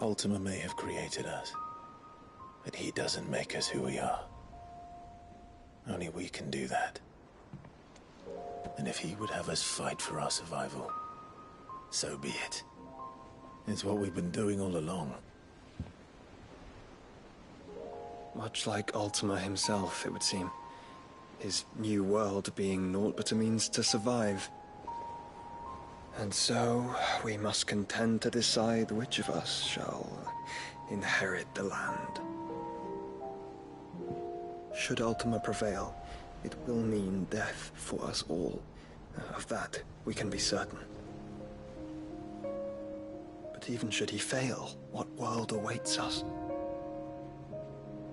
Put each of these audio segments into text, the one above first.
Ultima may have created us, but he doesn't make us who we are. Only we can do that. And if he would have us fight for our survival, so be it. It's what we've been doing all along. Much like Ultima himself, it would seem. His new world being naught but a means to survive. And so, we must contend to decide which of us shall inherit the land. Should Ultima prevail, it will mean death for us all. Of that, we can be certain. But even should he fail, what world awaits us?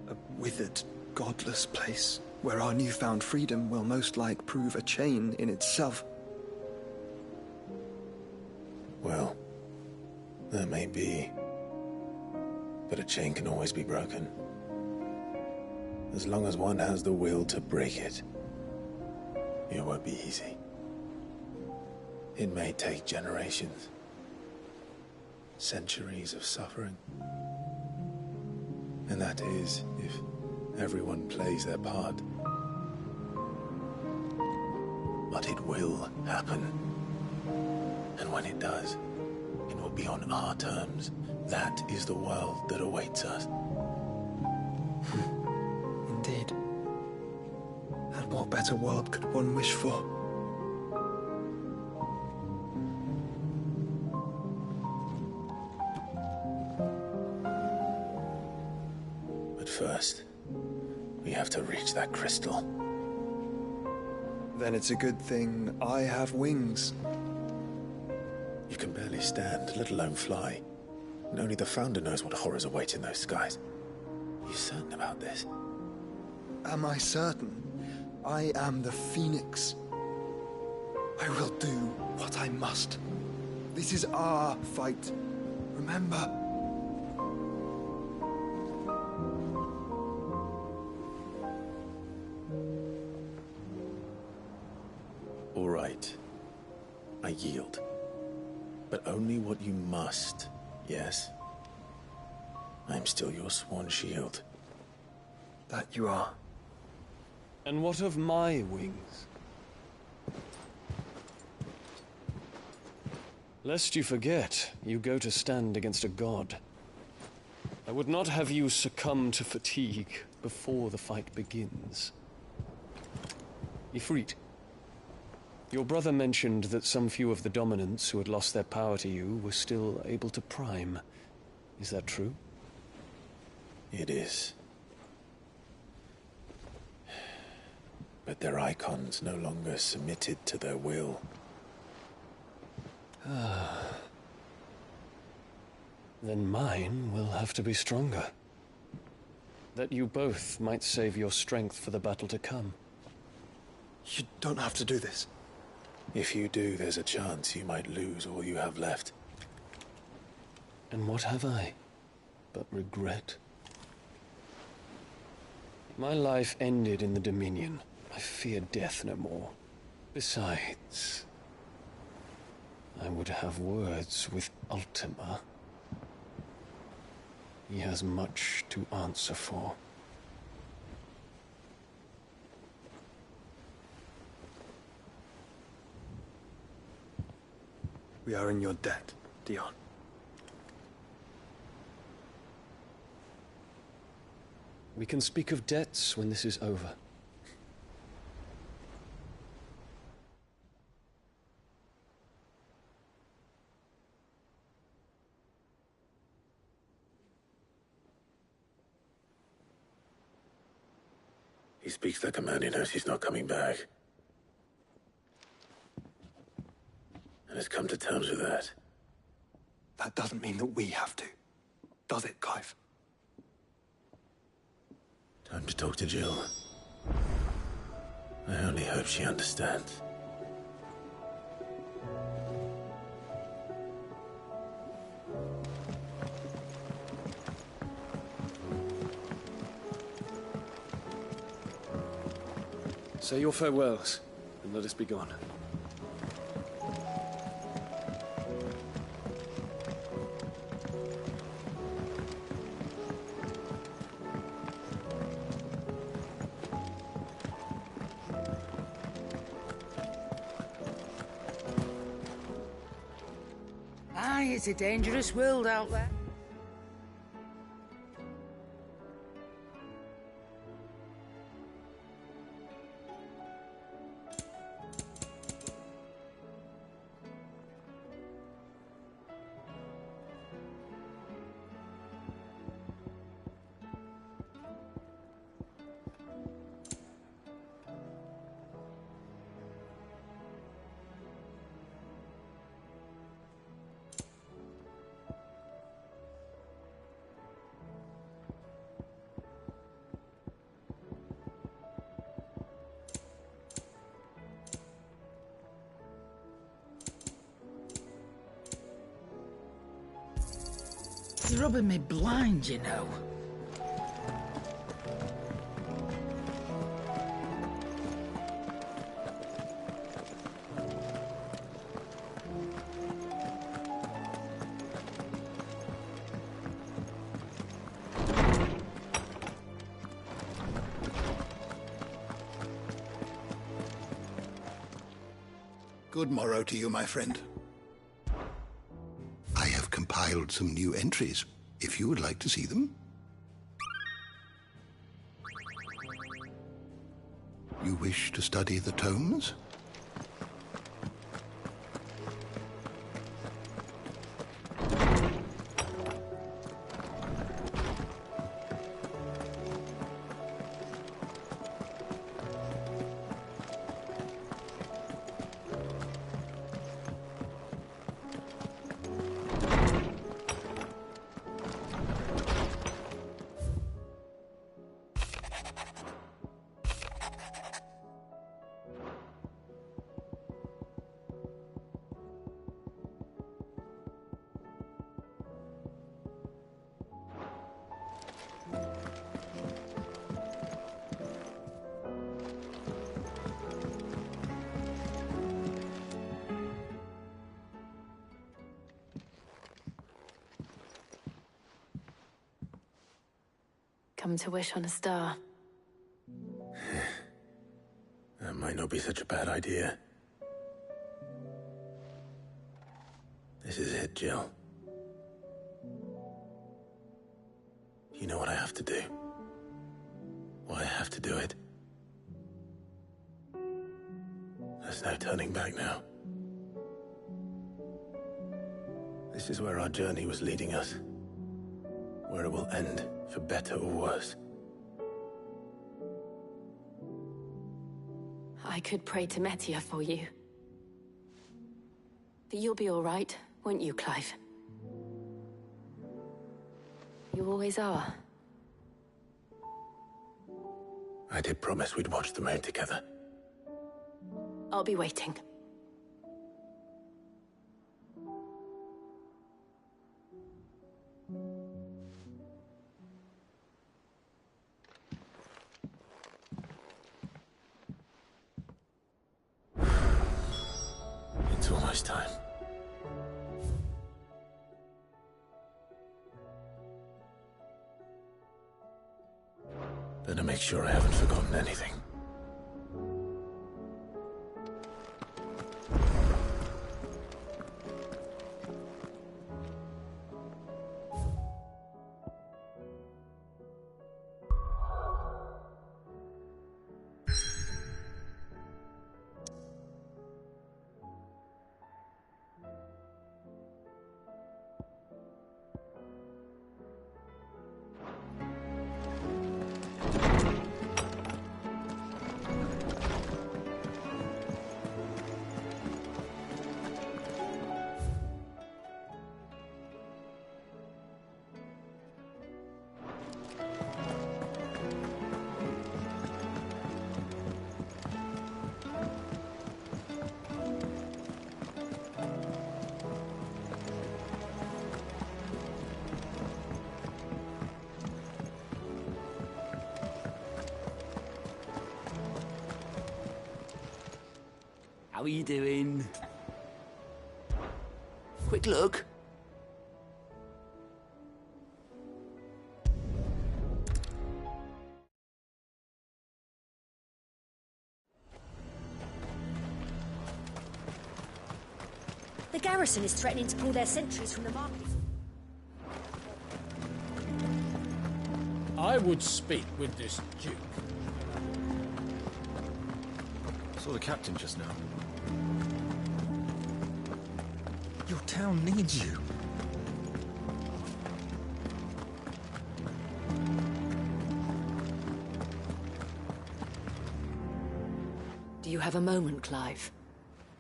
A withered, godless place, where our newfound freedom will most like prove a chain in itself. Well, that may be. But a chain can always be broken. As long as one has the will to break it. It won't be easy. It may take generations. Centuries of suffering. And that is if everyone plays their part. But it will happen. And when it does, it will be on our terms. That is the world that awaits us. Indeed. And what better world could one wish for? But first, we have to reach that crystal. Then it's a good thing I have wings. You can barely stand, let alone fly. And only the Founder knows what horrors await in those skies. Are you certain about this? Am I certain? I am the Phoenix. I will do what I must. This is our fight. Remember? All right. I yield. But only what you must, yes? I'm still your sworn shield. That you are. And what of my wings? Lest you forget, you go to stand against a god. I would not have you succumb to fatigue before the fight begins. Ifrit, your brother mentioned that some few of the dominants who had lost their power to you were still able to prime. Is that true? It is. But their icons no longer submitted to their will. Then mine will have to be stronger. That you both might save your strength for the battle to come. You don't have to do this. If you do, there's a chance you might lose all you have left. And what have I but regret? My life ended in the Dominion. I fear death no more. Besides, I would have words with Ultima. He has much to answer for. We are in your debt, Dion. We can speak of debts when this is over. He speaks like a man who knows he's not coming back. And has come to terms with that. That doesn't mean that we have to. Does it, Clive? Time to talk to Jill. I only hope she understands. Say your farewells, and let us be gone. Aye, it's a dangerous world out there. It's rubbing me blind, you know. Good morrow to you, my friend. I have compiled some new entries, if you would like to see them. You wish to study the tomes? Come to wish on a star. That might not be such a bad idea. This is it, Jill. You know what I have to do. Why I have to do it. There's no turning back now. This is where our journey was leading us. Where it will end, for better or worse. I could pray to Metia for you. But you'll be all right, won't you, Clive? You always are. I did promise we'd watch the moon together. I'll be waiting. It's almost time. Better make sure I haven't forgotten anything. How are you doing? Quick look. The garrison is threatening to pull their sentries from the market. I would speak with this duke. Saw the captain just now. Your town needs you. Do you have a moment, Clive?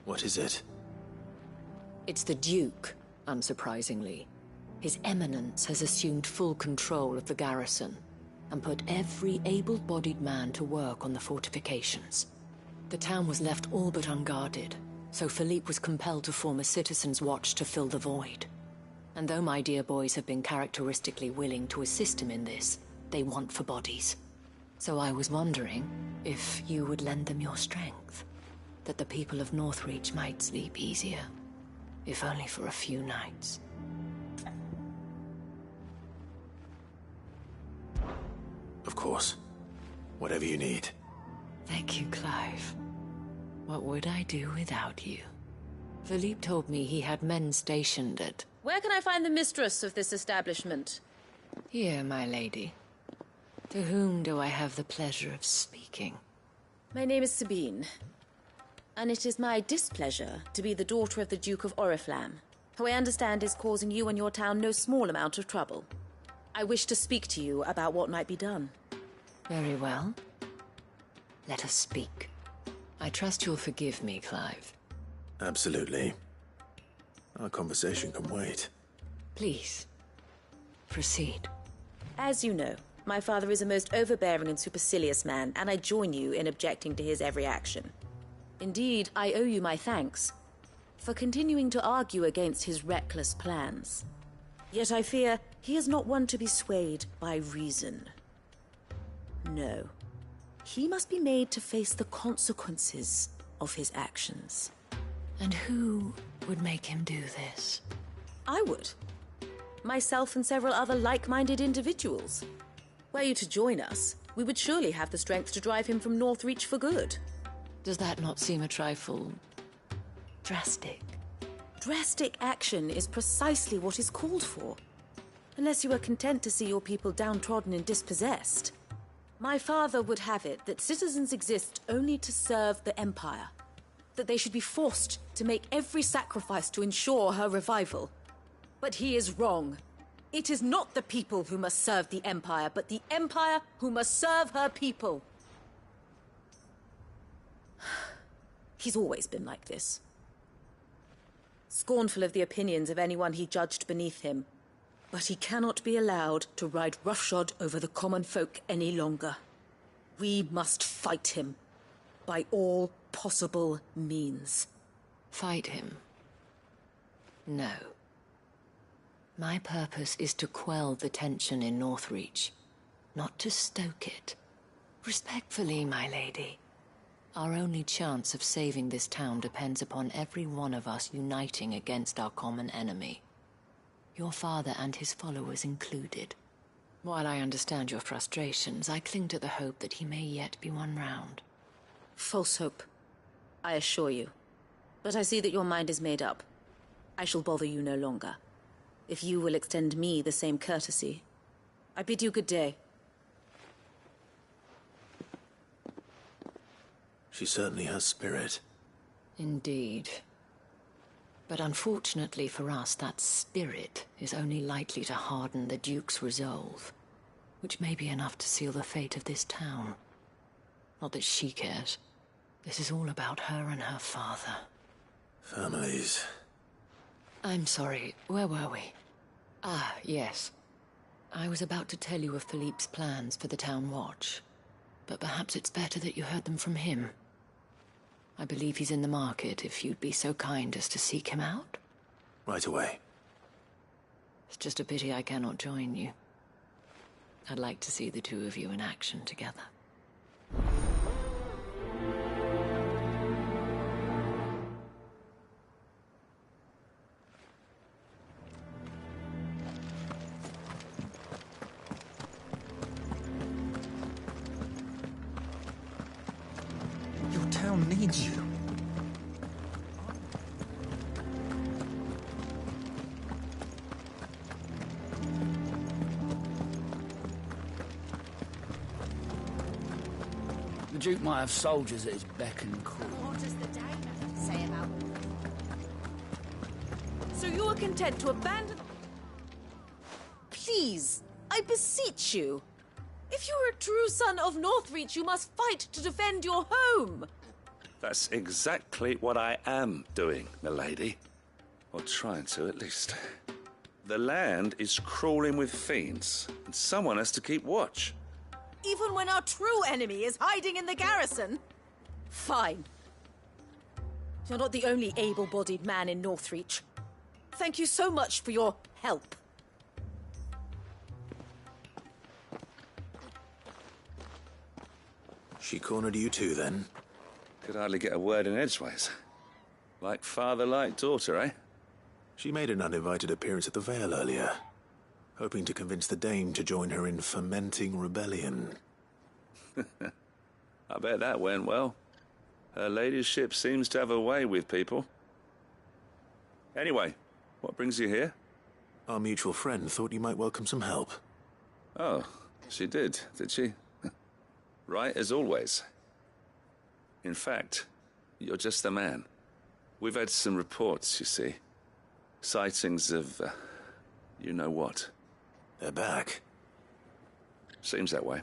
What is it? It's the Duke, unsurprisingly. His Eminence has assumed full control of the garrison and put every able-bodied man to work on the fortifications. The town was left all but unguarded, so Philippe was compelled to form a citizens' watch to fill the void. And though my dear boys have been characteristically willing to assist him in this, they want for bodies. So I was wondering if you would lend them your strength, that the people of Northreach might sleep easier, if only for a few nights. Of course. Whatever you need. Thank you, Clive. What would I do without you? Philippe told me he had men stationed at... Where can I find the mistress of this establishment? Here, my lady. To whom do I have the pleasure of speaking? My name is Sabine, and it is my displeasure to be the daughter of the Duke of Oriflamme, who I understand is causing you and your town no small amount of trouble. I wish to speak to you about what might be done. Very well. Let us speak. I trust you'll forgive me, Clive. Absolutely. Our conversation can wait. Please, proceed. As you know, my father is a most overbearing and supercilious man, and I join you in objecting to his every action. Indeed, I owe you my thanks for continuing to argue against his reckless plans. Yet I fear he is not one to be swayed by reason. No. He must be made to face the consequences of his actions. And who would make him do this? I would. Myself and several other like-minded individuals. Were you to join us, we would surely have the strength to drive him from Northreach for good. Does that not seem a trifle... drastic? Drastic action is precisely what is called for. Unless you are content to see your people downtrodden and dispossessed. My father would have it that citizens exist only to serve the Empire. That they should be forced to make every sacrifice to ensure her revival. But he is wrong. It is not the people who must serve the Empire, but the Empire who must serve her people. He's always been like this. Scornful of the opinions of anyone he judged beneath him. But he cannot be allowed to ride roughshod over the common folk any longer. We must fight him. By all possible means. Fight him? No. My purpose is to quell the tension in Northreach, not to stoke it. Respectfully, my lady. Our only chance of saving this town depends upon every one of us uniting against our common enemy. Your father and his followers included. While I understand your frustrations, I cling to the hope that he may yet be won round. False hope, I assure you. But I see that your mind is made up. I shall bother you no longer. If you will extend me the same courtesy, I bid you good day. She certainly has spirit. Indeed. But unfortunately for us, that spirit is only likely to harden the Duke's resolve, which may be enough to seal the fate of this town. Not that she cares. This is all about her and her father. Families. I'm sorry, where were we? Ah, yes. I was about to tell you of Philippe's plans for the town watch, but perhaps it's better that you heard them from him. I believe he's in the market, if you'd be so kind as to seek him out. Right away. It's just a pity I cannot join you. I'd like to see the two of you in action together. Your town needs you. The Duke might have soldiers at his beck and call. What does the Dame have to say about them? So you are content to abandon... Please, I beseech you. If you are a true son of Northreach, you must fight to defend your home. That's exactly what I am doing, milady. Or trying to, at least. The land is crawling with fiends, and someone has to keep watch. Even when our true enemy is hiding in the garrison? Fine. You're not the only able-bodied man in Northreach. Thank you so much for your help. She cornered you too, then? Could hardly get a word in edgeways. Like father, like daughter, eh? She made an uninvited appearance at the Vale earlier, hoping to convince the Dame to join her in fomenting rebellion. I bet that went well. Her ladyship seems to have a way with people. Anyway, what brings you here? Our mutual friend thought you might welcome some help. Oh, she did she? Right as always. In fact, you're just the man. We've had some reports, you see. Sightings of, you know what. They're back. Seems that way.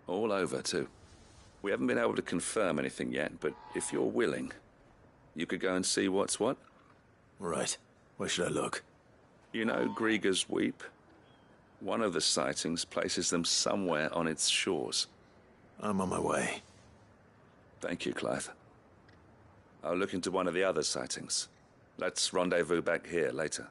All over, too. We haven't been able to confirm anything yet, but if you're willing, you could go and see what's what. Right. Where should I look? You know Grieger's Weep? One of the sightings places them somewhere on its shores. I'm on my way. Thank you, Clive. I'll look into one of the other sightings. Let's rendezvous back here later.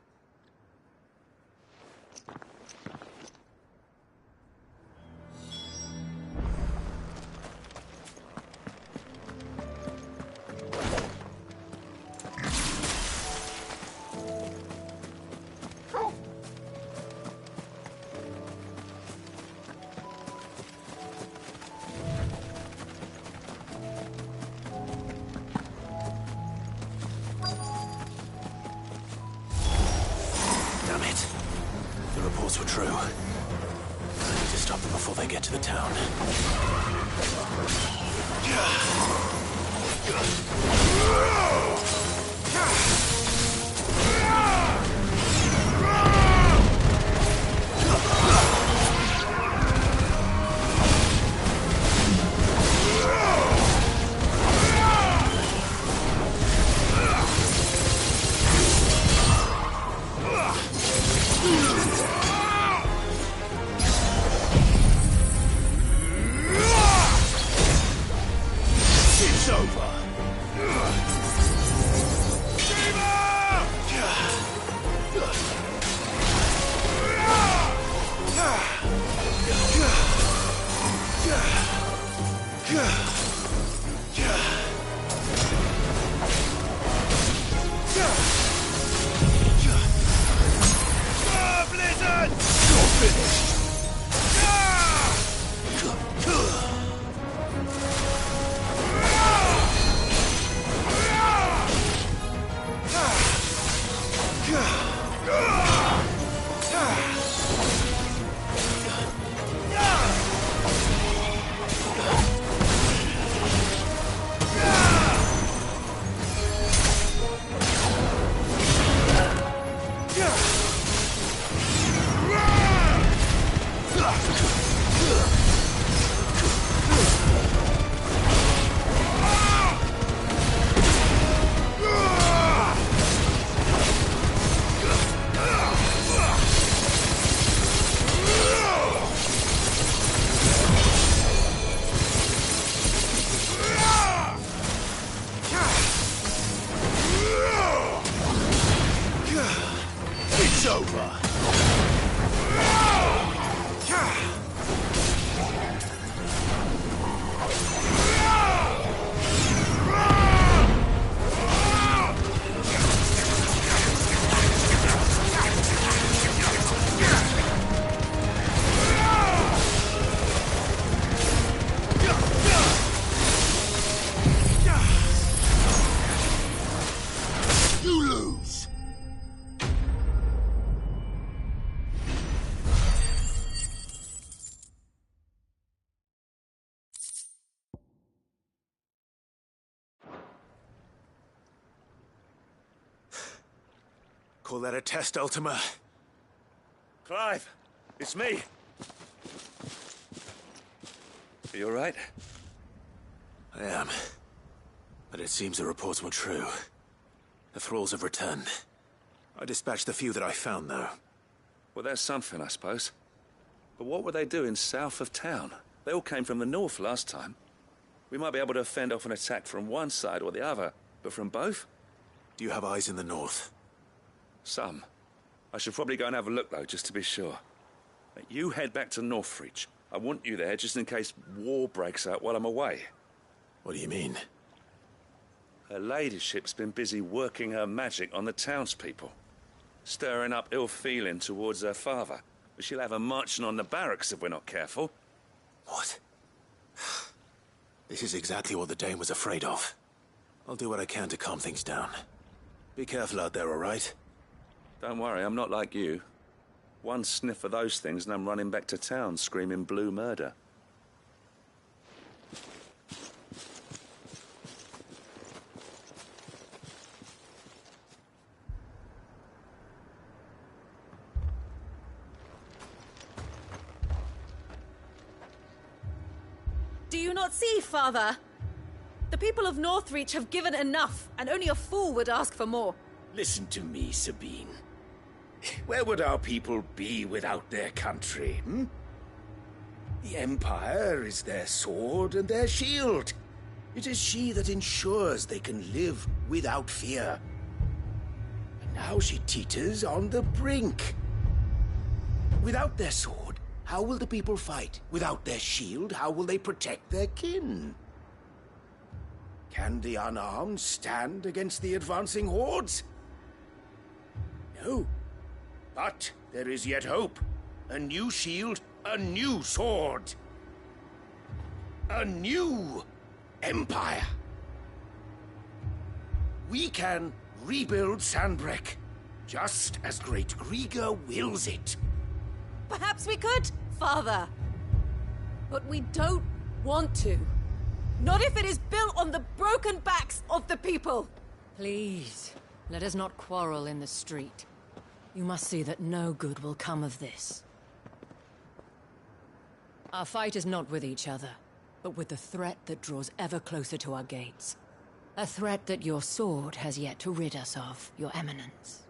Damn it. The reports were true. I need to stop them before they get to the town. It's over. Demon! Call that a test, Ultima? Clive, it's me. Are you all right? I am. But it seems the reports were true. The thralls have returned. I dispatched the few that I found, though. Well, that's something, I suppose. But what were they doing south of town? They all came from the north last time. We might be able to fend off an attack from one side or the other, but from both? Do you have eyes in the north? Some. I should probably go and have a look, though, just to be sure. You head back to Northreach. I want you there just in case war breaks out while I'm away. What do you mean? Her ladyship's been busy working her magic on the townspeople. Stirring up ill feeling towards her father. She'll have her marching on the barracks if we're not careful. What? This is exactly what the Dane was afraid of. I'll do what I can to calm things down. Be careful out there, all right? Don't worry, I'm not like you. One sniff of those things and I'm running back to town screaming blue murder. Do you not see, Father? The people of Northreach have given enough, and only a fool would ask for more. Listen to me, Sabine. Where would our people be without their country, hmm? The Empire is their sword and their shield. It is she that ensures they can live without fear. And now she teeters on the brink. Without their sword, how will the people fight? Without their shield, how will they protect their kin? Can the unarmed stand against the advancing hordes? No. But there is yet hope. A new shield, a new sword. A new empire. We can rebuild Sandbreck, just as Great Grieger wills it. Perhaps we could, Father. But we don't want to. Not if it is built on the broken backs of the people. Please, let us not quarrel in the street. You must see that no good will come of this. Our fight is not with each other, but with the threat that draws ever closer to our gates. A threat that your sword has yet to rid us of, Your Eminence.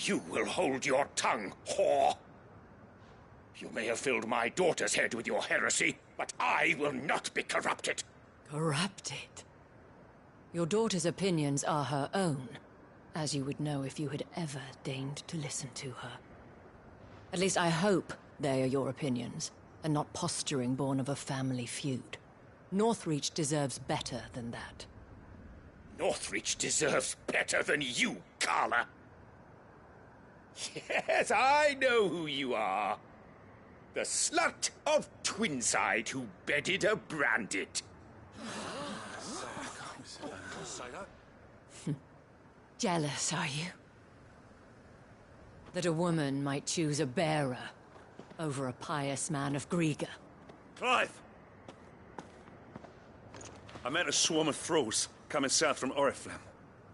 You will hold your tongue, whore! You may have filled my daughter's head with your heresy, but I will not be corrupted. Corrupted? Your daughter's opinions are her own, as you would know if you had ever deigned to listen to her. At least I hope they are your opinions, and not posturing born of a family feud. Northreach deserves better than that. Northreach deserves better than you, Carla. Yes, I know who you are. The slut of Twinside who bedded a Branded. Jealous, are you? That a woman might choose a bearer over a pious man of Grieger. Clive! I met a swarm of thralls coming south from Oriflamme.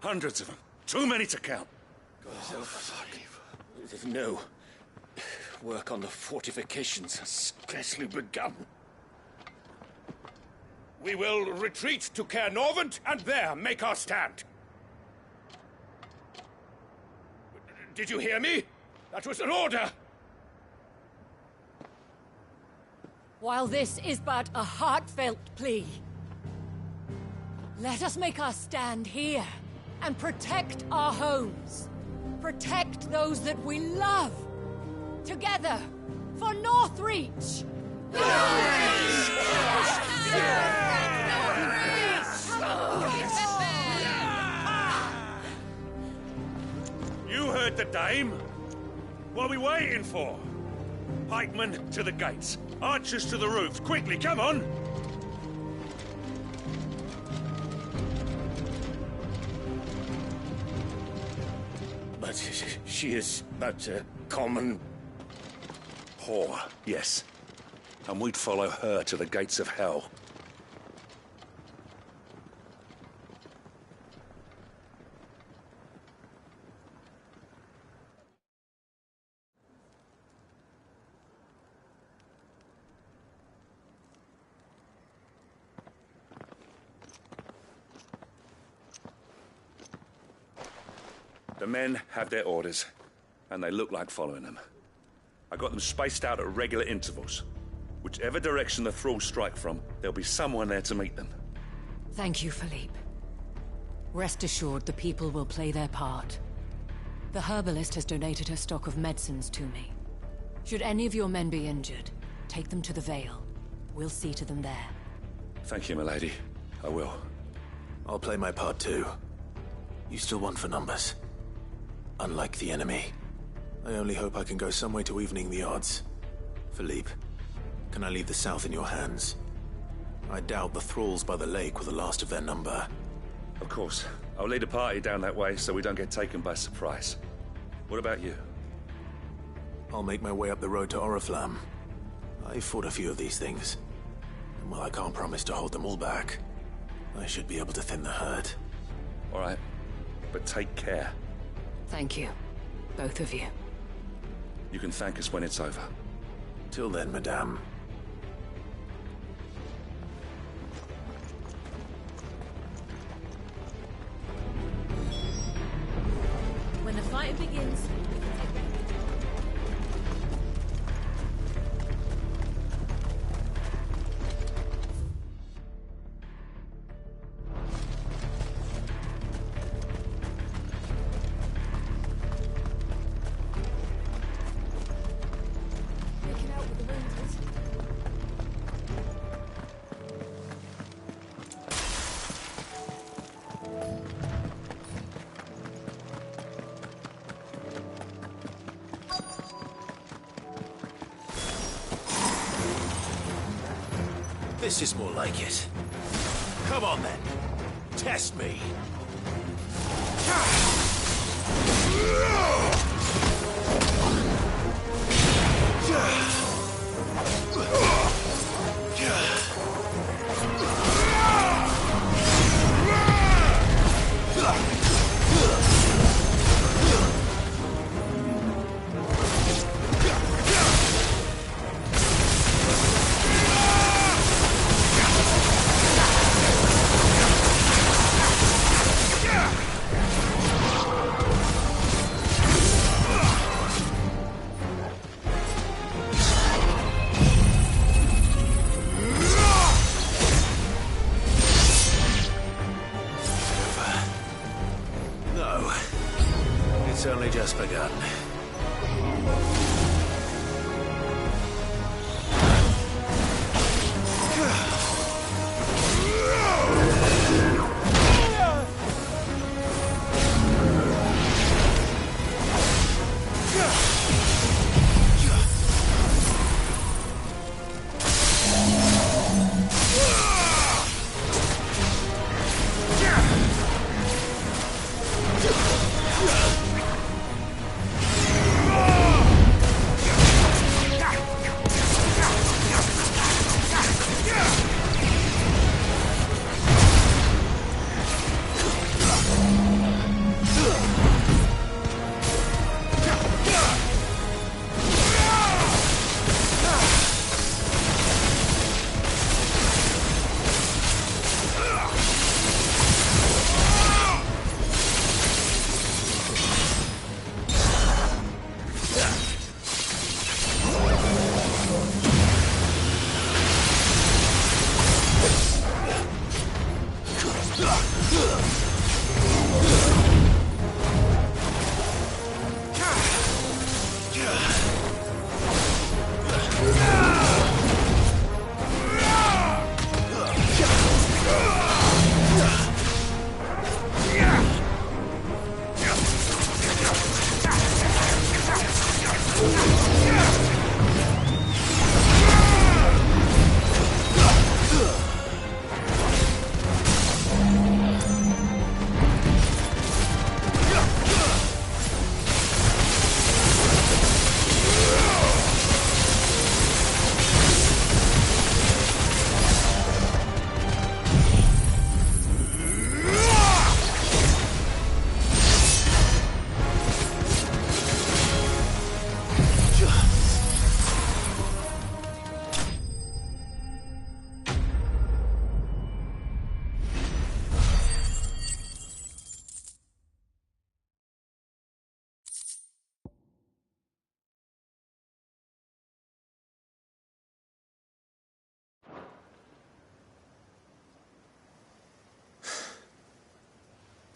Hundreds of them. Too many to count. No. Work on the fortifications has scarcely begun. We will retreat to Caer Norvent and there make our stand. Did you hear me? That was an order! While this is but a heartfelt plea, let us make our stand here and protect our homes. Protect those that we love. Together, for Northreach! You heard the dame. What are we waiting for? Pikemen to the gates. Archers to the roofs. Quickly, come on! But she is but a common... whore, yes. And we'd follow her to the gates of hell. The men have their orders, and they look like following them. I got them spaced out at regular intervals. Whichever direction the thralls strike from, there'll be someone there to meet them. Thank you, Philippe. Rest assured, the people will play their part. The herbalist has donated her stock of medicines to me. Should any of your men be injured, take them to the Vale. We'll see to them there. Thank you, milady. I will. I'll play my part too. You still want for numbers. Unlike the enemy. I only hope I can go some way to evening the odds. Philippe, can I leave the south in your hands? I doubt the thralls by the lake were the last of their number. Of course. I'll lead a party down that way so we don't get taken by surprise. What about you? I'll make my way up the road to Oriflamme. I've fought a few of these things. And while I can't promise to hold them all back, I should be able to thin the herd. All right. But take care. Thank you. Both of you. You can thank us when it's over. Till then, madame. When the fighting begins, we can take refuge. Making out with the wounded. This is more like it. Come on then. Test me.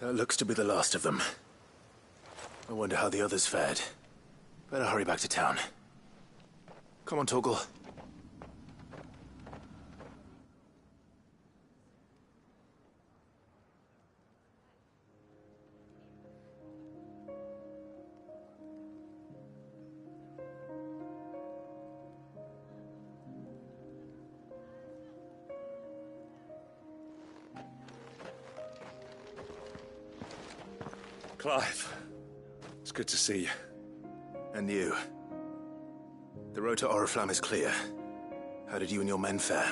That looks to be the last of them. I wonder how the others fared. Better hurry back to town. Come on, Torgal. Clive, it's good to see you. And you. The road to Oriflamme is clear. How did you and your men fare?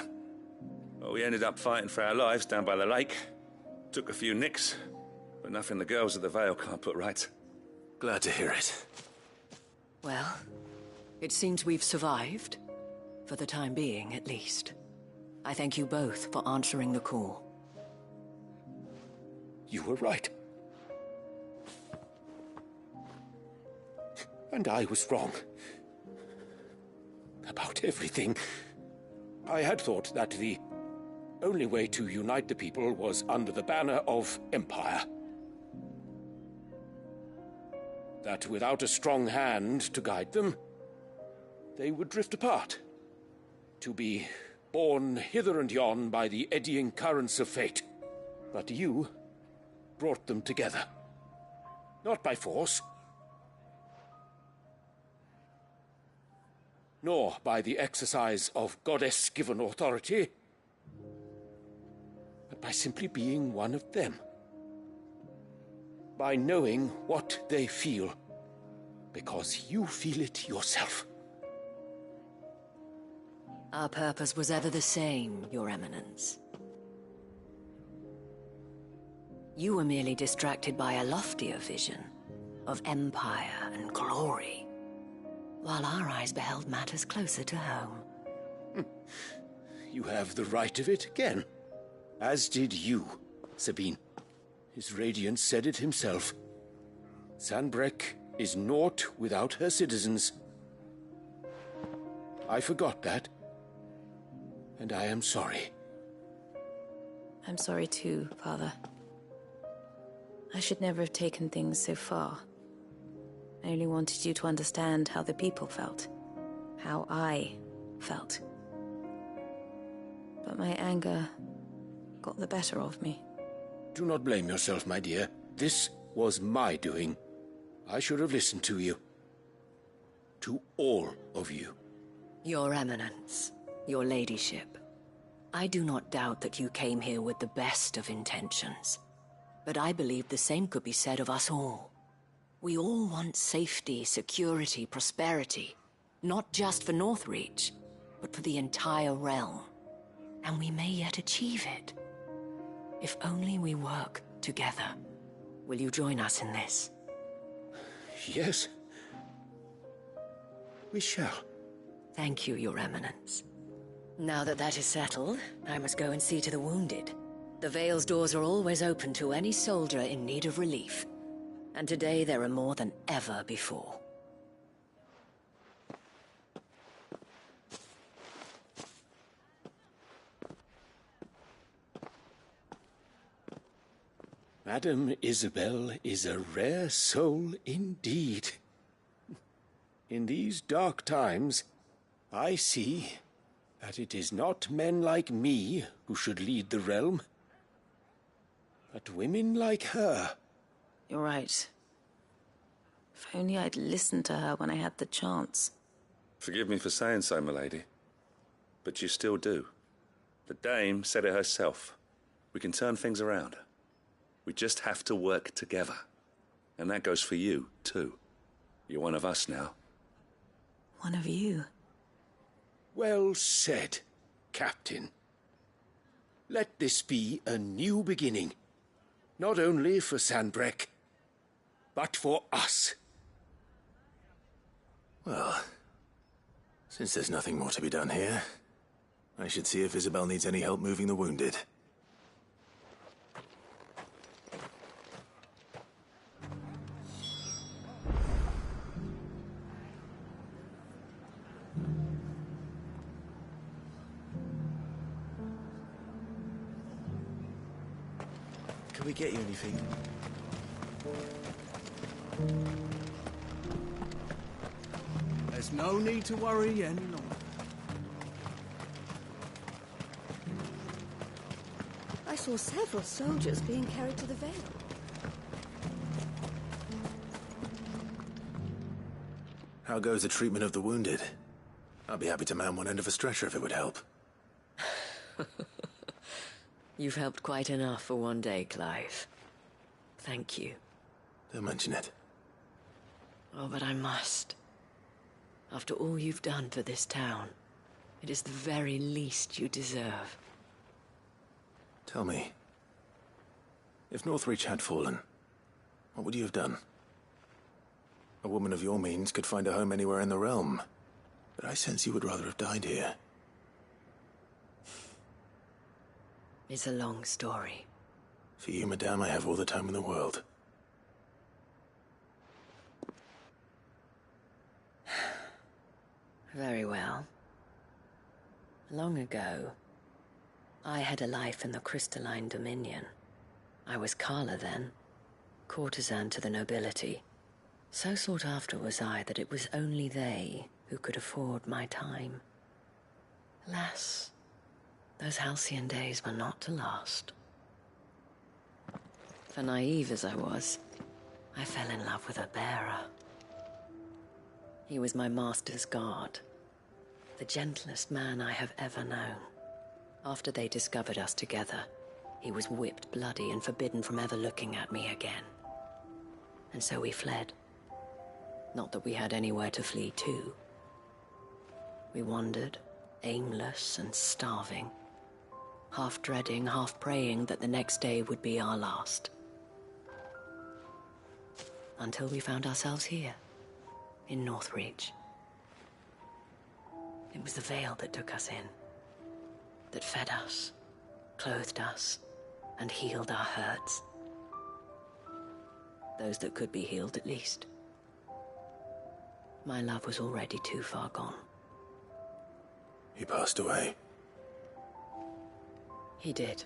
Well, we ended up fighting for our lives down by the lake. Took a few nicks, but nothing the girls of the Vale can't put right. Glad to hear it. Well, it seems we've survived. For the time being, at least. I thank you both for answering the call. You were right. And I was wrong. About everything. I had thought that the only way to unite the people was under the banner of Empire. That without a strong hand to guide them, they would drift apart. To be borne hither and yon by the eddying currents of fate. But you brought them together. Not by force, nor by the exercise of goddess-given authority, but by simply being one of them. By knowing what they feel, because you feel it yourself. Our purpose was ever the same, Your Eminence. You were merely distracted by a loftier vision of empire and glory, while our eyes beheld matters closer to home. You have the right of it again. As did you, Sabine. His radiance said it himself. Sanbreque is naught without her citizens. I forgot that. And I am sorry. I'm sorry too, Father. I should never have taken things so far. I only wanted you to understand how the people felt. How I felt. But my anger got the better of me. Do not blame yourself, my dear. This was my doing. I should have listened to you. To all of you. Your Eminence, your ladyship, I do not doubt that you came here with the best of intentions. But I believe the same could be said of us all. We all want safety, security, prosperity. Not just for Northreach, but for the entire realm. And we may yet achieve it. If only we work together. Will you join us in this? Yes. We shall. Thank you, Your Eminence. Now that that is settled, I must go and see to the wounded. The Vale's doors are always open to any soldier in need of relief. And today there are more than ever before. Madame Isabel is a rare soul indeed. In these dark times, I see that it is not men like me who should lead the realm, but women like her. You're right. If only I'd listened to her when I had the chance. Forgive me for saying so, milady, but you still do. The Dame said it herself. We can turn things around. We just have to work together. And that goes for you, too. You're one of us now. One of you? Well said, Captain. Let this be a new beginning. Not only for Sanbreque, but for us. Well, since there's nothing more to be done here, I should see if Isabel needs any help moving the wounded. Can we get you anything? There's no need to worry any longer. I saw several soldiers being carried to the Vale. How goes the treatment of the wounded? I'd be happy to man one end of a stretcher if it would help. You've helped quite enough for one day, Clive. Thank you. Don't mention it. Oh, but I must. After all you've done for this town, it is the very least you deserve. Tell me, if Northreach had fallen, what would you have done? A woman of your means could find a home anywhere in the realm, but I sense you would rather have died here. It's a long story. For you, madame, I have all the time in the world. Very well. Long ago, I had a life in the Crystalline Dominion. I was Carla then, courtesan to the nobility. So sought after was I that it was only they who could afford my time. Alas, those halcyon days were not to last. For naive as I was, I fell in love with a bearer. He was my master's guard, the gentlest man I have ever known. After they discovered us together, he was whipped bloody and forbidden from ever looking at me again. And so we fled. Not that we had anywhere to flee to. We wandered, aimless and starving, half dreading, half praying that the next day would be our last. Until we found ourselves here, in Northreach. It was the Vale that took us in, that fed us, clothed us, and healed our hurts. Those that could be healed, at least. My love was already too far gone. He passed away. He did.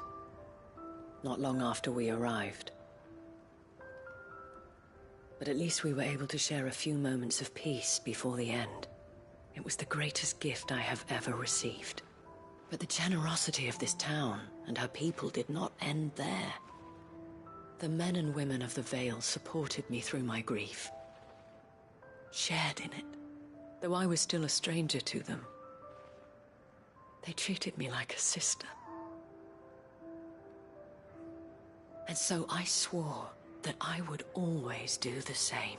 Not long after we arrived. But at least we were able to share a few moments of peace before the end. It was the greatest gift I have ever received. But the generosity of this town and her people did not end there. The men and women of the Vale supported me through my grief. Shared in it, though I was still a stranger to them. They treated me like a sister. And so I swore that I would always do the same.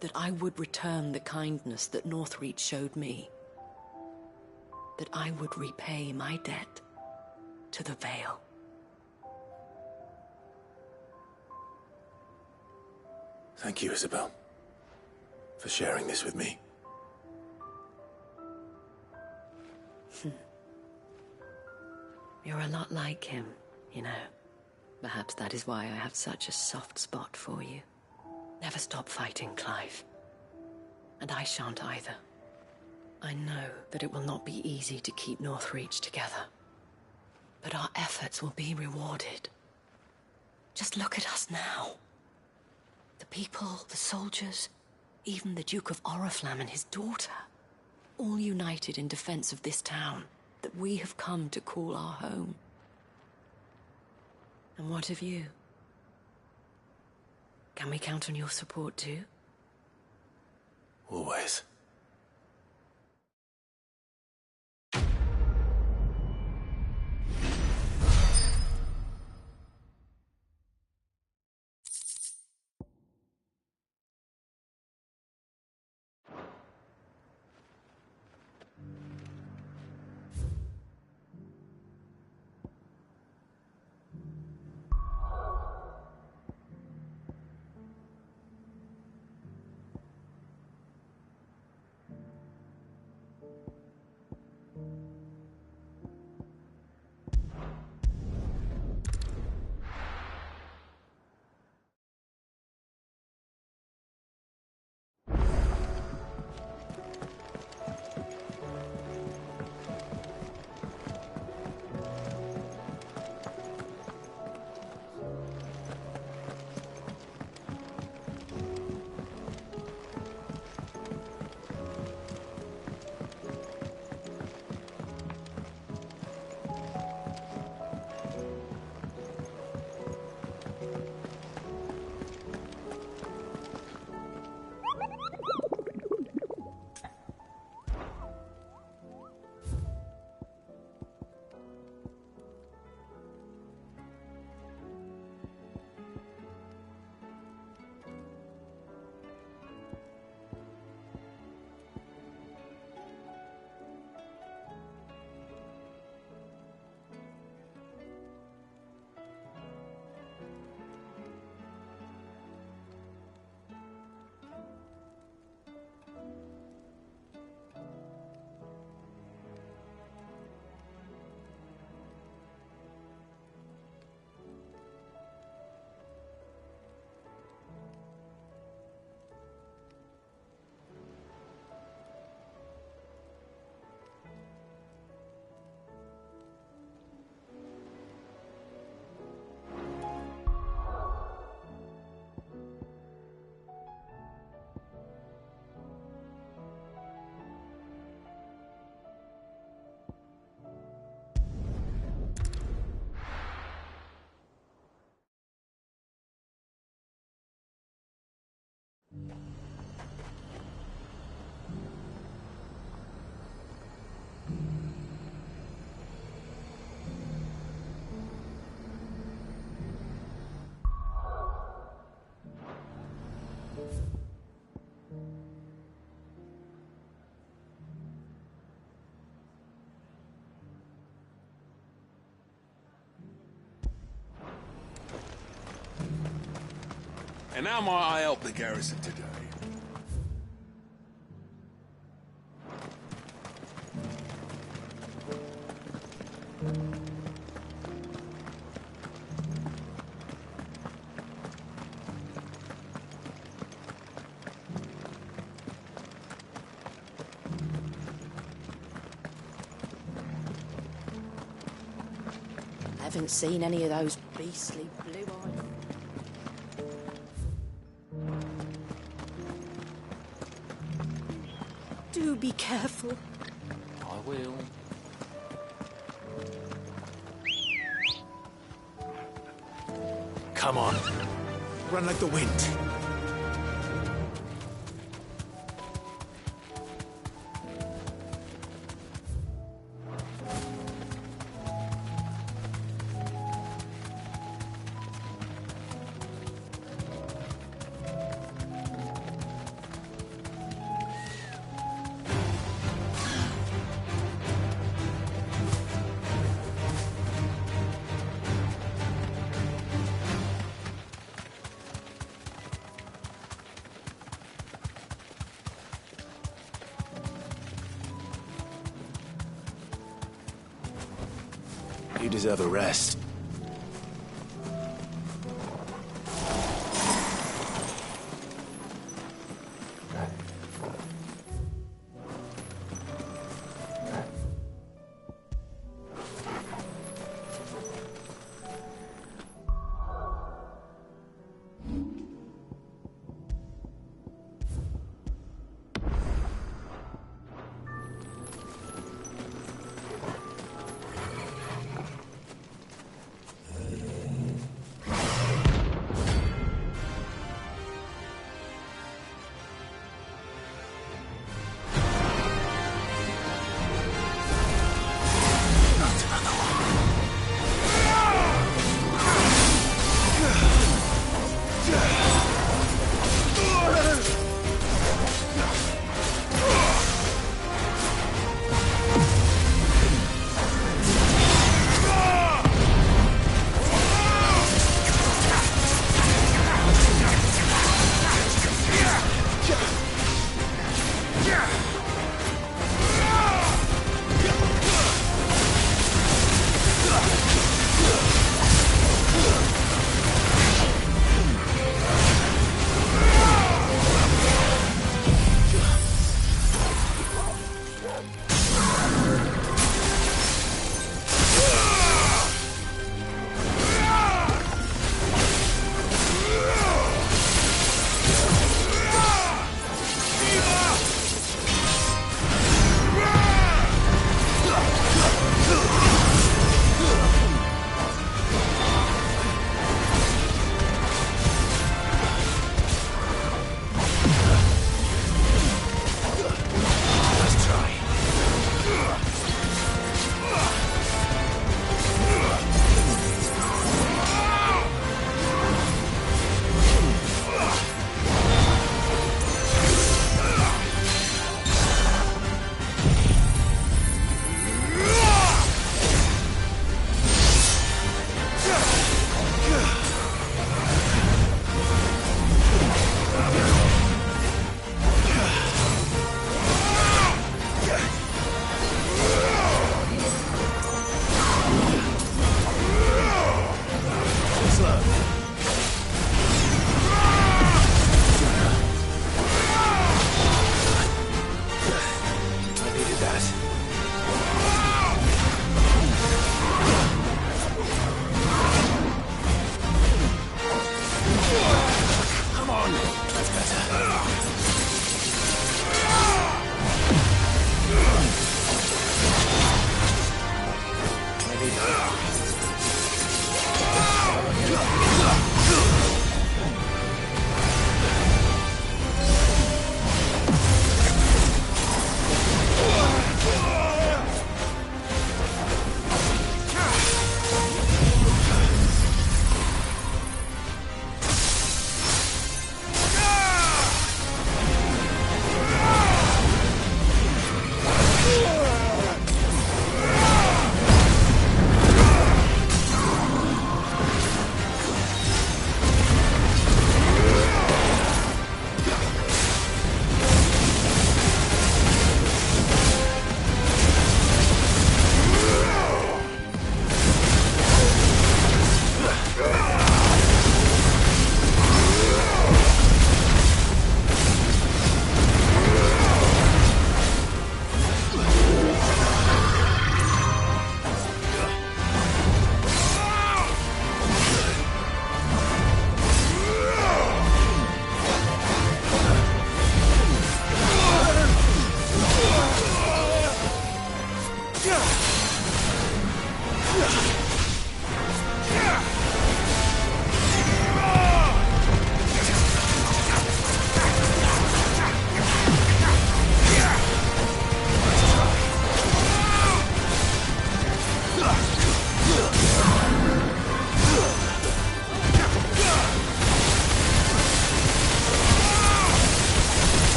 That I would return the kindness that Northreach showed me. That I would repay my debt to the Vale. Thank you, Isabel, for sharing this with me. You're a lot like him, you know. Perhaps that is why I have such a soft spot for you. Never stop fighting, Clive. And I shan't either. I know that it will not be easy to keep Northreach together. But our efforts will be rewarded. Just look at us now. The people, the soldiers, even the Duke of Oriflamme and his daughter, all united in defense of this town that we have come to call our home. And what of you? Can we count on your support too? Always. And how might I help the garrison today? Haven't seen any of those beastly blue-eyed... Do be careful. I will. Come on. Run like the wind. You deserve a rest.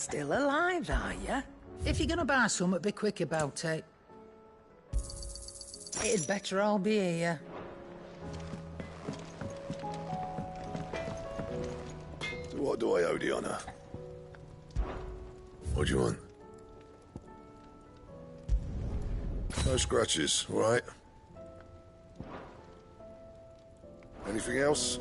Still alive, are you? If you're gonna buy something, be quick about it. It'd better all be here. What do I owe the honor? What do you want? No scratches, all right? Anything else?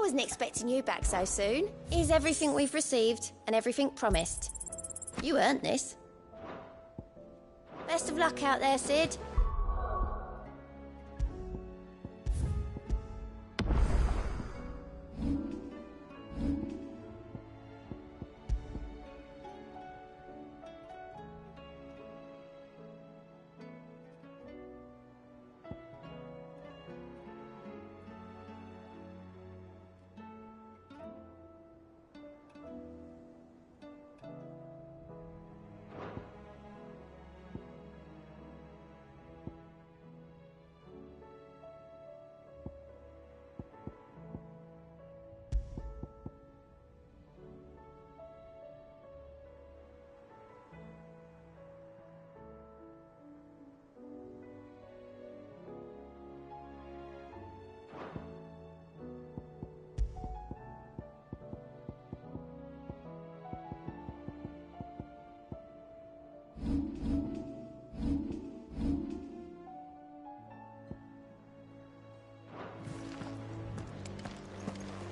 wasn't expecting you back so soon. Here's everything we've received and everything promised. You earned this. Best of luck out there, Sid.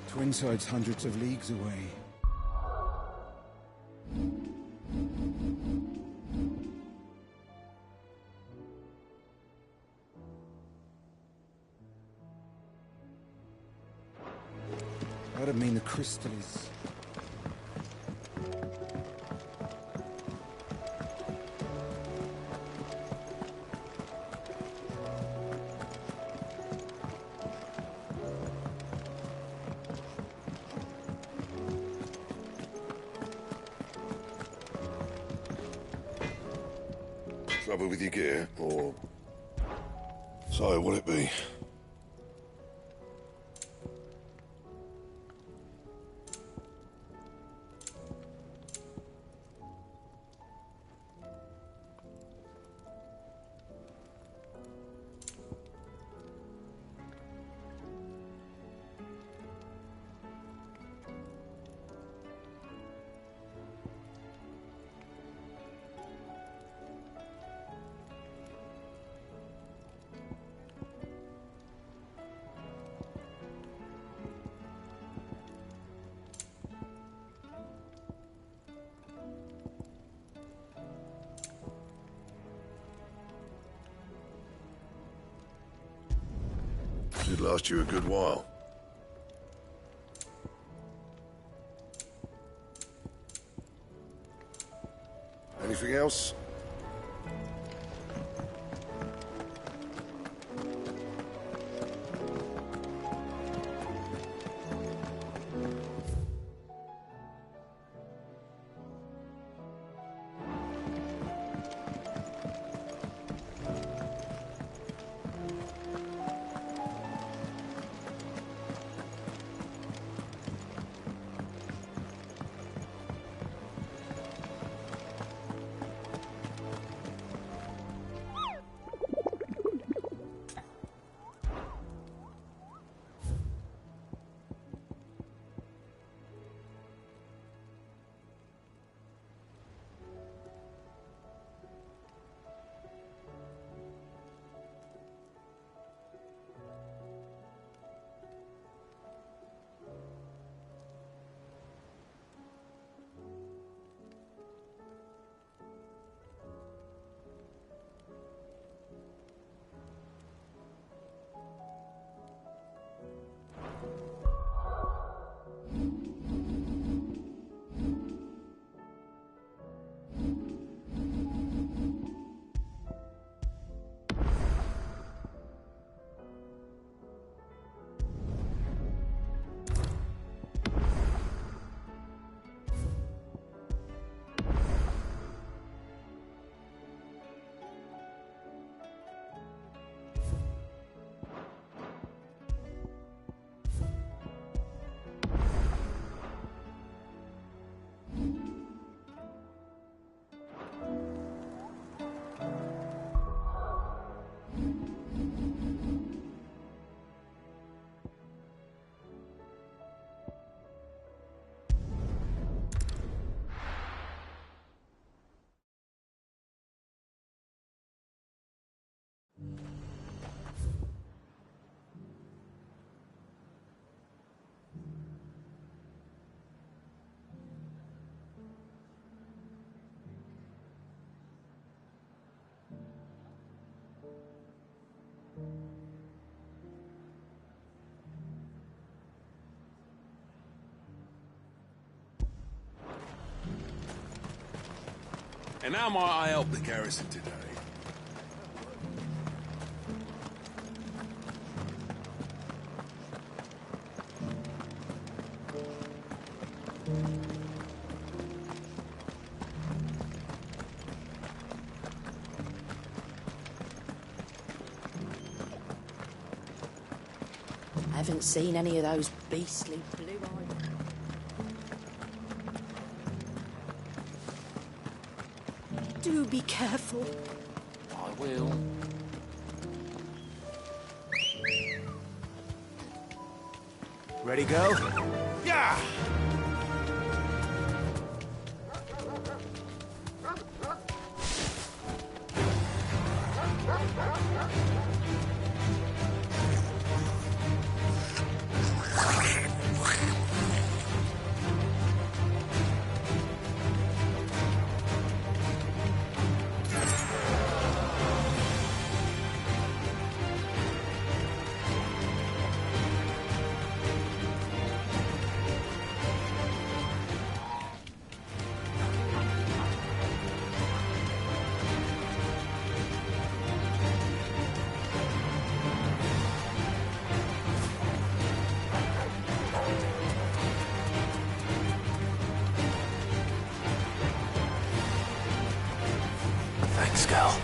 Twinside's hundreds of leagues away. I don't mean the crystal is... Trouble with your gear, or... So, what'll it be? Should last you a good while. Anything else? And how might I help the garrison today? I haven't seen any of those beastly blue-eyed... Do be careful. I will. Ready, go? Yeah! Thanks, girl.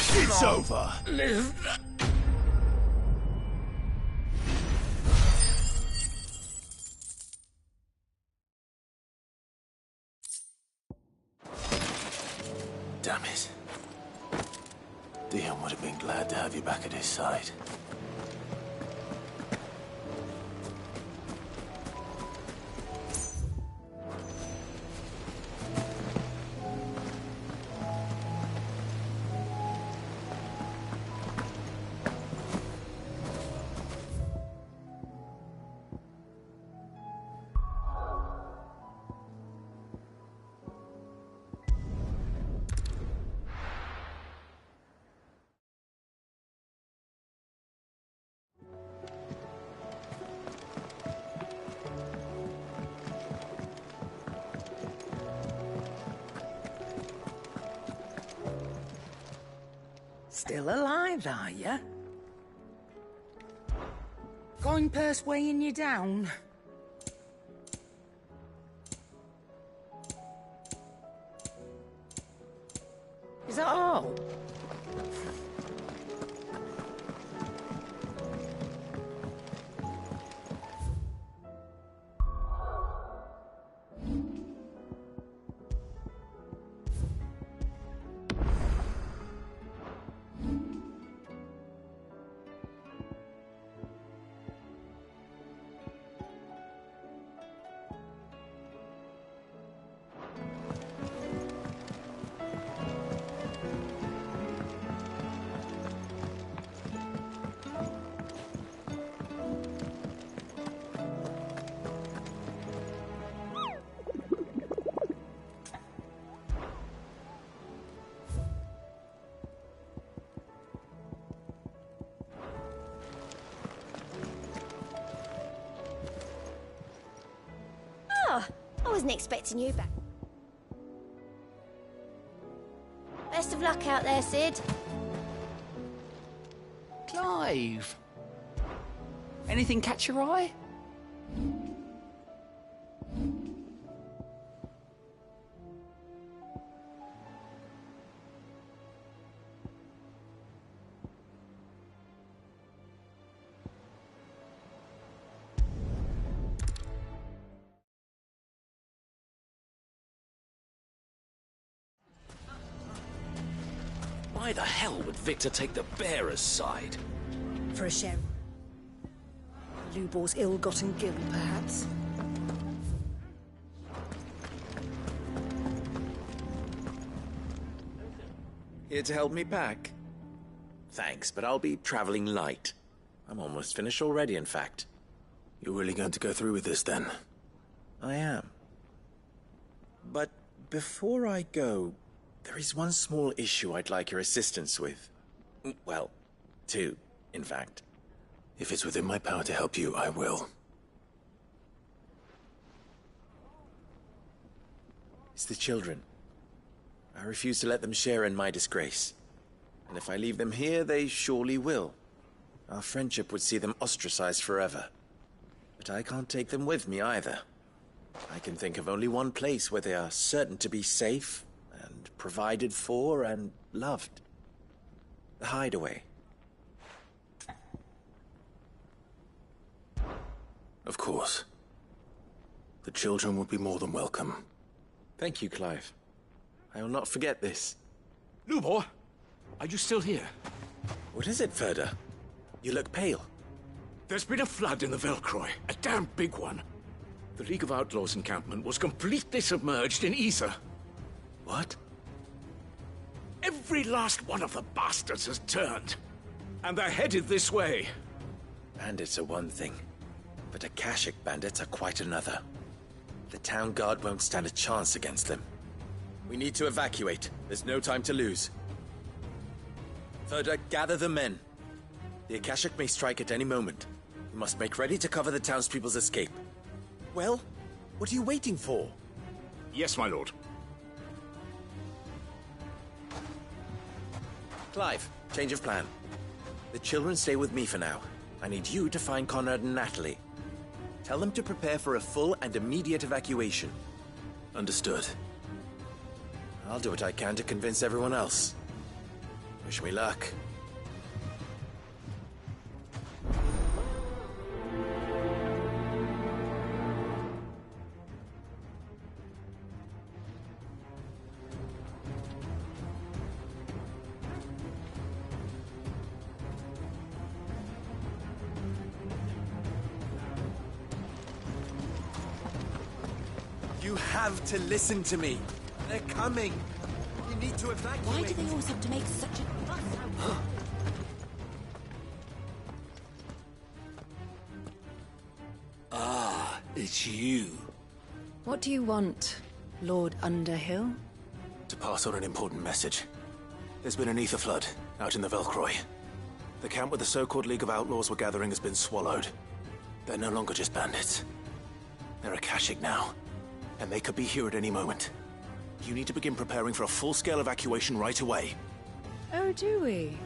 It's over. Live. Damn it. Dion would have been glad to have you back at his side. Still alive, are you? Coin purse weighing you down? Is that all? Oh, I wasn't expecting you back. Best of luck out there, Sid. Clive. Anything catch your eye? Why the hell would Victor take the bearer's side? For a share. Lubor's ill-gotten guilt, perhaps. Here to help me pack? Thanks, but I'll be traveling light. I'm almost finished already, in fact. You're really going to go through with this, then? I am. But before I go, there is one small issue I'd like your assistance with. Well, two, in fact. If it's within my power to help you, I will. It's the children. I refuse to let them share in my disgrace. And if I leave them here, they surely will. Our friendship would see them ostracized forever. But I can't take them with me either. I can think of only one place where they are certain to be safe and provided for and loved. The Hideaway. Of course. The children would be more than welcome. Thank you, Clive. I will not forget this. Lubor, are you still here? What is it, Ferda? You look pale. There's been a flood in the Velcroy, a damn big one. The League of Outlaws encampment was completely submerged in ether. What? Every last one of the bastards has turned. And they're headed this way. Bandits are one thing, but Akashic bandits are quite another. The town guard won't stand a chance against them. We need to evacuate. There's no time to lose. Ferda, gather the men. The Akashic may strike at any moment. We must make ready to cover the townspeople's escape. Well, what are you waiting for? Yes, my lord. Clive, change of plan. The children stay with me for now. I need you to find Conrad and Natalie. Tell them to prepare for a full and immediate evacuation. Understood. I'll do what I can to convince everyone else. Wish me luck. You have to listen to me. They're coming. You need to evacuate. Why do they always have to make such a fuss out of it? Ah, it's you. What do you want, Lord Underhill? To pass on an important message. There's been an ether flood out in the Velcroy. The camp where the so-called League of Outlaws were gathering has been swallowed. They're no longer just bandits. They're Akashic now, and they could be here at any moment. You need to begin preparing for a full-scale evacuation right away. Oh, do we?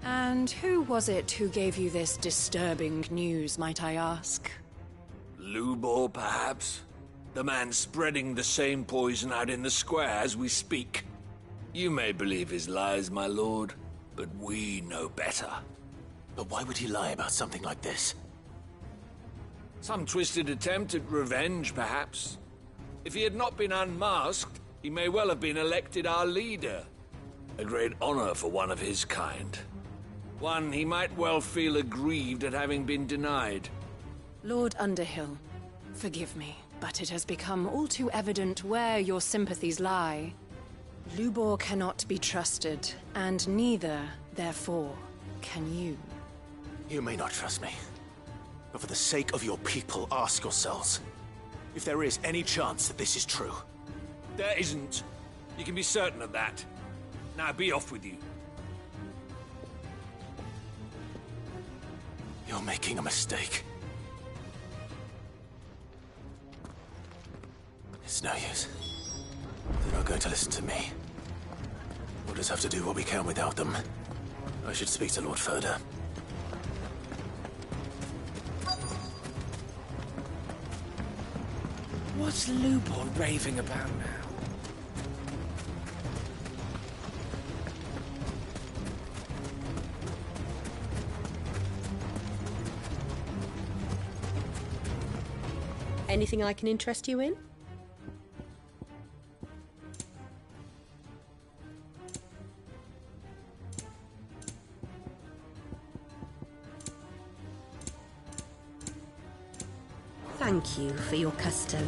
And who was it who gave you this disturbing news, might I ask? Lubor, perhaps? The man spreading the same poison out in the square as we speak. You may believe his lies, my lord, but we know better. But why would he lie about something like this? Some twisted attempt at revenge, perhaps. If he had not been unmasked, he may well have been elected our leader. A great honor for one of his kind. One he might well feel aggrieved at having been denied. Lord Underhill, forgive me, but it has become all too evident where your sympathies lie. Lubor cannot be trusted, and neither, therefore, can you. You may not trust me, but for the sake of your people, ask yourselves if there is any chance that this is true. There isn't. You can be certain of that. Now be off with you. You're making a mistake. It's no use. They're not going to listen to me. We'll just have to do what we can without them. I should speak to Lord Furder. What's Lubor raving about now? Anything I can interest you in? Thank you for your custom.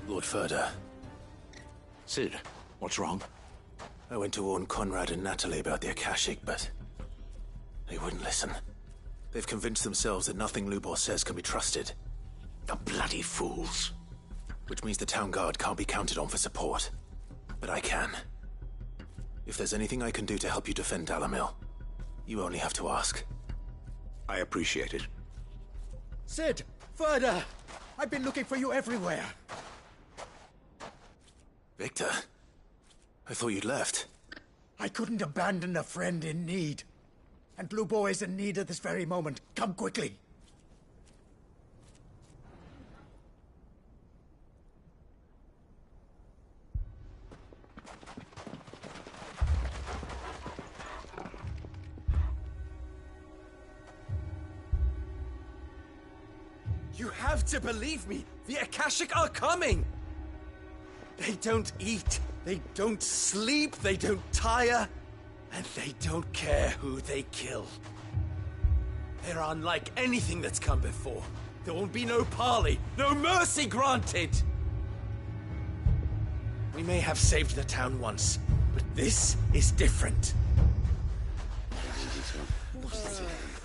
Lord Furder. Sid, what's wrong? I went to warn Conrad and Natalie about the Akashic, but they wouldn't listen. They've convinced themselves that nothing Lubor says can be trusted. The bloody fools. Which means the town guard can't be counted on for support. But I can. If there's anything I can do to help you defend Dalamil, you only have to ask. I appreciate it. Sid! Further! I've been looking for you everywhere. Victor? I thought you'd left. I couldn't abandon a friend in need. And Lubor is in need at this very moment. Come quickly. You have to believe me! The Akashic are coming! They don't eat, they don't sleep, they don't tire, and they don't care who they kill. They're unlike anything that's come before. There will be no parley, no mercy granted! We may have saved the town once, but this is different.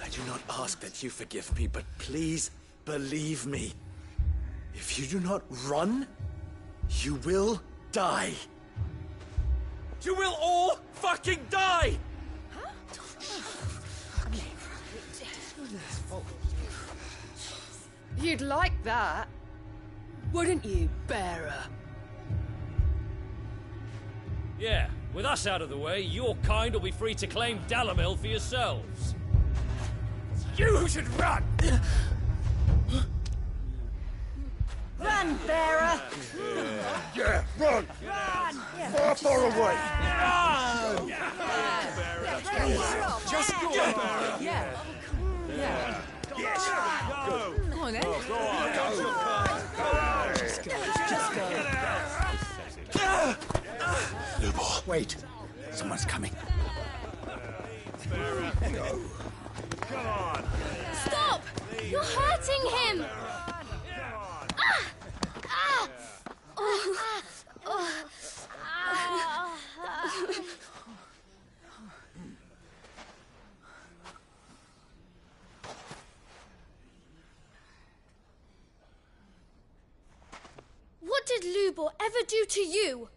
I do not ask that you forgive me, but please believe me. If you do not run, you will die. You will all fucking die! You'd like that, wouldn't you, bearer? Yeah, with us out of the way, your kind will be free to claim Dalamil for yourselves. You should run! Run, bearer! Yeah, run! Run! Far away! Just go. Yeah. Yeah. Yes! Come on then. Just go. Lubor, wait. Someone's coming. Stop! You're hurting him! What did Lubor ever do to you?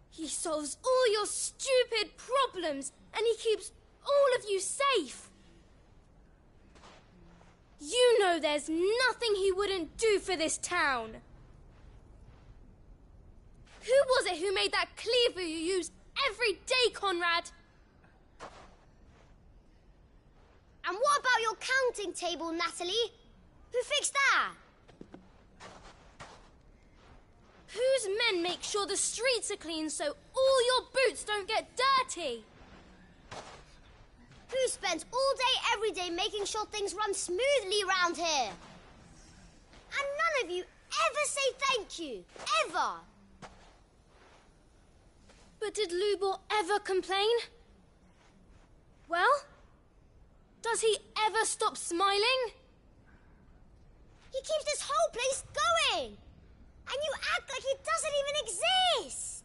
He solves all your stupid problems, and he keeps all of you safe. You know there's nothing he wouldn't do for this town. Who was it who made that cleaver you use every day, Conrad? And what about your counting table, Natalie? Who fixed that? Whose men make sure the streets are clean so all your boots don't get dirty? Who spends all day, every day making sure things run smoothly round here? And none of you ever say thank you. Ever. But did Lubor ever complain? Well, does he ever stop smiling? He keeps this whole place going. And you act like he doesn't even exist.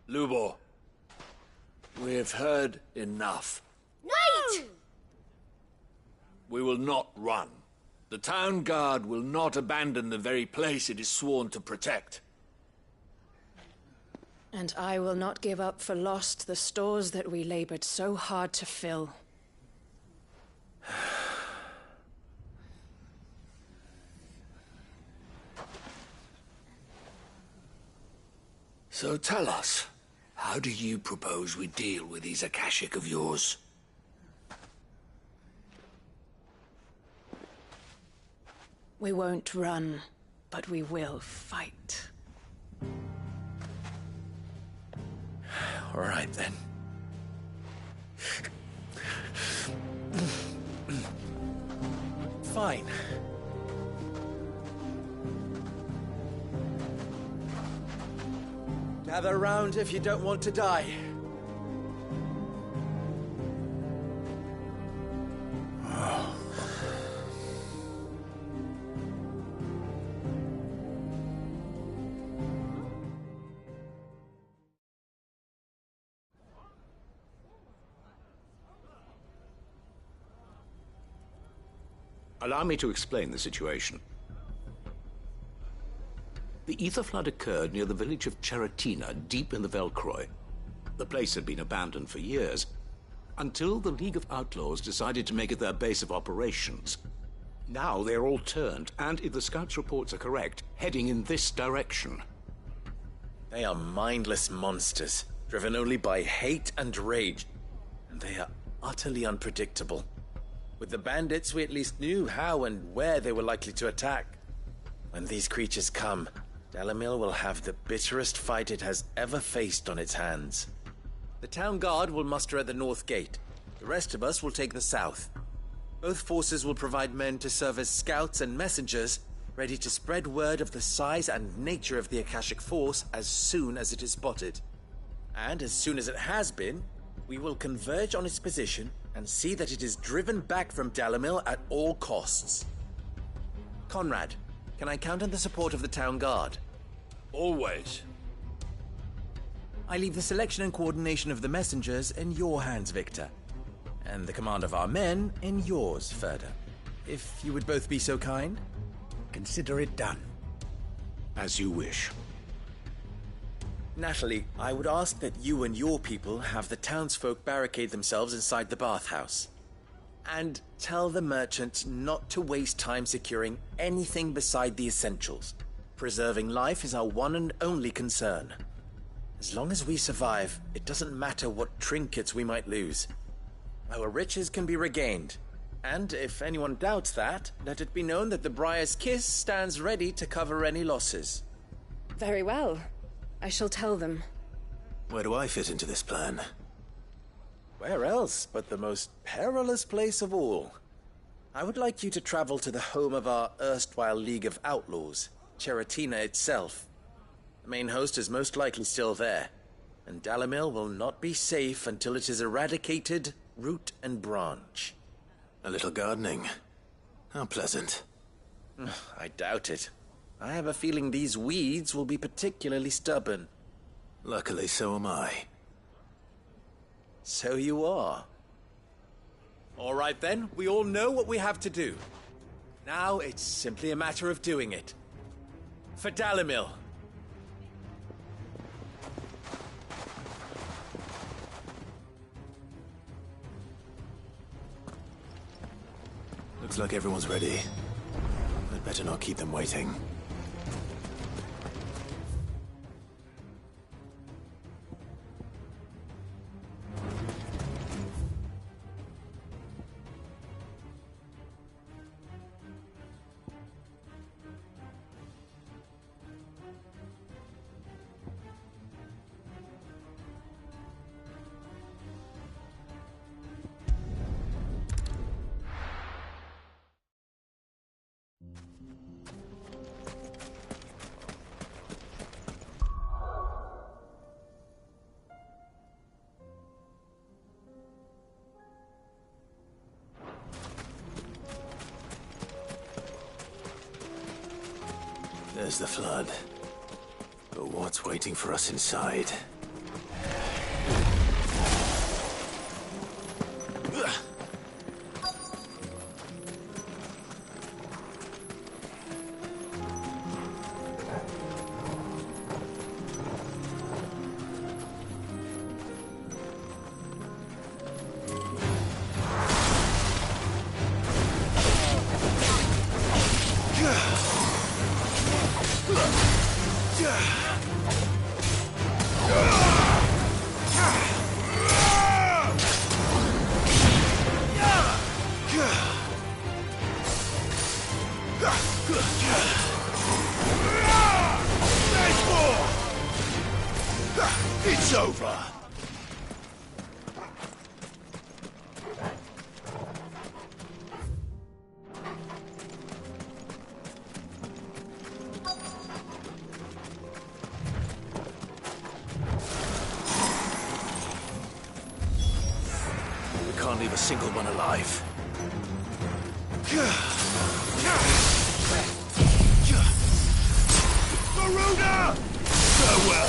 Lubor, we've heard enough. Wait! We will not run. The town guard will not abandon the very place it is sworn to protect. And I will not give up for lost the stores that we labored so hard to fill. So tell us, how do you propose we deal with these Akashic of yours? We won't run, but we will fight. All right, then. Fine. Gather round if you don't want to die. Allow me to explain the situation. The ether flood occurred near the village of Cheratina, deep in the Velcroy. The place had been abandoned for years, until the League of Outlaws decided to make it their base of operations. Now they're all turned, and if the scouts' reports are correct, heading in this direction. They are mindless monsters, driven only by hate and rage, and they are utterly unpredictable. With the bandits, we at least knew how and where they were likely to attack. When these creatures come, Dalamil will have the bitterest fight it has ever faced on its hands. The town guard will muster at the north gate. The rest of us will take the south. Both forces will provide men to serve as scouts and messengers, ready to spread word of the size and nature of the Akashic force as soon as it is spotted. And as soon as it has been, we will converge on its position and see that it is driven back from Dalamil at all costs. Conrad, can I count on the support of the town guard? Always. I leave the selection and coordination of the messengers in your hands, Victor. And the command of our men in yours, Ferda. If you would both be so kind. Consider it done. As you wish. Natalie, I would ask that you and your people have the townsfolk barricade themselves inside the bathhouse. And tell the merchant not to waste time securing anything beside the essentials. Preserving life is our one and only concern. As long as we survive, it doesn't matter what trinkets we might lose. Our riches can be regained. And if anyone doubts that, let it be known that the Briar's Kiss stands ready to cover any losses. Very well. I shall tell them. Where do I fit into this plan? Where else but the most perilous place of all? I would like you to travel to the home of our erstwhile League of Outlaws, Cheratina itself. The main host is most likely still there, and Dalimil will not be safe until it is eradicated, root and branch. A little gardening. How pleasant. I doubt it. I have a feeling these weeds will be particularly stubborn. Luckily, so am I. So you are. All right then, we all know what we have to do. Now it's simply a matter of doing it. For Dalimil. Looks like everyone's ready. I'd better not keep them waiting. There's the flood. But what's waiting for us inside? It's over! We can't leave a single one alive. Garuda! Farewell!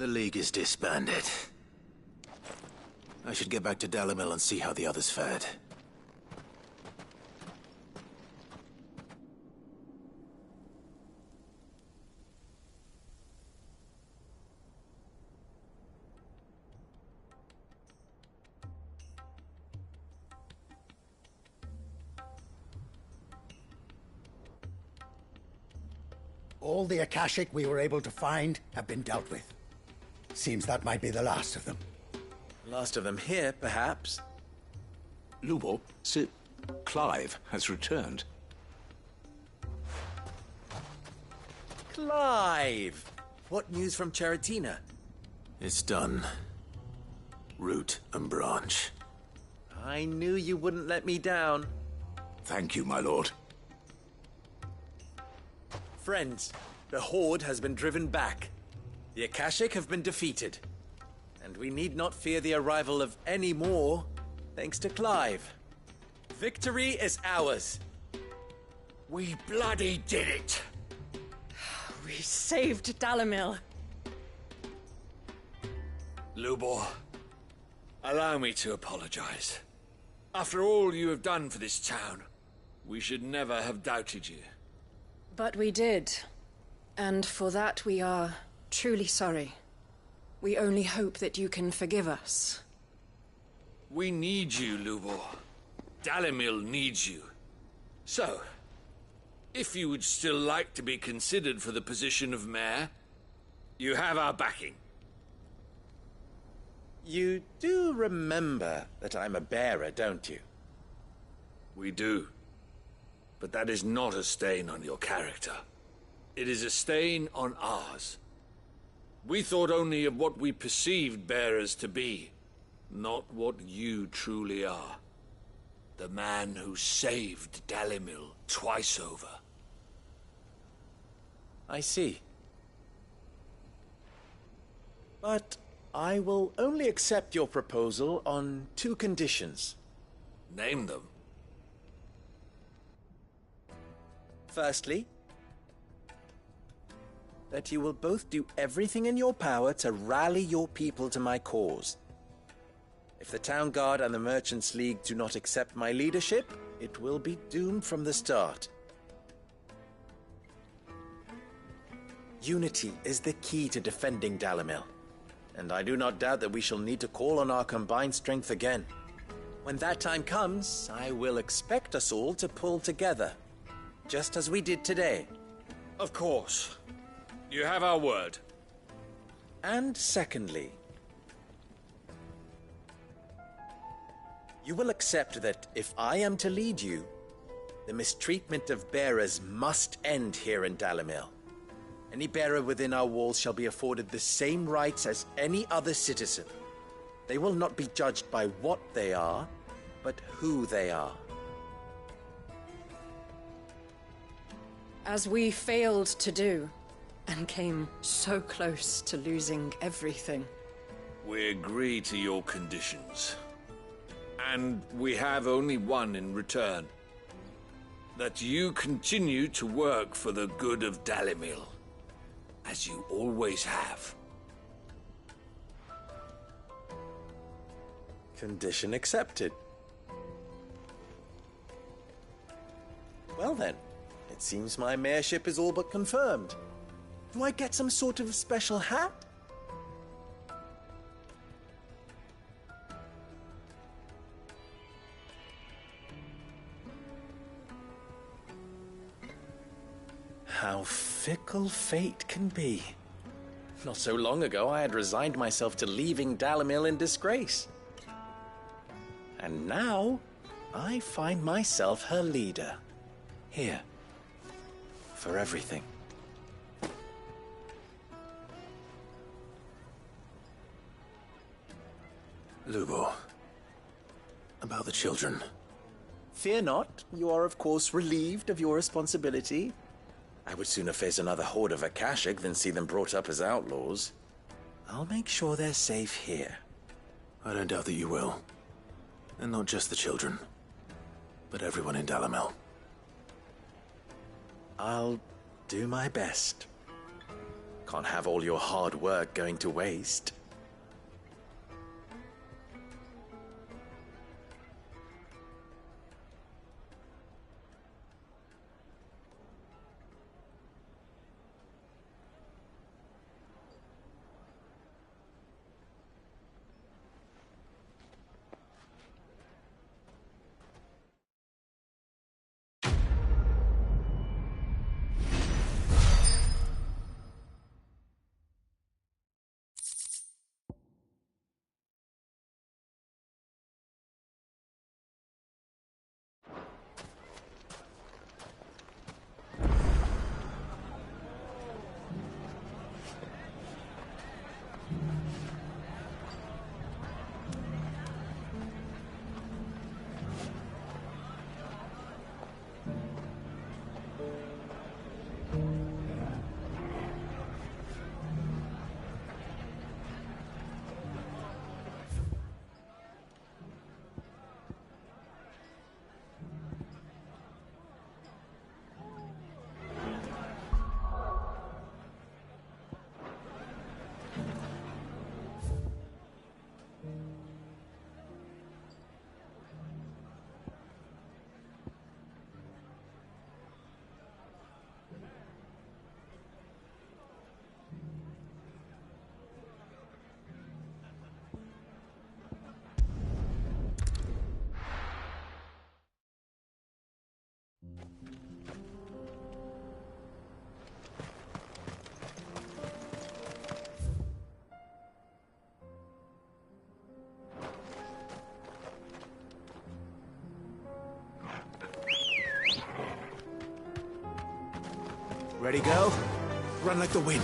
The League is disbanded. I should get back to Dalimil and see how the others fared. All the Akashic we were able to find have been dealt with. Seems that might be the last of them. Last of them here, perhaps. Lubo, Sir Clive has returned. Clive! What news from Charatina? It's done. Root and branch. I knew you wouldn't let me down. Thank you, my lord. Friends, the Horde has been driven back. The Akashic have been defeated. And we need not fear the arrival of any more, thanks to Clive. Victory is ours. We bloody did it! We saved Dalimil. Lubor, allow me to apologize. After all you have done for this town, we should never have doubted you. But we did. And for that we are truly sorry. We only hope that you can forgive us. We need you, Lubor. Dalimil needs you. So, if you would still like to be considered for the position of mayor, you have our backing. You do remember that I'm a bearer, don't you? We do. But that is not a stain on your character. It is a stain on ours. We thought only of what we perceived bearers to be, not what you truly are. The man who saved Dalimil twice over. I see. But I will only accept your proposal on 2 conditions. Name them. Firstly, that you will both do everything in your power to rally your people to my cause. If the Town Guard and the Merchants League do not accept my leadership, it will be doomed from the start. Unity is the key to defending Dalimil, and I do not doubt that we shall need to call on our combined strength again. When that time comes, I will expect us all to pull together, just as we did today. Of course. You have our word. And secondly, you will accept that if I am to lead you, the mistreatment of bearers must end here in Dalimil. Any bearer within our walls shall be afforded the same rights as any other citizen. They will not be judged by what they are, but who they are. As we failed to do, and came so close to losing everything. We agree to your conditions. And we have only one in return. That you continue to work for the good of Dalimil, as you always have. Condition accepted. Well then, it seems my mayorship is all but confirmed. Do I get some sort of special hat? How fickle fate can be. Not so long ago, I had resigned myself to leaving Dalimil in disgrace. And now, I find myself her leader. Here. For everything. Lubo, about the children. Fear not, you are of course relieved of your responsibility. I would sooner face another horde of Akashic than see them brought up as outlaws. I'll make sure they're safe here. I don't doubt that you will. And not just the children, but everyone in I'll do my best. Can't have all your hard work going to waste. Ready, go? Run like the wind.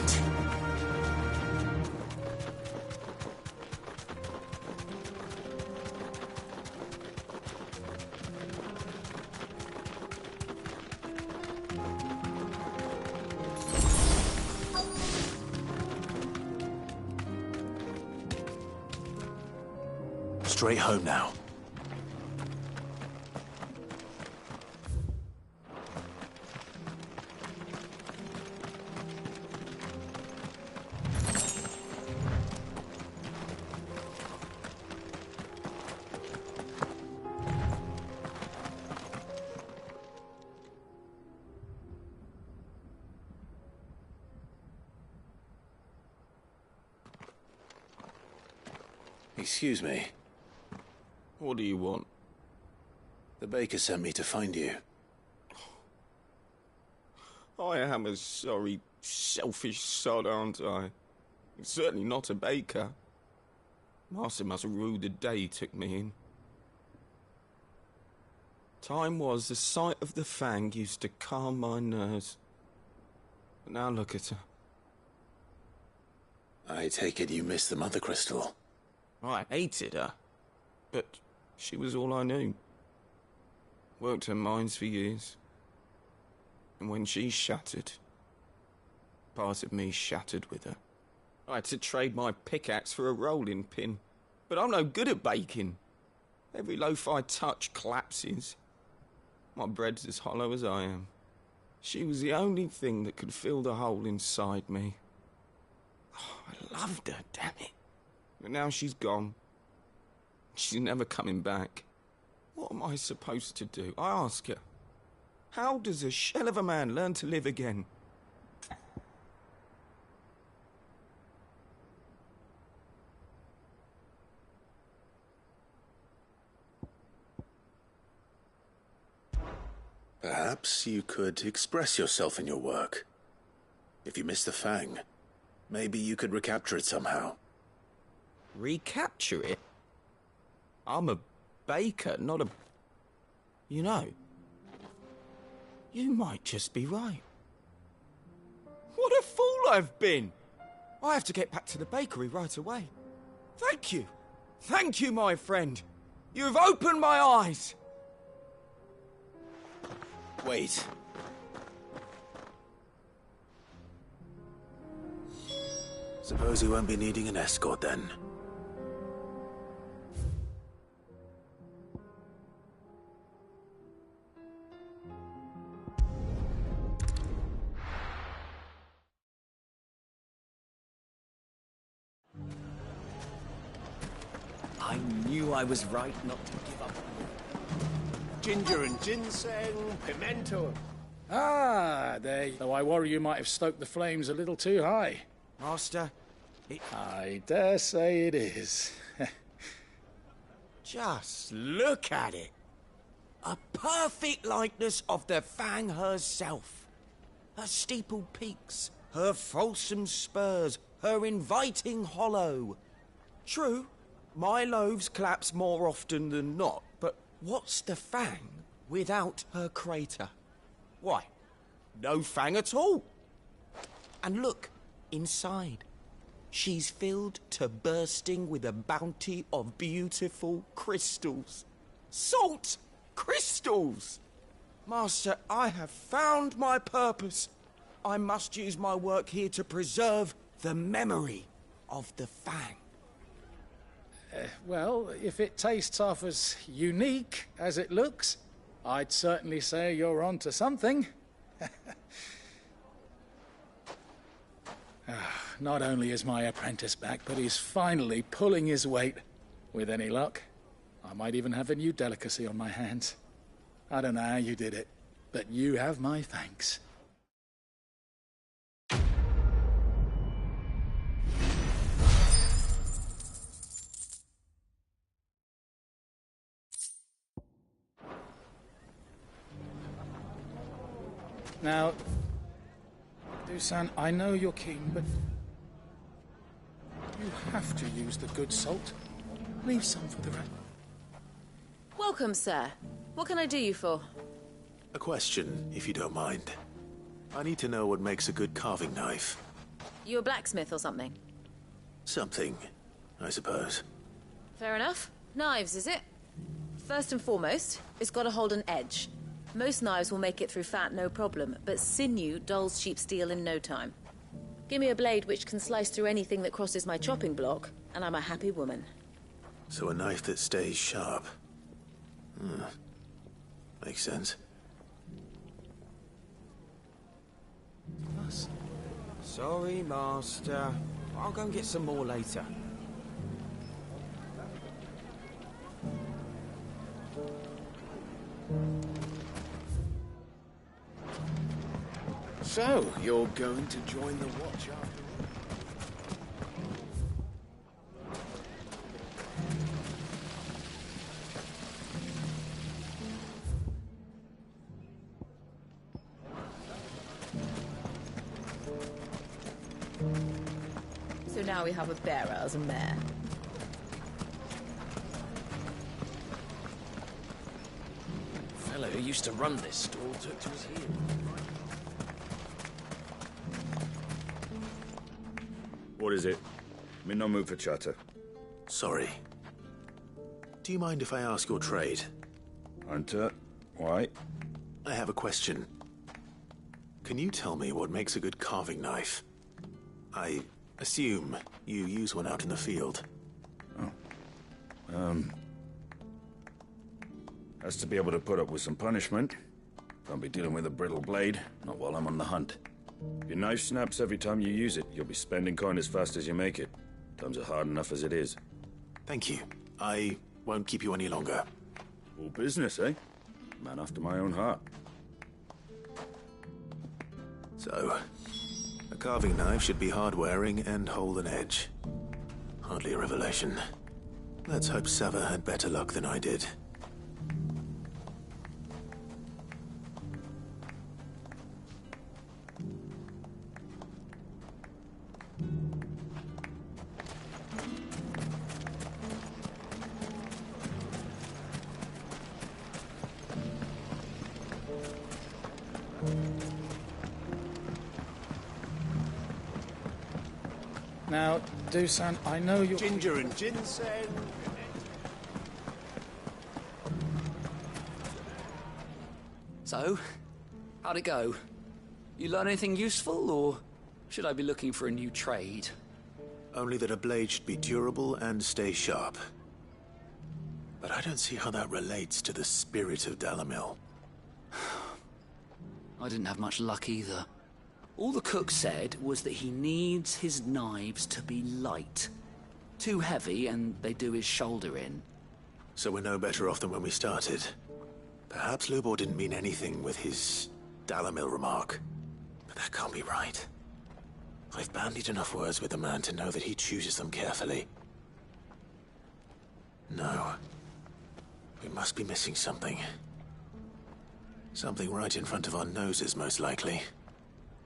Straight home now. Excuse me. What do you want? The baker sent me to find you. I am a sorry, selfish sod, aren't I? Certainly not a baker. Master must have ruled the day he took me in. Time was the sight of the Fang used to calm my nerves. But now look at her. I take it you missed the Mother Crystal. I hated her, but she was all I knew. Worked her mines for years. And when she shattered, part of me shattered with her. I had to trade my pickaxe for a rolling pin, but I'm no good at baking. Every loaf I touch collapses. My bread's as hollow as I am. She was the only thing that could fill the hole inside me. Oh, I loved her, damn it. But now she's gone. She's never coming back. What am I supposed to do? I ask her. How does a shell of a man learn to live again? Perhaps you could express yourself in your work. If you miss the Fang, maybe you could recapture it somehow. Recapture it? I'm a baker, not a... You know, you might just be right. What a fool I've been! I have to get back to the bakery right away. Thank you. Thank you, my friend. You've opened my eyes. Wait. Suppose you won't be needing an escort then. you I was right not to give up. Ginger and ginseng, pimento. Ah, there. Though I worry you might have stoked the flames a little too high. Master, I dare say it is. just look at it. A perfect likeness of the Fang herself. Her steepled peaks, her fulsome spurs, her inviting hollow. True, my loaves collapse more often than not, but what's the Fang without her crater? Why, no Fang at all. And look, inside. She's filled to bursting with a bounty of beautiful crystals. Salt crystals! Master, I have found my purpose. I must use my work here to preserve the memory of the Fang. Well, if it tastes half as unique as it looks, I'd certainly say you're onto something. Not only is my apprentice back, but he's finally pulling his weight. With any luck, I might even have a new delicacy on my hands. I don't know how you did it, but you have my thanks. Now, Dusan, I know you're keen, but you have to use the good salt. Leave some for the rest. Welcome, sir. What can I do you for? A question, if you don't mind. I need to know what makes a good carving knife. You a blacksmith or something? Something, I suppose. Fair enough. Knives, is it? First and foremost, it's got to hold an edge. Most knives will make it through fat, no problem, but sinew dulls cheap steel in no time. Give me a blade which can slice through anything that crosses my chopping block, and I'm a happy woman. So a knife that stays sharp. Makes sense. Sorry, Master. I'll go and get some more later. So, you're going to join the watch after So now we have a bearer as a mayor. The fellow who used to run this stall took to his heels. What is it? I'm in no mood for chatter. Sorry. Do you mind if I ask your trade? Hunter, why? I have a question. Can you tell me what makes a good carving knife? I assume you use one out in the field. Has to be able to put up with some punishment. Can't be dealing with a brittle blade, not while I'm on the hunt. If your knife snaps every time you use it, you'll be spending coin as fast as you make it. Times are hard enough as it is. Thank you. I won't keep you any longer. All business, eh? Man after my own heart. So, a carving knife should be hard-wearing and hold an edge. Hardly a revelation. Let's hope Sava had better luck than I did. Now, Dusan, I know you're... Ginger and ginseng. So, how'd it go? You learn anything useful, or should I be looking for a new trade? Only that a blade should be durable and stay sharp. But I don't see how that relates to the spirit of Dalamil. I didn't have much luck either. All the cook said was that he needs his knives to be light. Too heavy and they do his shoulder in. So we're no better off than when we started. Perhaps Lubor didn't mean anything with his Dalamil remark. But that can't be right. I've bandied enough words with the man to know that he chooses them carefully. No. We must be missing something. Something right in front of our noses, most likely.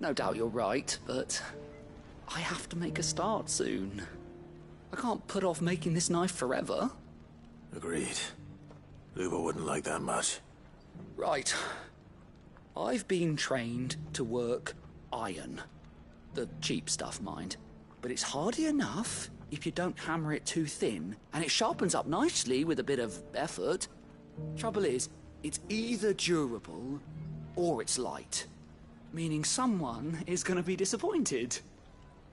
No doubt you're right, but I have to make a start soon. I can't put off making this knife forever. Agreed. Lubor wouldn't like that much. Right. I've been trained to work iron. The cheap stuff, mind. But it's hardy enough if you don't hammer it too thin, and it sharpens up nicely with a bit of effort. Trouble is, it's either durable or it's light. Meaning someone is going to be disappointed.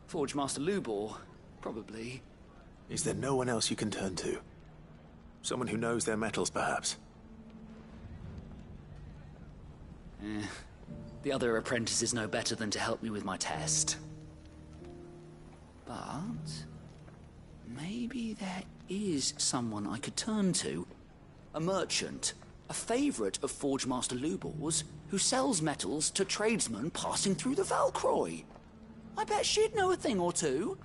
Forge Master Lubor, probably. Is there no one else you can turn to? Someone who knows their metals, perhaps? The other apprentice is no better than to help me with my test. But maybe there is someone I could turn to. A merchant, a favourite of Forge Master Lubor's, who sells metals to tradesmen passing through the Velcroy. I bet she'd know a thing or two.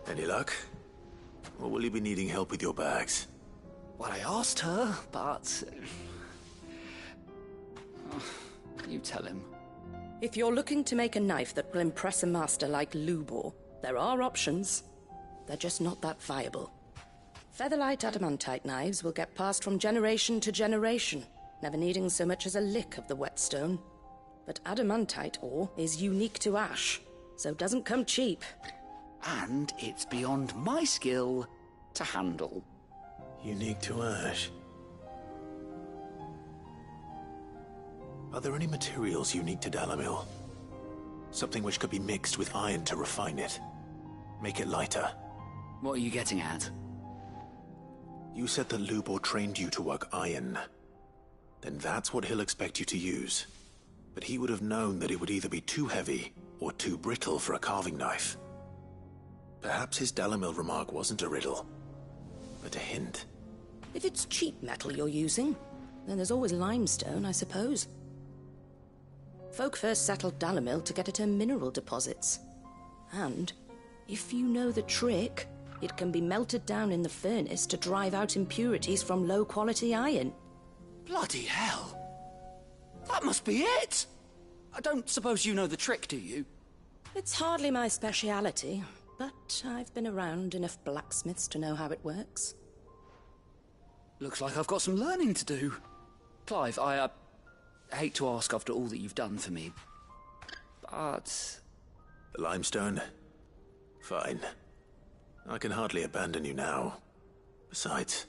Any luck? Or will you be needing help with your bags? Well, I asked her, but... you tell him. If you're looking to make a knife that will impress a master like Lubor, there are options. They're just not that viable. Featherlight adamantite knives will get passed from generation to generation, never needing so much as a lick of the whetstone. But adamantite ore is unique to ash, so doesn't come cheap. And it's beyond my skill to handle. Unique to ash? Are there any materials unique to Dalamil? Something which could be mixed with iron to refine it. Make it lighter. What are you getting at? You said that Lubor trained you to work iron. Then that's what he'll expect you to use. But he would have known that it would either be too heavy or too brittle for a carving knife. Perhaps his Dalamil remark wasn't a riddle, but a hint. If it's cheap metal you're using, then there's always limestone, I suppose. Folk first settled Dalamil to get at her mineral deposits. And, if you know the trick, it can be melted down in the furnace to drive out impurities from low-quality iron. Bloody hell! That must be it! I don't suppose you know the trick, do you? It's hardly my speciality, but I've been around enough blacksmiths to know how it works. Looks like I've got some learning to do. Clive, I hate to ask after all that you've done for me, but... The limestone? Fine. I can hardly abandon you now. Besides,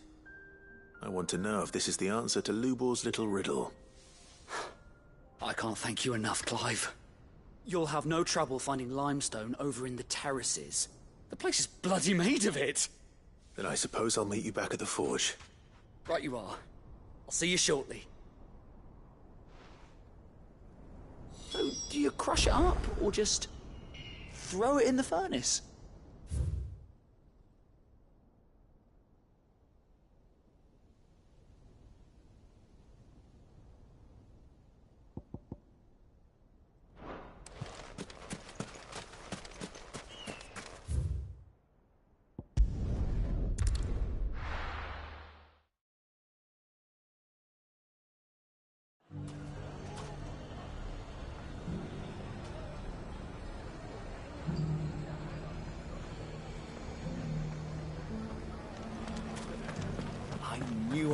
I want to know if this is the answer to Lubor's little riddle. I can't thank you enough, Clive. You'll have no trouble finding limestone over in the terraces. The place is bloody made of it. Then I suppose I'll meet you back at the forge. Right you are. I'll see you shortly. So, do you crush it up, or just throw it in the furnace?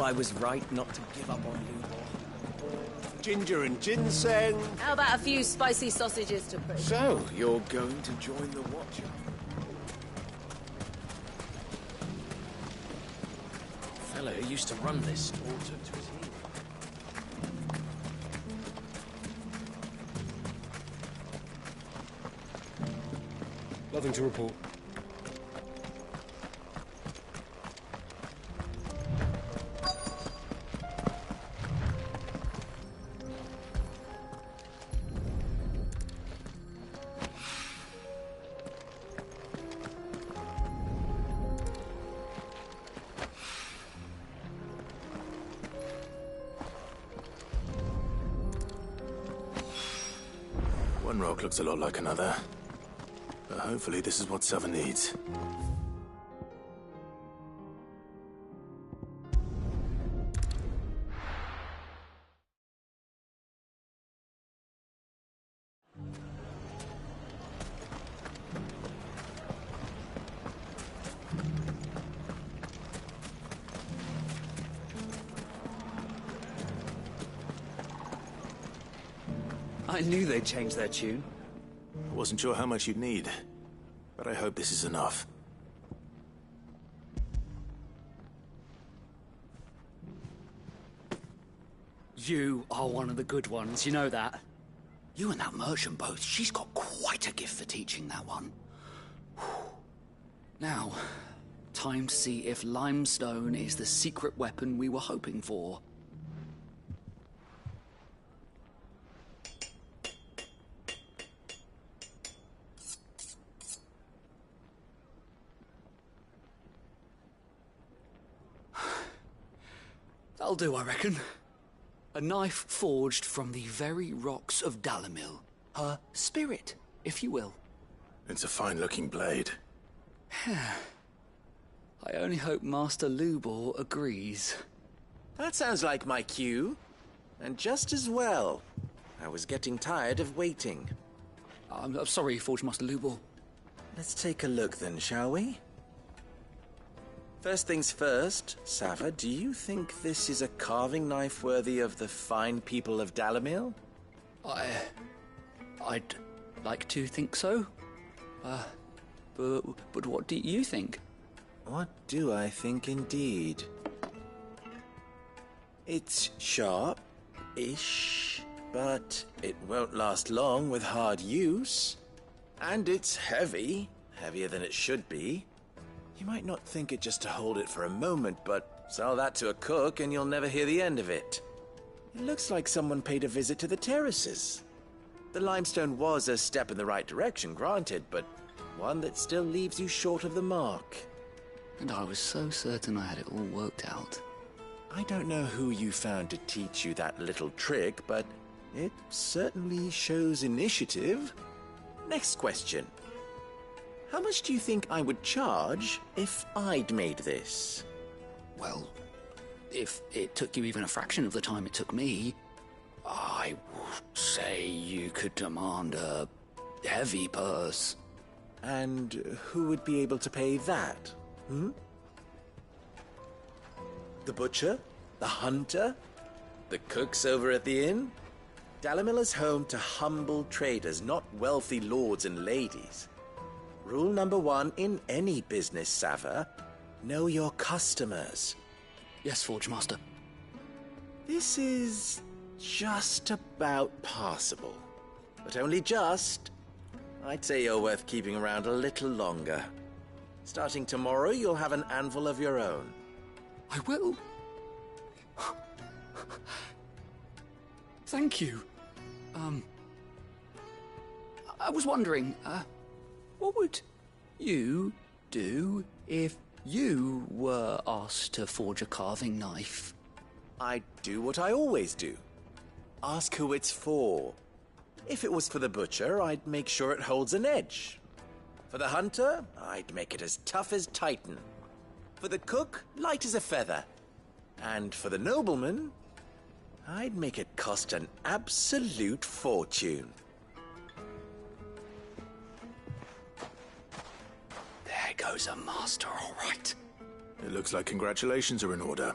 I was right not to give up on Lubor. Ginger and ginseng. How about a few spicy sausages to prove? So, you're going to join the Watcher? The fellow who used to run this all took to his heels. Nothing to report. One rock looks a lot like another. But hopefully this is what Sava needs. I knew they'd change their tune. I wasn't sure how much you'd need, but I hope this is enough. You are one of the good ones, you know that. You and that merchant both, she's got quite a gift for teaching, that one. Now, time to see if limestone is the secret weapon we were hoping for. That'll do, I reckon. A knife forged from the very rocks of Dalamil. Her spirit, if you will. It's a fine-looking blade. I only hope Master Lubor agrees. That sounds like my cue. And just as well. I was getting tired of waiting. I'm sorry, Forge Master Lubor. Let's take a look then, shall we? First things first, Sava, do you think this is a carving knife worthy of the fine people of Dalamil? I'd like to think so. But what do you think? What do I think indeed? It's sharp-ish, but it won't last long with hard use. And it's heavy, heavier than it should be. You might not think it just to hold it for a moment, but sell that to a cook and you'll never hear the end of it. It looks like someone paid a visit to the terraces. The limestone was a step in the right direction, granted, but one that still leaves you short of the mark. And I was so certain I had it all worked out. I don't know who you found to teach you that little trick, but it certainly shows initiative. Next question. How much do you think I would charge if I'd made this? Well, if it took you even a fraction of the time it took me, I would say you could demand a heavy purse. And who would be able to pay that? The butcher? The hunter? The cooks over at the inn? Dalamil is home to humble traders, not wealthy lords and ladies. Rule number 1 in any business, Sava. Know your customers. Yes, Forge Master. This is just about passable. But only just. I'd say you're worth keeping around a little longer. Starting tomorrow, you'll have an anvil of your own. I will. Thank you. I was wondering, what would you do if you were asked to forge a carving knife? I'd do what I always do. Ask who it's for. If it was for the butcher, I'd make sure it holds an edge. For the hunter, I'd make it as tough as Titan. For the cook, light as a feather. And for the nobleman, I'd make it cost an absolute fortune. There goes a master, all right. It looks like congratulations are in order.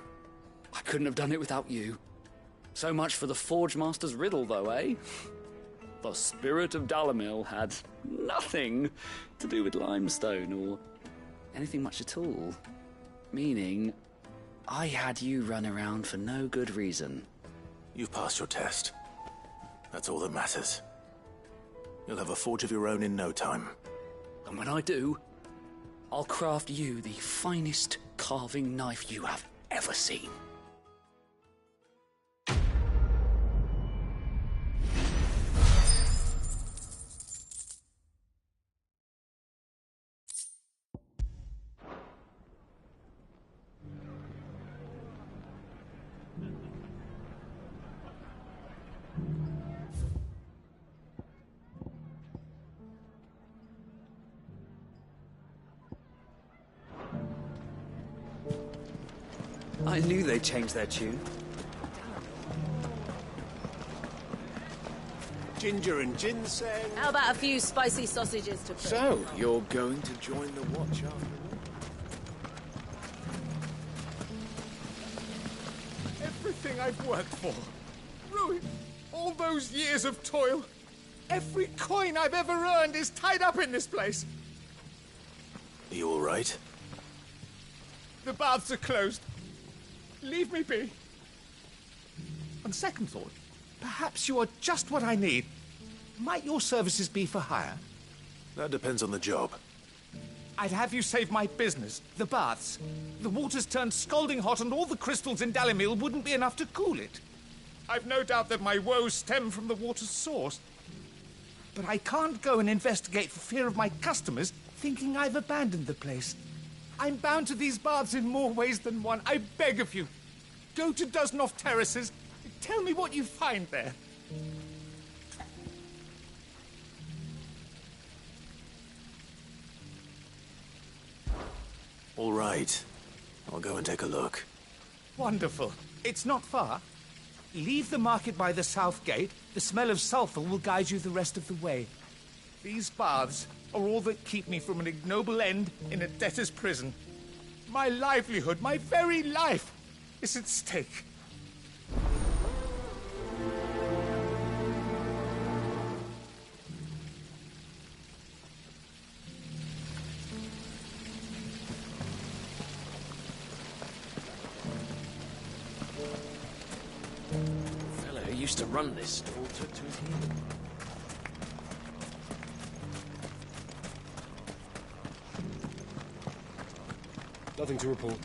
I couldn't have done it without you. So much for the Forge Master's riddle, though, eh? The spirit of Dalamil had nothing to do with limestone or anything much at all. Meaning, I had you run around for no good reason. You've passed your test. That's all that matters. You'll have a forge of your own in no time. And when I do, I'll craft you the finest carving knife you have ever seen. I knew they'd change their tune. Ginger and ginseng. How about a few spicy sausages to put? So, you're going to join the watch after all? Everything I've worked for. Ruined. All those years of toil. Every coin I've ever earned is tied up in this place. Are you all right? The baths are closed. Leave me be. On second thought, perhaps you are just what I need. Might your services be for hire? That depends on the job. I'd have you save my business, the baths. The water's turned scalding hot and all the crystals in Dalamil wouldn't be enough to cool it. I've no doubt that my woes stem from the water's source. But I can't go and investigate for fear of my customers thinking I've abandoned the place. I'm bound to these baths in more ways than one. I beg of you, go to Dusnoff Terraces. Tell me what you find there. All right. I'll go and take a look. Wonderful. It's not far. Leave the market by the south gate. The smell of sulfur will guide you the rest of the way. These baths are all that keep me from an ignoble end in a debtor's prison. My livelihood, my very life, is at stake. The fellow who used to run this stall took to his heel. Nothing to report.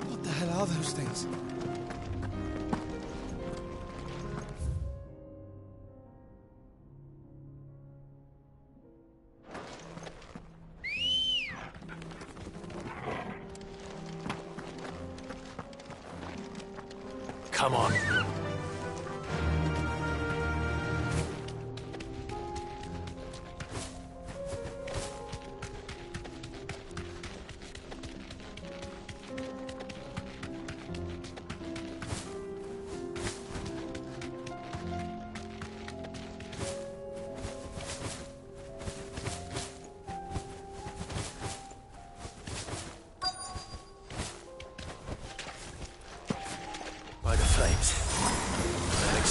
What the hell are those things? Come on.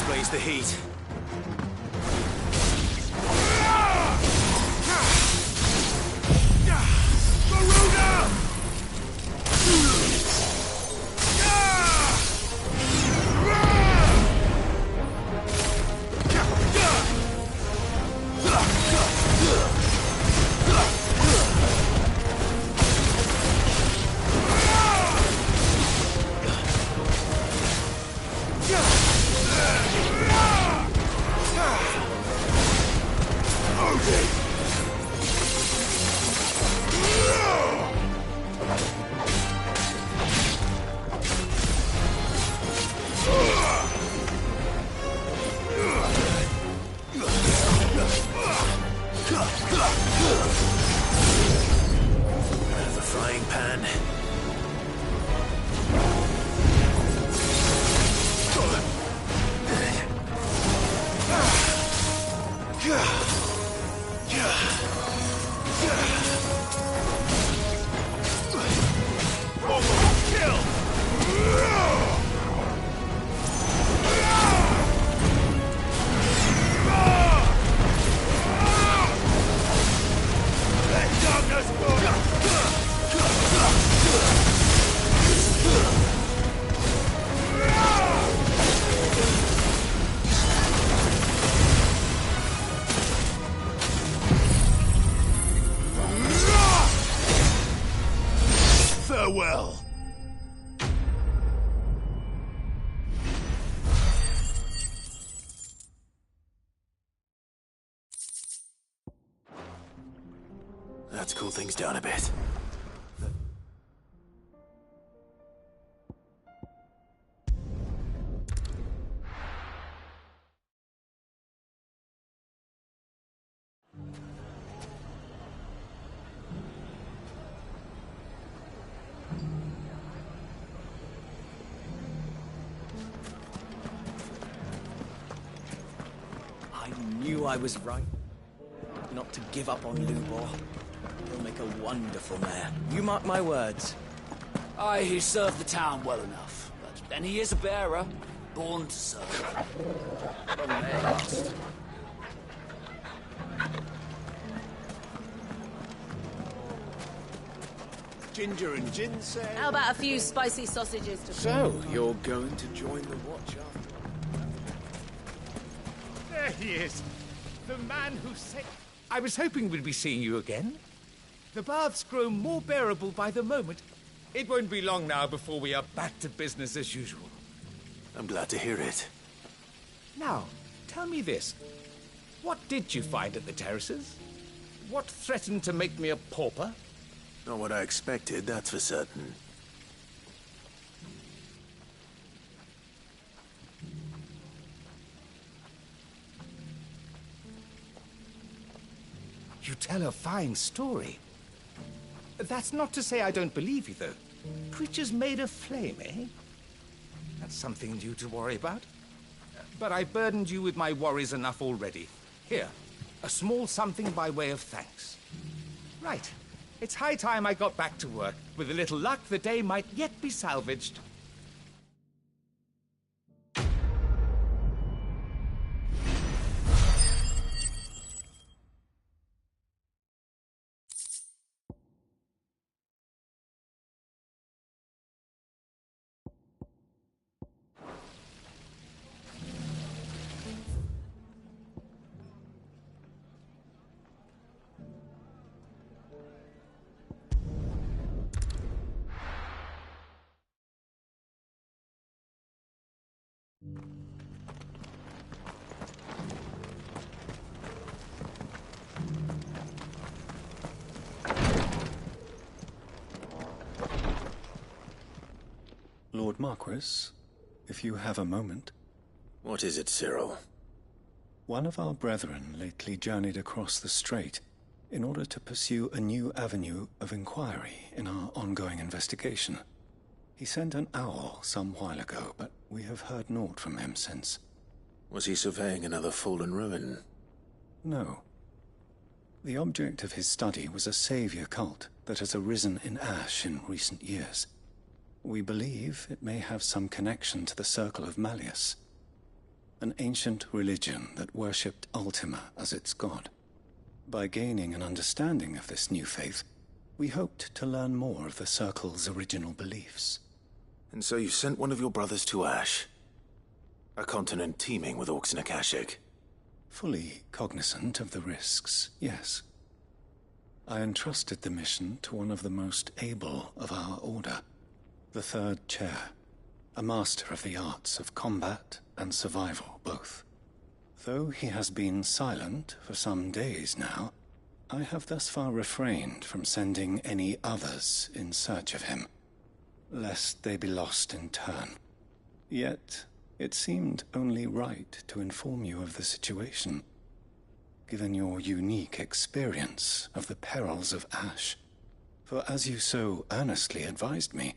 explains the heat. The frying pan. Farewell. Let's cool things down a bit. I knew I was right. Not to give up on Lubor. He'll make a wonderful mayor. You mark my words. Aye, he served the town well enough, but then he is a bearer, born to serve. Long may it last. Ginger and ginseng. How about a few spicy sausages to... So, you're going to join the watch after? There he is. The man who said... I was hoping we'd be seeing you again. The baths grow more bearable by the moment. It won't be long now before we are back to business as usual. I'm glad to hear it. Now, tell me this. What did you find at the terraces? What threatened to make me a pauper? Not what I expected, that's for certain. You tell a fine story. That's not to say I don't believe you, though. Creatures made of flame, eh? That's something new to worry about. But I burdened you with my worries enough already. Here, a small something by way of thanks. Right. It's high time I got back to work. With a little luck, the day might yet be salvaged. Lord Marquis, if you have a moment. What is it, Cyril? One of our brethren lately journeyed across the strait in order to pursue a new avenue of inquiry in our ongoing investigation. He sent an owl some while ago, but we have heard naught from him since. Was he surveying another fallen ruin? No. The object of his study was a savior cult that has arisen in Ash in recent years. We believe it may have some connection to the Circle of Malleus. an ancient religion that worshipped Ultima as its god. By gaining an understanding of this new faith, we hoped to learn more of the Circle's original beliefs. And so you sent one of your brothers to Ash, a continent teeming with orcs and Akashic. Fully cognizant of the risks, yes. I entrusted the mission to one of the most able of our order, the Third Chair, a master of the arts of combat and survival both. Though he has been silent for some days now, I have thus far refrained from sending any others in search of him, lest they be lost in turn. Yet, it seemed only right to inform you of the situation, given your unique experience of the perils of Ash. For as you so earnestly advised me,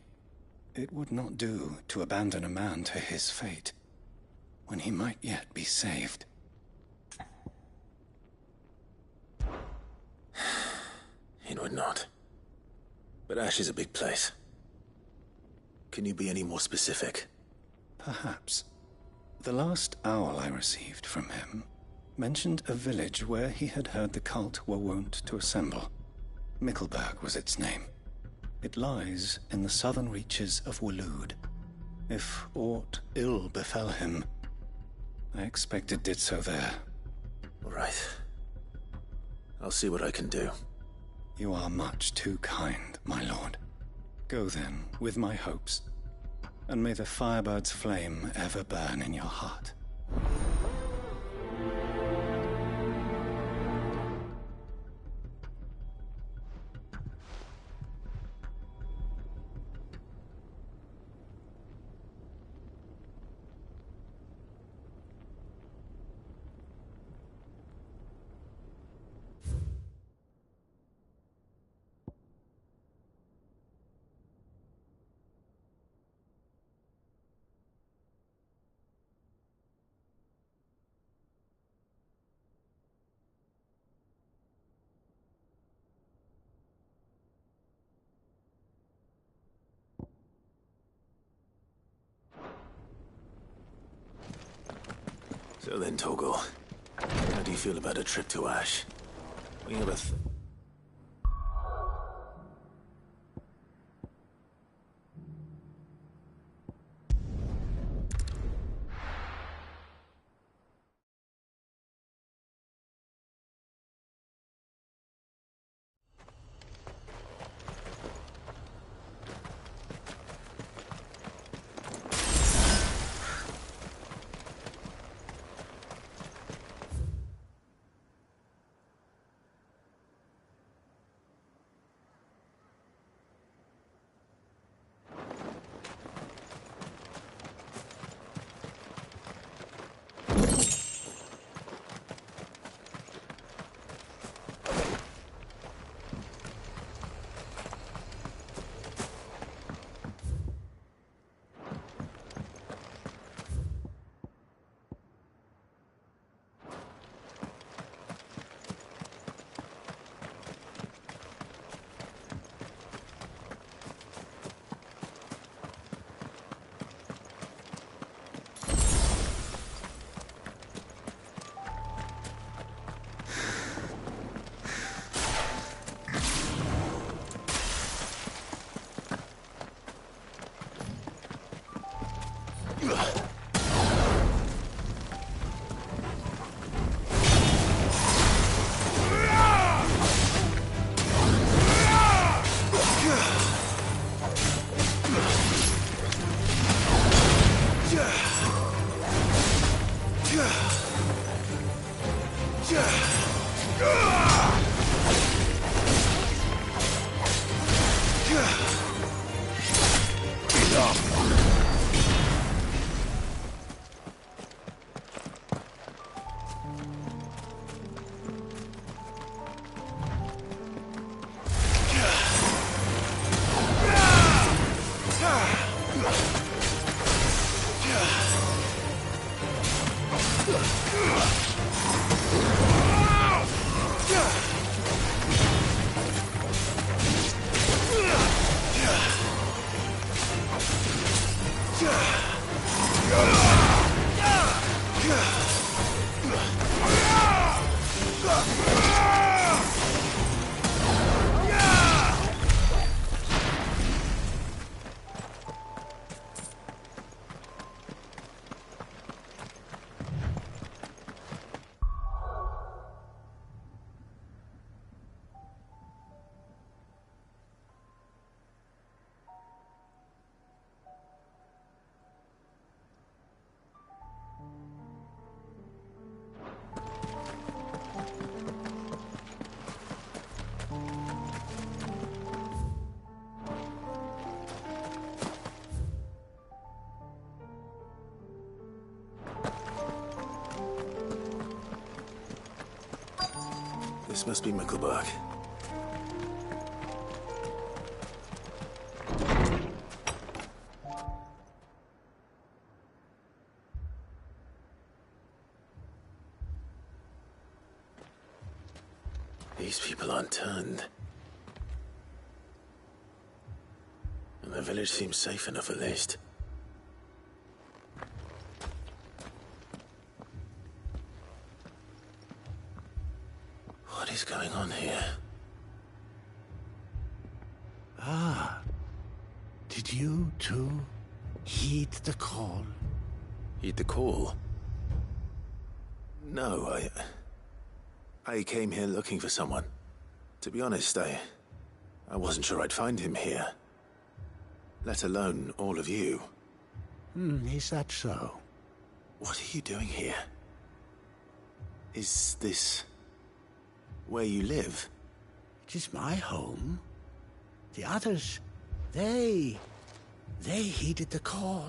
it would not do to abandon a man to his fate, when he might yet be saved. It would not. But Ash is a big place. Can you be any more specific? Perhaps. The last owl I received from him mentioned a village where he had heard the cult were wont to assemble. Mickleburg was its name. It lies in the southern reaches of Waloed. If aught ill befell him, I expect it did so there. All right. I'll see what I can do. You are much too kind, my lord. Go then, with my hopes, and may the Firebird's flame ever burn in your heart. So then, Torgal, how do you feel about a trip to Ash? We have a This must be Mickleburg. These people aren't turned. And the village seems safe enough at least. What is going on here? Ah. Did you, too, heed the call? Heed the call? No, I came here looking for someone. To be honest, I wasn't sure I'd find him here. Let alone all of you. Is that so? What are you doing here? Is this where you live? It is my home. The others, they heeded the call.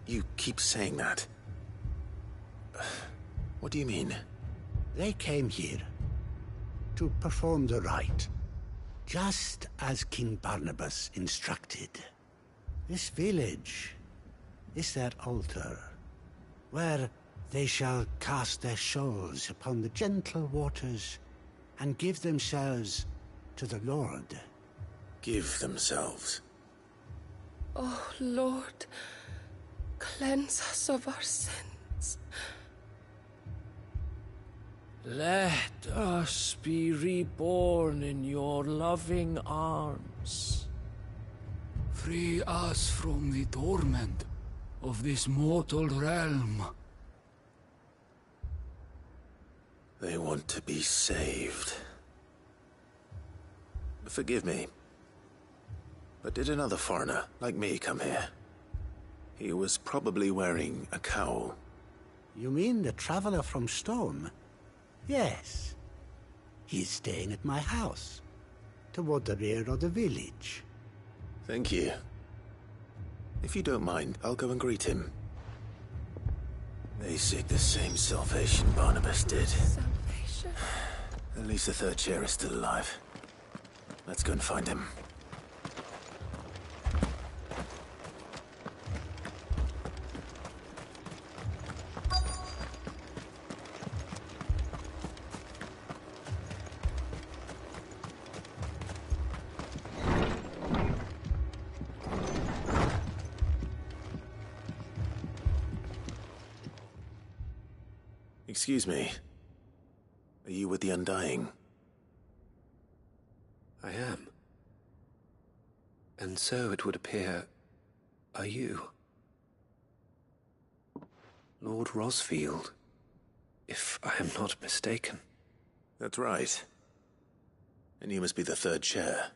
You keep saying that. What do you mean? They came here to perform the rite, just as King Barnabas instructed. This village is their altar, where they shall cast their souls upon the gentle waters and give themselves to the Lord. Give themselves? Oh, Lord, cleanse us of our sins. Let us be reborn in your loving arms. Free us from the torment of this mortal realm. They want to be saved. Forgive me, but did another foreigner like me come here? He was probably wearing a cowl. You mean the traveler from Stone? Yes. He's staying at my house, toward the rear of the village. Thank you. If you don't mind, I'll go and greet him. They seek the same salvation Barnabas did. Salvation? At least the third chair is still alive. Let's go and find him. Excuse me. Are you with the Undying? I am. And so it would appear, are you? Lord Rosfield, if I am not mistaken. That's right. And you must be the third chair.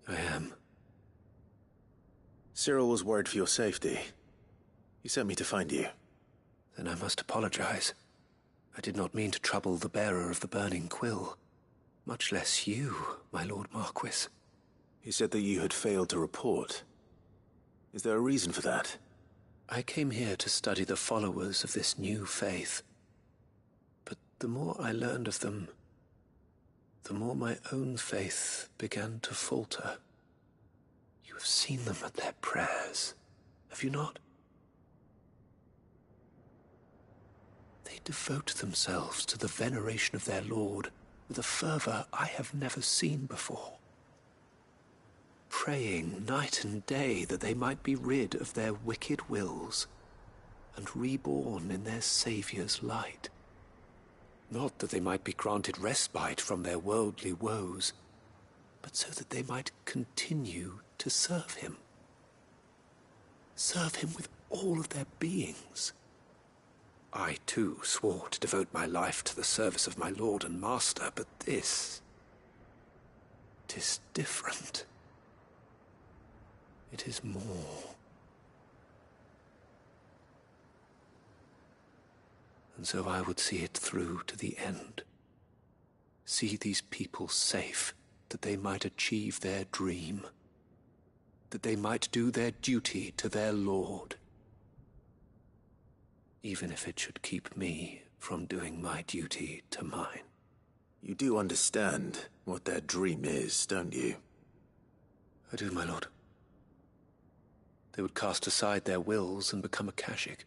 I am. Cyril was worried for your safety. He sent me to find you. Then I must apologize. I did not mean to trouble the bearer of the burning quill. Much less you, my Lord Marquis. He said that you had failed to report. Is there a reason for that? I came here to study the followers of this new faith. But the more I learned of them, the more my own faith began to falter. You have seen them at their prayers, have you not? They devote themselves to the veneration of their Lord with a fervor I have never seen before. Praying night and day that they might be rid of their wicked wills, and reborn in their Saviour's light. Not that they might be granted respite from their worldly woes, but so that they might continue to serve him. Serve him with all of their beings. I, too, swore to devote my life to the service of my Lord and Master, but this... 'tis different. It is more. And so I would see it through to the end. See these people safe, that they might achieve their dream. That they might do their duty to their Lord. Even if it should keep me from doing my duty to mine. You do understand what their dream is, don't you? I do, my lord. They would cast aside their wills and become Akashic.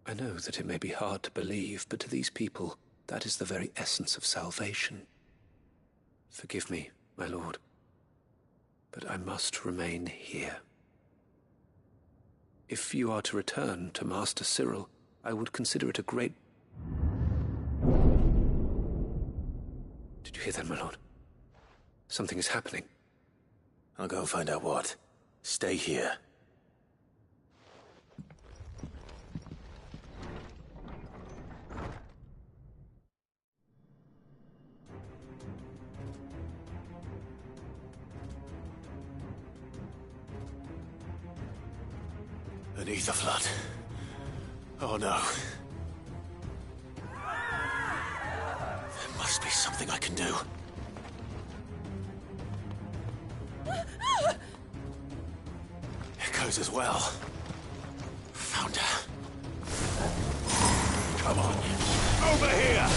I know that it may be hard to believe, but to these people, that is the very essence of salvation. Forgive me, my lord, but I must remain here. If you are to return to Master Cyril, I would consider it a great... Did you hear that, my lord? Something is happening. I'll go and find out what. Stay here. Beneath the flood. Oh no. There must be something I can do. Echoes as well. Found her. Come on. Over here!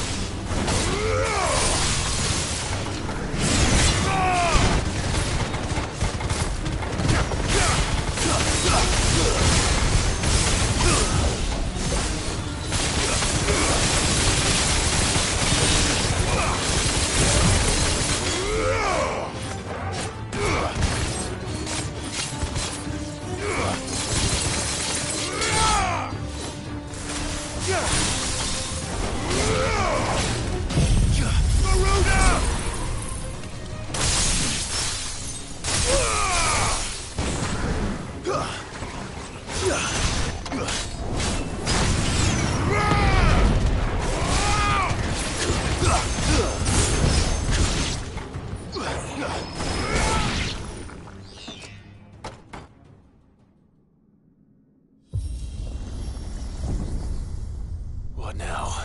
What now?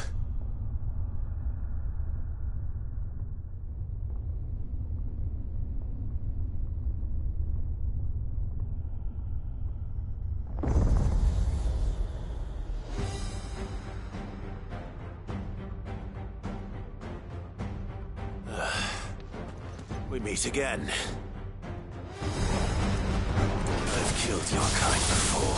We meet again. I've killed your kind before.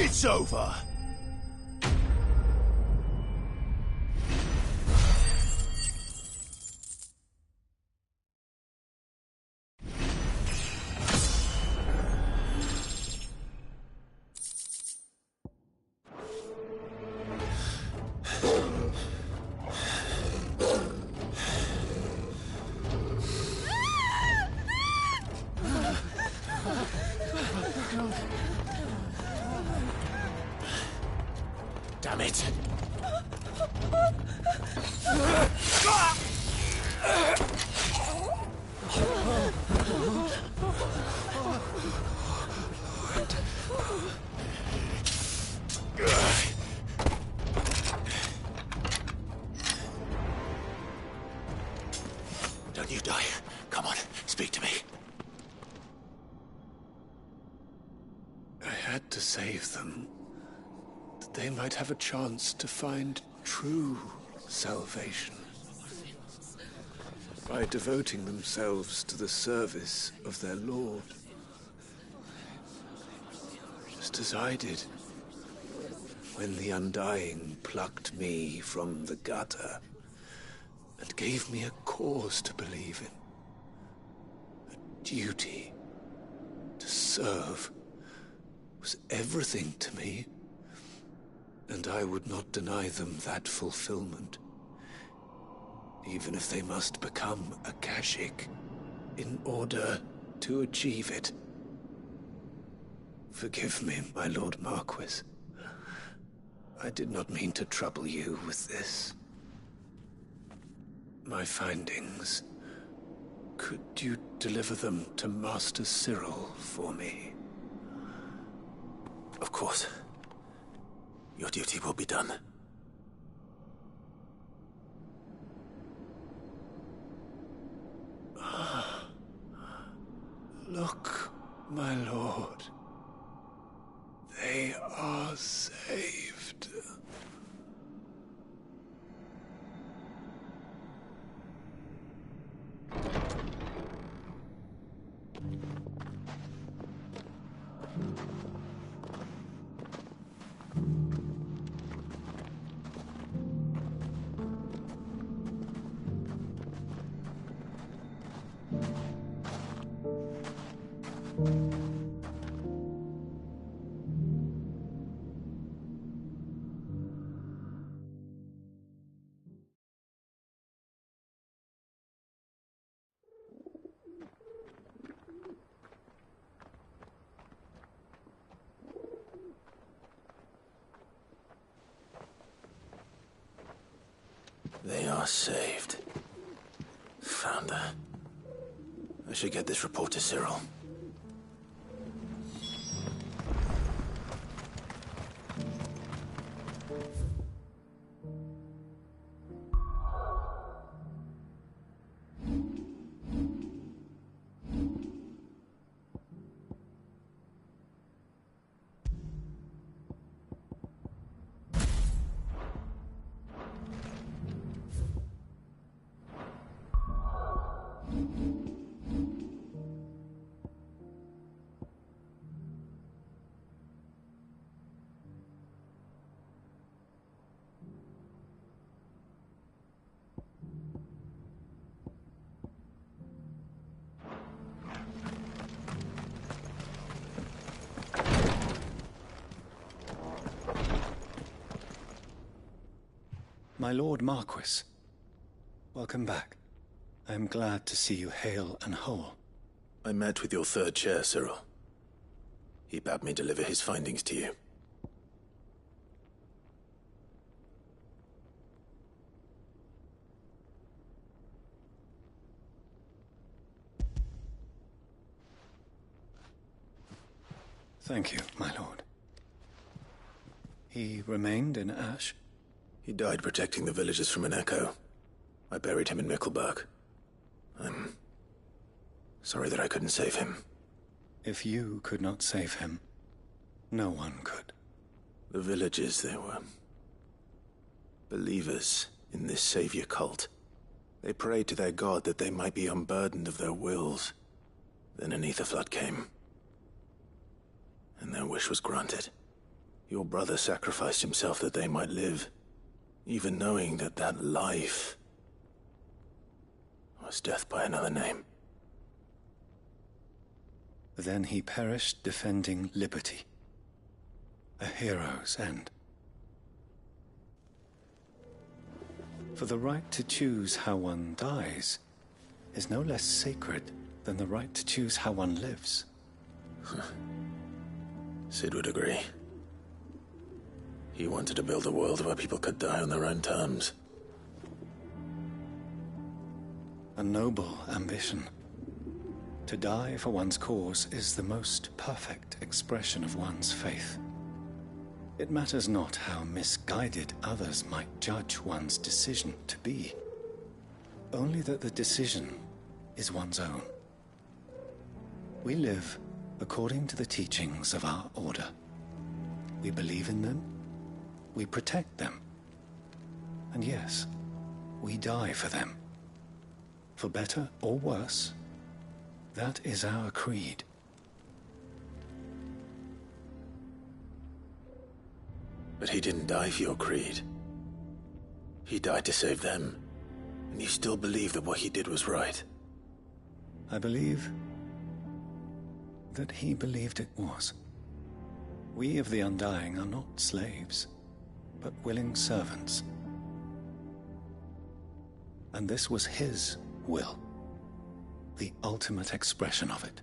It's over! Damn it. Don't you die. Come on, speak to me. I had to save them, that they might have a chance to find true salvation by devoting themselves to the service of their Lord, just as I did when the Undying plucked me from the gutter and gave me a cause to believe in. A duty to serve was everything to me, and I would not deny them that fulfillment, even if they must become a Kashik in order to achieve it. Forgive me, my Lord Marquis. I did not mean to trouble you with this. My findings. Could you deliver them to Master Cyril for me? Of course. Your duty will be done. Look, my lord. They are saved. They are saved. Founder. I should get this report to Cyril. My Lord Marquis, welcome back. I am glad to see you hale and whole. I met with your third chair, Cyril. He bade me deliver his findings to you. Thank you, my lord. He remained in Ash? He died protecting the villagers from an echo. I buried him in Mickelberg. I'm sorry that I couldn't save him. If you could not save him, no one could. The villagers, they were believers in this savior cult. They prayed to their god that they might be unburdened of their wills. Then an ether flood came, and their wish was granted. Your brother sacrificed himself that they might live, even knowing that that life was death by another name. Then he perished defending liberty. A hero's end. For the right to choose how one dies is no less sacred than the right to choose how one lives. Sid would agree. He wanted to build a world where people could die on their own terms. A noble ambition. To die for one's cause is the most perfect expression of one's faith. It matters not how misguided others might judge one's decision to be, only that the decision is one's own. We live according to the teachings of our order. We believe in them, we protect them, and yes, we die for them. For better or worse, that is our creed. But he didn't die for your creed. He died to save them. And you still believe that what he did was right. I believe that he believed it was. We of the Undying are not slaves, but willing servants. And this was his will, the ultimate expression of it.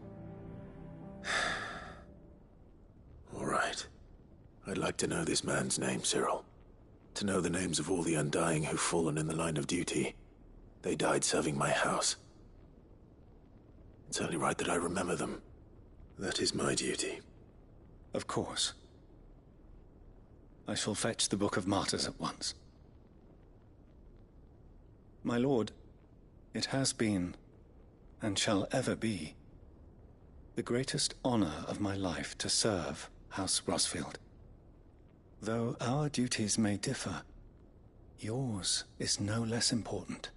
All right. I'd like to know this man's name, Cyril. To know the names of all the Undying who've fallen in the line of duty. They died serving my house. It's only right that I remember them. That is my duty. Of course. I shall fetch the Book of Martyrs at once. My lord, it has been, and shall ever be, the greatest honor of my life to serve House Rosfield. Though our duties may differ, yours is no less important.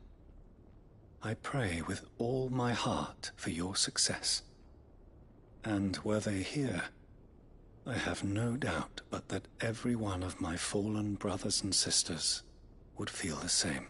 I pray with all my heart for your success. And were they here, I have no doubt but that every one of my fallen brothers and sisters would feel the same.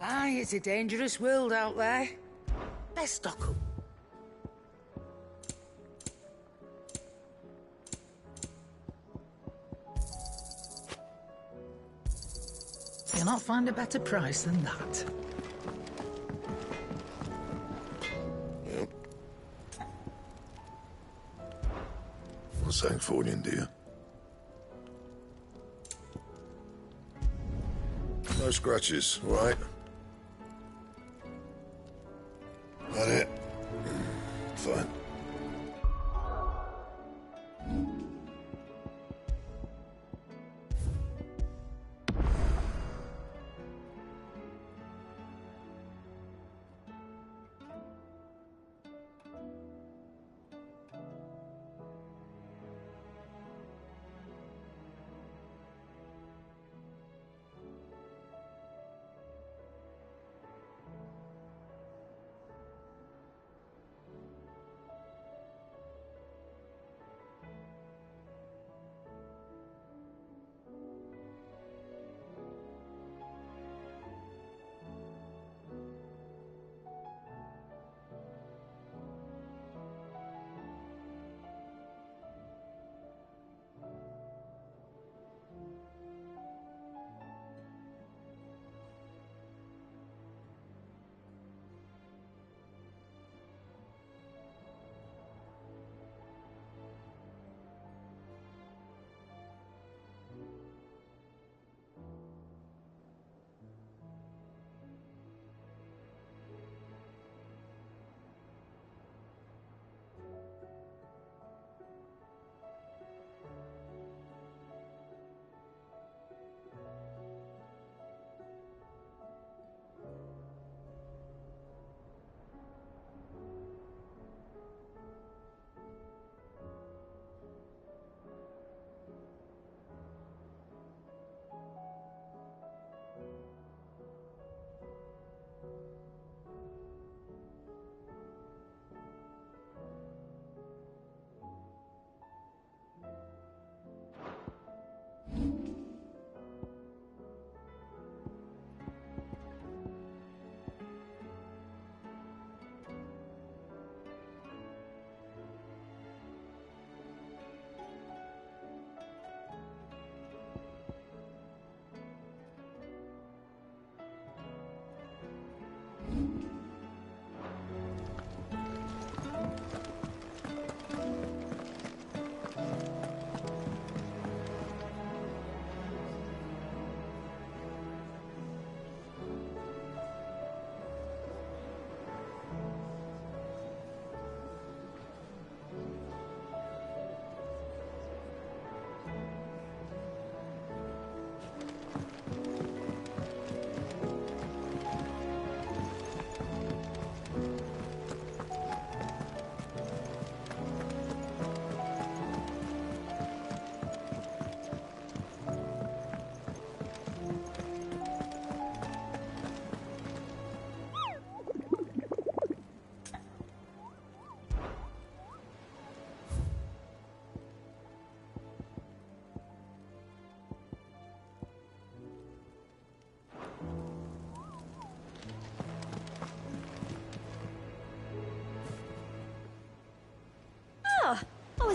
Aye, it's a dangerous world out there. Best stock up. You'll not find a better price than that. Yep. What's Sancfordian, dear? No scratches, right? That it? Fine.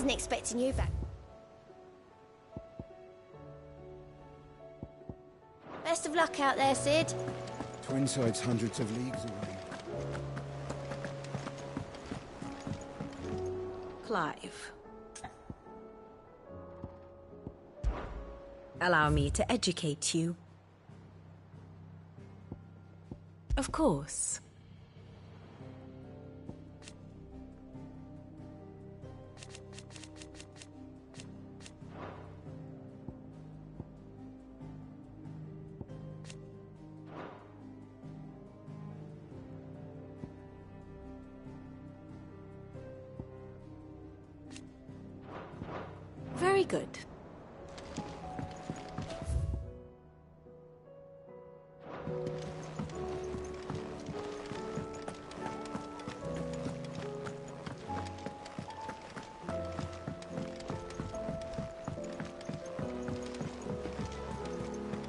Wasn't expecting you back. Best of luck out there, Sid. Twinside's hundreds of leagues away. Clive. Allow me to educate you. Of course. Very good.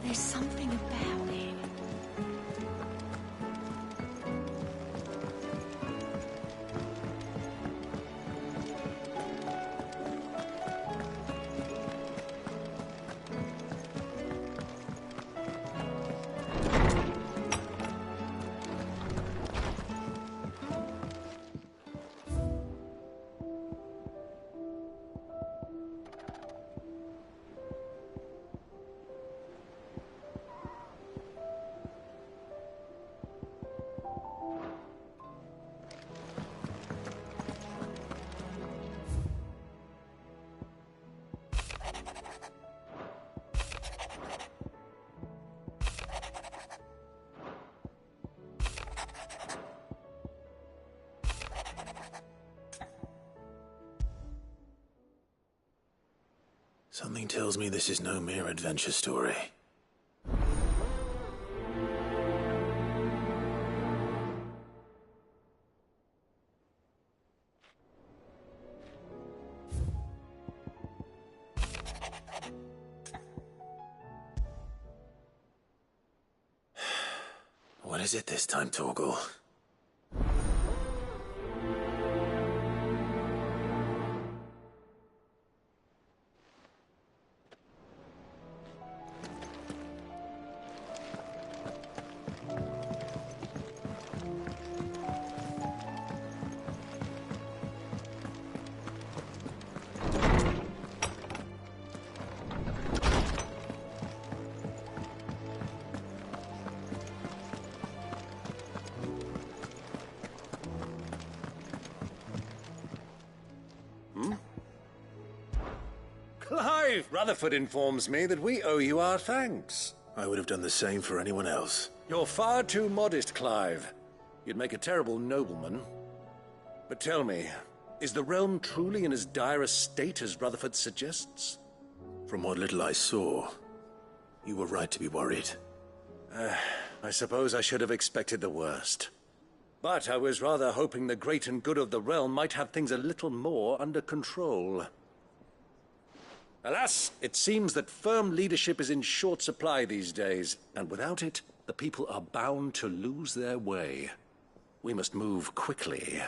There's something about it. Something tells me this is no mere adventure story. What is it this time, Torgal? Clive! Rutherford informs me that we owe you our thanks. I would have done the same for anyone else. You're far too modest, Clive. You'd make a terrible nobleman. But tell me, is the realm truly in as dire a state as Rutherford suggests? From what little I saw, you were right to be worried. I suppose I should have expected the worst. But I was rather hoping the great and good of the realm might have things a little more under control. Alas, it seems that firm leadership is in short supply these days, and without it, the people are bound to lose their way. We must move quickly.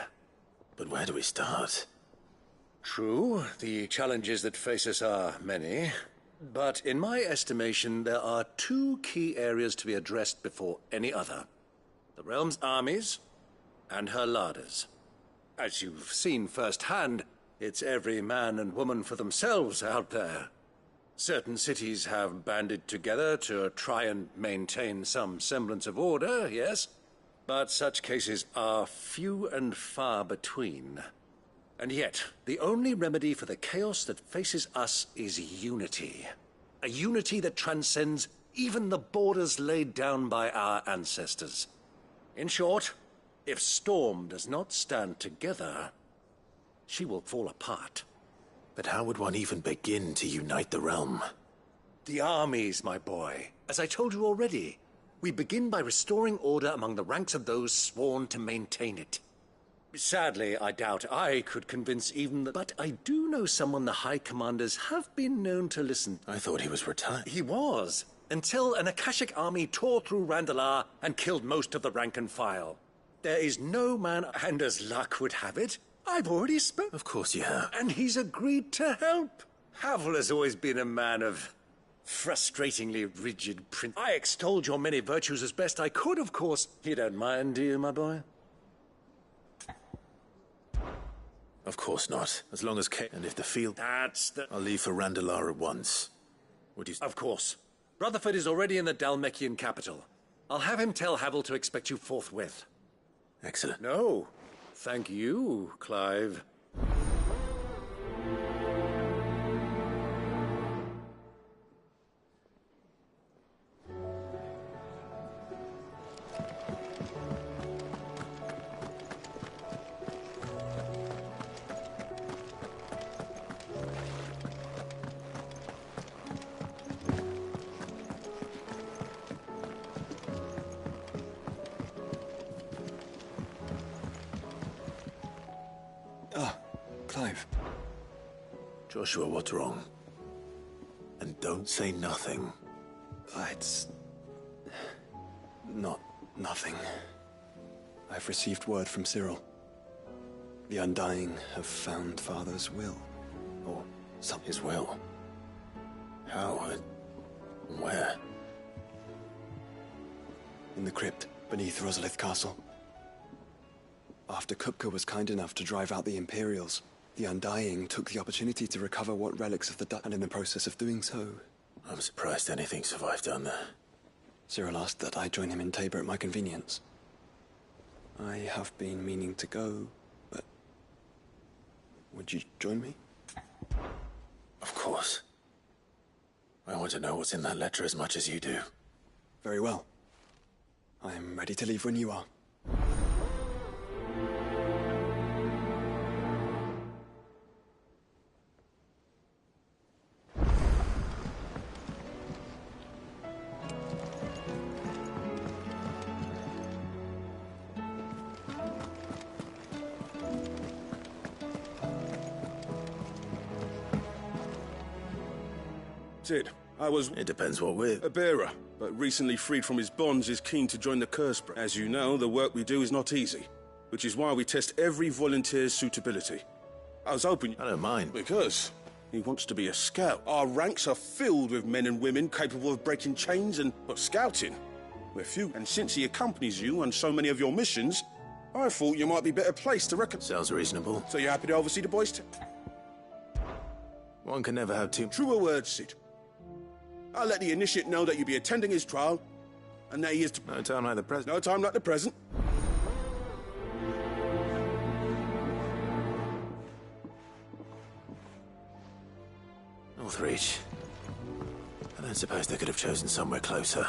But where do we start? True, the challenges that face us are many. But in my estimation, there are two key areas to be addressed before any other. The realm's armies and her larders. As you've seen firsthand, it's every man and woman for themselves out there. Certain cities have banded together to try and maintain some semblance of order, yes? But such cases are few and far between. And yet, the only remedy for the chaos that faces us is unity. A unity that transcends even the borders laid down by our ancestors. In short, if Storm does not stand together, she will fall apart. But how would one even begin to unite the realm? The armies, my boy. As I told you already, we begin by restoring order among the ranks of those sworn to maintain it. Sadly, I doubt I could convince even the... But I do know someone the High Commanders have been known to listen. I thought he was retired. He was, until an Akashic army tore through Randalar and killed most of the rank and file. There is no man, and as luck would have it, I've already spoken. Of course you have. And he's agreed to help. Havel has always been a man of frustratingly rigid principles. I extolled your many virtues as best I could, of course. You don't mind, do you, my boy? Of course not. As long as and if the field... That's the... I'll leave for Randalar at once. Would you... Of course. Rutherford is already in the Dalmekian capital. I'll have him tell Havel to expect you forthwith. Excellent. No. Thank you, Clive. Clive. Joshua, what's wrong? And don't say nothing. It's... not nothing. I've received word from Cyril. The Undying have found Father's will. Or some... His will? How? Where? In the crypt, beneath Rosalith Castle. After Kupka was kind enough to drive out the Imperials, the Undying took the opportunity to recover what relics of the Dutch, and in the process of doing so... I'm surprised anything survived down there. Cyril asked that I join him in Tabor at my convenience. I have been meaning to go, but... would you join me? Of course. I want to know what's in that letter as much as you do. Very well. I am ready to leave when you are. Sid, I was... It depends what with. A bearer, but recently freed from his bonds is keen to join the Curse. As you know, the work we do is not easy, which is why we test every volunteer's suitability. I was hoping... I don't mind. Because he wants to be a scout. Our ranks are filled with men and women capable of breaking chains and... but scouting, we're few. And since he accompanies you on so many of your missions, I thought you might be better placed to reckon... Sounds reasonable. So you're happy to oversee the boys' One can never have too... Truer words, Sid. I'll let the initiate know that you'll be attending his trial, and that he is to... No time like the present. No time like the present. Northreach. I don't suppose they could have chosen somewhere closer.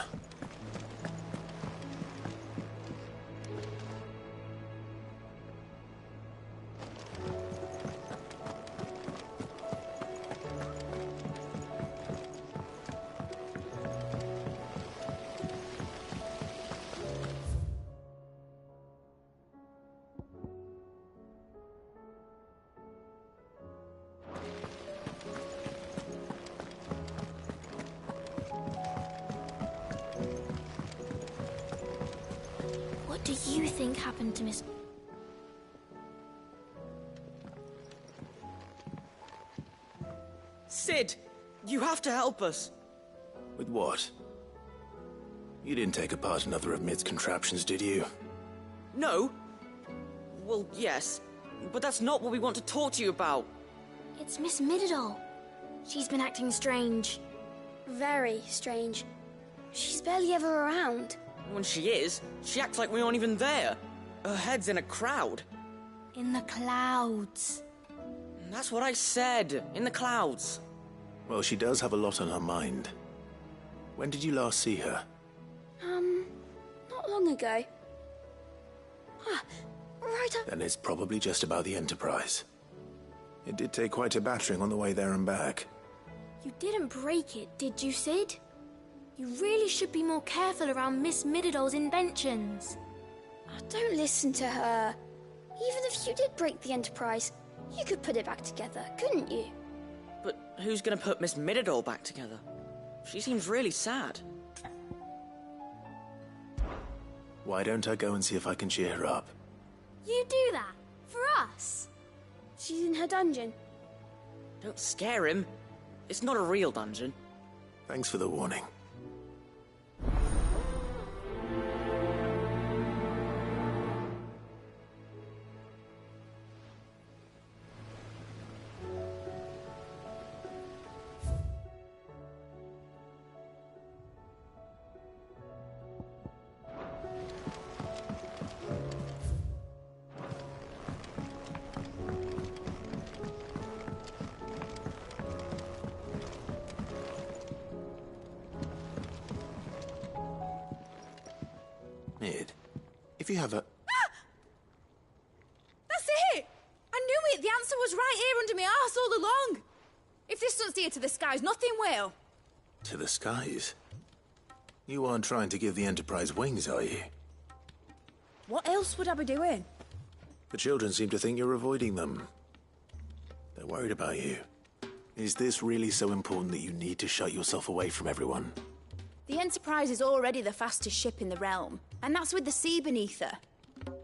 What do you think happened to Miss... Sid, you have to help us. With what? You didn't take apart another of Mid's contraptions, did you? No. Well, yes, but that's not what we want to talk to you about. It's Miss Mididol. She's been acting strange. Very strange. She's barely ever around. When she is, she acts like we aren't even there. Her head's in a crowd. In the clouds. That's what I said. In the clouds. Well, she does have a lot on her mind. When did you last see her? Not long ago. Right up... Then it's probably just about the Enterprise. It did take quite a battering on the way there and back. You didn't break it, did you, Sid? You really should be more careful around Miss Mididol's inventions. Don't listen to her. Even if you did break the Enterprise, you could put it back together, couldn't you? But who's gonna put Miss Mididol back together? She seems really sad. Why don't I go and see if I can cheer her up? You do that? For us? She's in her dungeon. Don't scare him. It's not a real dungeon. Thanks for the warning. Mid, if you have a... That's it! I knew it! The answer was right here under my arse all along! If this doesn't steer to the skies, nothing will. To the skies? You aren't trying to give the Enterprise wings, are you? What else would I be doing? The children seem to think you're avoiding them. They're worried about you. Is this really so important that you need to shut yourself away from everyone? The Enterprise is already the fastest ship in the realm, and that's with the sea beneath her.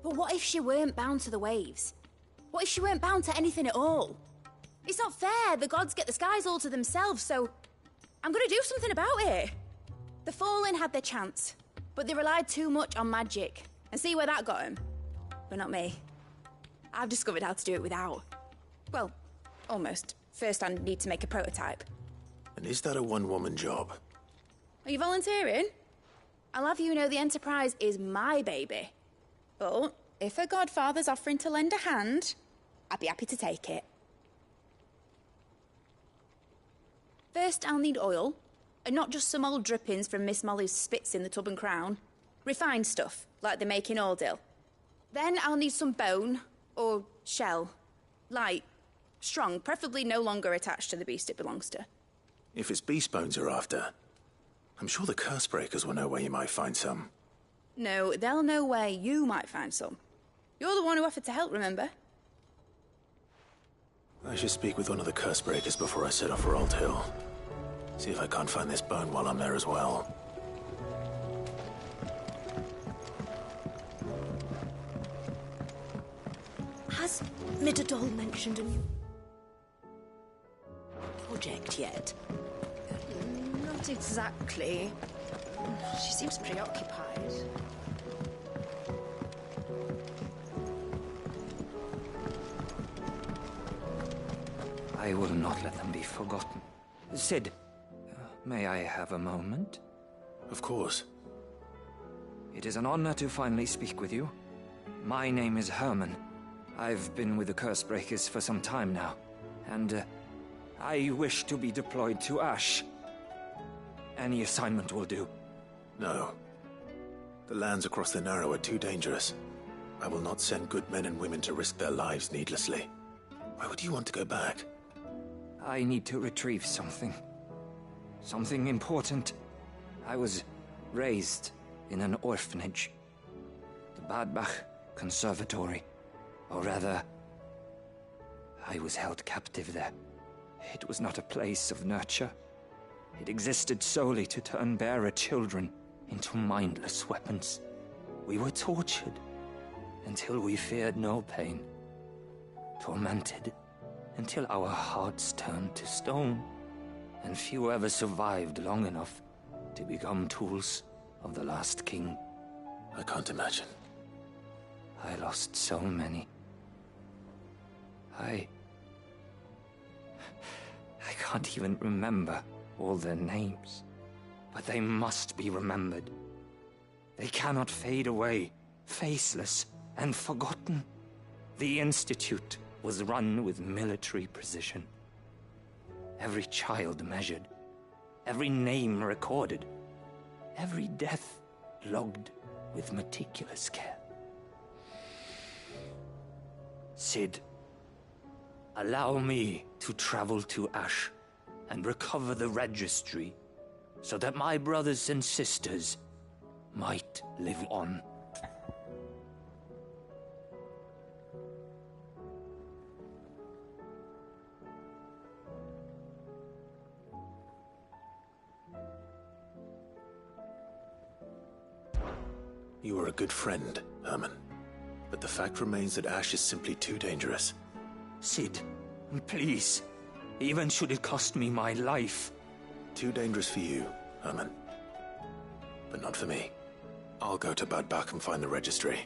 But what if she weren't bound to the waves? What if she weren't bound to anything at all? It's not fair. The gods get the skies all to themselves, so I'm gonna do something about it. The Fallen had their chance, but they relied too much on magic. And see where that got them? But not me. I've discovered how to do it without. Well, almost. First I need to make a prototype. And is that a one-woman job? Are you volunteering? I'll have you know the Enterprise is my baby. But if a godfather's offering to lend a hand, I'd be happy to take it. First, I'll need oil, and not just some old drippings from Miss Molly's spits in the Tub and Crown. Refined stuff, like they make in Ordil. Then I'll need some bone, or shell. Light, strong, preferably no longer attached to the beast it belongs to. If it's beast bones you're after, I'm sure the curse breakers will know where you might find some. No, they'll know where you might find some. You're the one who offered to help, remember? I should speak with one of the curse breakers before I set off for Old Hill. See if I can't find this bone while I'm there as well. Has Midadol mentioned a new project yet? Not exactly. She seems preoccupied. I will not let them be forgotten. Sid, may I have a moment? Of course. It is an honor to finally speak with you. My name is Herman. I've been with the Cursebreakers for some time now, and I wish to be deployed to Ash. Any assignment will do. No. The lands across the Narrow are too dangerous. I will not send good men and women to risk their lives needlessly. Why would you want to go back? I need to retrieve something. Something important. I was raised in an orphanage. The Badbach Conservatory. Or rather, I was held captive there. It was not a place of nurture. It existed solely to turn bearer children into mindless weapons. We were tortured until we feared no pain. Tormented until our hearts turned to stone. And few ever survived long enough to become tools of the last king. I can't imagine. I lost so many. I can't even remember all their names. But they must be remembered. They cannot fade away, faceless and forgotten. The Institute was run with military precision. Every child measured, every name recorded, every death logged with meticulous care. Sid, allow me to travel to Ash and recover the registry so that my brothers and sisters might live on. You were a good friend, Herman. But the fact remains that Ash is simply too dangerous. Sid, please. Even should it cost me my life. Too dangerous for you, Herman. But not for me. I'll go to Bad Bach and find the registry.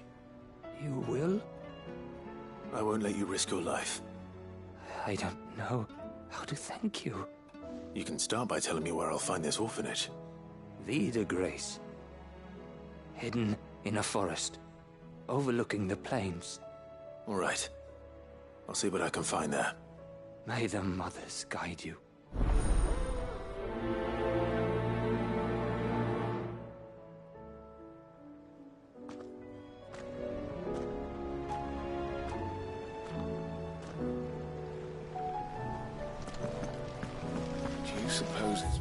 You will? I won't let you risk your life. I don't know how to thank you. You can start by telling me where I'll find this orphanage. Vida Grace. Hidden in a forest, overlooking the plains. All right. I'll see what I can find there. May the mothers guide you. Do you suppose it's...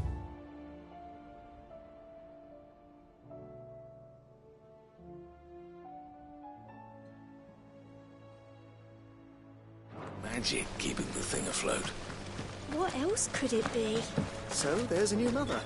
magic keeping the thing afloat? What else could it be? So, there's a new mother.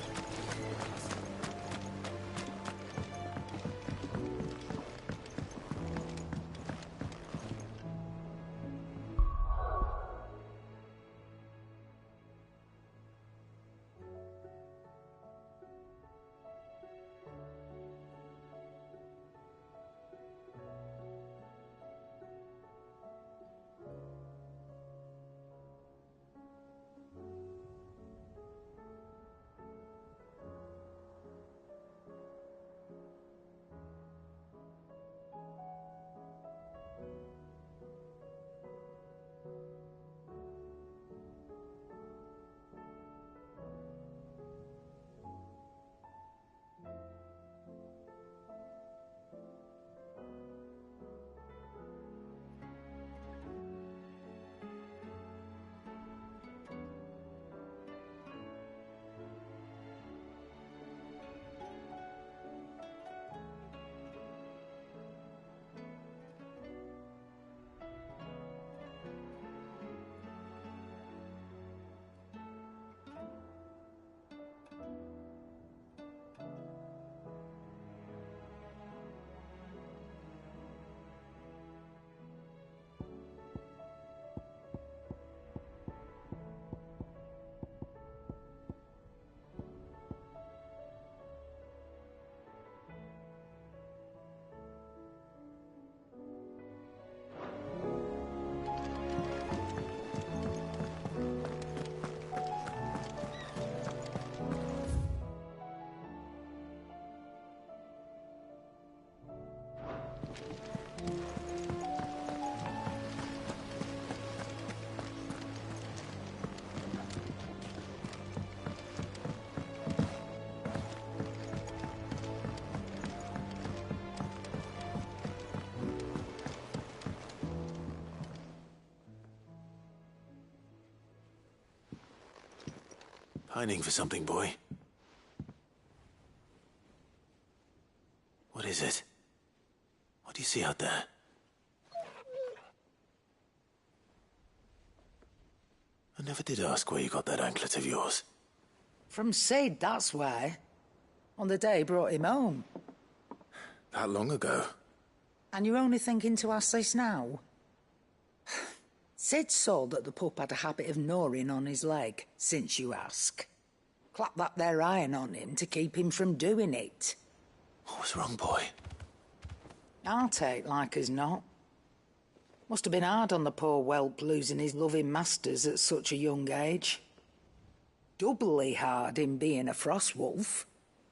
Pining for something, boy. What is it? What do you see out there? I never did ask where you got that anklet of yours. From Sid, that's why. On the day he brought him home. That long ago? And you're only thinking to ask this now? Sid saw that the pup had a habit of gnawing on his leg, since you ask. Clap that there iron on him to keep him from doing it. What was wrong, boy? I'll take like as not. Must have been hard on the poor whelp losing his loving masters at such a young age. Doubly hard in being a frost wolf,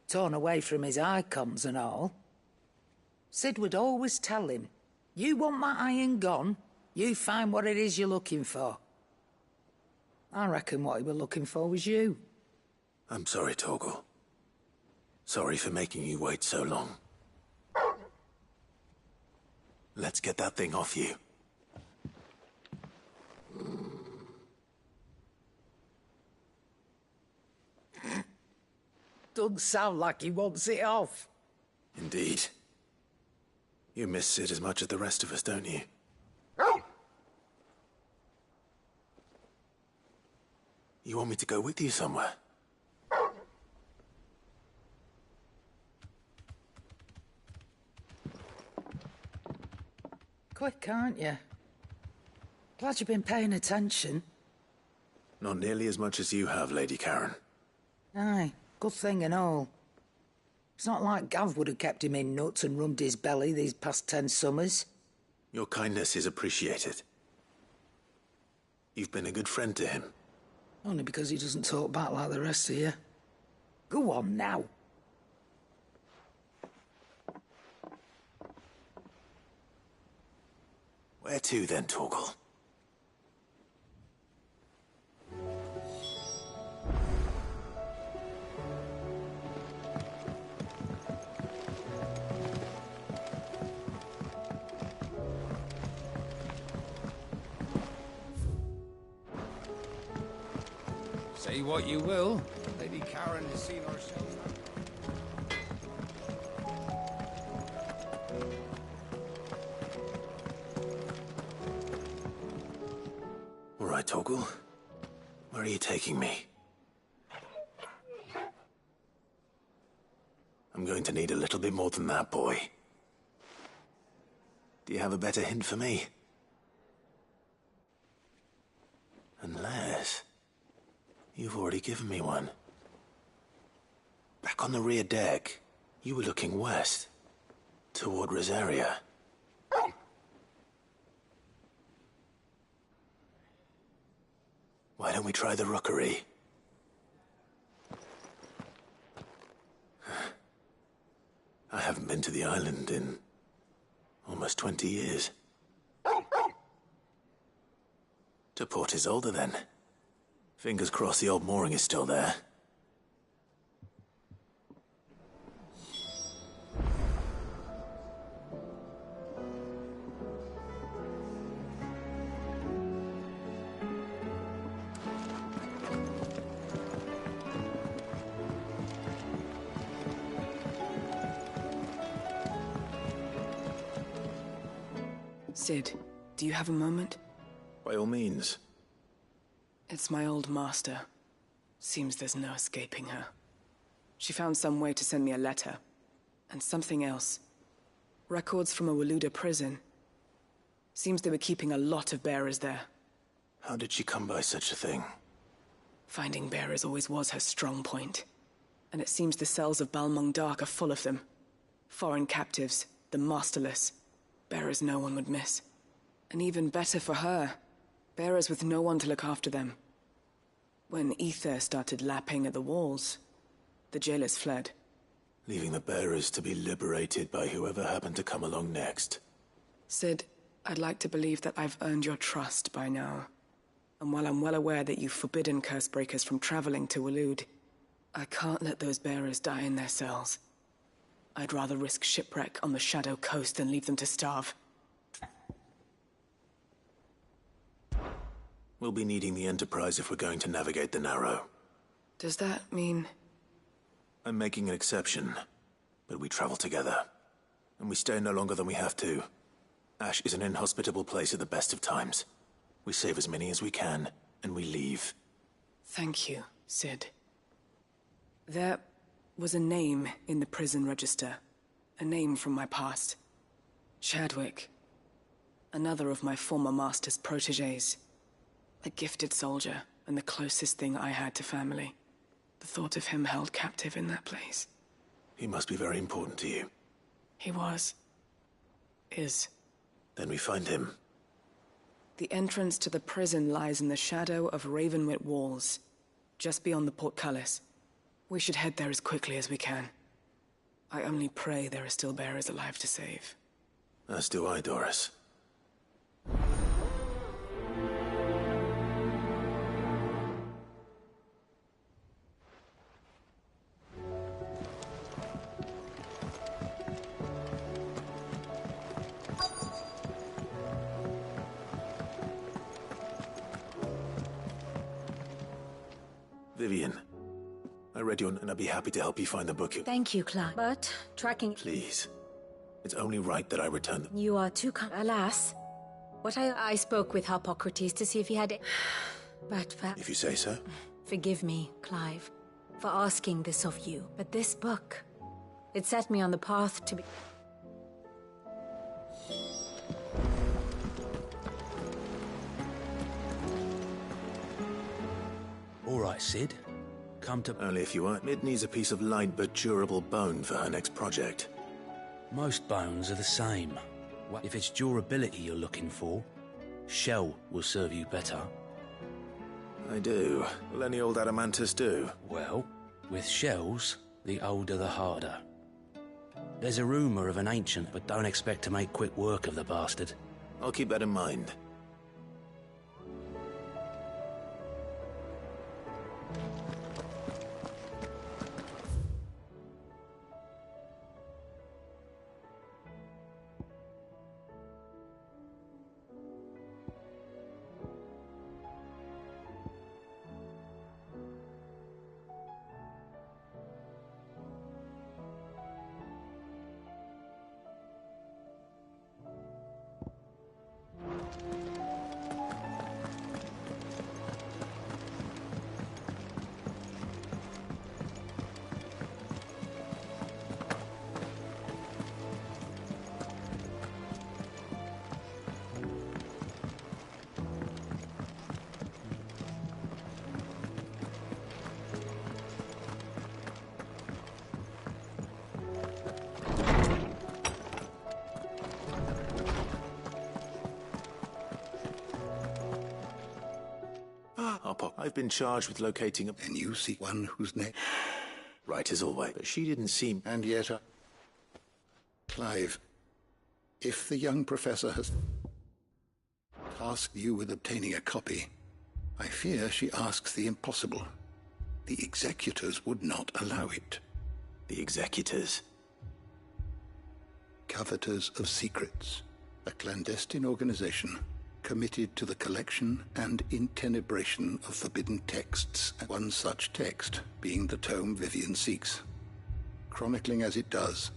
torn away from his icons and all. Sid would always tell him, you want my iron gone, you find what it is you're looking for. I reckon what he was looking for was you. I'm sorry, Torgal. Sorry for making you wait so long. Let's get that thing off you. Doesn't sound like he wants it off. Indeed. You miss Sid as much as the rest of us, don't you? You want me to go with you somewhere? Quick, aren't you? Glad you've been paying attention. Not nearly as much as you have, Lady Karen. Aye, good thing and all. It's not like Gav would have kept him in nuts and rubbed his belly these past 10 summers. Your kindness is appreciated. You've been a good friend to him. Only because he doesn't talk back like the rest of you. Go on now. Where to then, Torgal? Say what you will, Lady Karen has seen herself. All right, Torgal. Where are you taking me? I'm going to need a little bit more than that, boy. Do you have a better hint for me? Unless... you've already given me one. Back on the rear deck, you were looking west, toward Rosaria. Why don't we try the rookery? I haven't been to the island in almost 20 years. To Port Isolde, then. Fingers crossed the old mooring is still there. Sid, do you have a moment? By all means. It's my old master. Seems there's no escaping her. She found some way to send me a letter. And something else. Records from a Waluda prison. Seems they were keeping a lot of bearers there. How did she come by such a thing? Finding bearers always was her strong point. And it seems the cells of Balmung Dark are full of them. Foreign captives, the masterless. Bearers no one would miss. And even better for her, bearers with no one to look after them. When ether started lapping at the walls, the jailers fled. Leaving the bearers to be liberated by whoever happened to come along next. Sid, I'd like to believe that I've earned your trust by now. And while I'm well aware that you've forbidden Cursebreakers from traveling to Waloed, I can't let those bearers die in their cells. I'd rather risk shipwreck on the Shadow Coast than leave them to starve. We'll be needing the Enterprise if we're going to navigate the Narrow. Does that mean... I'm making an exception, but we travel together. And we stay no longer than we have to. Ash is an inhospitable place at the best of times. We save as many as we can, and we leave. Thank you, Sid. There was a name in the prison register. A name from my past. Chadwick. Another of my former master's protégés. A gifted soldier, and the closest thing I had to family. The thought of him held captive in that place. He must be very important to you. He was. Is. Then we find him. The entrance to the prison lies in the shadow of Ravenwit Walls, just beyond the portcullis. We should head there as quickly as we can. I only pray there are still bearers alive to save. As do I, Doris. Vivian, I read you and I'd be happy to help you find the book. Thank you, Clive. But tracking... Please. It's only right that I return them. You are too Alas. What I spoke with Hippocrates to see if he had... But if you say so. Forgive me, Clive, for asking this of you. But this book, it set me on the path to be... All right, Sid. Come to... Only if you want. Mid needs a piece of light but durable bone for her next project. Most bones are the same. If it's durability you're looking for, shell will serve you better. I do. Will any old adamantus do? Well, with shells, the older the harder. There's a rumour of an ancient, but don't expect to make quick work of the bastard. I'll keep that in mind. I've been charged with locating a... And you see one whose name... Right as always, but she didn't seem... And yet... Clive, if the young professor has tasked you with obtaining a copy, I fear she asks the impossible. The executors would not allow it. The executors? Coveters of Secrets, a clandestine organization committed to the collection and intenebration of forbidden texts, one such text being the tome Vivian seeks, chronicling as it does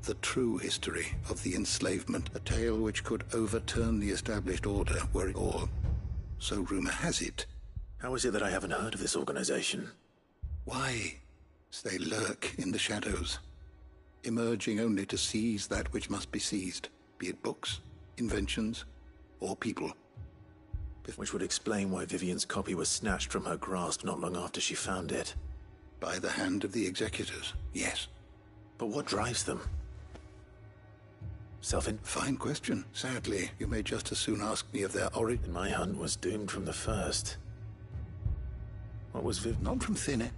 the true history of the enslavement, a tale which could overturn the established order were it all. So rumor has it. How is it that I haven't heard of this organization? Why? They lurk in the shadows, emerging only to seize that which must be seized, be it books, inventions, or people. Which would explain why Vivian's copy was snatched from her grasp not long after she found it. By the hand of the executors, yes. But what drives them? Fine question. Sadly, you may just as soon ask me of their origin. My hunt was doomed from the first. What was Not from thin air.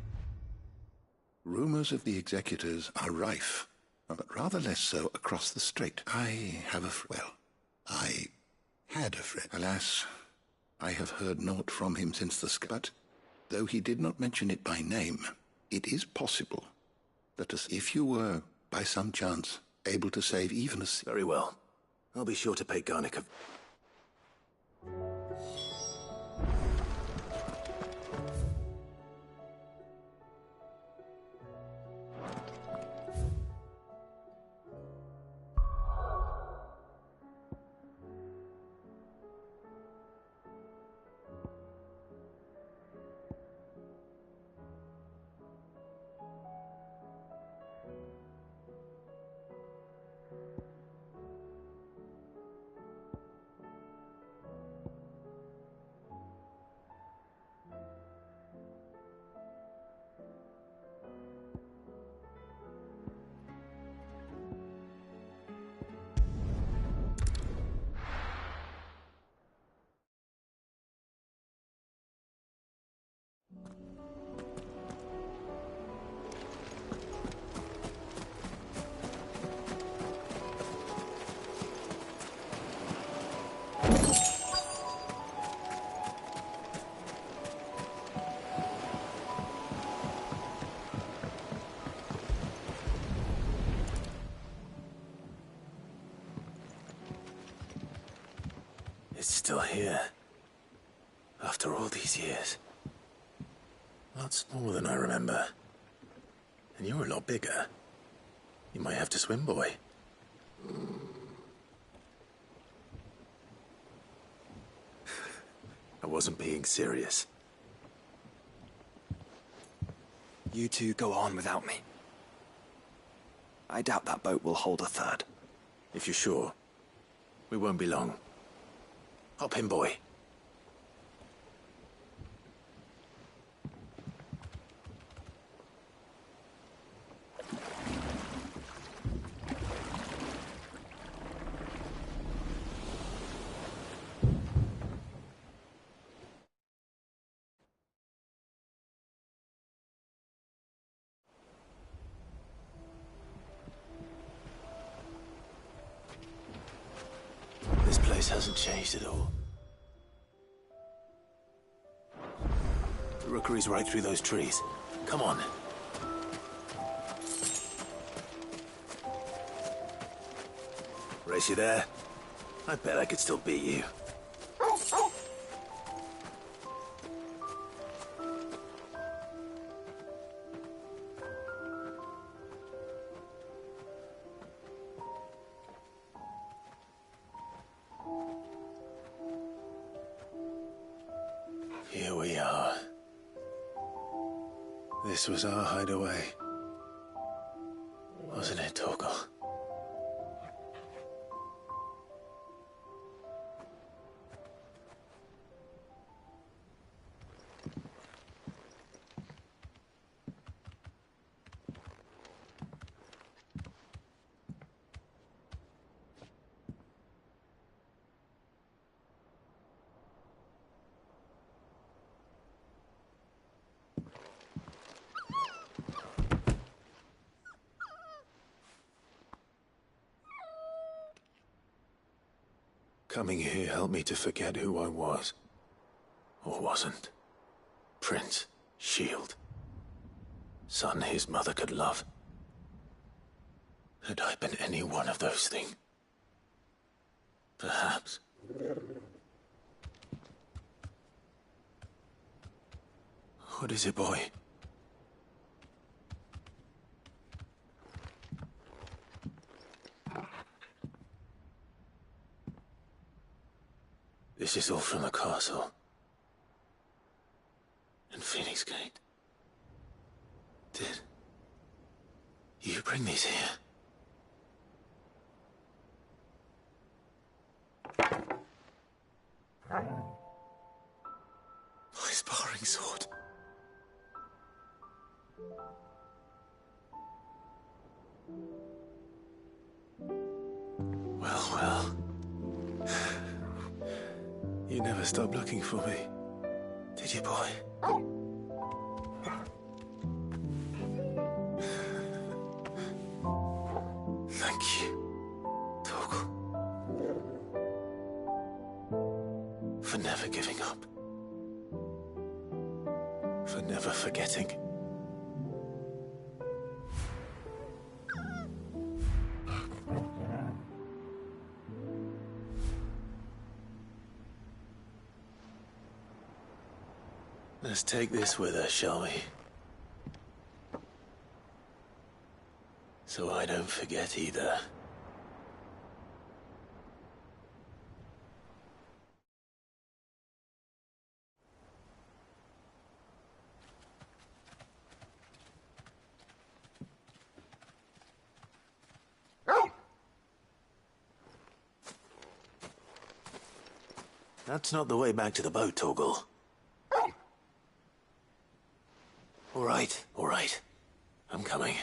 Rumors of the executors are rife, but rather less so across the strait. I had a friend. Alas, I have heard naught from him since the but though he did not mention it by name, it is possible that if you were, by some chance, able to save even a... Very well. I'll be sure to pay Garnick a... It's still here. After all these years. A lot smaller than I remember. And you're a lot bigger. You might have to swim, boy. I wasn't being serious. You two go on without me. I doubt that boat will hold a third. If you're sure, we won't be long. Hop in, boy. place hasn't changed at all. The rookery's right through those trees. Come on. Race, you there? I bet I could still beat you. Here we are. This was our hideaway. Wasn't it, Torgal? Coming here helped me to forget who I was. Or wasn't. Prince, shield. Son his mother could love. Had I been any one of those things? Perhaps. What is it, boy? This is all from the castle. In Phoenix Gate. Did you bring these here? My sparring sword. Well, well. You never stopped looking for me, did you, boy? Thank you, Torgal. For never giving up. For never forgetting. Let's take this with us, shall we? So I don't forget either. That's not the way back to the boat, Torgal. All right. I'm coming.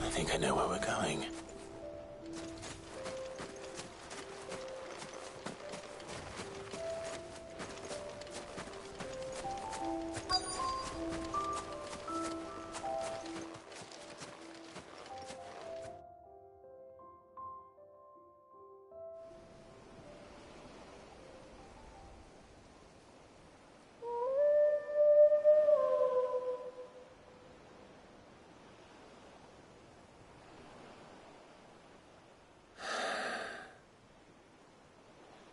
I think I know where we're going.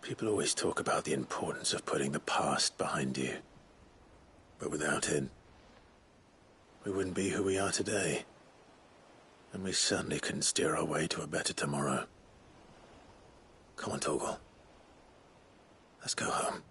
People always talk about the importance of putting the past behind you. But without it, we wouldn't be who we are today. And we certainly couldn't steer our way to a better tomorrow. Come on, Torgal. Let's go home.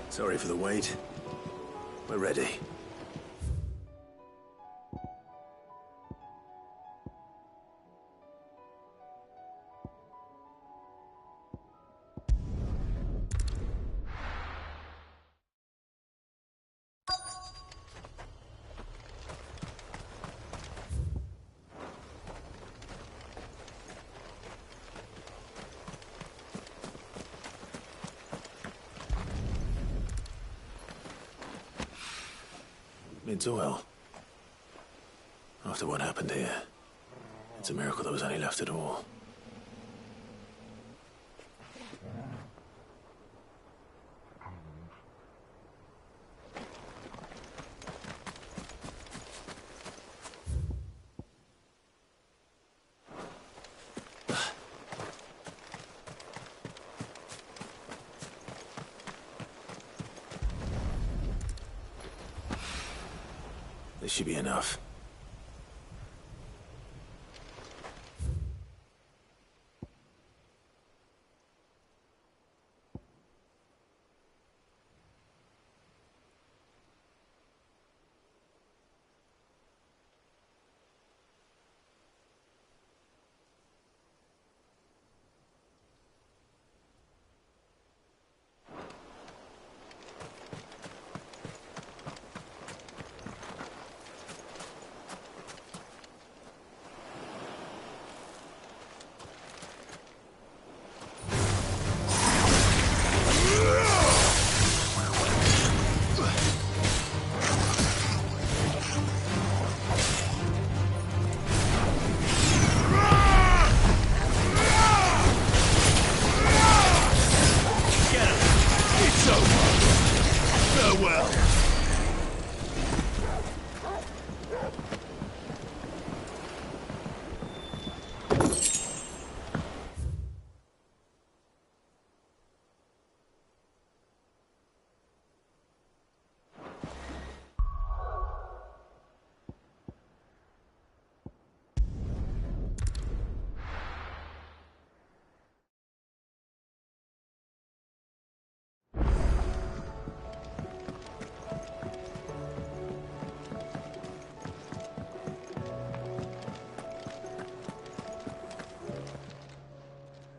Sorry for the wait. We're ready. It's well. After what happened here, it's a miracle there was any left at all. This should be enough.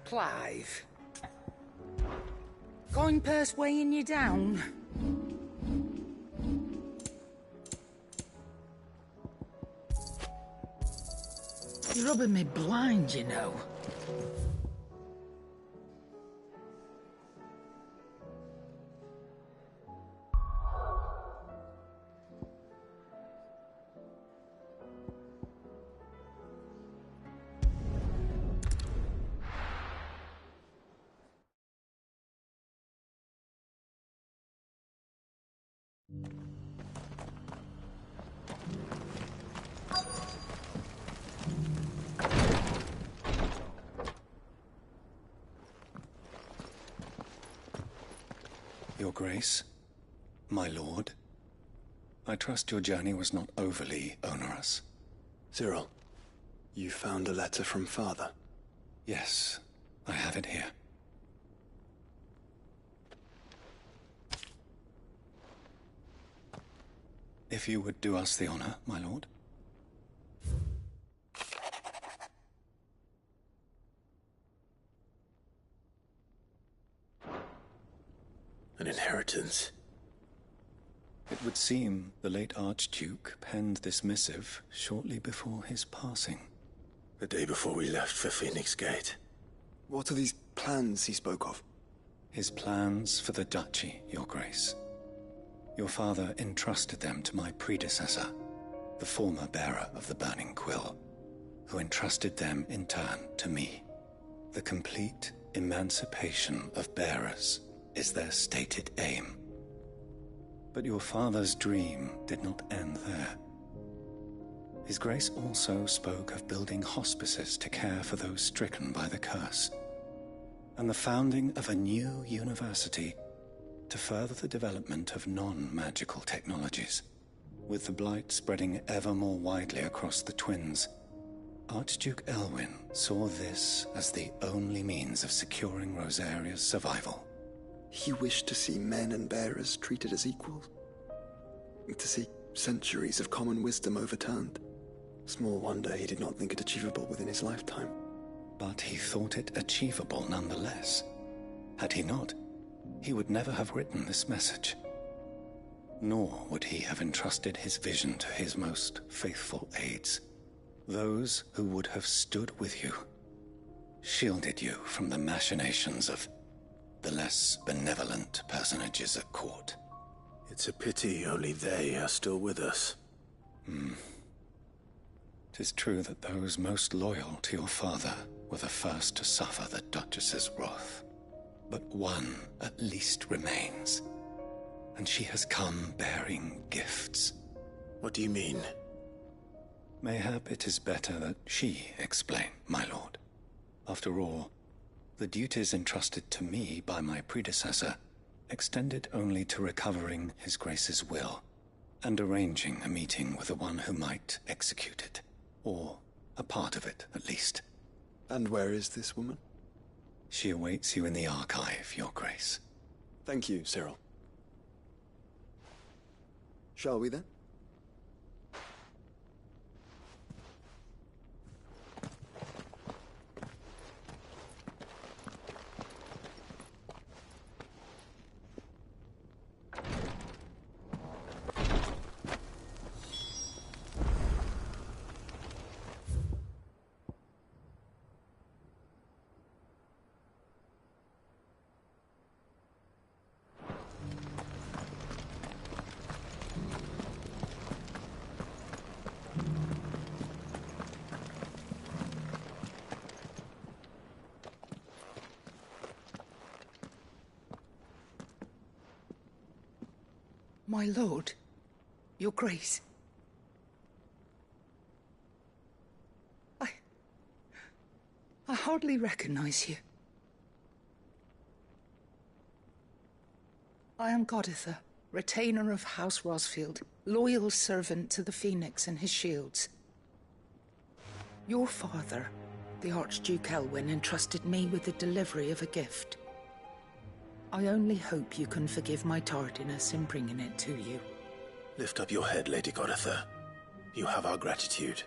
Clive. Going purse weighing you down? You're rubbing me blind, you know. Your Grace, my lord, I trust your journey was not overly onerous. Cyril, you found a letter from Father? Yes, I have it here. If you would do us the honor, my lord. An inheritance. It would seem the late Archduke penned this missive shortly before his passing. The day before we left for Phoenix Gate. What are these plans he spoke of? His plans for the duchy, Your Grace. Your father entrusted them to my predecessor, the former bearer of the Burning Quill, who entrusted them in turn to me. The complete emancipation of bearers is their stated aim. But your father's dream did not end there. His Grace also spoke of building hospices to care for those stricken by the curse, and the founding of a new university to further the development of non-magical technologies. With the blight spreading ever more widely across the twins, Archduke Elwyn saw this as the only means of securing Rosaria's survival. He wished to see men and bearers treated as equals. To see centuries of common wisdom overturned. Small wonder he did not think it achievable within his lifetime. But he thought it achievable nonetheless. Had he not, he would never have written this message. Nor would he have entrusted his vision to his most faithful aides. Those who would have stood with you, shielded you from the machinations of the less benevolent personages at court. It's a pity only they are still with us. 'Tis true that those most loyal to your father were the first to suffer the Duchess's wrath. But one at least remains, and she has come bearing gifts. What do you mean? Mayhap it is better that she explain, my lord. After all, the duties entrusted to me by my predecessor extended only to recovering His Grace's will and arranging a meeting with the one who might execute it, or a part of it, at least. And where is this woman? She awaits you in the archive, Your Grace. Thank you, Cyril. Shall we then? My lord, Your Grace. I hardly recognize you. I am Goditha, retainer of House Rosfield, loyal servant to the Phoenix and his shields. Your father, the Archduke Elwyn, entrusted me with the delivery of a gift. I only hope you can forgive my tardiness in bringing it to you. Lift up your head, Lady Goditha. You have our gratitude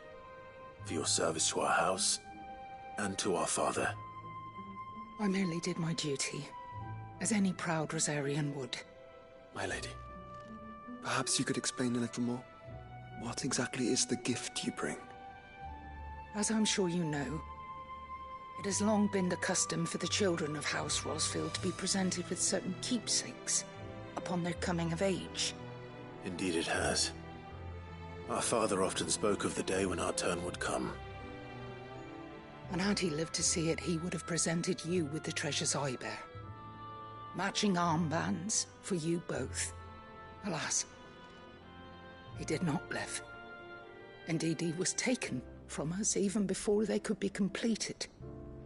for your service to our house and to our father. I merely did my duty, as any proud Rosarian would. My lady, perhaps you could explain a little more? What exactly is the gift you bring? As I'm sure you know, it has long been the custom for the children of House Rosfield to be presented with certain keepsakes upon their coming of age. Indeed it has. Our father often spoke of the day when our turn would come. And had he lived to see it, he would have presented you with the treasures I bear. Matching armbands for you both. Alas, he did not live. Indeed, he was taken from us even before they could be completed.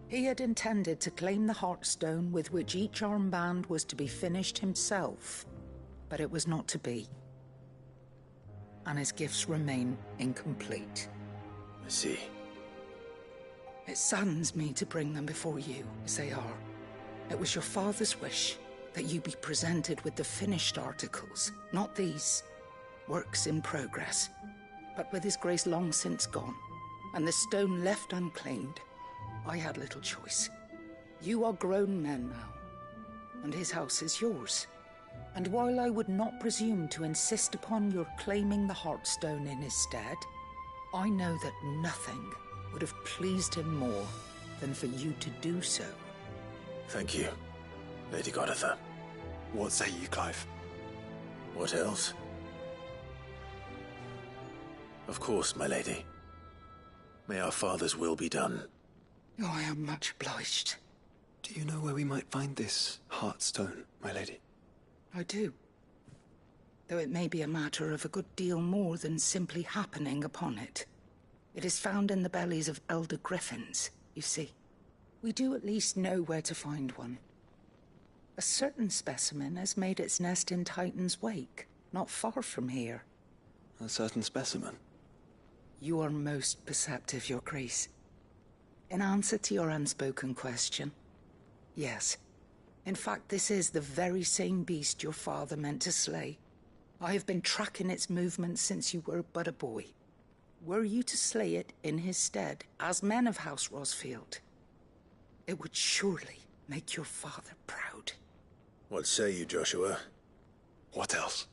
He had intended to claim the Heartstone with which each armband was to be finished himself, but it was not to be. And his gifts remain incomplete. I see. It saddens me to bring them before you, as they are. It was your father's wish that you be presented with the finished articles, not these, works in progress. But with his grace long since gone, and the stone left unclaimed, I had little choice. You are grown men now, and his house is yours. And while I would not presume to insist upon your claiming the Heartstone in his stead, I know that nothing would have pleased him more than for you to do so. Thank you, Lady Goditha. What say you, Clive? What else? Of course, my lady. May our father's will be done. Oh, I am much obliged. Do you know where we might find this Heartstone, my lady? I do. Though it may be a matter of a good deal more than simply happening upon it. It is found in the bellies of elder griffins, you see. We do at least know where to find one. A certain specimen has made its nest in Titan's Wake, not far from here. A certain specimen? You are most perceptive, Your Grace. In answer to your unspoken question, yes. In fact, this is the very same beast your father meant to slay. I have been tracking its movements since you were but a boy. Were you to slay it in his stead, as men of House Rosfield, it would surely make your father proud. What say you, Joshua? What else?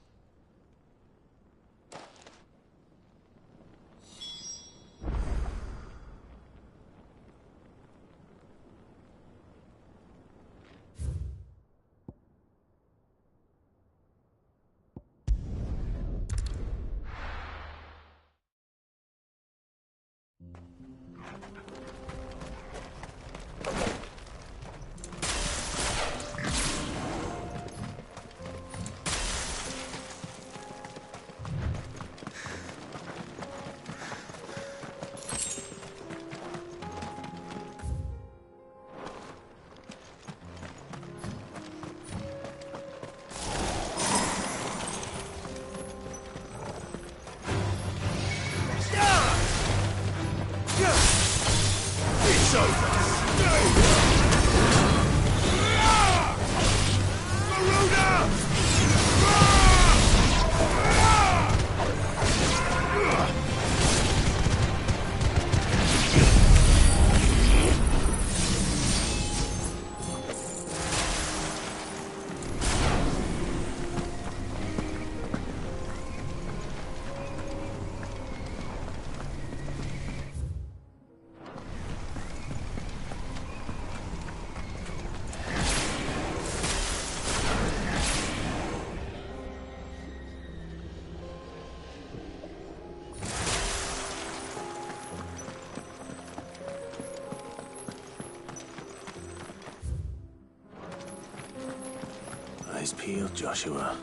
appeal, Joshua.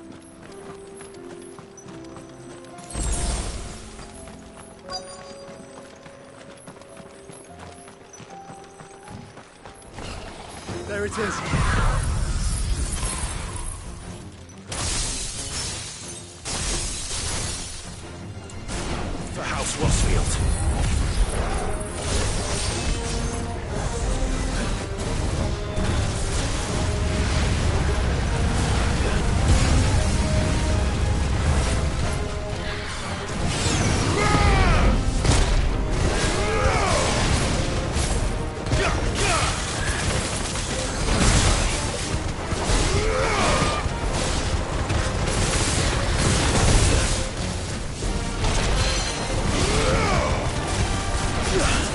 There it is. For House Rosfield. Yeah.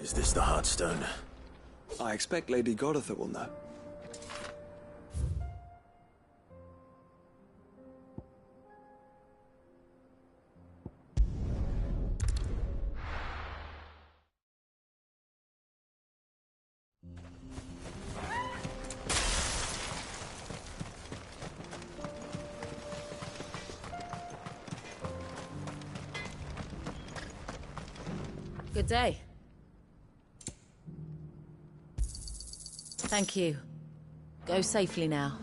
Is this the Heartstone? I expect Lady Goritha will know. Good day. Thank you. Go safely now.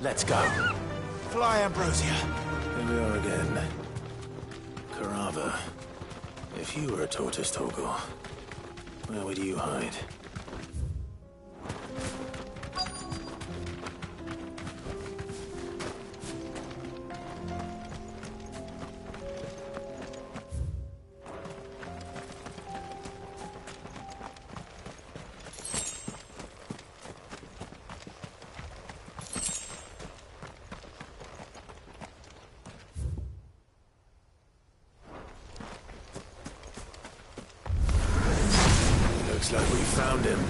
Let's go. Fly, Ambrosia. Here we are again. Carava. If you were a tortoise, Torgal, where would you hide? Looks like we found him.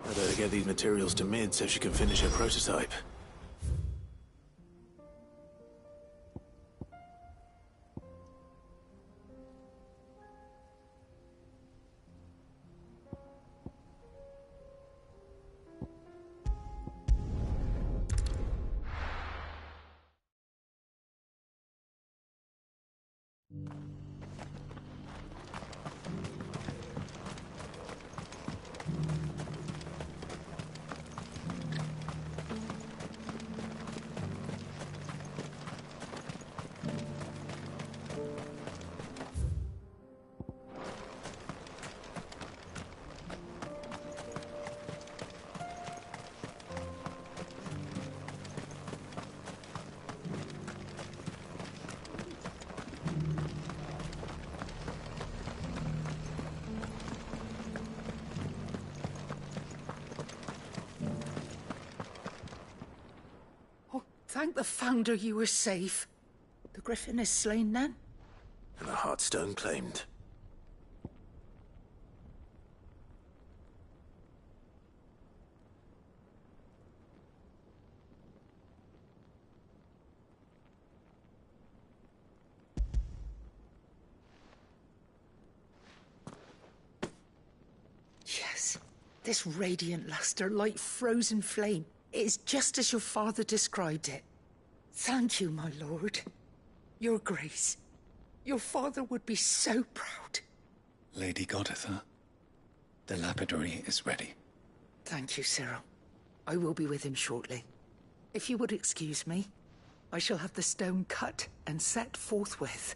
I better get these materials to Mid so she can finish her prototype. Thank the Founder you were safe. The Griffin is slain then? And the Heartstone claimed. Yes. This radiant luster, like frozen flame, it is just as your father described it. Thank you, my lord. Your Grace. Your father would be so proud. Lady Goditha, the lapidary is ready. Thank you, Cyril. I will be with him shortly. If you would excuse me, I shall have the stone cut and set forthwith.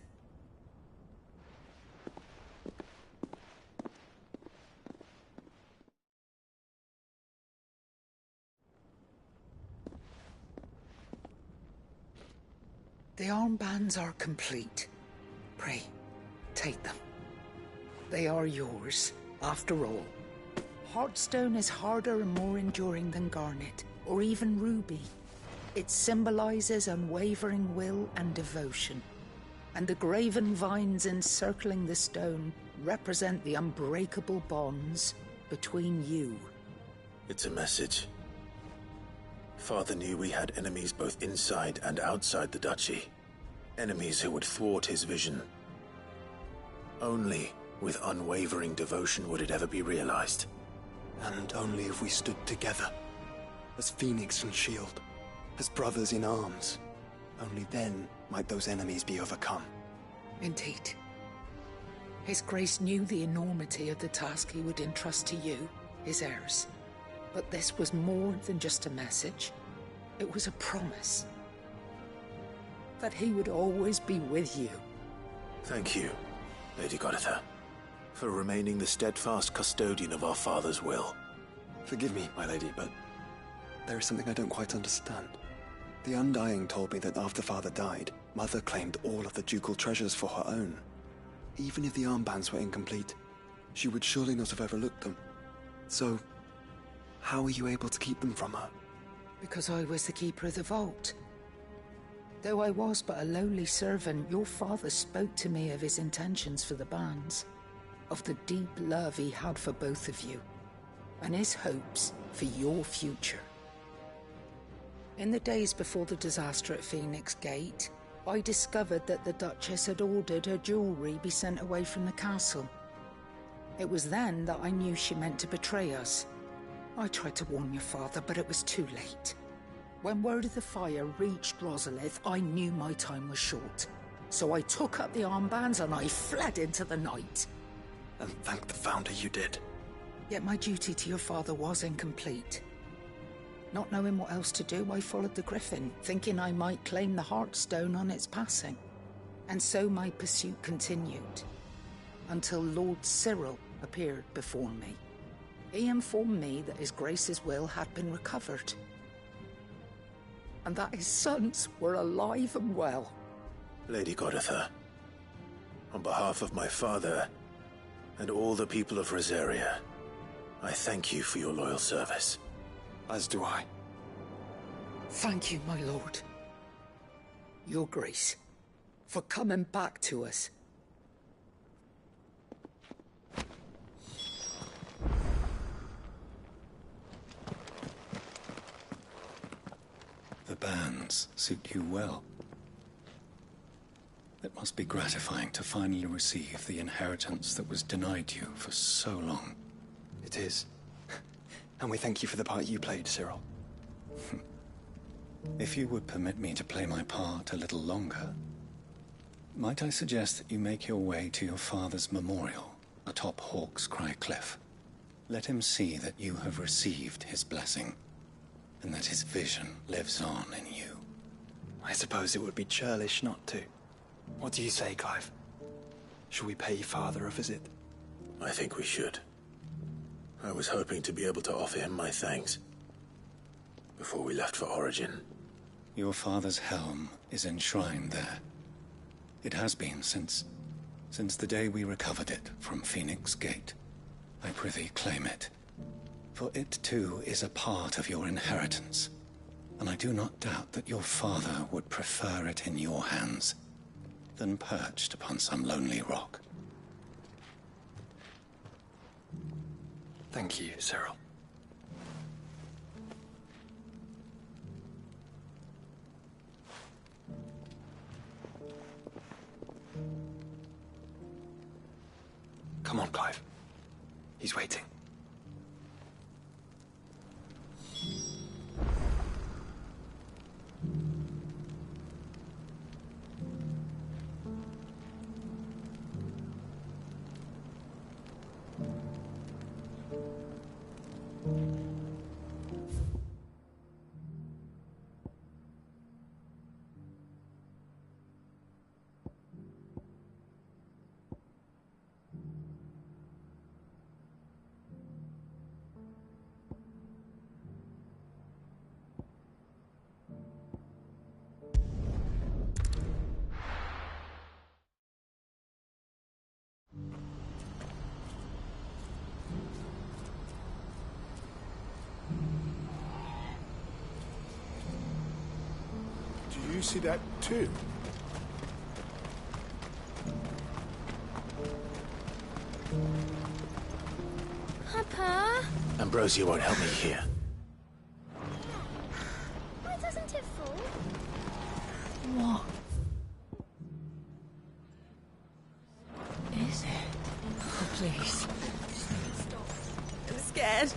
The armbands are complete. Pray, take them. They are yours, after all. Heartstone is harder and more enduring than garnet, or even ruby. It symbolizes unwavering will and devotion. And the graven vines encircling the stone represent the unbreakable bonds between you. It's a message. Father knew we had enemies both inside and outside the duchy. Enemies who would thwart his vision. Only with unwavering devotion would it ever be realized. And only if we stood together, as Phoenix and Shield, as brothers in arms. Only then might those enemies be overcome. Indeed. His Grace knew the enormity of the task he would entrust to you, his heirs. But this was more than just a message. It was a promise. That he would always be with you. Thank you, Lady Goditha, for remaining the steadfast custodian of our father's will. Forgive me, my lady, but there is something I don't quite understand. The Undying told me that after Father died, Mother claimed all of the ducal treasures for her own. Even if the armbands were incomplete, she would surely not have overlooked them. So, how were you able to keep them from her? Because I was the keeper of the vault. Though I was but a lowly servant, your father spoke to me of his intentions for the bands, of the deep love he had for both of you, and his hopes for your future. In the days before the disaster at Phoenix Gate, I discovered that the Duchess had ordered her jewelry be sent away from the castle. It was then that I knew she meant to betray us. I tried to warn your father, but it was too late. When word of the fire reached Rosalith, I knew my time was short. So I took up the armbands and I fled into the night. And thank the Founder you did. Yet my duty to your father was incomplete. Not knowing what else to do, I followed the Griffin, thinking I might claim the Heartstone on its passing. And so my pursuit continued, until Lord Cyril appeared before me. He informed me that His Grace's will had been recovered, and that his sons were alive and well. Lady Goditha, on behalf of my father and all the people of Rosaria, I thank you for your loyal service. As do I. Thank you, my lord. Your Grace, for coming back to us. The bands suit you well. It must be gratifying to finally receive the inheritance that was denied you for so long. It is. And we thank you for the part you played, Cyril. If you would permit me to play my part a little longer, might I suggest that you make your way to your father's memorial atop Hawk's Cry Cliff? Let him see that you have received his blessing, and that his vision lives on in you. I suppose it would be churlish not to. What do you say, Clive? Shall we pay Father a visit? I think we should. I was hoping to be able to offer him my thanks before we left for Origin. Your father's helm is enshrined there. It has been since the day we recovered it from Phoenix Gate. I prithee claim it, for it too is a part of your inheritance. and I do not doubt that your father would prefer it in your hands than perched upon some lonely rock. Thank you, Cyril. Come on, Clive. He's waiting. Do you see that too? Papa? Ambrosia won't help me here. Why doesn't it fall? What is it? Oh, please. I'm scared.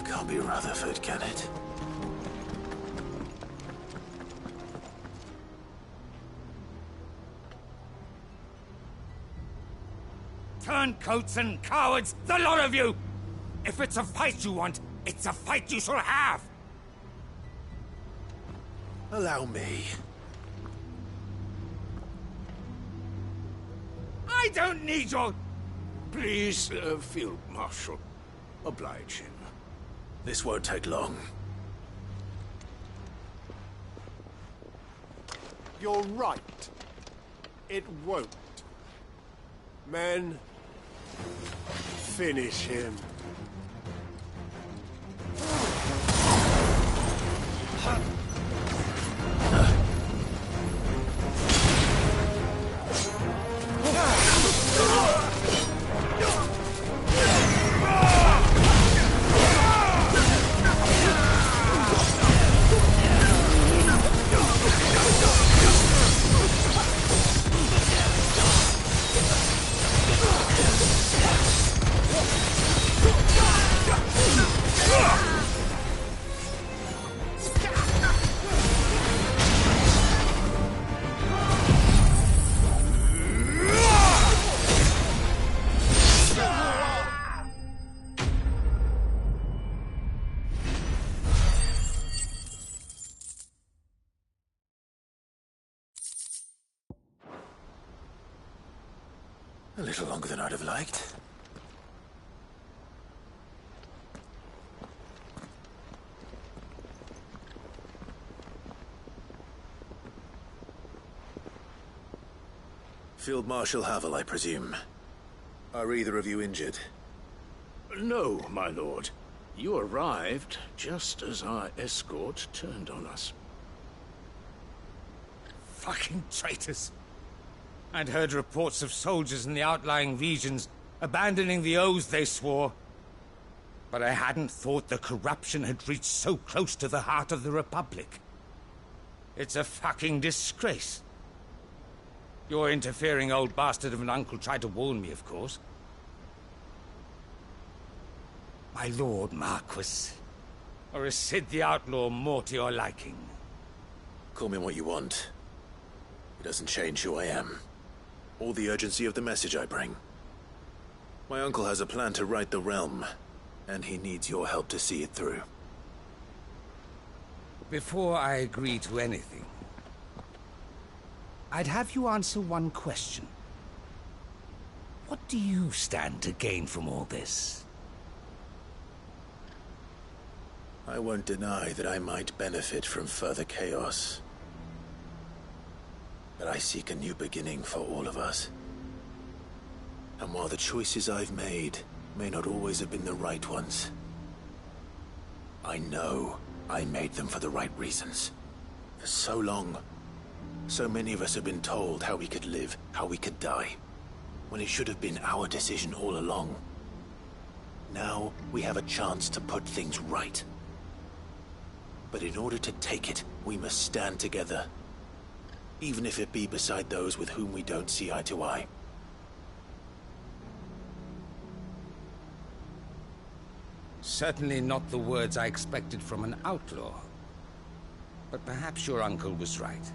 Can't be Rutherford, can it? Turncoats and cowards, the lot of you! If it's a fight you want, it's a fight you shall have! Allow me. I don't need your... Please, Field Marshal. Oblige him. This won't take long. You're right. It won't. Men, finish him. A little longer than I'd have liked. Field Marshal Havel, I presume. Are either of you injured? No, my lord. You arrived just as our escort turned on us. Fucking traitors. I'd heard reports of soldiers in the outlying regions abandoning the oaths they swore. But I hadn't thought the corruption had reached so close to the heart of the Republic. It's a fucking disgrace. Your interfering old bastard of an uncle tried to warn me, of course. My lord Marquis. Or is Sid the Outlaw more to your liking? Call me what you want. It doesn't change who I am, or the urgency of the message I bring. My uncle has a plan to right the realm, and he needs your help to see it through. Before I agree to anything, I'd have you answer one question. What do you stand to gain from all this? I won't deny that I might benefit from further chaos. But I seek a new beginning for all of us. And while the choices I've made may not always have been the right ones, I know I made them for the right reasons. For so long, so many of us have been told how we could live, how we could die, when it should have been our decision all along. Now we have a chance to put things right. But in order to take it, we must stand together. Even if it be beside those with whom we don't see eye to eye. Certainly not the words I expected from an outlaw. But perhaps your uncle was right.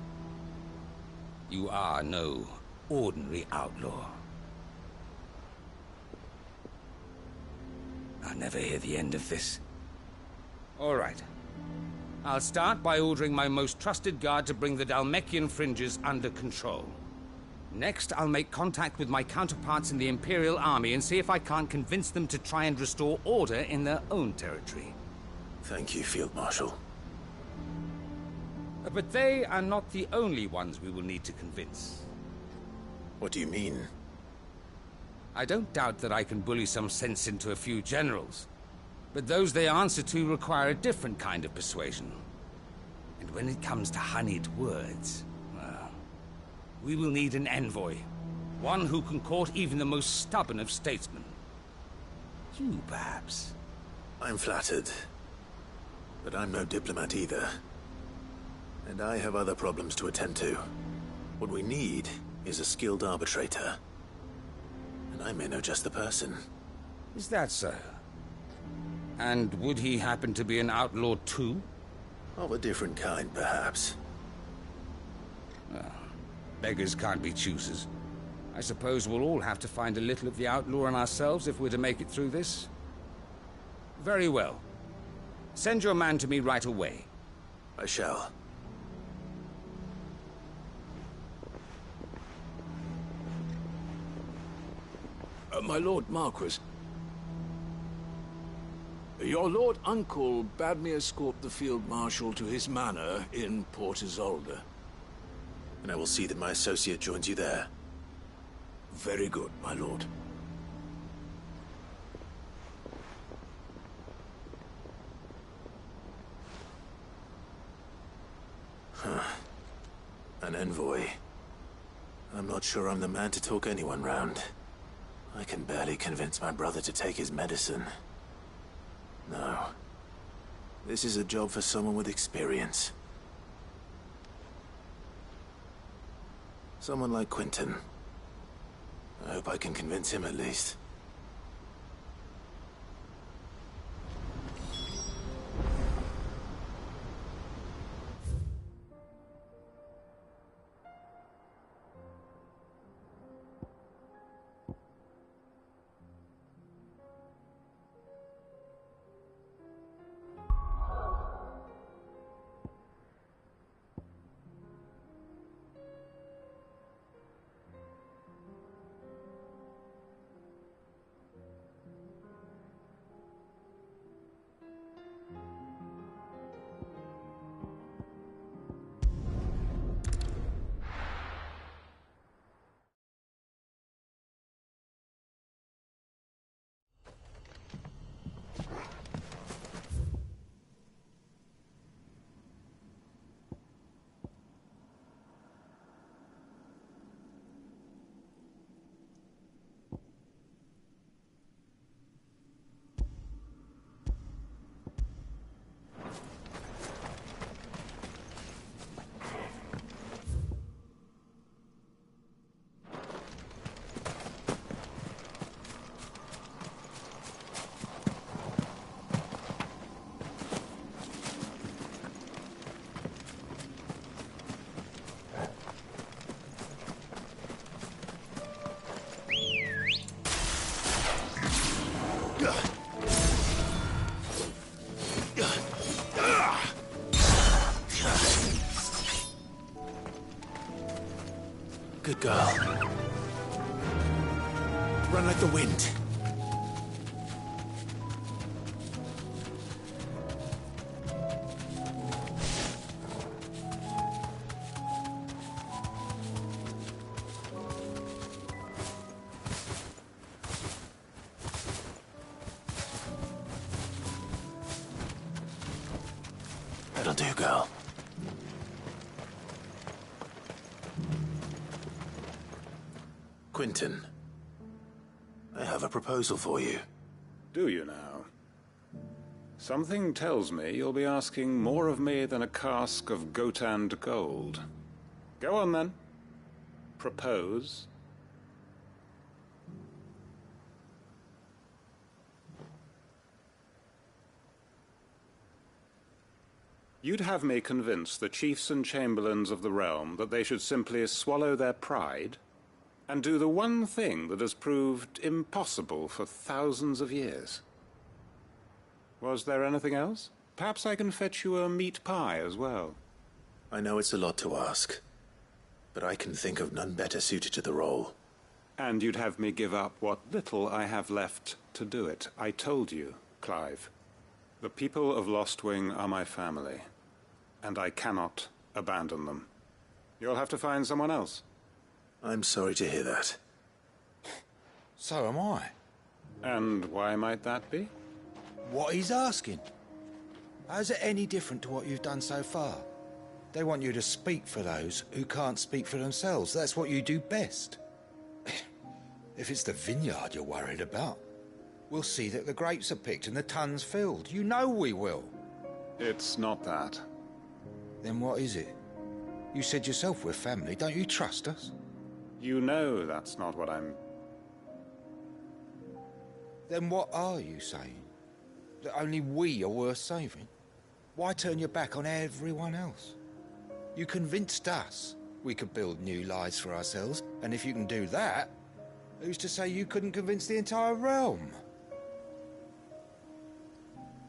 You are no ordinary outlaw. I'll never hear the end of this. All right. I'll start by ordering my most trusted guard to bring the Dalmekian fringes under control. Next, I'll make contact with my counterparts in the Imperial Army and see if I can't convince them to try and restore order in their own territory. Thank you, Field Marshal. But they are not the only ones we will need to convince. What do you mean? I don't doubt that I can bully some sense into a few generals. But those they answer to require a different kind of persuasion. And when it comes to honeyed words, well, we will need an envoy. One who can court even the most stubborn of statesmen. You, perhaps. I'm flattered. But I'm no diplomat either. And I have other problems to attend to. What we need is a skilled arbitrator. And I may know just the person. Is that so? And would he happen to be an outlaw too? Of a different kind, perhaps. Well, beggars can't be choosers. I suppose we'll all have to find a little of the outlaw in ourselves if we're to make it through this. Very well. Send your man to me right away. I shall. My Lord Marquis. Your Lord Uncle bade me escort the Field Marshal to his manor in Port Isolde. And I will see that my associate joins you there. Very good, my lord. An envoy. I'm not sure I'm the man to talk anyone round. I can barely convince my brother to take his medicine. No. This is a job for someone with experience. Someone like Quentin. I hope I can convince him at least. Good girl. Run like the wind. That'll do, girl. Quentin, I have a proposal for you. Do you now? Something tells me you'll be asking more of me than a cask of Gotand gold. Go on, then. Propose. You'd have me convince the chiefs and chamberlains of the realm that they should simply swallow their pride and do the one thing that has proved impossible for thousands of years. Was there anything else? Perhaps I can fetch you a meat pie as well. I know it's a lot to ask, but I can think of none better suited to the role. And you'd have me give up what little I have left to do it. I told you, Clive. The people of Lostwing are my family, and I cannot abandon them. You'll have to find someone else. I'm sorry to hear that. So am I. And why might that be? What he's asking. How's it any different to what you've done so far? They want you to speak for those who can't speak for themselves. That's what you do best. If it's the vineyard you're worried about, we'll see that the grapes are picked and the tons filled. You know we will. It's not that. Then what is it? You said yourself we're family. Don't you trust us? You know that's not what I'm... Then what are you saying? That only we are worth saving? Why turn your back on everyone else? You convinced us we could build new lives for ourselves, and if you can do that, who's to say you couldn't convince the entire realm?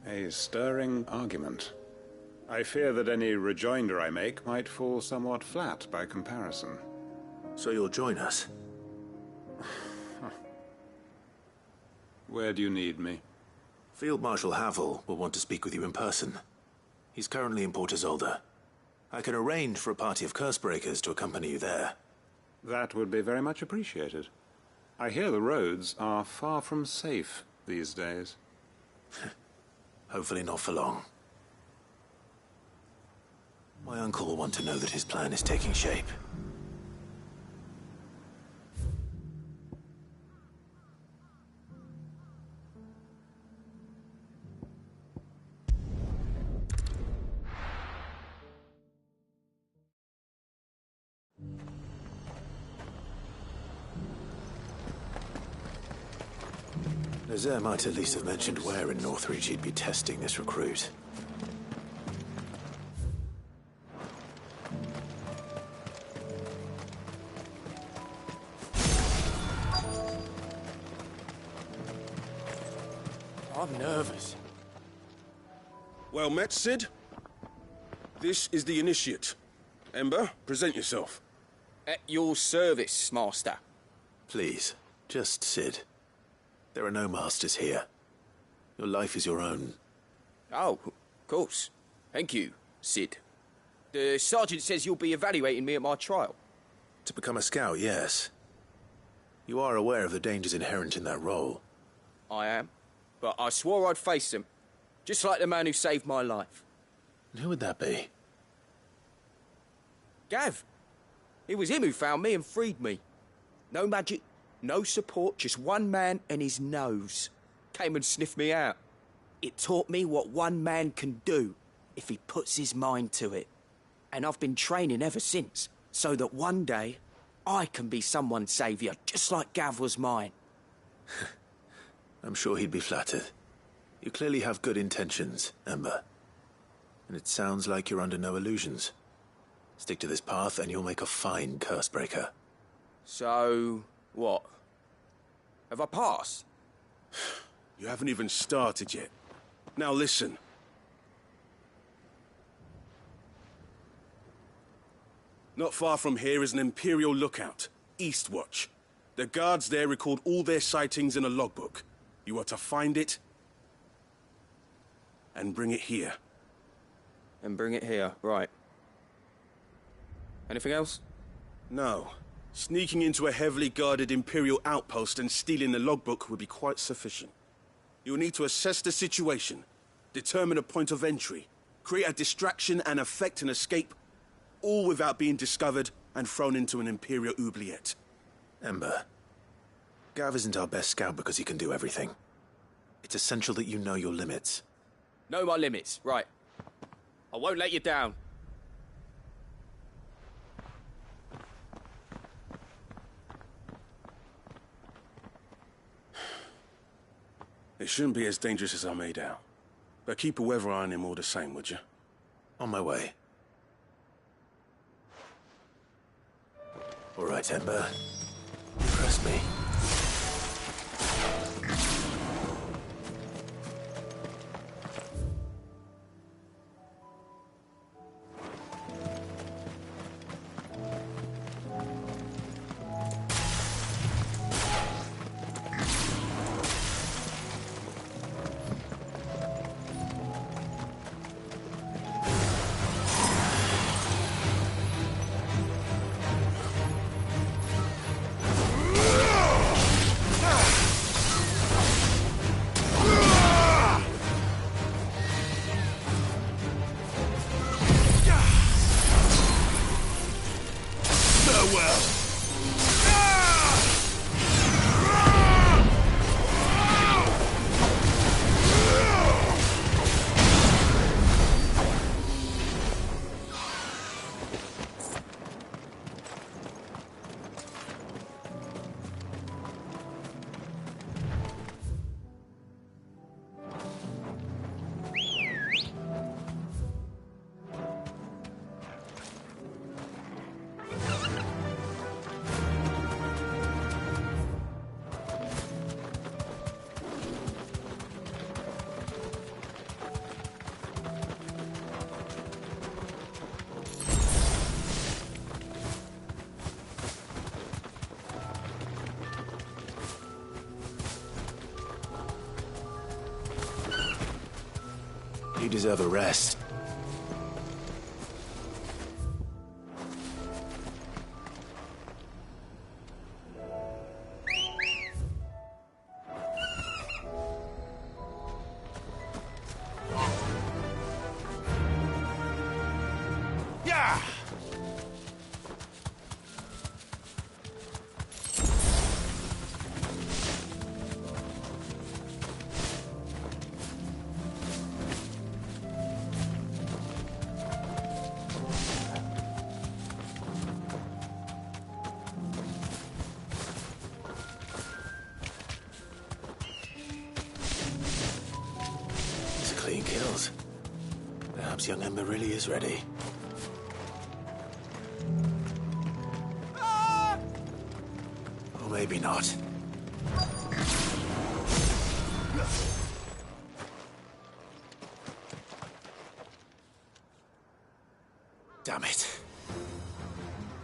A stirring argument. I fear that any rejoinder I make might fall somewhat flat by comparison. So you'll join us? Where do you need me? Field Marshal Havel will want to speak with you in person. He's currently in Port Isolde. I can arrange for a party of Cursebreakers to accompany you there. That would be very much appreciated. I hear the roads are far from safe these days. Hopefully not for long. My uncle will want to know that his plan is taking shape. Nazaire might at least have mentioned where in Northreach he'd be testing this recruit. I'm nervous. Well met, Sid. This is the initiate. Ember, present yourself. At your service, Master. Please, just Sid. There are no masters here. Your life is your own. Oh, of course. Thank you, Sid. The sergeant says you'll be evaluating me at my trial. To become a scout, yes. You are aware of the dangers inherent in that role. I am. But I swore I'd face them. Just like the man who saved my life. And who would that be? Gav. It was him who found me and freed me. No magic, no support, just one man and his nose. Came and sniffed me out. It taught me what one man can do if he puts his mind to it. And I've been training ever since, so that one day I can be someone's saviour, just like Gav was mine. I'm sure he'd be flattered. You clearly have good intentions, Ember. And it sounds like you're under no illusions. Stick to this path and you'll make a fine cursebreaker. So, what? Have I passed? You haven't even started yet. Now listen. Not far from here is an Imperial lookout, Eastwatch. The guards there record all their sightings in a logbook. You are to find it and bring it here. And bring it here, right. Anything else? No. Sneaking into a heavily guarded Imperial outpost and stealing the logbook would be quite sufficient. You'll need to assess the situation, determine a point of entry, create a distraction and effect an escape, all without being discovered and thrown into an Imperial oubliette. Ember, Gav isn't our best scout because he can do everything. It's essential that you know your limits. Know my limits, right. I won't let you down. It shouldn't be as dangerous as I made out. But keep a weather eye on him all the same, would you? On my way. All right, Ember. Trust me. You deserve a rest. Perhaps young Ember really is ready. Or maybe not. Damn it.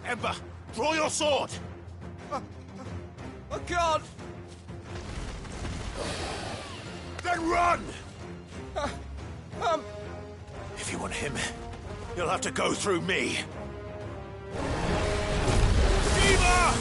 Ember, draw your sword! I can't! Then run! If you want him, you'll have to go through me. Shiva!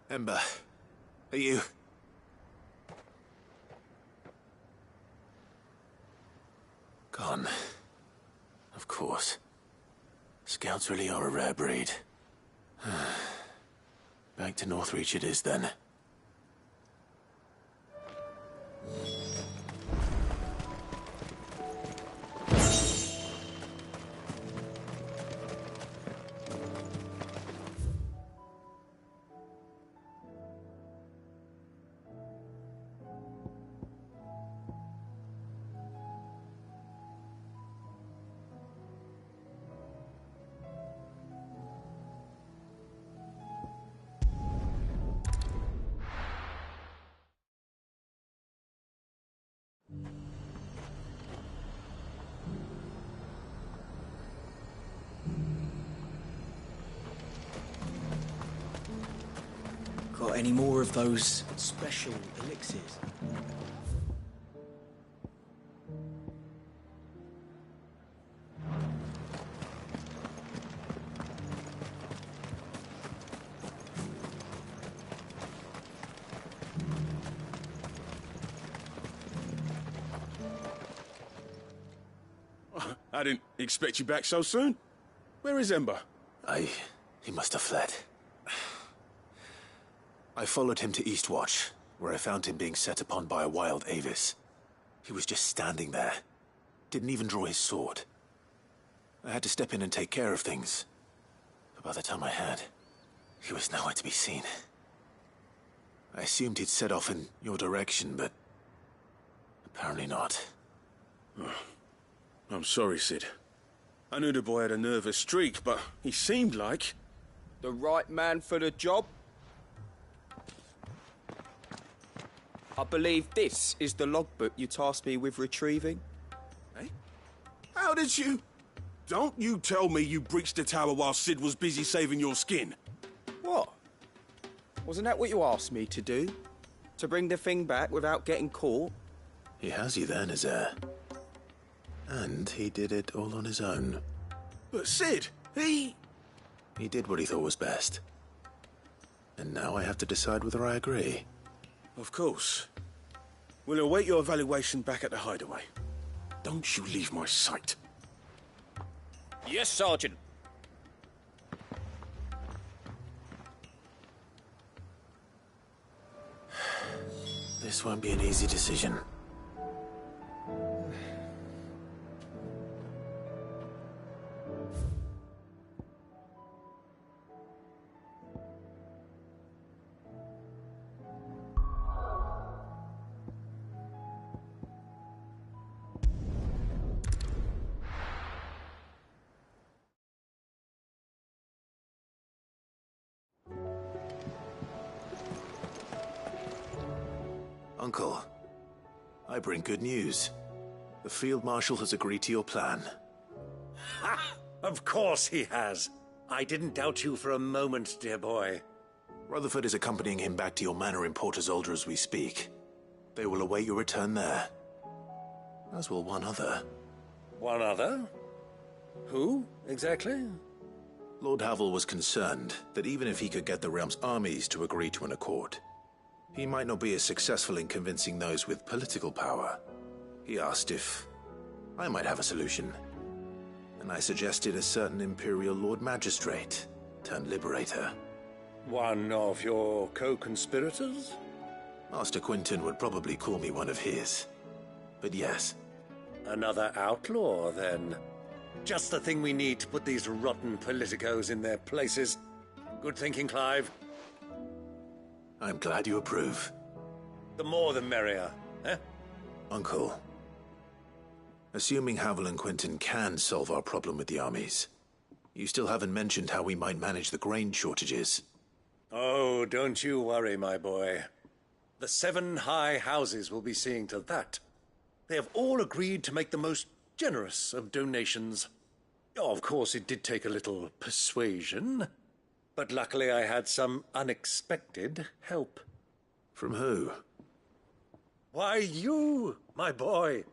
Ember, are you... Gone. Of course. Scouts really are a rare breed. Back to Northreach it is then. Got any more of those special elixirs? I didn't expect you back so soon. Where is Ember? He must have fled. I followed him to Eastwatch, where I found him being set upon by a wild Avis. He was just standing there. Didn't even draw his sword. I had to step in and take care of things. But by the time I had, he was nowhere to be seen. I assumed he'd set off in your direction, but apparently not. I'm sorry, Sid. I knew the boy had a nervous streak, but he seemed like... The right man for the job? I believe this is the logbook you tasked me with retrieving. Eh? How did you... Don't you tell me you breached the tower while Sid was busy saving your skin. What? Wasn't that what you asked me to do? To bring the thing back without getting caught? He has you then, his heir. And he did it all on his own. But Sid, he did what he thought was best. And now I have to decide whether I agree. Of course. We'll await your evaluation back at the hideaway. Don't you leave my sight. Yes, Sergeant. This won't be an easy decision. Uncle, I bring good news. The Field Marshal has agreed to your plan. Ha! Of course he has. I didn't doubt you for a moment, dear boy. Rutherford is accompanying him back to your manor in Porter's Alder as we speak. They will await your return there. As will one other. One other? Who, exactly? Lord Havel was concerned that even if he could get the realm's armies to agree to an accord, he might not be as successful in convincing those with political power. He asked if I might have a solution, and I suggested a certain Imperial Lord Magistrate turned Liberator. One of your co-conspirators? Master Quinton would probably call me one of his. But yes. Another outlaw, then. Just the thing we need to put these rotten politicos in their places. Good thinking, Clive. I'm glad you approve. The more the merrier, eh? Uncle, assuming Havel and Quinton can solve our problem with the armies, you still haven't mentioned how we might manage the grain shortages. Oh, don't you worry, my boy. The 7 high houses will be seeing to that. They have all agreed to make the most generous of donations. Oh, of course, it did take a little persuasion, but luckily I had some unexpected help. From who? Why, you, my boy.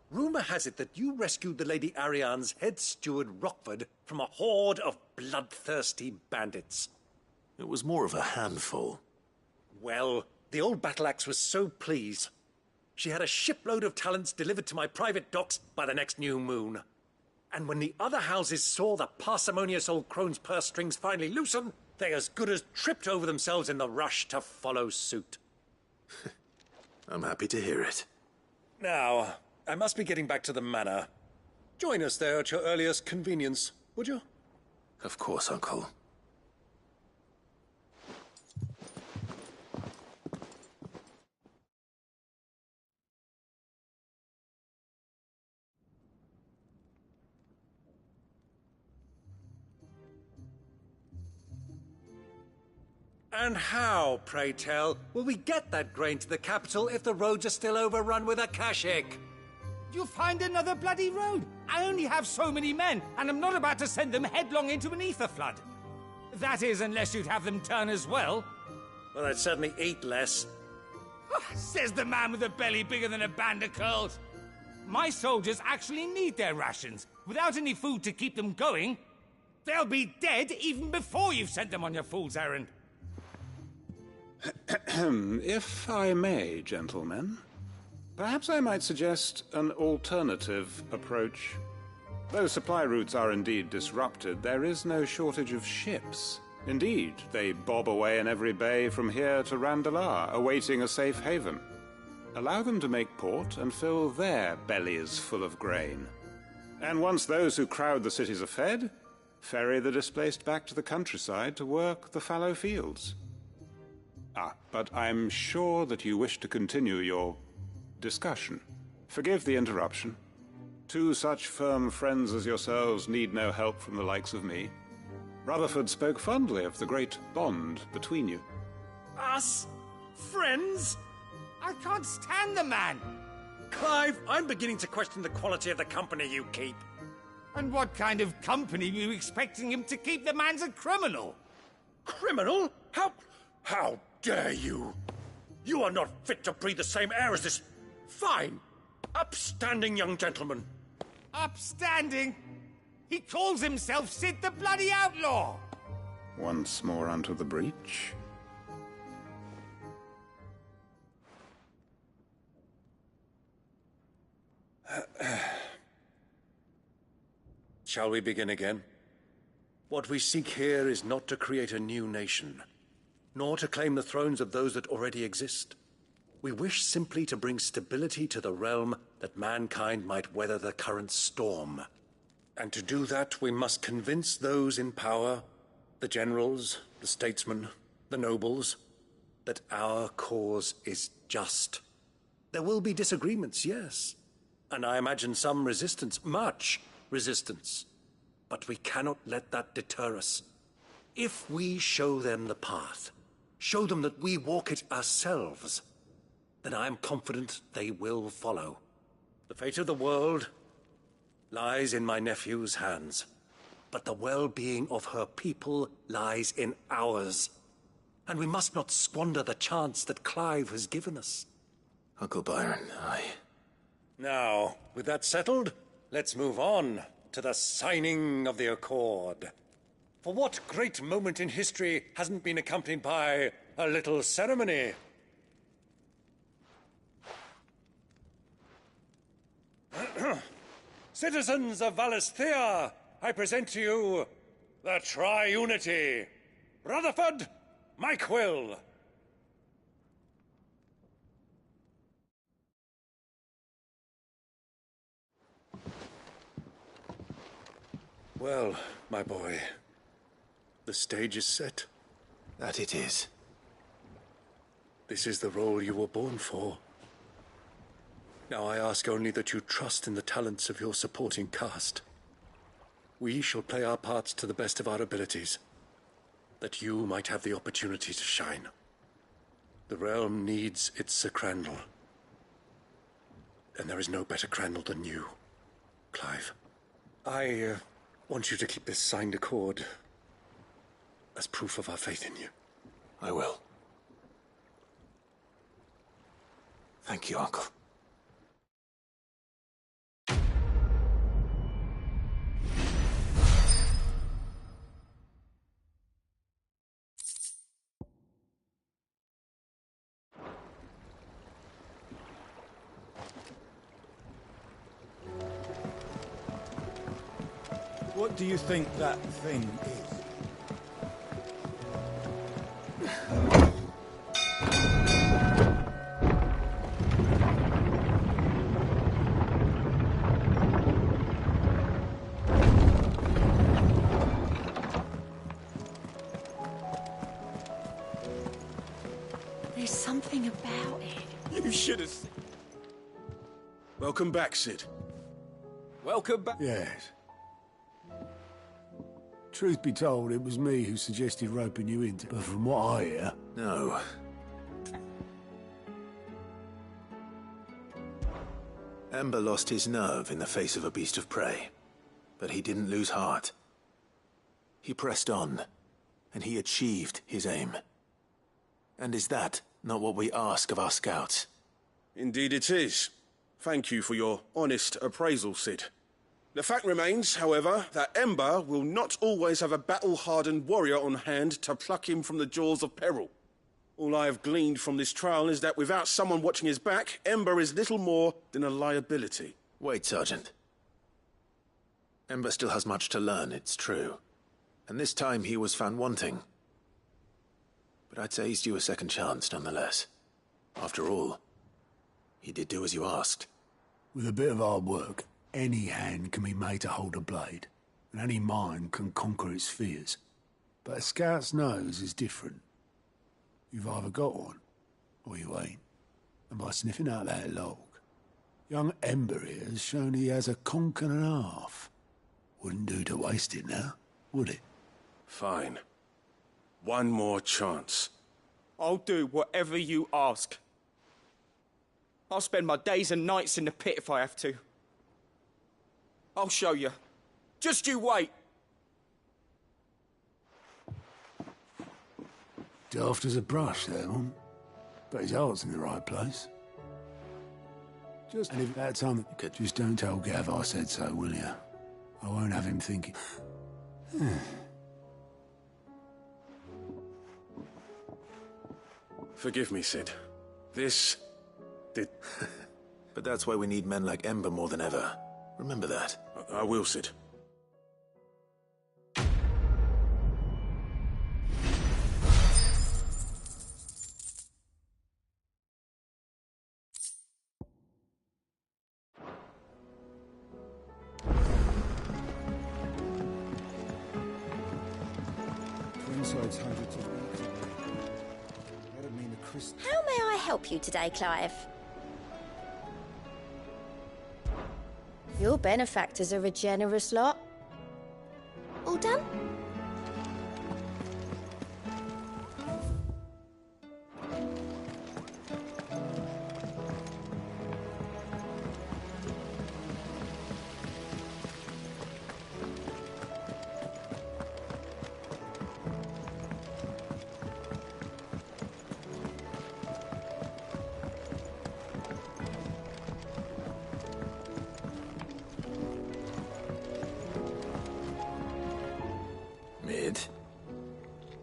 Rumor has it that you rescued the Lady Ariane's head steward Rockford from a horde of bloodthirsty bandits. It was more of a handful. Well, the old battle axe was so pleased. She had a shipload of talents delivered to my private docks by the next new moon. And when the other houses saw the parsimonious old crone's purse strings finally loosen, they as good as tripped over themselves in the rush to follow suit. I'm happy to hear it. Now, I must be getting back to the manor. Join us there at your earliest convenience, would you? Of course, Uncle. And how, pray tell, will we get that grain to the capital if the roads are still overrun with Akashic? You'll find another bloody road. I only have so many men, and I'm not about to send them headlong into an ether flood. That is, unless you'd have them turn as well. Well, I'd certainly eat less. Says the man with a belly bigger than a band of curls. My soldiers actually need their rations. Without any food to keep them going, they'll be dead even before you've sent them on your fool's errand. If I may, gentlemen, perhaps I might suggest an alternative approach. Though supply routes are indeed disrupted, there is no shortage of ships. Indeed, they bob away in every bay from here to Randalar, awaiting a safe haven. Allow them to make port and fill their bellies full of grain. And once those who crowd the cities are fed, ferry the displaced back to the countryside to work the fallow fields. But I'm sure that you wish to continue your discussion. Forgive the interruption. 2 such firm friends as yourselves need no help from the likes of me. Rutherford spoke fondly of the great bond between you. Us? Friends? I can't stand the man! Clive, I'm beginning to question the quality of the company you keep. And what kind of company were you expecting him to keep? The man's a criminal! Criminal? How dare you? You are not fit to breathe the same air as this fine, upstanding young gentleman. Upstanding? He calls himself Sid the Bloody Outlaw! Once more onto the breach. Shall we begin again? What we seek here is not to create a new nation, nor to claim the thrones of those that already exist. We wish simply to bring stability to the realm that mankind might weather the current storm. And to do that, we must convince those in power, the generals, the statesmen, the nobles, that our cause is just. There will be disagreements, yes, and I imagine some resistance, much resistance. But we cannot let that deter us. If we show them the path, show them that we walk it ourselves, then I am confident they will follow. The fate of the world lies in my nephew's hands, but the well-being of her people lies in ours. And we must not squander the chance that Clive has given us. Uncle Byron, Now, with that settled, let's move on to the signing of the Accord. For what great moment in history hasn't been accompanied by a little ceremony? Citizens of Valisthea, I present to you the Triunity. Rutherford, Mike Will. Well, my boy, the stage is set. That it is. This is the role you were born for. Now I ask only that you trust in the talents of your supporting cast. We shall play our parts to the best of our abilities, that you might have the opportunity to shine. The realm needs its Sir Crandall. And there is no better Crandall than you, Clive. I want you to keep this signed accord as proof of our faith in you. I will. Thank you, Uncle. What do you think that thing is? There's something about it. You should have seen. Welcome back, Sid. Welcome back. Yes. Truth be told, it was me who suggested roping you into, but from what I hear... No. Ember lost his nerve in the face of a beast of prey, but he didn't lose heart. He pressed on, and he achieved his aim. And is that not what we ask of our scouts? Indeed it is. Thank you for your honest appraisal, Sid. The fact remains, however, that Ember will not always have a battle-hardened warrior on hand to pluck him from the jaws of peril. All I have gleaned from this trial is that without someone watching his back, Ember is little more than a liability. Wait, Sergeant. Ember still has much to learn, it's true. And this time he was found wanting. But I'd say he's due a second chance, nonetheless. After all, he did do as you asked. With a bit of hard work, any hand can be made to hold a blade, and any mind can conquer its fears. But a scout's nose is different. You've either got one, or you ain't. And by sniffing out that log, young Ember here has shown he has a conch and a half. Wouldn't do to waste it now, would it? Fine. One more chance. I'll do whatever you ask. I'll spend my days and nights in the pit if I have to. I'll show you. Just you wait. Daft as a brush, that one. But his heart's in the right place. And if that time, just don't tell Gav I said so, will you? I won't have him thinking. Forgive me, Sid. This did... But that's why we need men like Ember more than ever. Remember that. I will, Sid. Twinside's hundreds of weeks away. That'd mean the Christ... How may I help you today, Clive? Your benefactors are a generous lot. All done?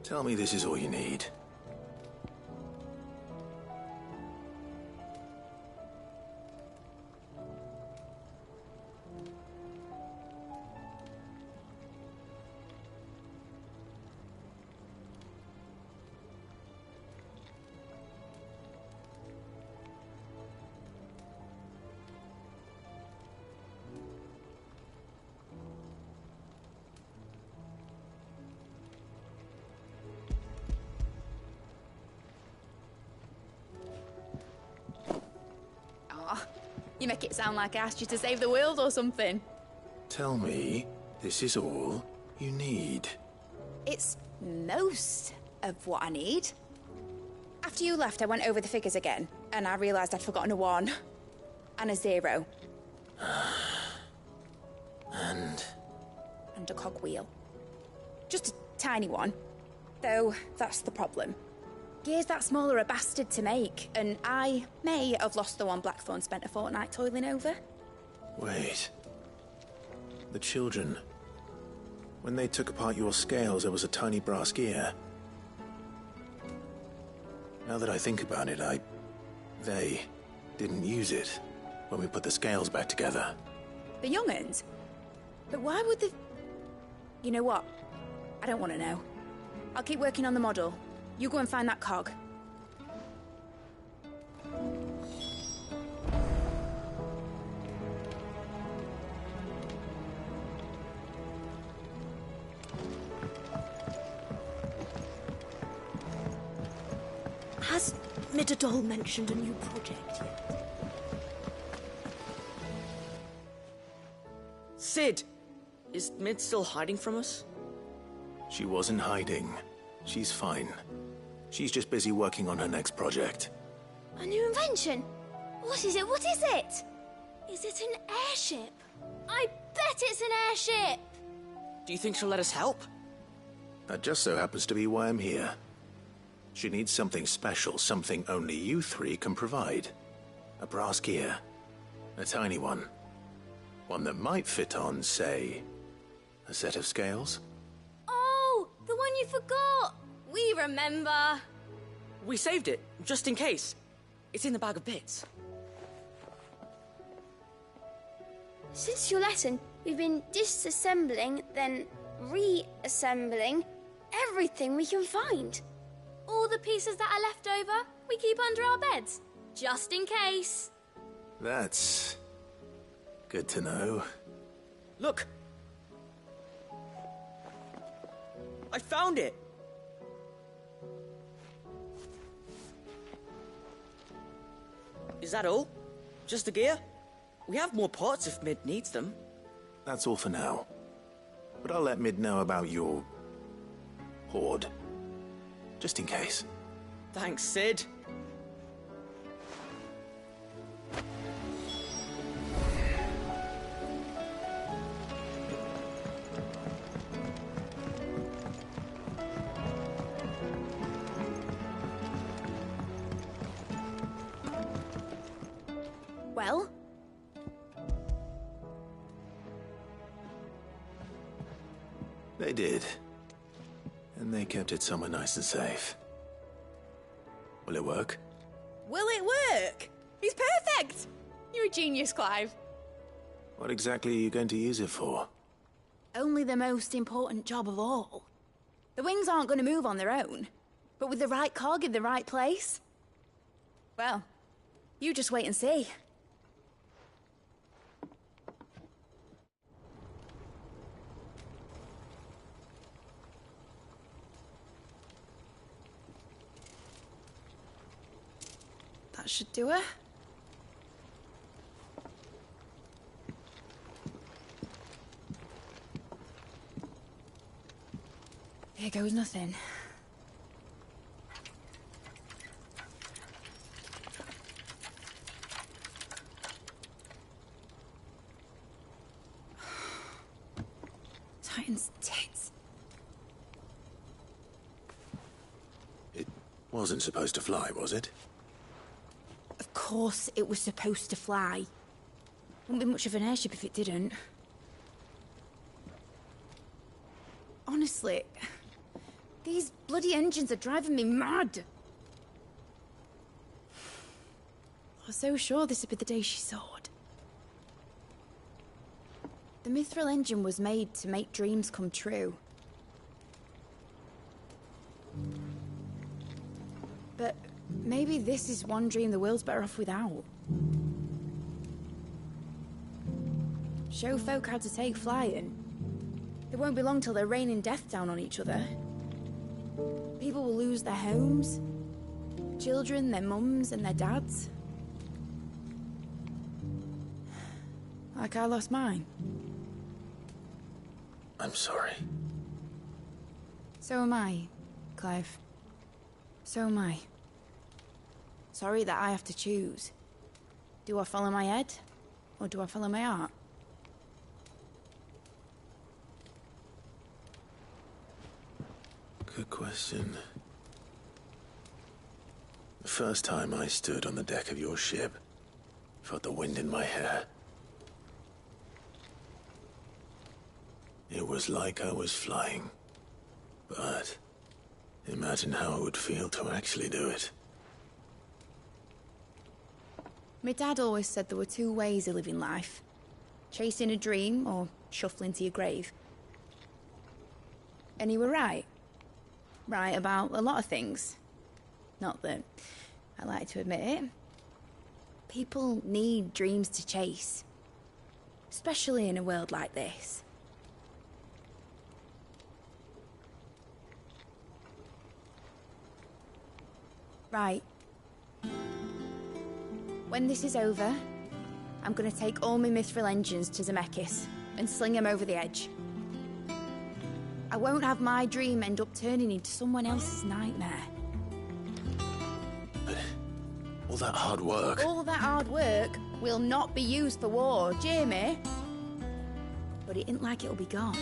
Tell me this is all you need. You make it sound like I asked you to save the world or something. Tell me this is all you need. It's most of what I need. After you left, I went over the figures again, and I realised I'd forgotten a 1 and a 0. And a cogwheel. Just a tiny one. Though, that's the problem. Gears that small are a bastard to make, and I may have lost the one Blackthorn spent a fortnight toiling over. wait. The children. When they took apart your scales, there was a tiny brass gear. Now that I think about it, they didn't use it when we put the scales back together. The young'uns? But why would the... You know what? I don't want to know. I'll keep working on the model. You go and find that cog. Has Midadol mentioned a new project yet? Sid! Is Mid still hiding from us? She wasn't hiding. She's fine. She's just busy working on her next project. A new invention? What is it? What is it? Is it an airship? I bet it's an airship! Do you think she'll let us help? That just so happens to be why I'm here. She needs something special, something only you three can provide. A brass gear. A tiny one. One that might fit on, say, a set of scales? Oh, the one you forgot! We remember! We saved it, just in case. It's in the bag of bits. Since your lesson, we've been disassembling, then reassembling everything we can find. All the pieces that are left over, we keep under our beds, just in case. That's good to know. Look! I found it! Is that all? Just the gear? We have more parts if Mid needs them. That's all for now. But I'll let Mid know about your hoard. Just in case. Thanks, Sid. Well? They did. And they kept it somewhere nice and safe. Will it work? Will it work? He's perfect! You're a genius, Clive. What exactly are you going to use it for? Only the most important job of all. The wings aren't going to move on their own. But with the right cog in the right place... Well, you just wait and see. That should do it. Here goes nothing. Titan's tits. It wasn't supposed to fly, was it? Of course it was supposed to fly. Wouldn't be much of an airship if it didn't. Honestly, These bloody engines are driving me mad. I was so sure this would be the day she soared. The Mithril engine was made to make dreams come true. But maybe this is one dream the world's better off without. Show folk how to take flying. It won't be long till they're raining death down on each other. People will lose their homes. Children, their mums and their dads. Like I lost mine. I'm sorry. So am I, Clive. So am I. Sorry that I have to choose. Do I follow my head, or do I follow my heart? Good question. The first time I stood on the deck of your ship, felt the wind in my hair. It was like I was flying. But imagine how it would feel to actually do it. My dad always said there were two ways of living life. Chasing a dream or shuffling to your grave. And he were right. Right about a lot of things. Not that I like to admit it. People need dreams to chase. Especially in a world like this. Right. When this is over, I'm gonna take all my Mithril engines to Zemeckis and sling them over the edge. I won't have my dream end up turning into someone else's nightmare. But all that hard work... All that hard work will not be used for war, Jamie. But it ain't like it'll be gone.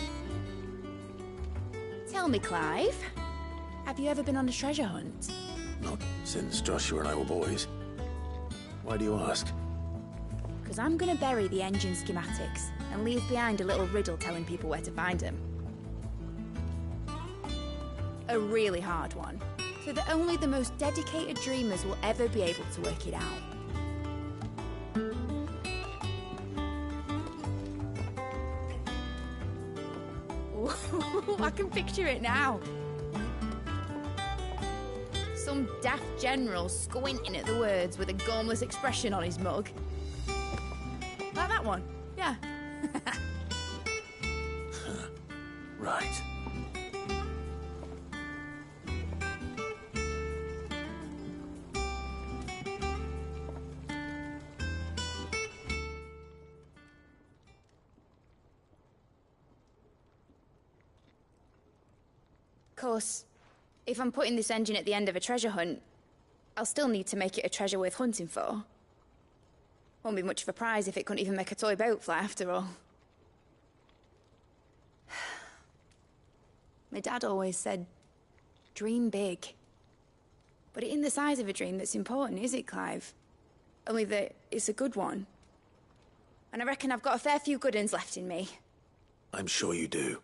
Tell me, Clive, have you ever been on a treasure hunt? Not since Joshua and I were boys. Why do you ask? Because I'm gonna bury the engine schematics and leave behind a little riddle telling people where to find them. A really hard one, so that only the most dedicated dreamers will ever be able to work it out. Ooh, I can picture it now. Some daft general squinting at the words with a gormless expression on his mug. Like that one, yeah. Right. Of course, if I'm putting this engine at the end of a treasure hunt, I'll still need to make it a treasure worth hunting for. Won't be much of a prize if it couldn't even make a toy boat fly after all. My dad always said, dream big. But it ain't the size of a dream that's important, is it, Clive? Only that it's a good one. And I reckon I've got a fair few good uns left in me. I'm sure you do.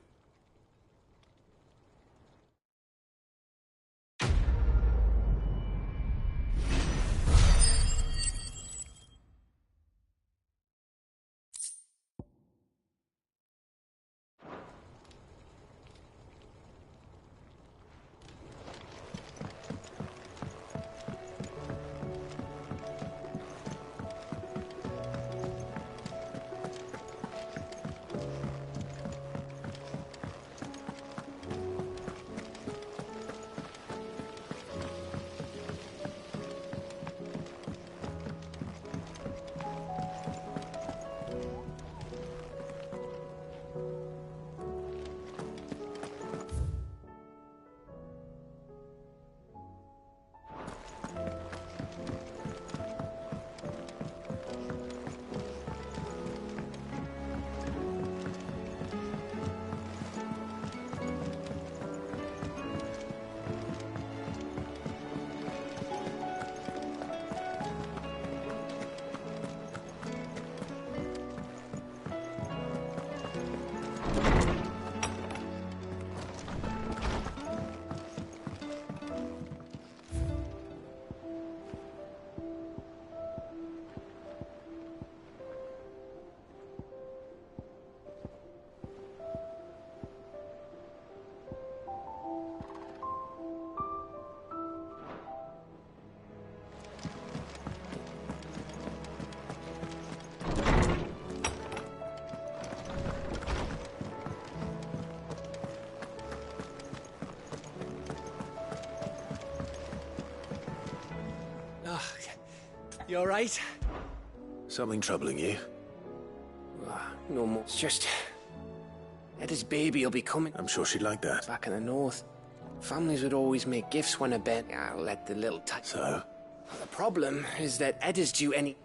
You alright? Something troubling you? No more. It's just... Edda's baby will be coming. I'm sure she'd like that. Back in the north. Families would always make gifts when a bed. I'll let the little So? The problem is that Edda's due any...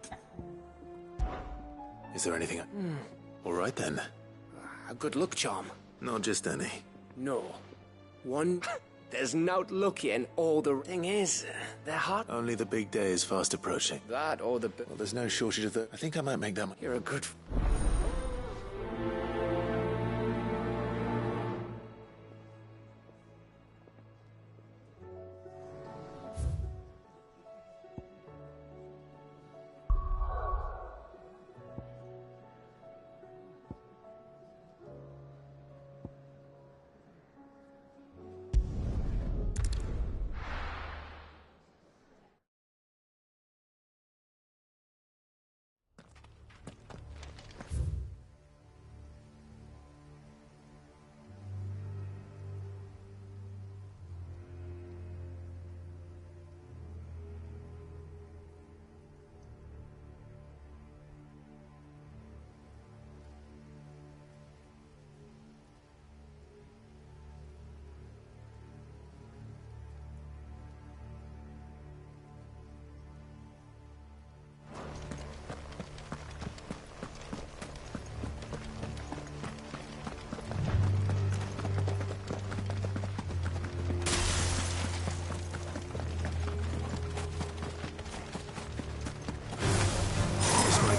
Is there anything... All right, then. A good luck charm. Not just any. No. One... There's no lucky, and all the thing is, they're hot. Only the big day is fast approaching. That or the... Well, there's no shortage of the... I think I might make that one. You're a good...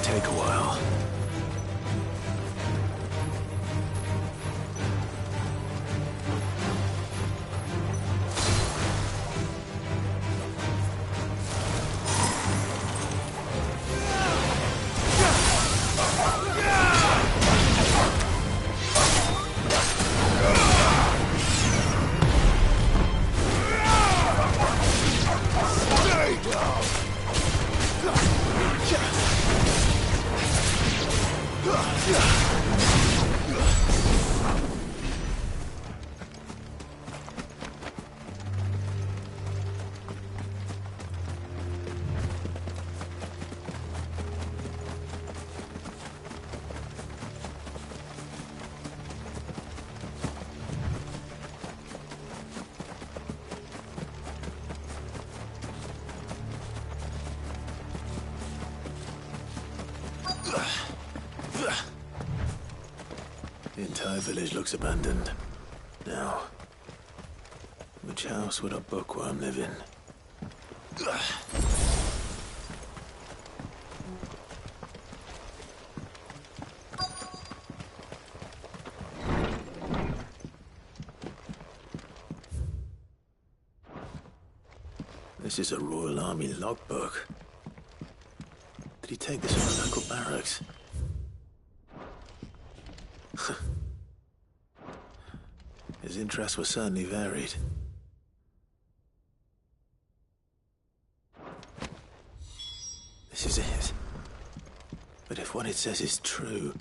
Take a while. The entire village looks abandoned. Now, which house would a bookworm live in? This is a Royal Army logbook. Did he take this from the local barracks? His interests were certainly varied. This is it. But if what it says is true,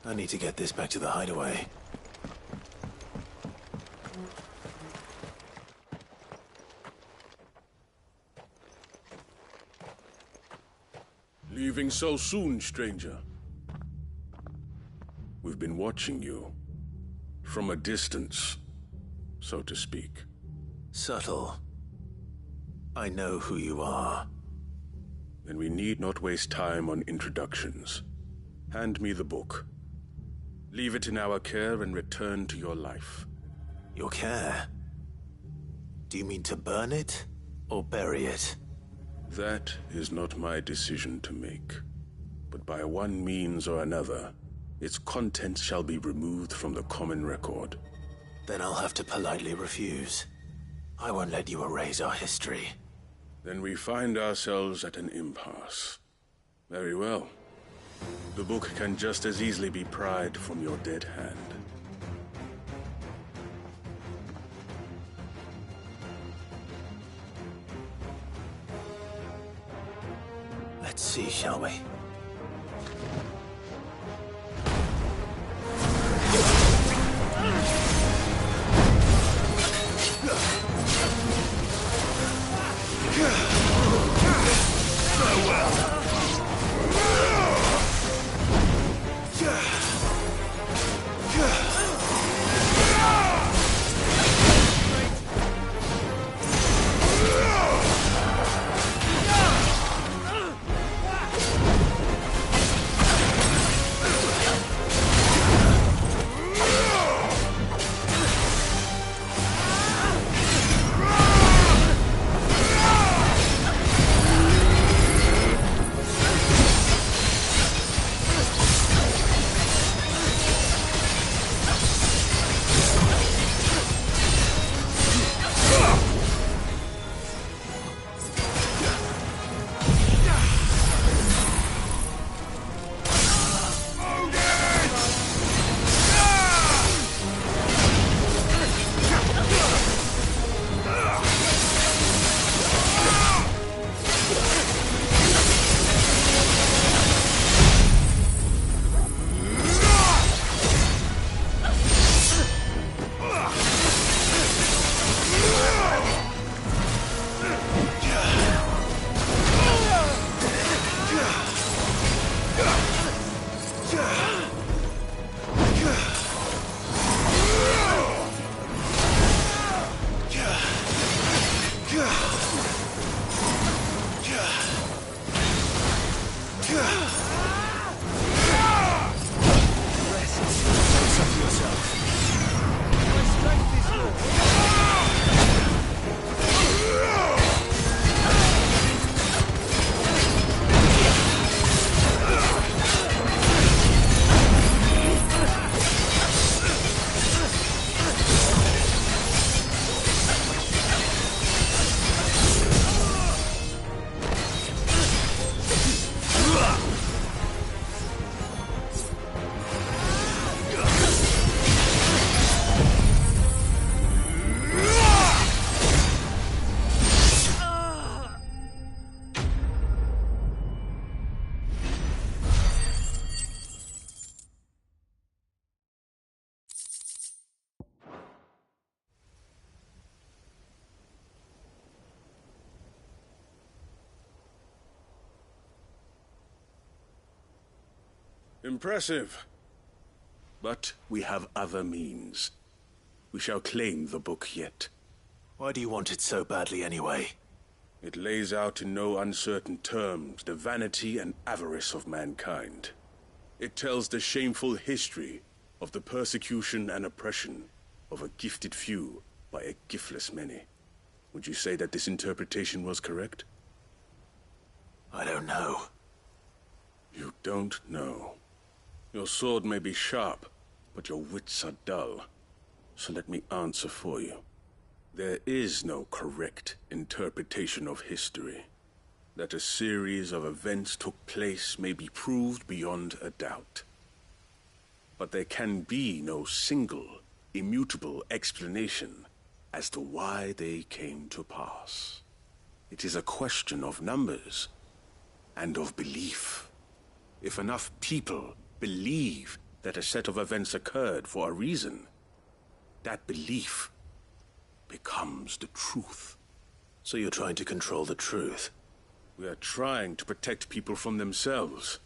I need to get this back to the hideaway. Leaving so soon, stranger? We've been watching you. From a distance, so to speak. Subtle. I know who you are. Then we need not waste time on introductions. Hand me the book. Leave it in our care and return to your life. Your care? Do you mean to burn it or bury it? That is not my decision to make. But by one means or another, its contents shall be removed from the common record. Then I'll have to politely refuse. I won't let you erase our history. Then we find ourselves at an impasse. Very well. The book can just as easily be pried from your dead hand. Let's see, shall we? Farewell. Impressive. But we have other means. We shall claim the book yet. Why do you want it so badly anyway? It lays out in no uncertain terms the vanity and avarice of mankind. It tells the shameful history of the persecution and oppression of a gifted few by a giftless many. Would you say that this interpretation was correct? I don't know. You don't know. Your sword may be sharp, but your wits are dull. So let me answer for you. There is no correct interpretation of history. That a series of events took place may be proved beyond a doubt. But there can be no single, immutable explanation as to why they came to pass. It is a question of numbers and of belief. If enough people believe that a set of events occurred for a reason, that belief becomes the truth. So you're trying to control the truth? We are trying to protect people from themselves,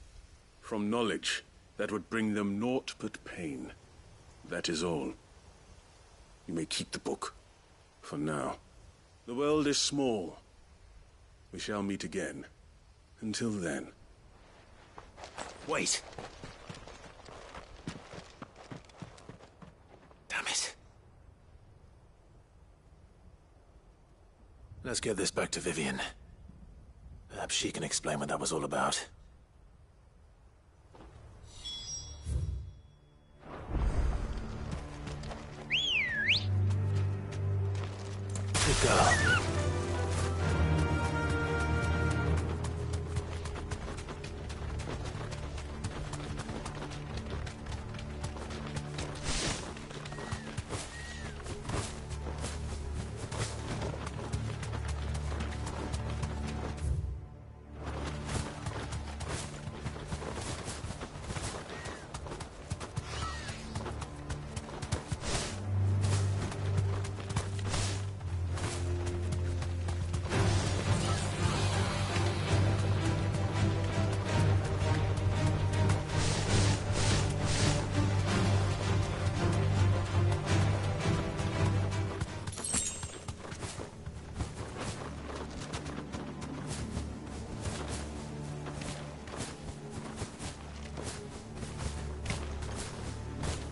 from knowledge that would bring them naught but pain. That is all. You may keep the book, for now. The world is small. We shall meet again. Until then. Wait! Damn it. Let's get this back to Vivian. Perhaps she can explain what that was all about. Good girl.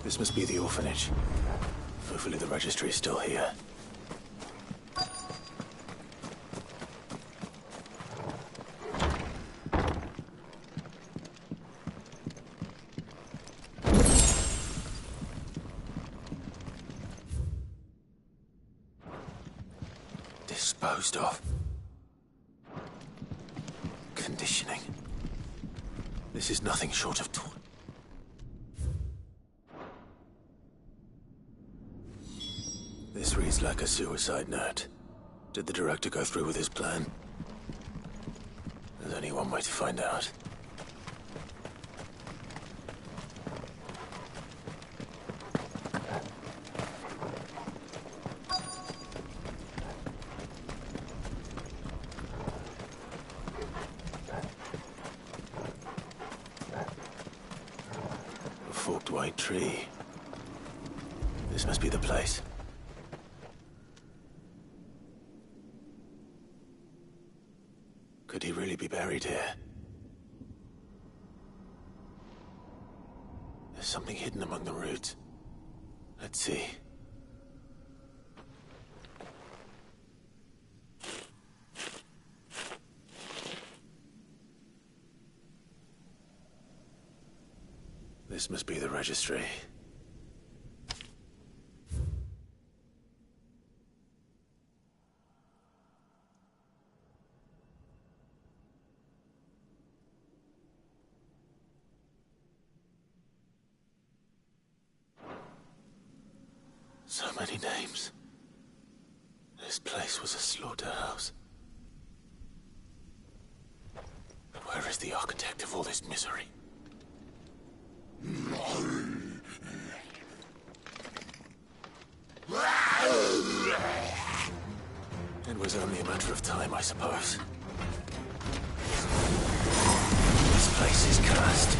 This must be the orphanage. Hopefully the registry is still here. Disposed of. Conditioning. This is nothing short of torture. This reads like a suicide note. Did the director go through with his plan? There's only one way to find out. A forked white tree. This must be the place. Could he really be buried here? There's something hidden among the roots. Let's see. This must be the registry. So many names. This place was a slaughterhouse. But where is the architect of all this misery? It was only a matter of time, I suppose. This place is cursed.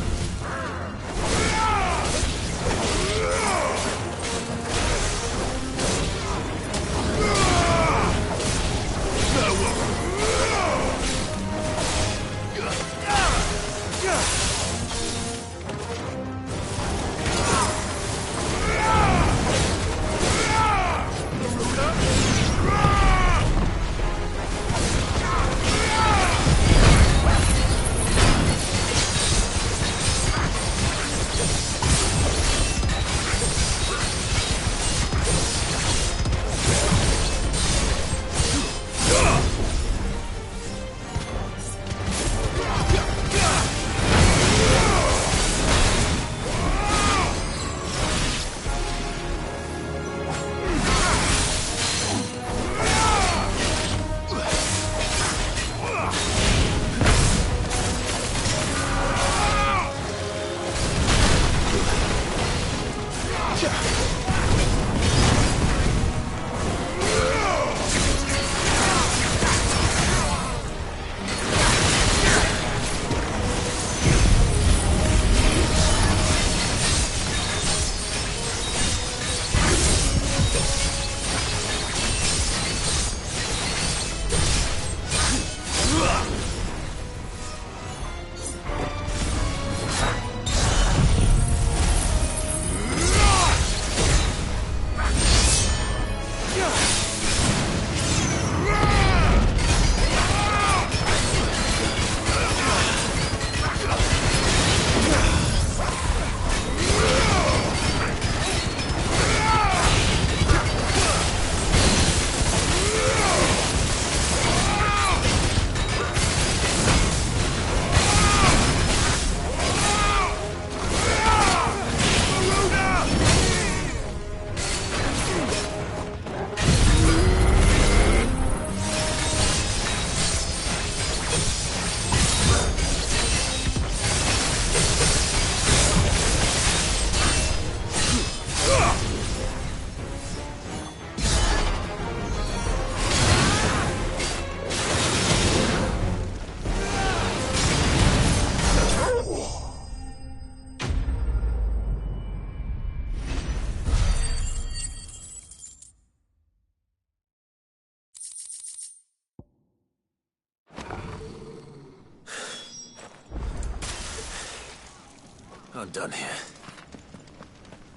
I'm done here.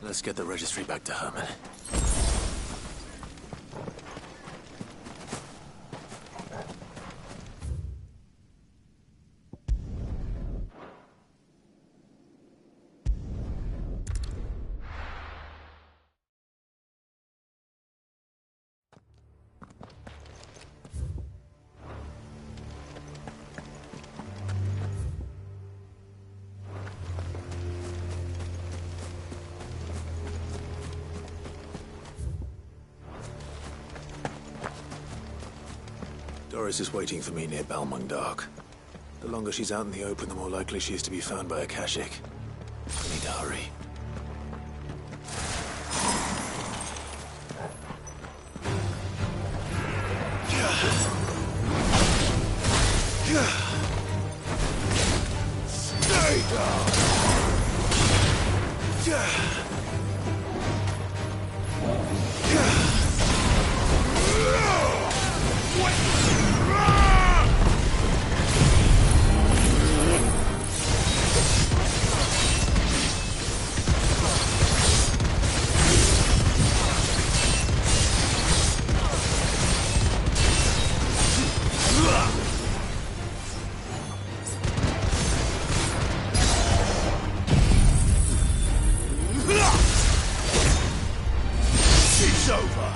Let's get the registry back to Herman. Doris is waiting for me near Balmung Dock. The longer she's out in the open, the more likely she is to be found by Akashic. I need to hurry. Stay down! It's over.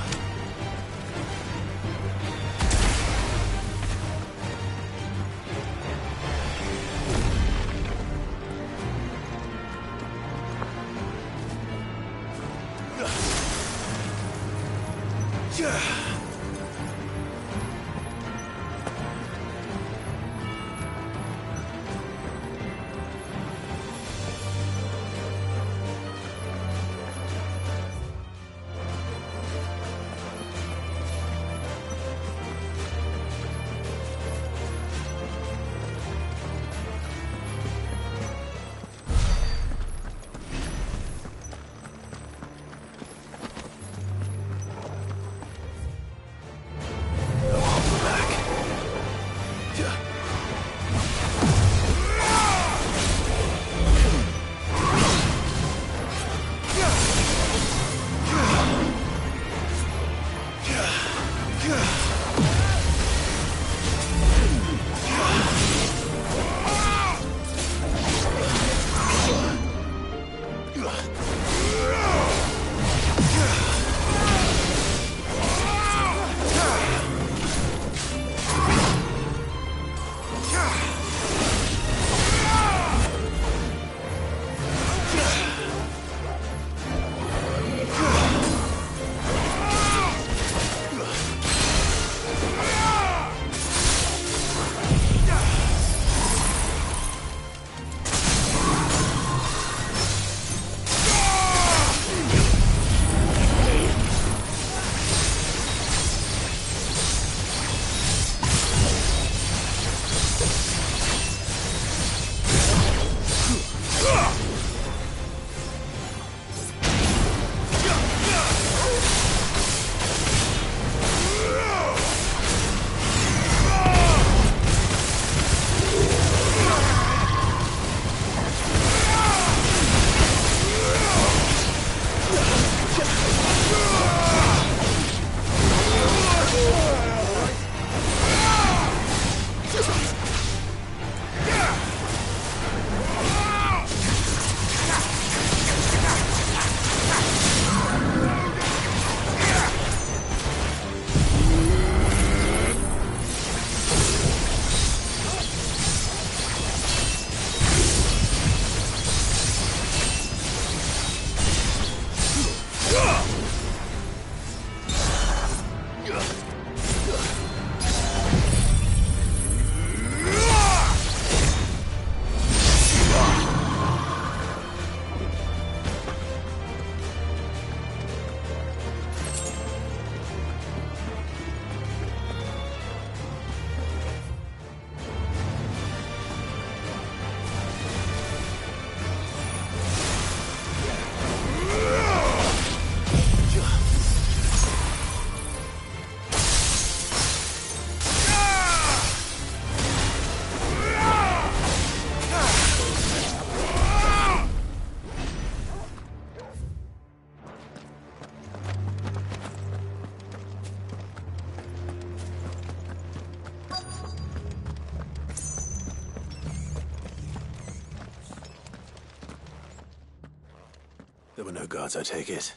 There were no guards, I take it?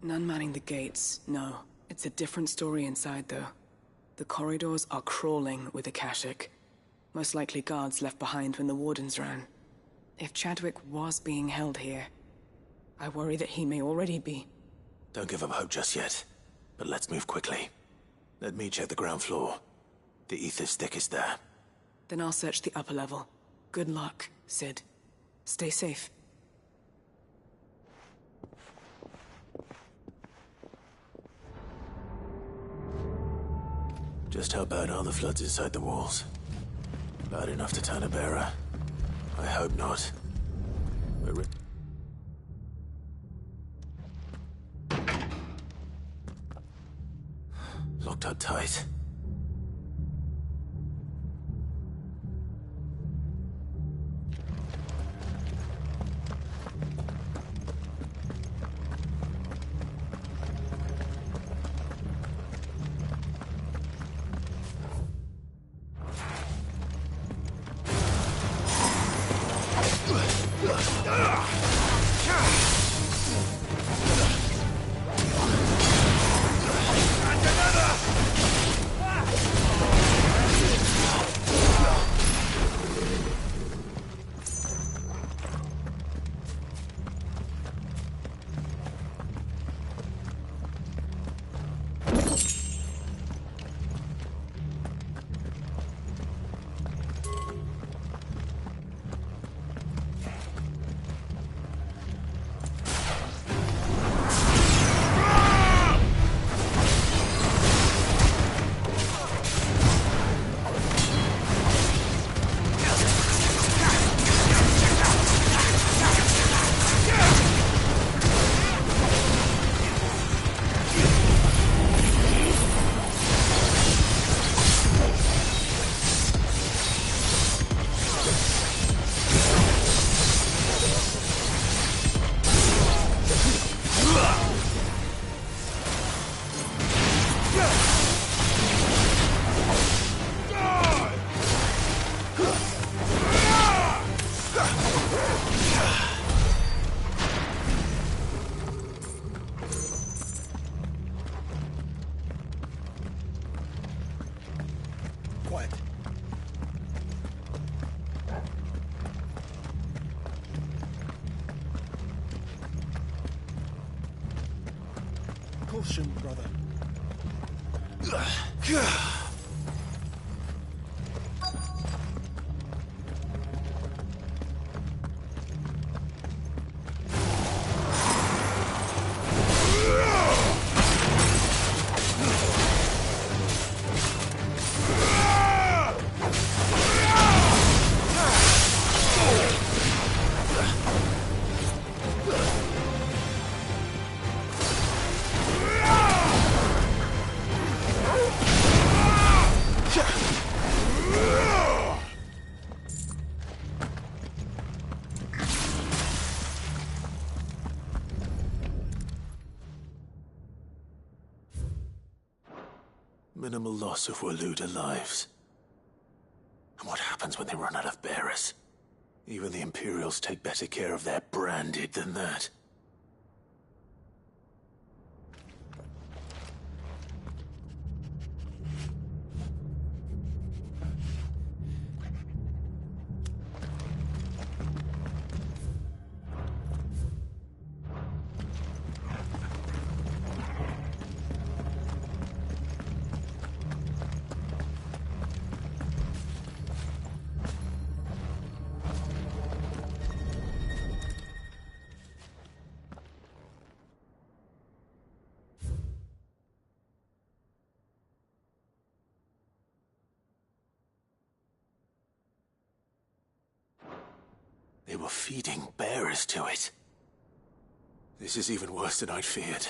None manning the gates, no. It's a different story inside, though. The corridors are crawling with Akashic. Most likely guards left behind when the Wardens ran. If Chadwick was being held here, I worry that he may already be. Don't give up hope just yet, but let's move quickly. Let me check the ground floor. The ether stick is there. Then I'll search the upper level. Good luck, Sid. Stay safe. Just how bad are the floods inside the walls? Bad enough to turn a bearer? I hope not. We're locked up tight. Caution, brother. Minimal loss of Waluda lives. And what happens when they run out of bearers? Even the Imperials take better care of their branded than that. They were feeding bearers to it. This is even worse than I'd feared.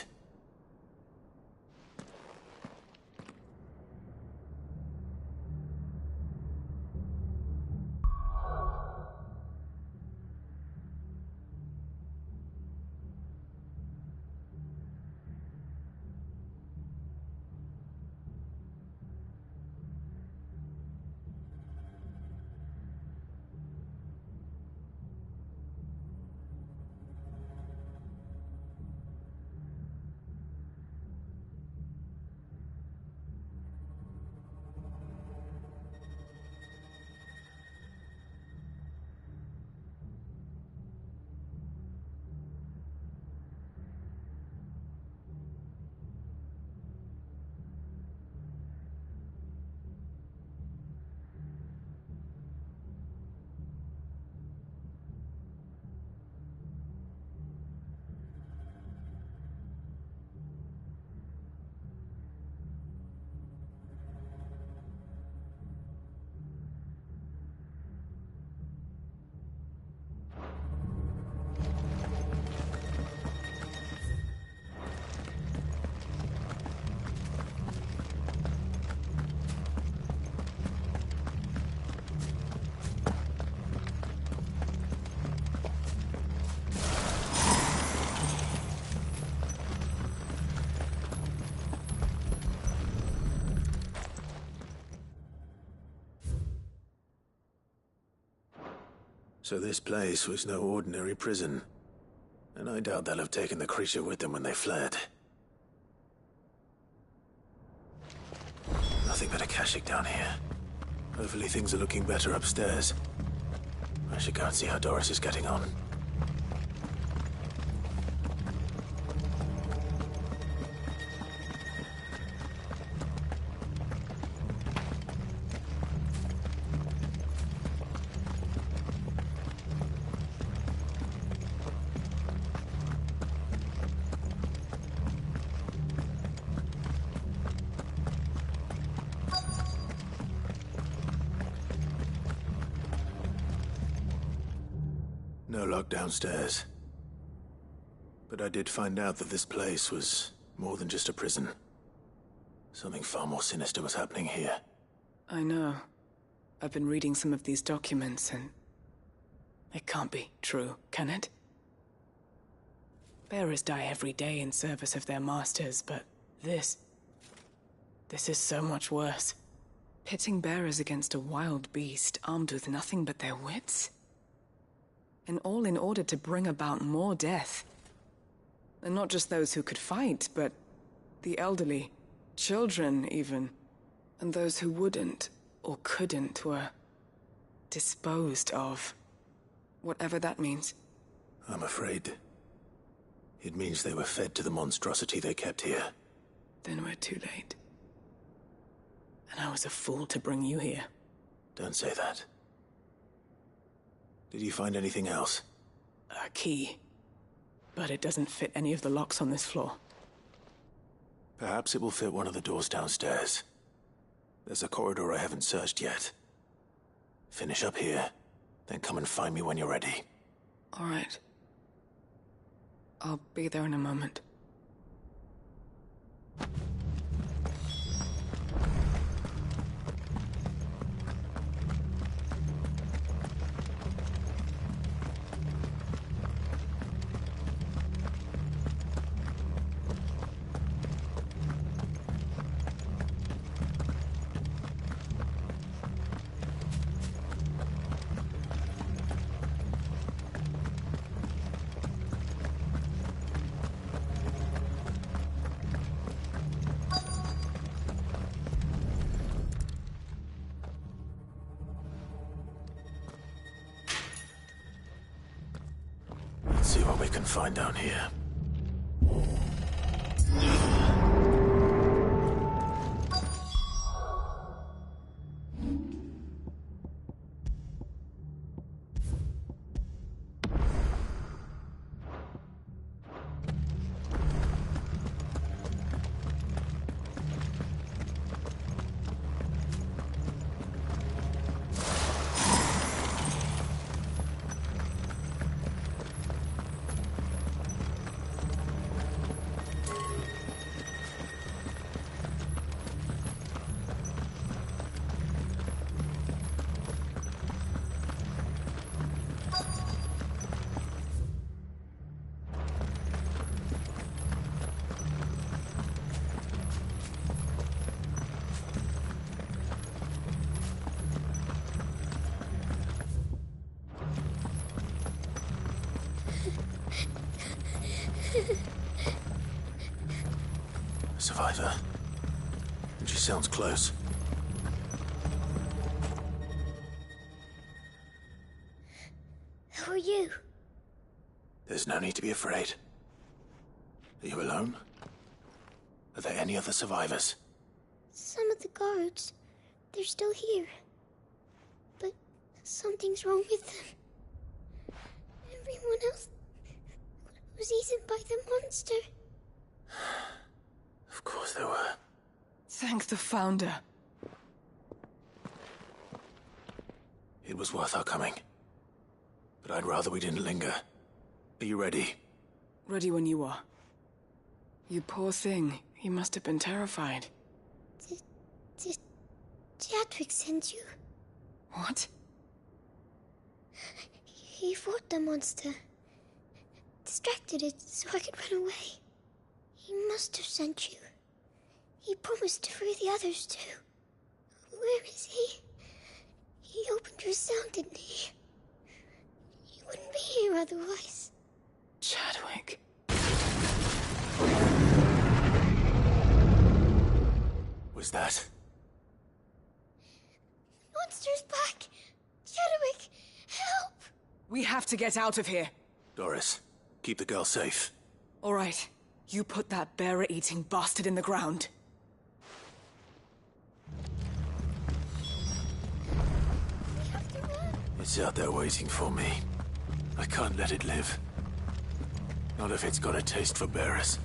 So this place was no ordinary prison. And I doubt they'll have taken the creature with them when they fled. Nothing but a Akashic down here. Hopefully things are looking better upstairs. I should go and see how Doris is getting on. No luck downstairs. But I did find out that this place was more than just a prison. Something far more sinister was happening here. I know. I've been reading some of these documents and... it can't be true, can it? Bearers die every day in service of their masters, but this is so much worse. Pitting bearers against a wild beast armed with nothing but their wits? And all in order to bring about more death. And not just those who could fight, but the elderly, children even. And those who wouldn't or couldn't were disposed of. Whatever that means. I'm afraid it means they were fed to the monstrosity they kept here. Then we're too late. And I was a fool to bring you here. Don't say that. Did you find anything else? A key. But it doesn't fit any of the locks on this floor. Perhaps it will fit one of the doors downstairs. There's a corridor I haven't searched yet. Finish up here, then come and find me when you're ready. All right. I'll be there in a moment. Let's see what we can find down here. Survivor. And she sounds close. Who are you? There's no need to be afraid. Are you alone? Are there any other survivors? Some of the guards. They're still here. But something's wrong with them. Everyone else was eaten by the monster. Of course there were. Thank the Founder. It was worth our coming. But I'd rather we didn't linger. Are you ready? Ready when you are. You poor thing. You must have been terrified. Did Chadwick send you? What? He fought the monster. Distracted it so I could run away. He must have sent you. He promised to free the others too. Where is he? He opened your cell, didn't he? otherwise. Chadwick. Was that? Monster's back! Chadwick, help! We have to get out of here. Doris, keep the girl safe. All right. You put that bearer-eating bastard in the ground. It's out there waiting for me. I can't let it live. Not if it's got a taste for bearers.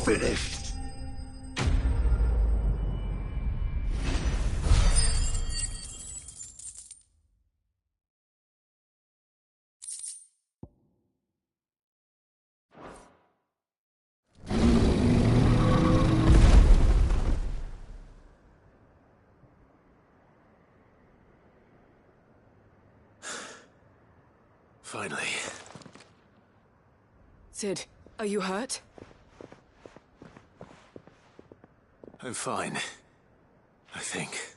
Finished. Finally. Sid, are you hurt? I'm fine. I think.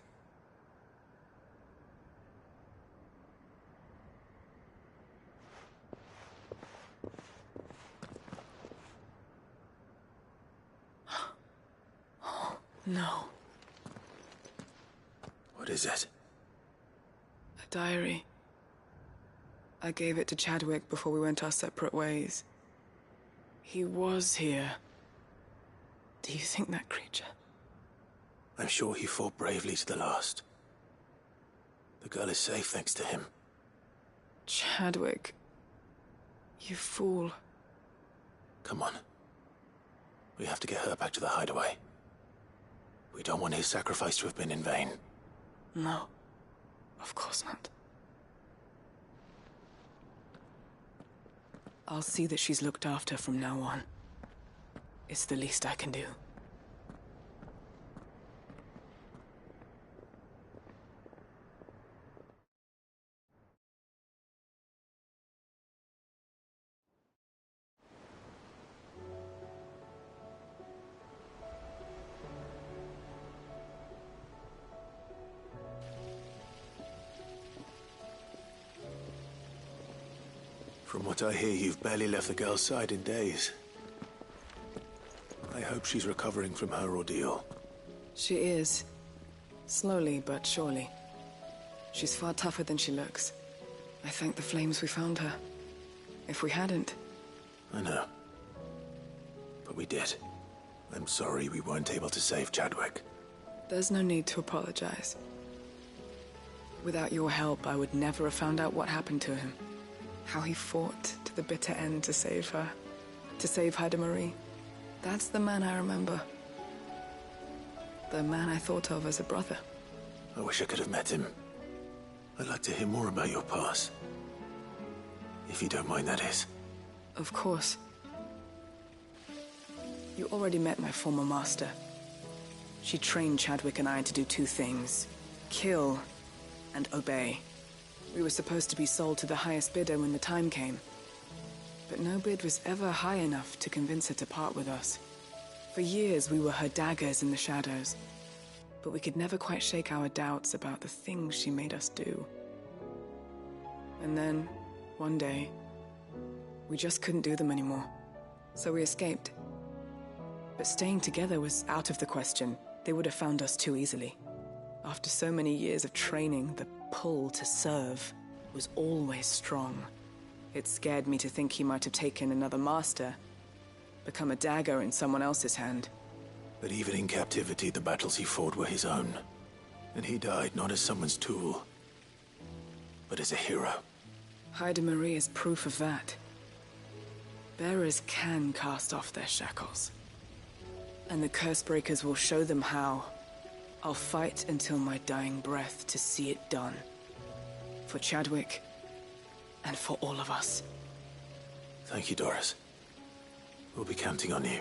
No. What is it? A diary. I gave it to Chadwick before we went our separate ways. He was here. Do you think that creature? I'm sure he fought bravely to the last. The girl is safe thanks to him. Chadwick. You fool. Come on. We have to get her back to the hideaway. We don't want his sacrifice to have been in vain. No. Of course not. I'll see that she's looked after from now on. It's the least I can do. From what I hear, you've barely left the girl's side in days. I hope she's recovering from her ordeal. She is. Slowly but surely. She's far tougher than she looks. I thank the flames we found her. If we hadn't... I know. But we did. I'm sorry we weren't able to save Chadwick. There's no need to apologize. Without your help, I would never have found out what happened to him. How he fought to the bitter end to save her. To save Haida Marie. That's the man I remember. The man I thought of as a brother. I wish I could have met him. I'd like to hear more about your past. If you don't mind, that is. Of course. You already met my former master. She trained Chadwick and I to do two things. Kill and obey. We were supposed to be sold to the highest bidder when the time came. But no bid was ever high enough to convince her to part with us. For years we were her daggers in the shadows. But we could never quite shake our doubts about the things she made us do. And then, one day, we just couldn't do them anymore. So we escaped. But staying together was out of the question. They would have found us too easily. After so many years of training, the pull to serve was always strong. It scared me to think he might have taken another master, become a dagger in someone else's hand. But even in captivity, the battles he fought were his own. And he died not as someone's tool, but as a hero. Haida Marie is proof of that. Bearers can cast off their shackles. And the Cursebreakers will show them how. I'll fight until my dying breath to see it done. For Chadwick, and for all of us. Thank you, Doris. We'll be counting on you.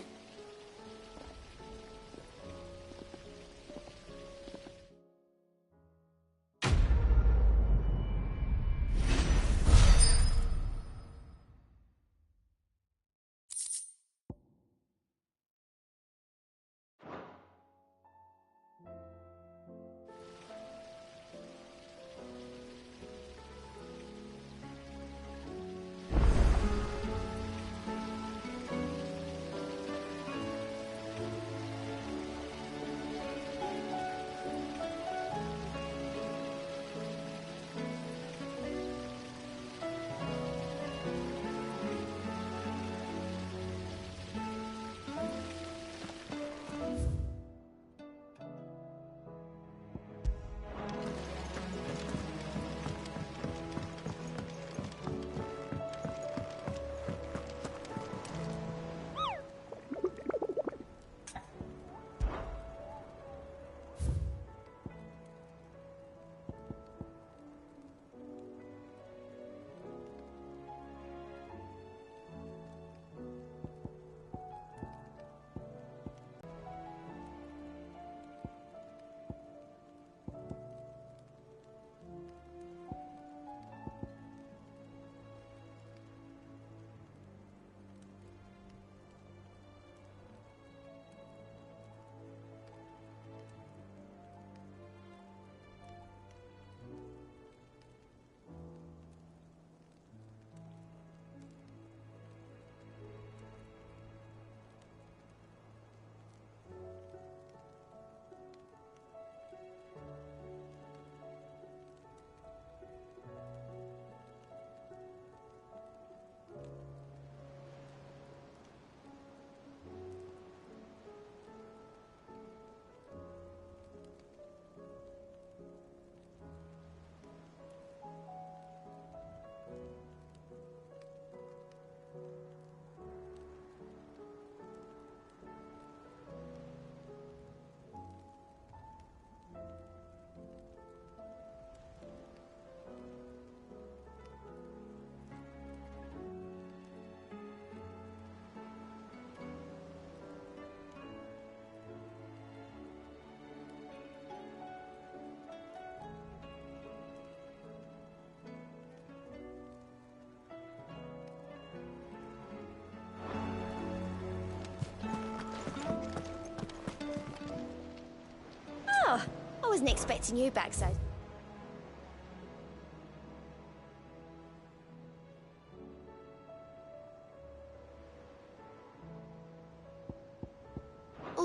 Oh, I wasn't expecting you back so...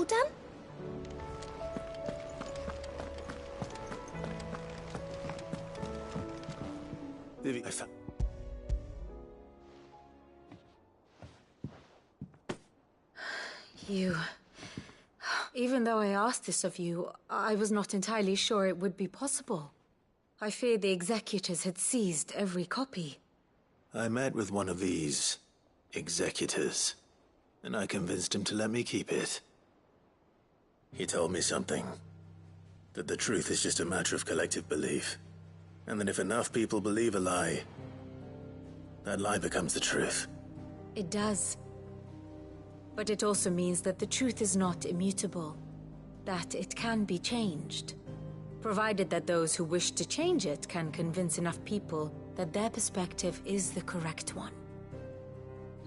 done? Vivi, You... Even though I asked this of you, I was not entirely sure it would be possible. I feared the executors had seized every copy. I met with one of these executors, and I convinced him to let me keep it. He told me something. That the truth is just a matter of collective belief. And that if enough people believe a lie, that lie becomes the truth. It does. But it also means that the truth is not immutable. That it can be changed. Provided that those who wish to change it can convince enough people that their perspective is the correct one.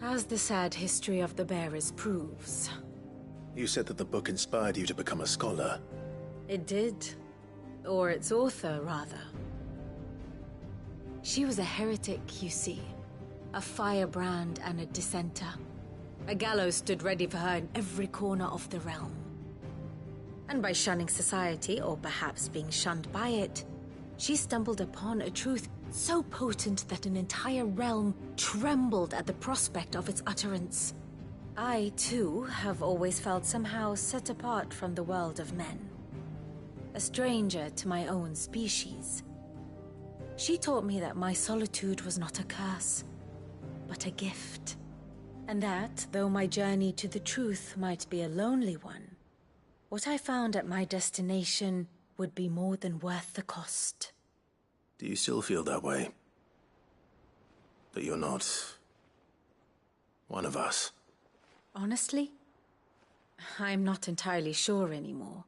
As the sad history of the Bearers proves. You said that the book inspired you to become a scholar. It did. Or its author, rather. She was a heretic, you see. A firebrand and a dissenter. A gallows stood ready for her in every corner of the realm. And by shunning society, or perhaps being shunned by it, she stumbled upon a truth so potent that an entire realm trembled at the prospect of its utterance. I, too, have always felt somehow set apart from the world of men. A stranger to my own species. She taught me that my solitude was not a curse, but a gift. And that, though my journey to the truth might be a lonely one, what I found at my destination would be more than worth the cost. Do you still feel that way? That you're not one of us? Honestly, I'm not entirely sure anymore.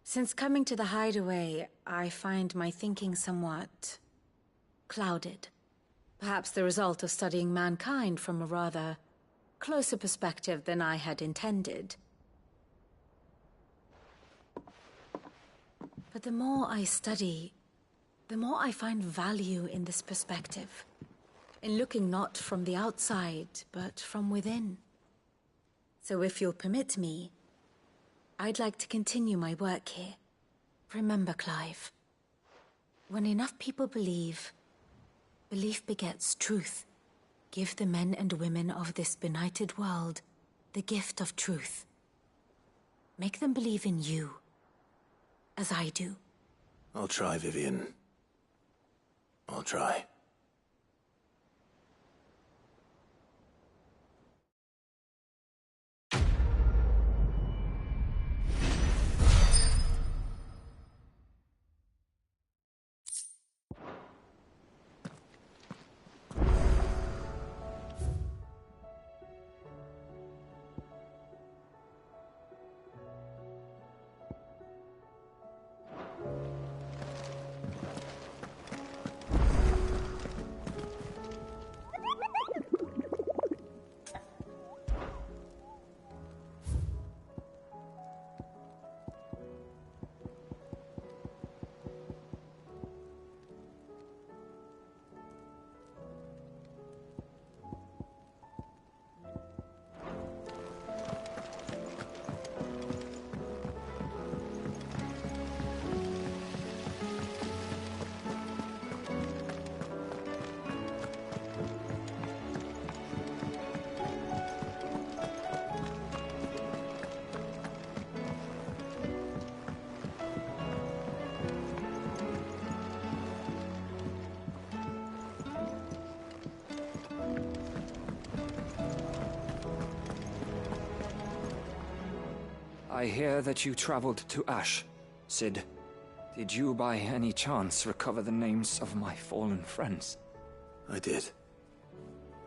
Since coming to the hideaway, I find my thinking somewhat clouded. Perhaps the result of studying mankind from a rather closer perspective than I had intended. But the more I study, the more I find value in this perspective. In looking not from the outside, but from within. So if you'll permit me, I'd like to continue my work here. Remember, Clive, when enough people believe, belief begets truth. Give the men and women of this benighted world the gift of truth. Make them believe in you, as I do. I'll try, Vivian. I'll try. I hear that you traveled to Ash, Cid. Did you by any chance recover the names of my fallen friends? I did.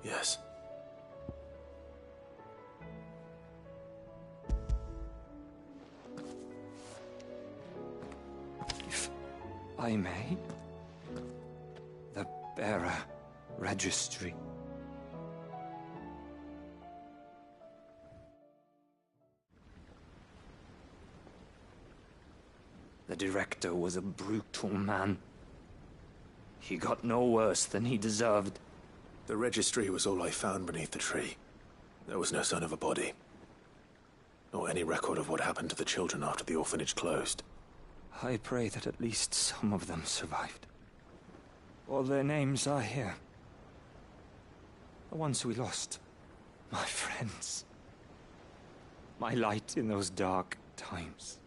Yes. If I may? The Bearer Registry. The director was a brutal man. He got no worse than he deserved. The registry was all I found beneath the tree. There was no sign of a body. nor any record of what happened to the children after the orphanage closed. I pray that at least some of them survived. All their names are here. The ones we lost. My friends. My light in those dark times.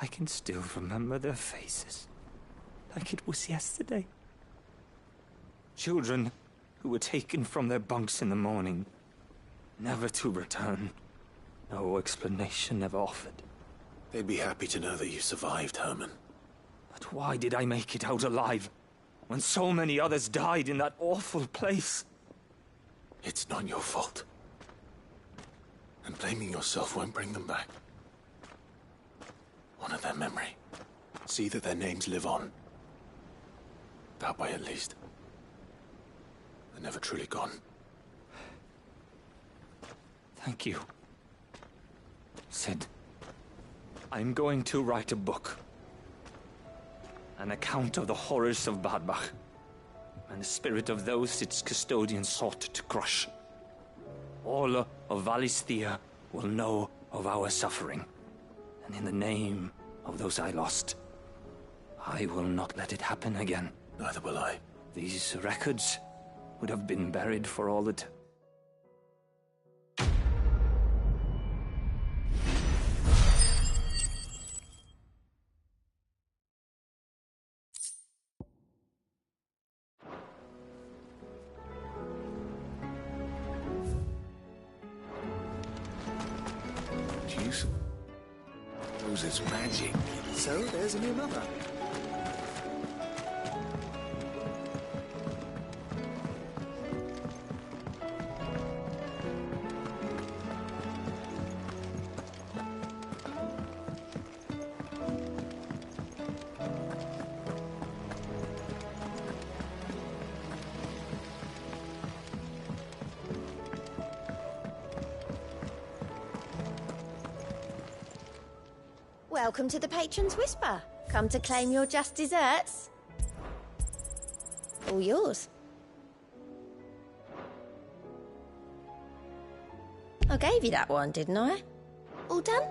I can still remember their faces, like it was yesterday. Children who were taken from their bunks in the morning, never to return. No explanation ever offered. They'd be happy to know that you survived, Herman. But why did I make it out alive, when so many others died in that awful place? It's not your fault. And blaming yourself won't bring them back. Honor their memory. See that their names live on. That way, at least. They're never truly gone. Thank you. Sid, I'm going to write a book. An account of the horrors of Badbach, and the spirit of those its custodians sought to crush. All of Valisthea will know of our suffering, and in the name of those I lost, I will not let it happen again. Neither will I. These records would have been buried for all it. Suppose it's magic. So, there's a new mother. Welcome to the Patron's Whisper. Come to claim your just desserts. All yours. I gave you that one, didn't I? All done?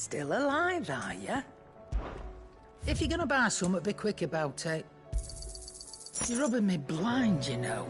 Still alive, are you? If you're gonna buy something, be quick about it. You're rubbing me blind, you know.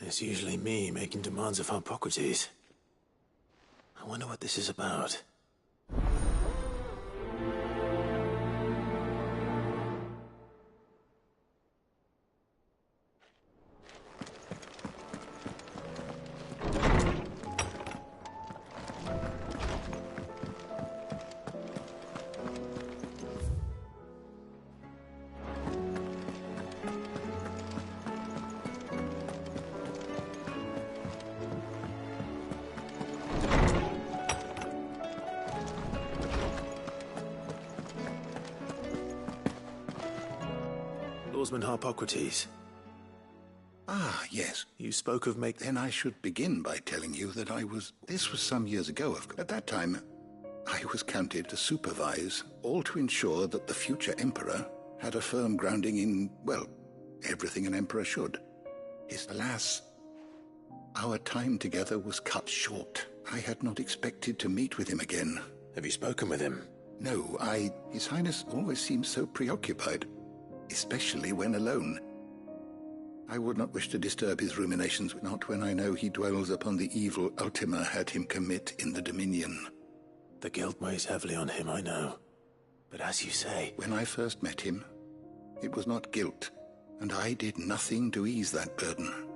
It's usually me making demands of Hippocrates. I wonder what this is about. Lawsman Hippocrates. Ah, yes. You spoke of Then I should begin by telling you that This was some years ago, of course. At that time, I was counted to supervise, all to ensure that the future emperor had a firm grounding in, well, everything an emperor should. Alas, our time together was cut short. I had not expected to meet with him again. Have you spoken with him? No, His Highness always seems so preoccupied, especially when alone. I would not wish to disturb his ruminations, not when I know he dwells upon the evil Ultima had him commit in the Dominion. The guilt weighs heavily on him, I know. But as you say... When I first met him, it was not guilt, and I did nothing to ease that burden.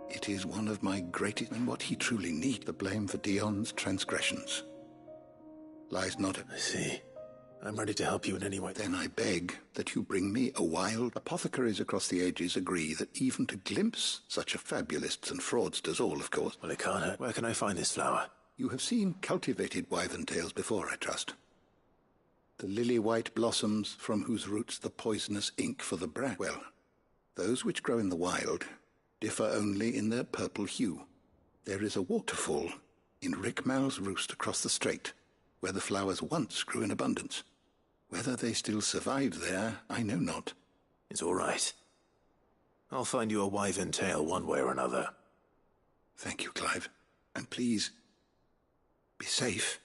It is one of my greatest, and what he truly needs, the blame for Dion's transgressions. Lies not... I see. I'm ready to help you in any way. Then I beg that you bring me a wild... Apothecaries across the ages agree that even to glimpse such a fabulists and fraudsters all, of course... Well, it can't hurt. Where can I find this flower? You have seen cultivated wyvern tails before, I trust. The lily-white blossoms from whose roots the poisonous ink for the brand... Well, those which grow in the wild differ only in their purple hue. There is a waterfall in Rickmal's roost across the strait, where the flowers once grew in abundance. Whether they still survive there, I know not. It's all right. I'll find you a wyvern tail one way or another. Thank you, Clive. And please, be safe.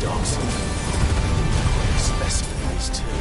dogs. Specimens, too.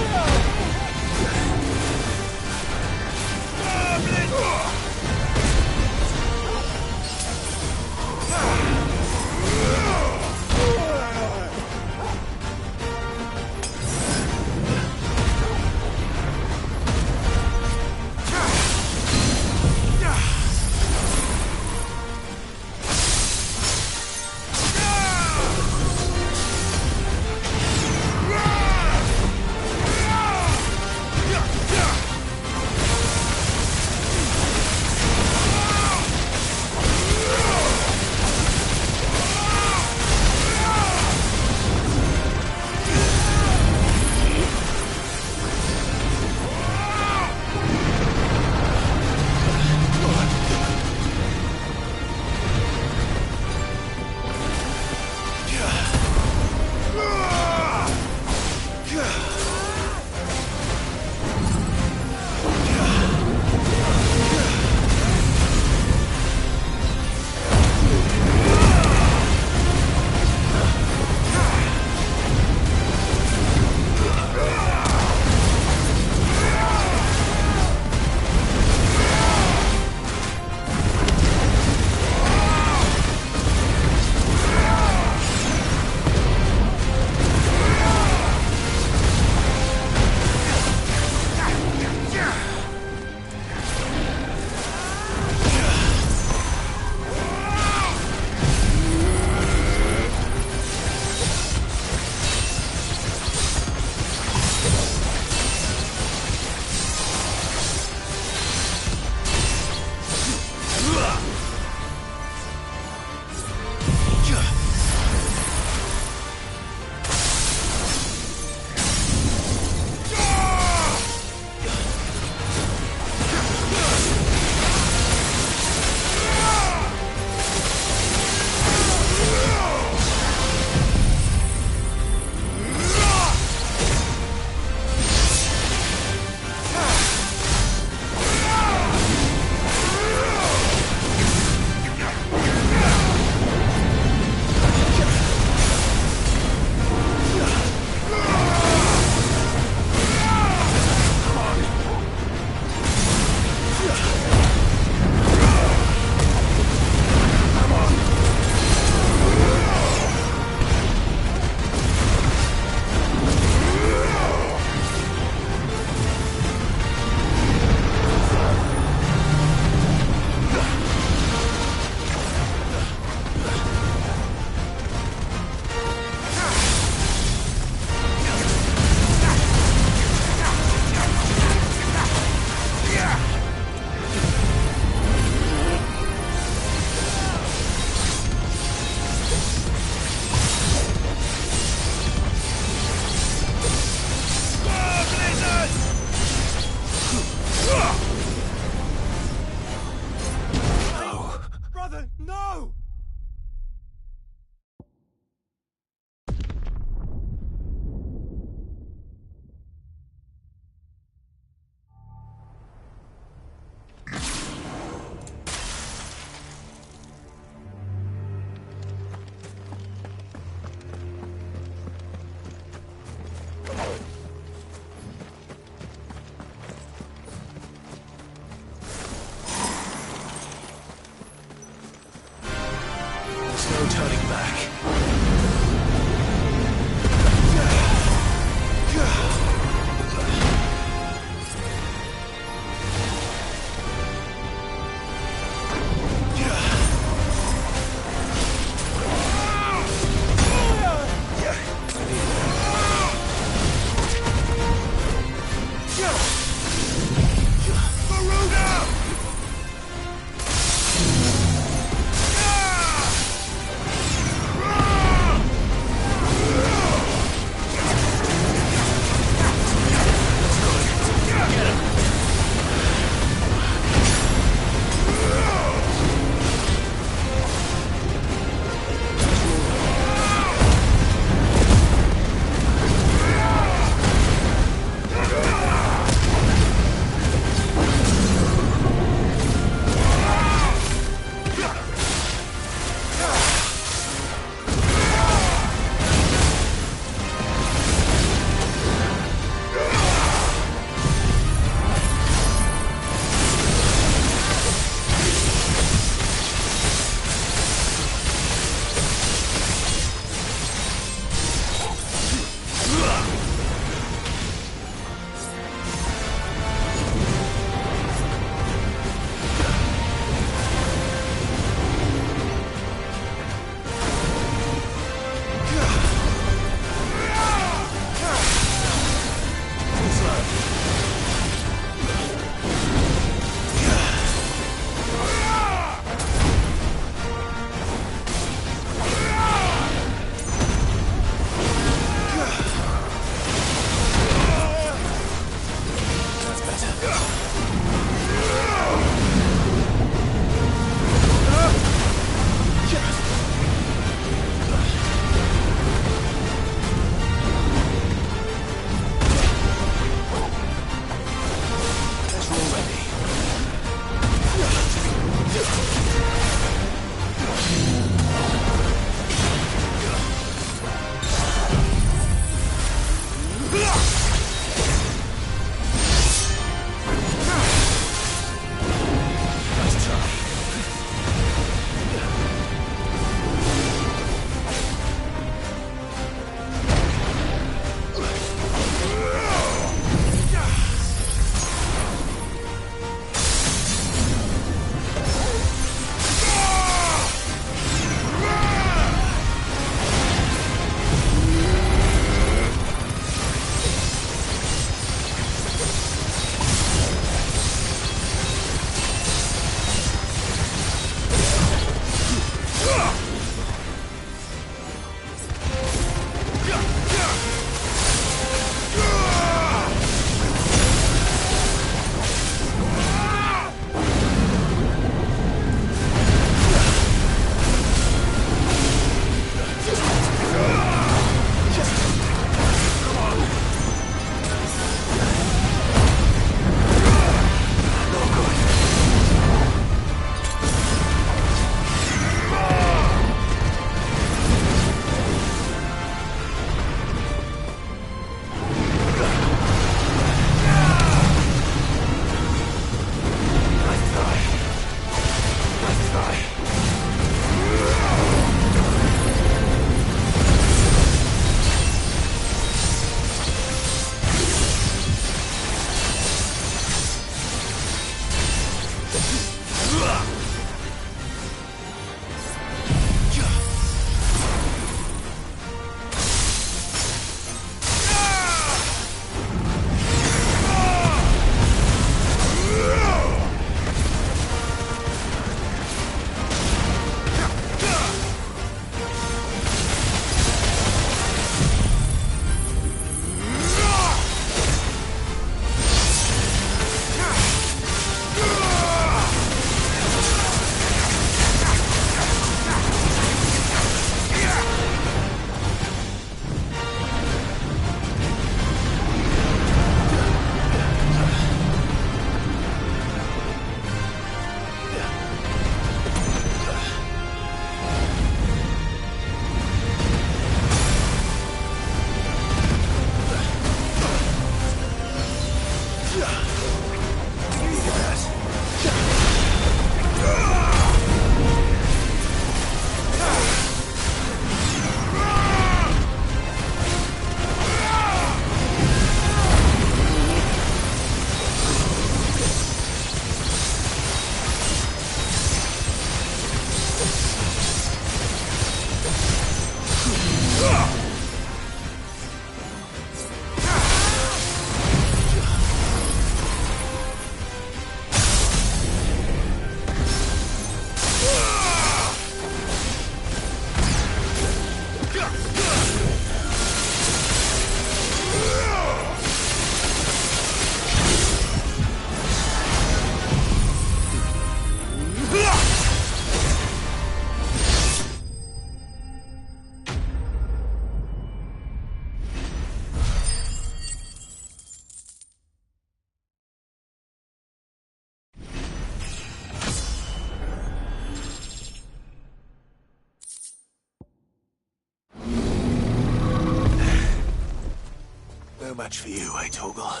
No match for you, eh, Torgal?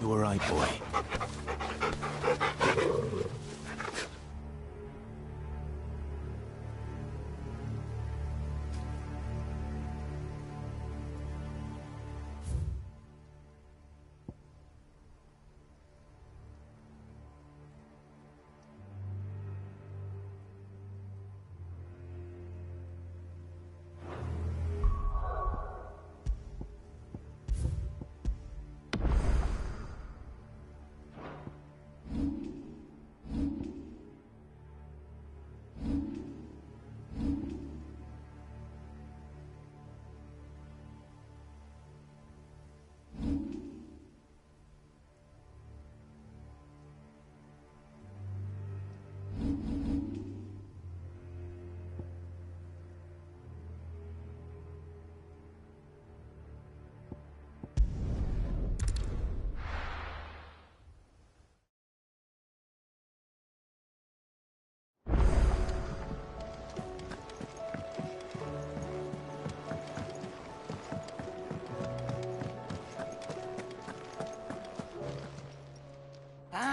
You all right, boy?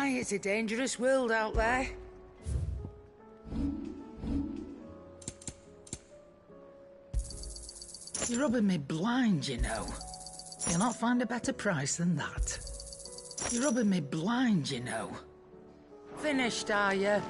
Aye, it's a dangerous world out there. You're rubbing me blind, you know. You'll not find a better price than that. You're rubbing me blind, you know. Finished, are you?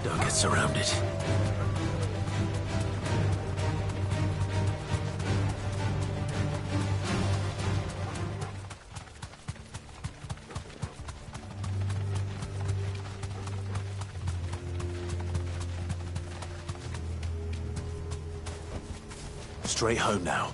Don't get surrounded. Straight home now.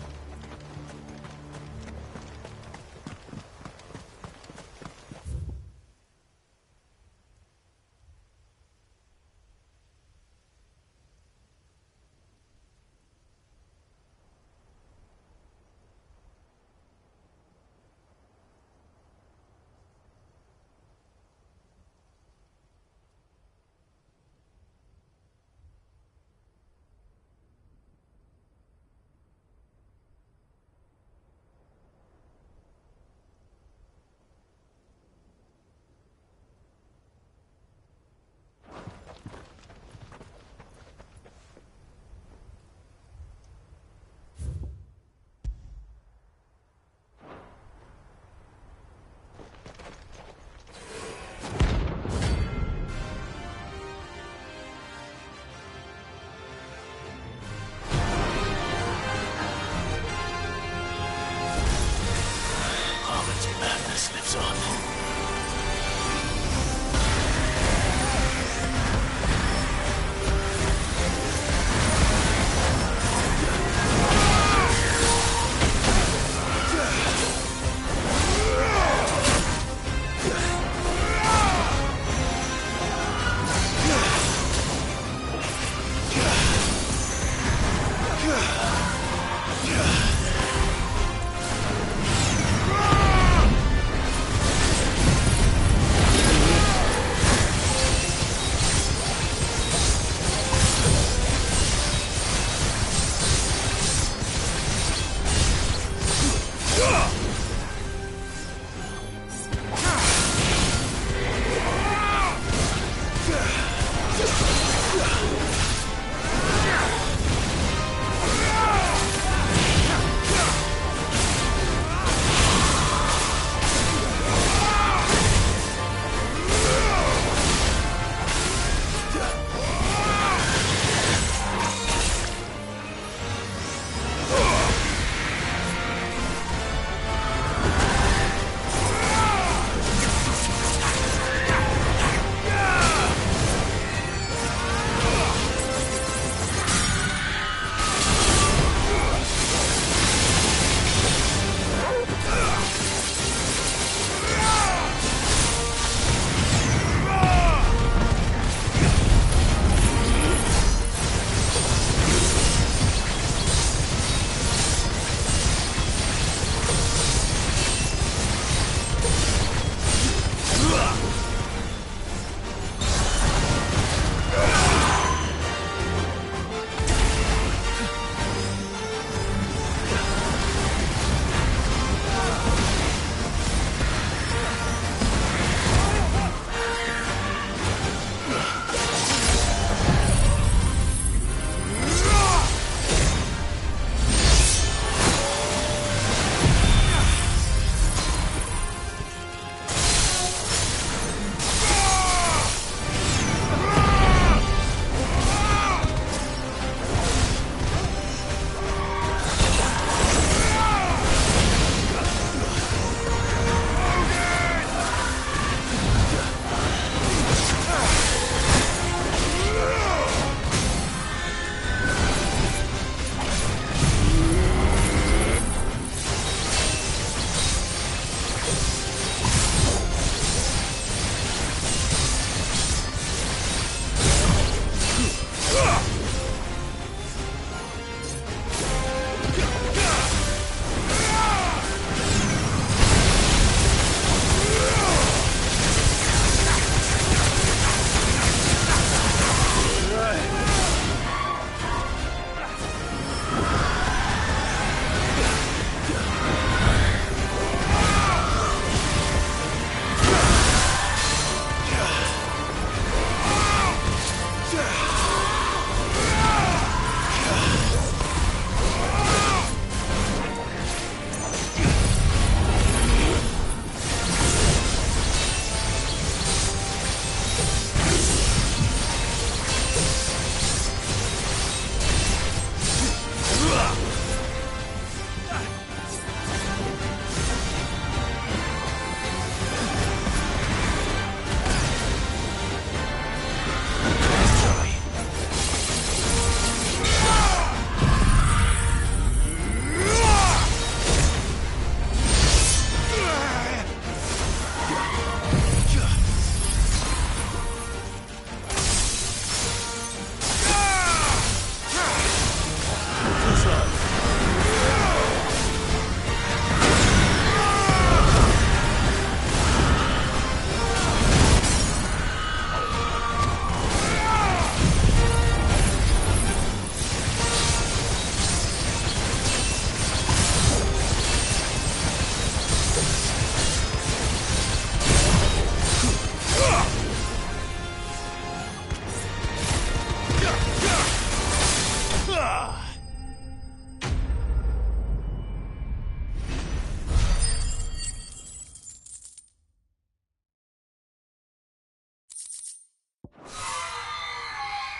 gloves on.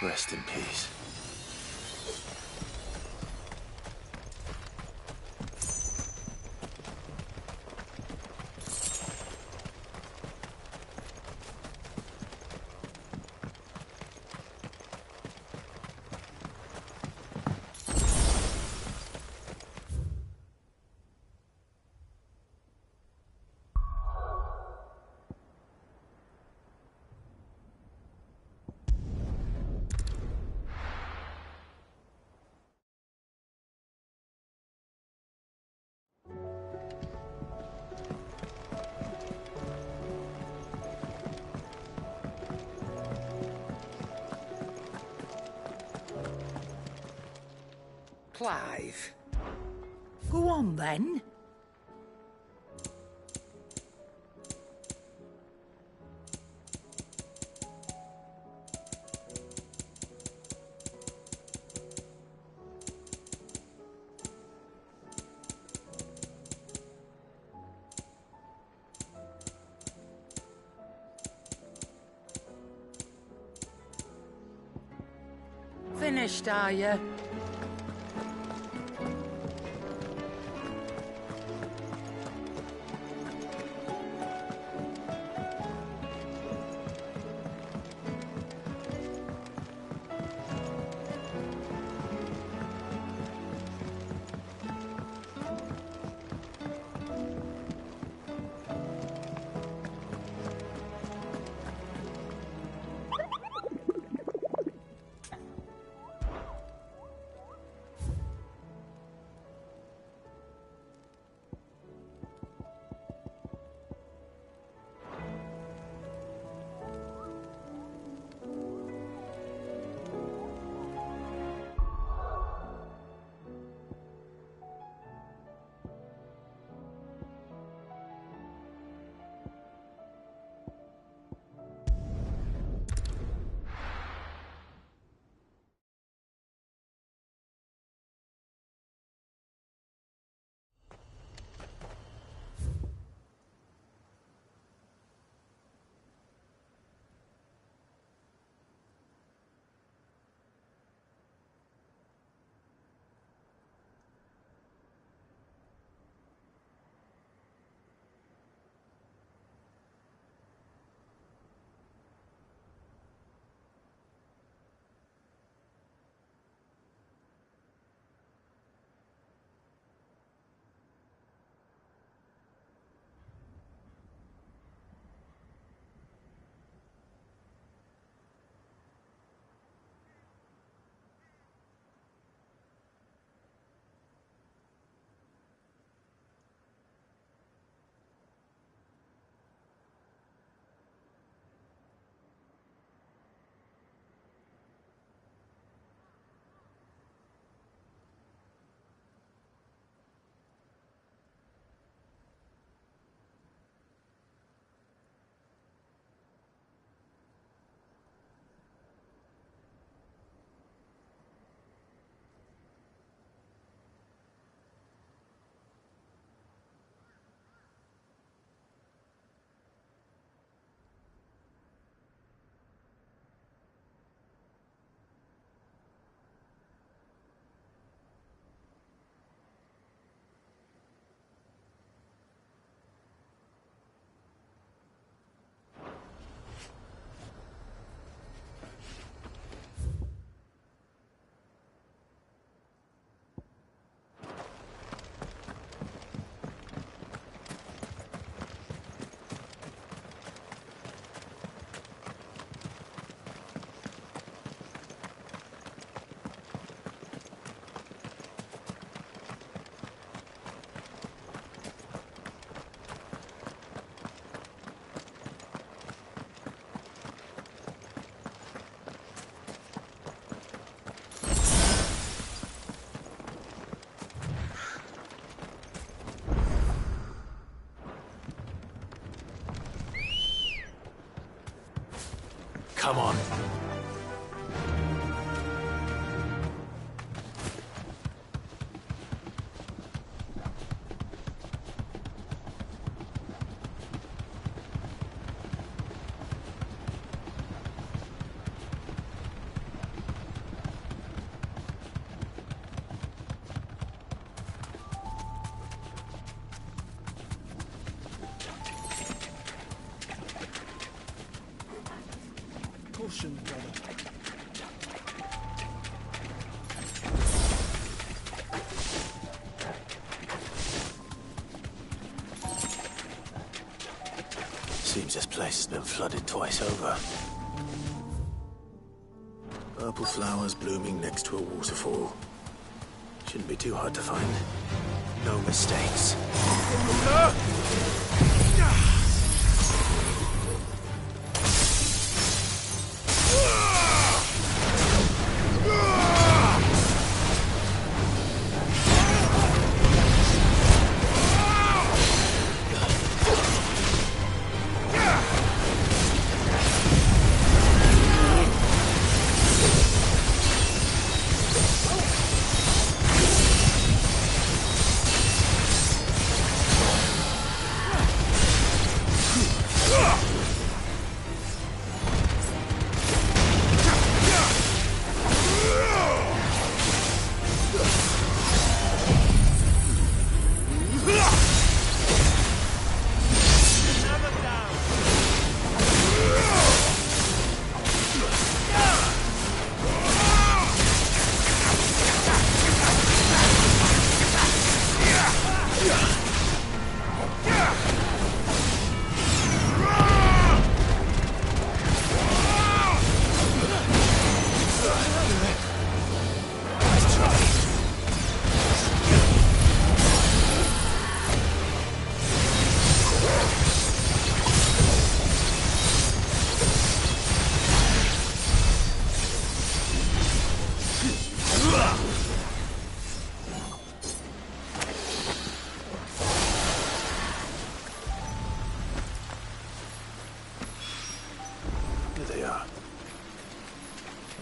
Rest in peace. Clive. Go on, then. Finished, are you? Come on. Caution, brother. Seems this place has been flooded twice over. Purple flowers blooming next to a waterfall. Shouldn't be too hard to find. No mistakes.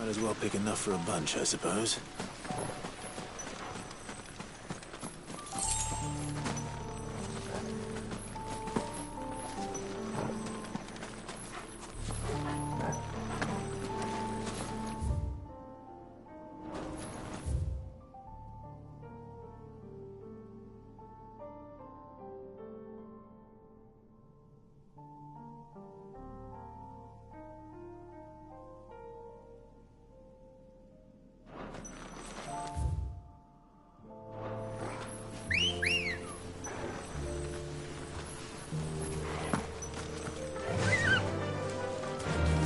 Might as well pick enough for a bunch, I suppose.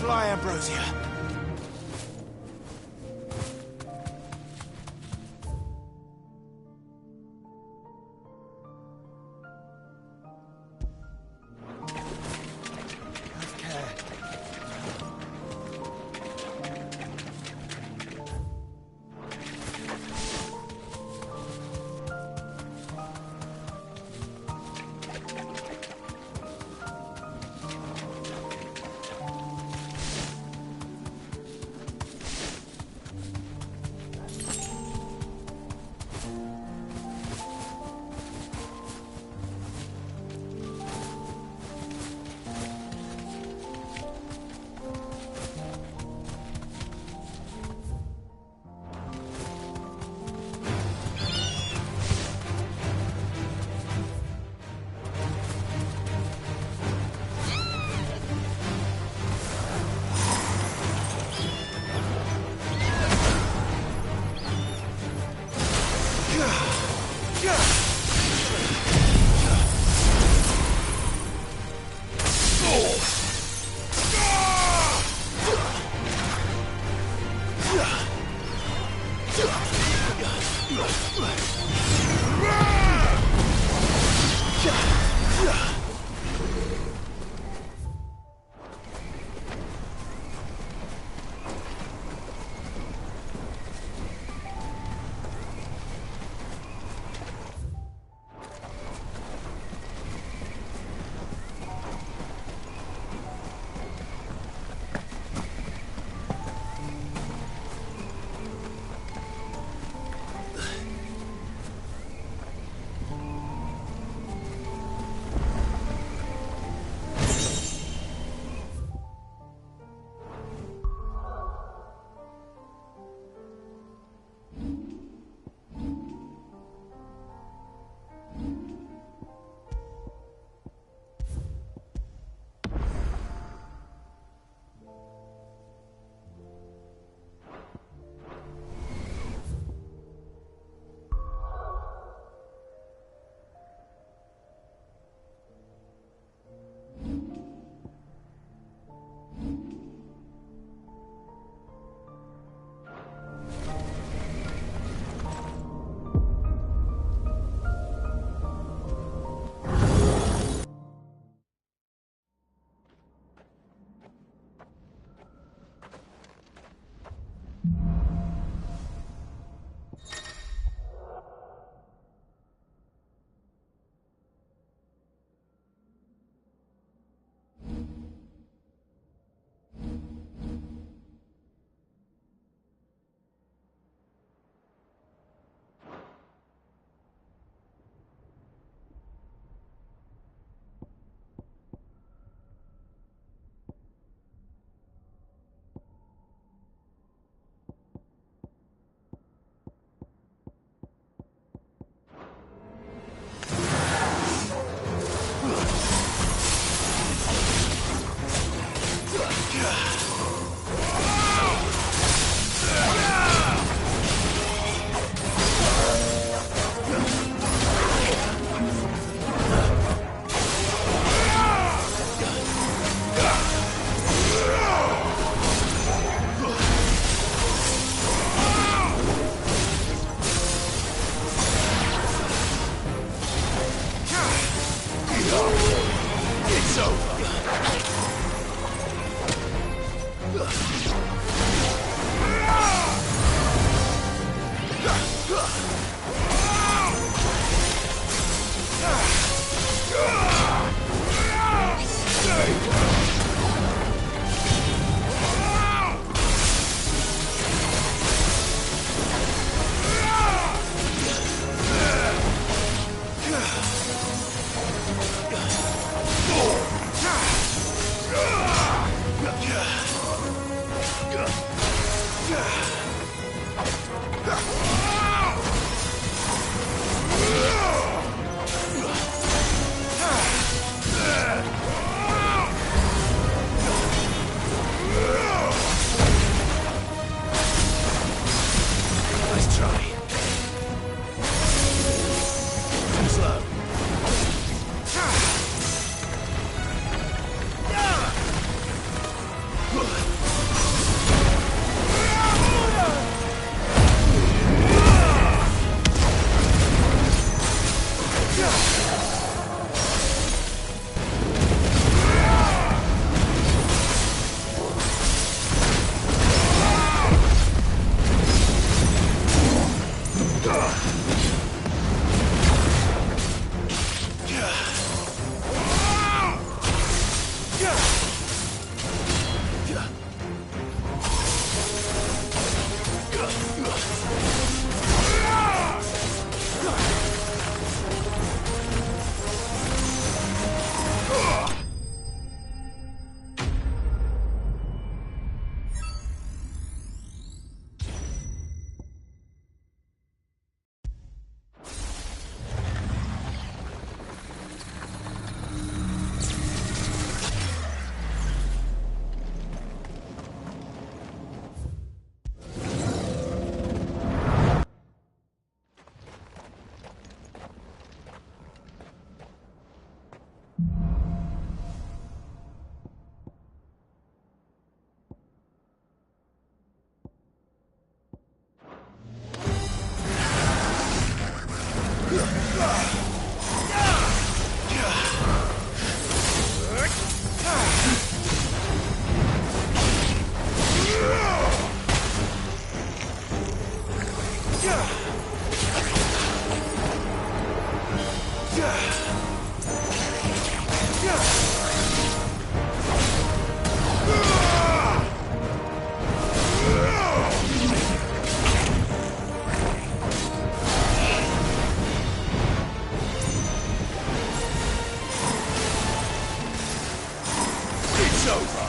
Fly, Ambrosia. It's over.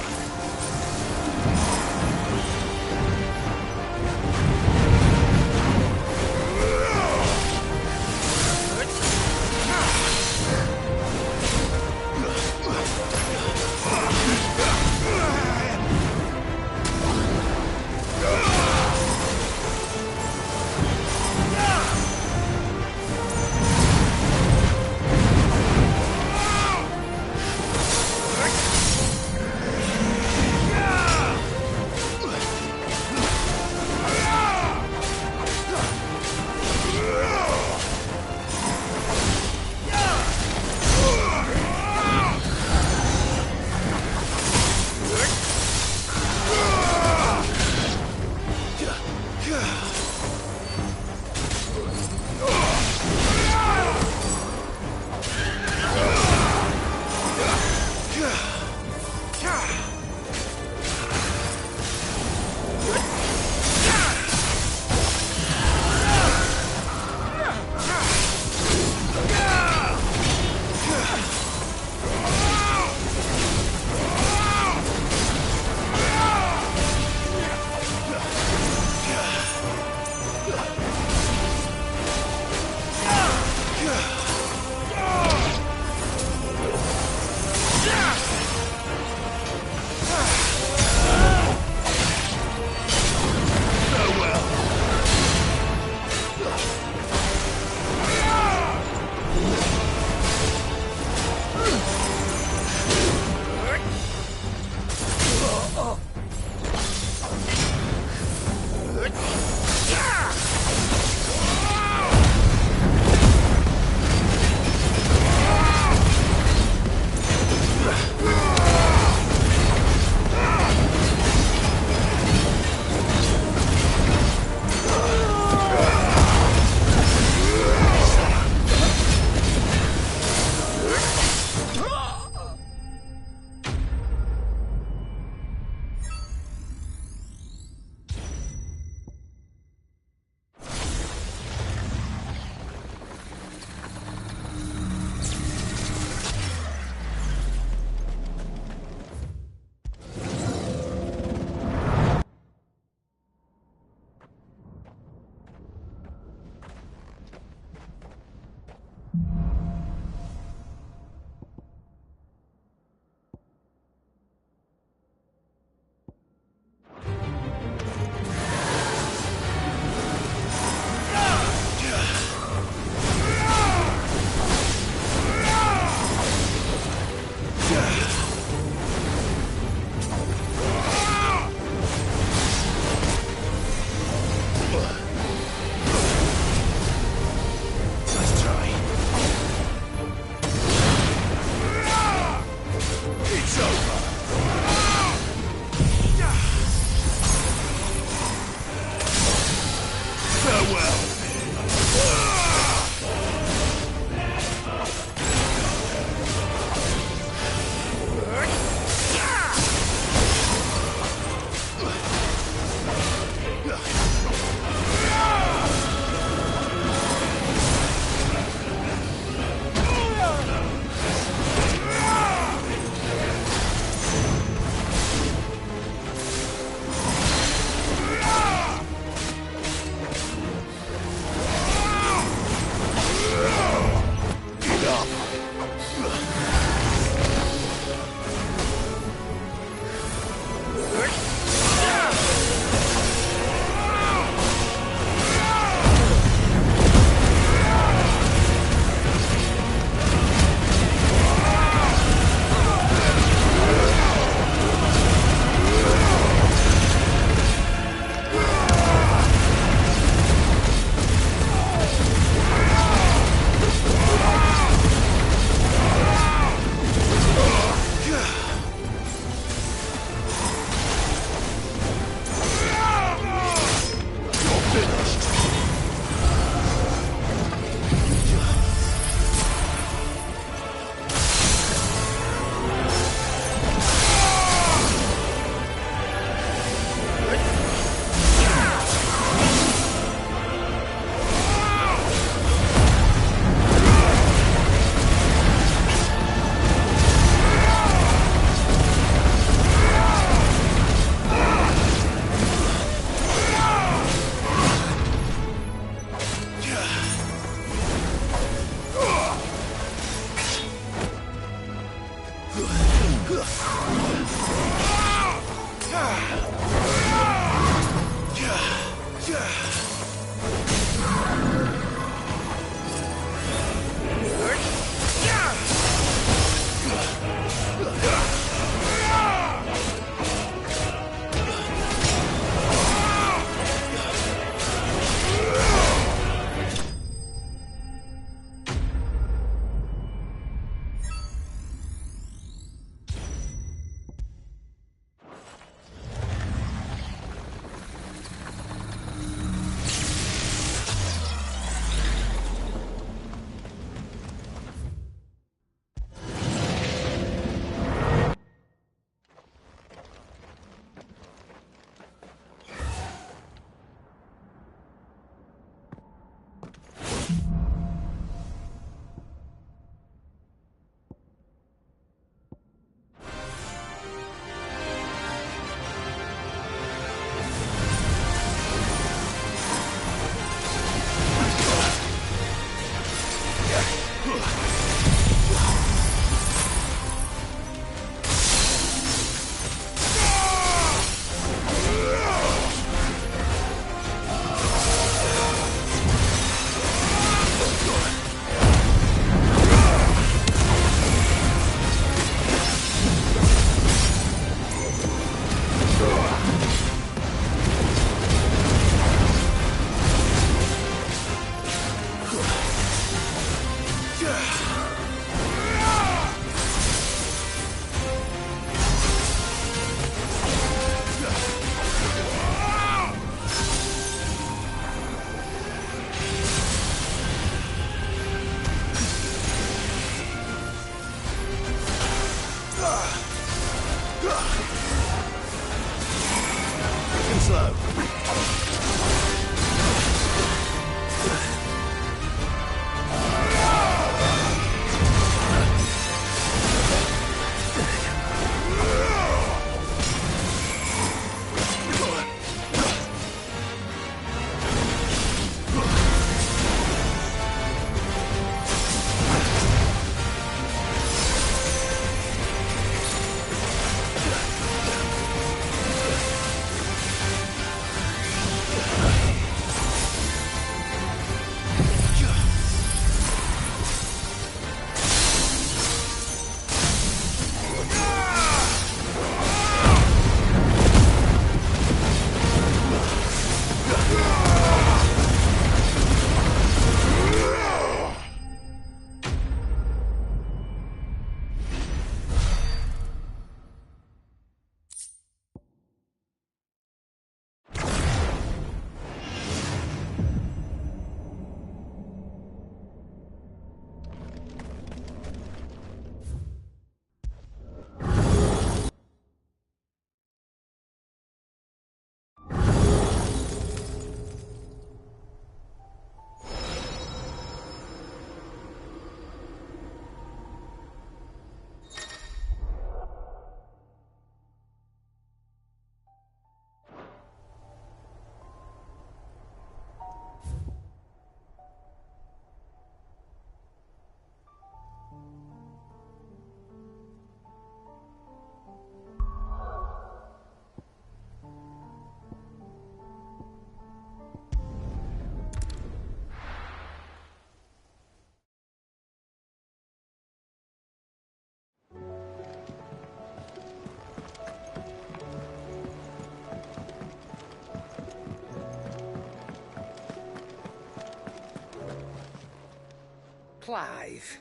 Clive.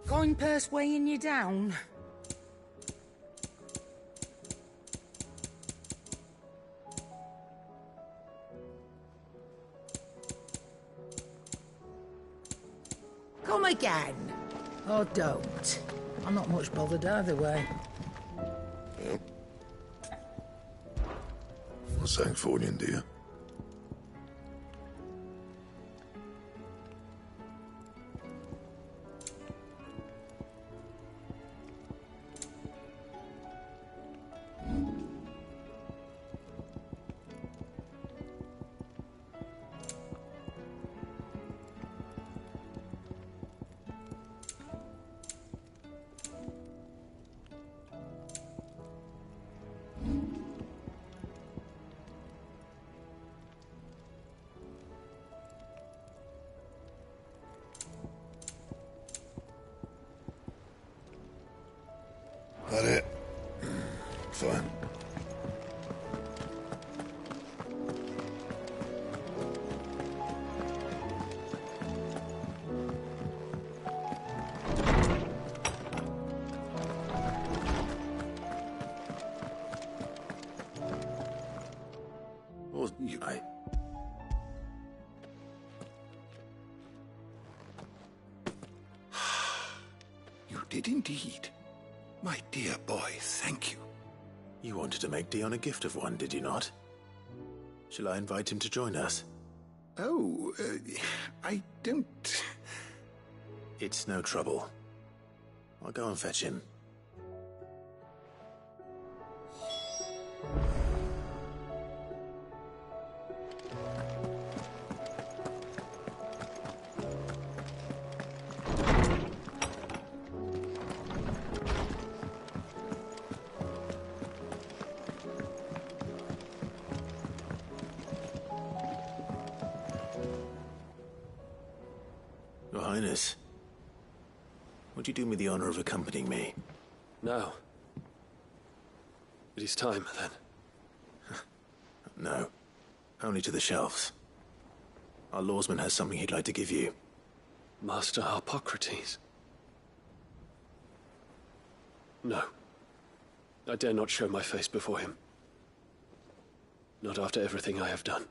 Coin purse weighing you down? Come again. Or don't. I'm not much bothered either way. What's that for you, dear? fine. You did indeed. My dear boy, thank you. You wanted to make Dion a gift of one, did you not? Shall I invite him to join us? Oh, I don't... It's no trouble. I'll go and fetch him. Your Highness, would you do me the honor of accompanying me? No. It is time, then. No. Only to the shelves. Our lawsman has something he'd like to give you. Master Harpocrates. No. I dare not show my face before him. Not after everything I have done.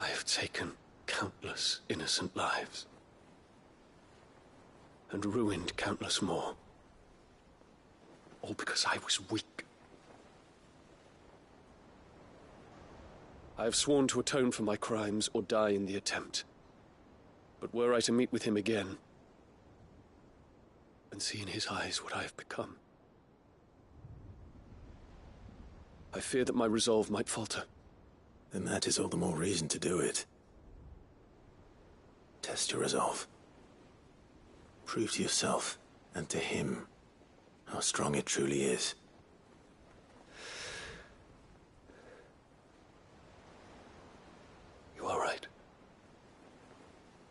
I have taken countless innocent lives. And ruined countless more. All because I was weak. I have sworn to atone for my crimes or die in the attempt. But were I to meet with him again, and see in his eyes what I have become, I fear that my resolve might falter. Then that is all the more reason to do it. Test your resolve. Prove to yourself, and to him, how strong it truly is. You are right.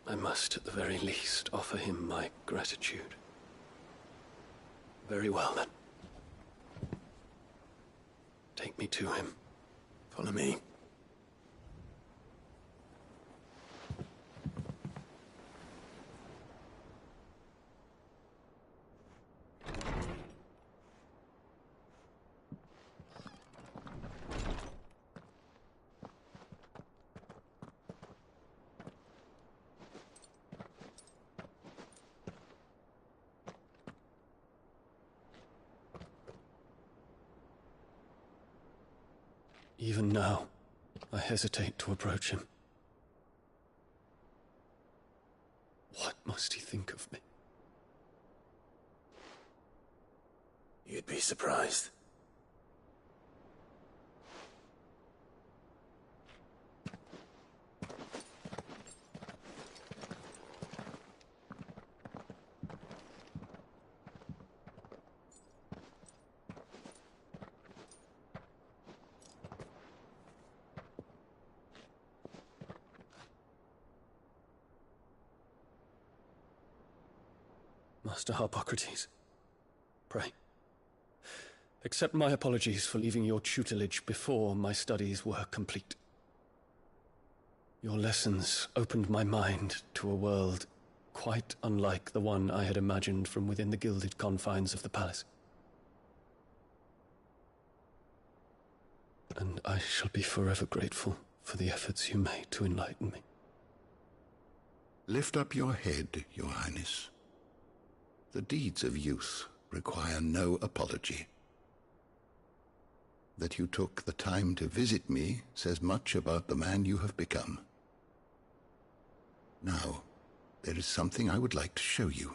I must, at the very least, offer him my gratitude. Very well, then. Take me to him. Follow me. Even now, I hesitate to approach him. What must he think of me? You'd be surprised. Master Harpocrates, pray, accept my apologies for leaving your tutelage before my studies were complete. Your lessons opened my mind to a world quite unlike the one I had imagined from within the gilded confines of the palace. And I shall be forever grateful for the efforts you made to enlighten me. Lift up your head, Your Highness. The deeds of youth require no apology. That you took the time to visit me says much about the man you have become. Now, there is something I would like to show you.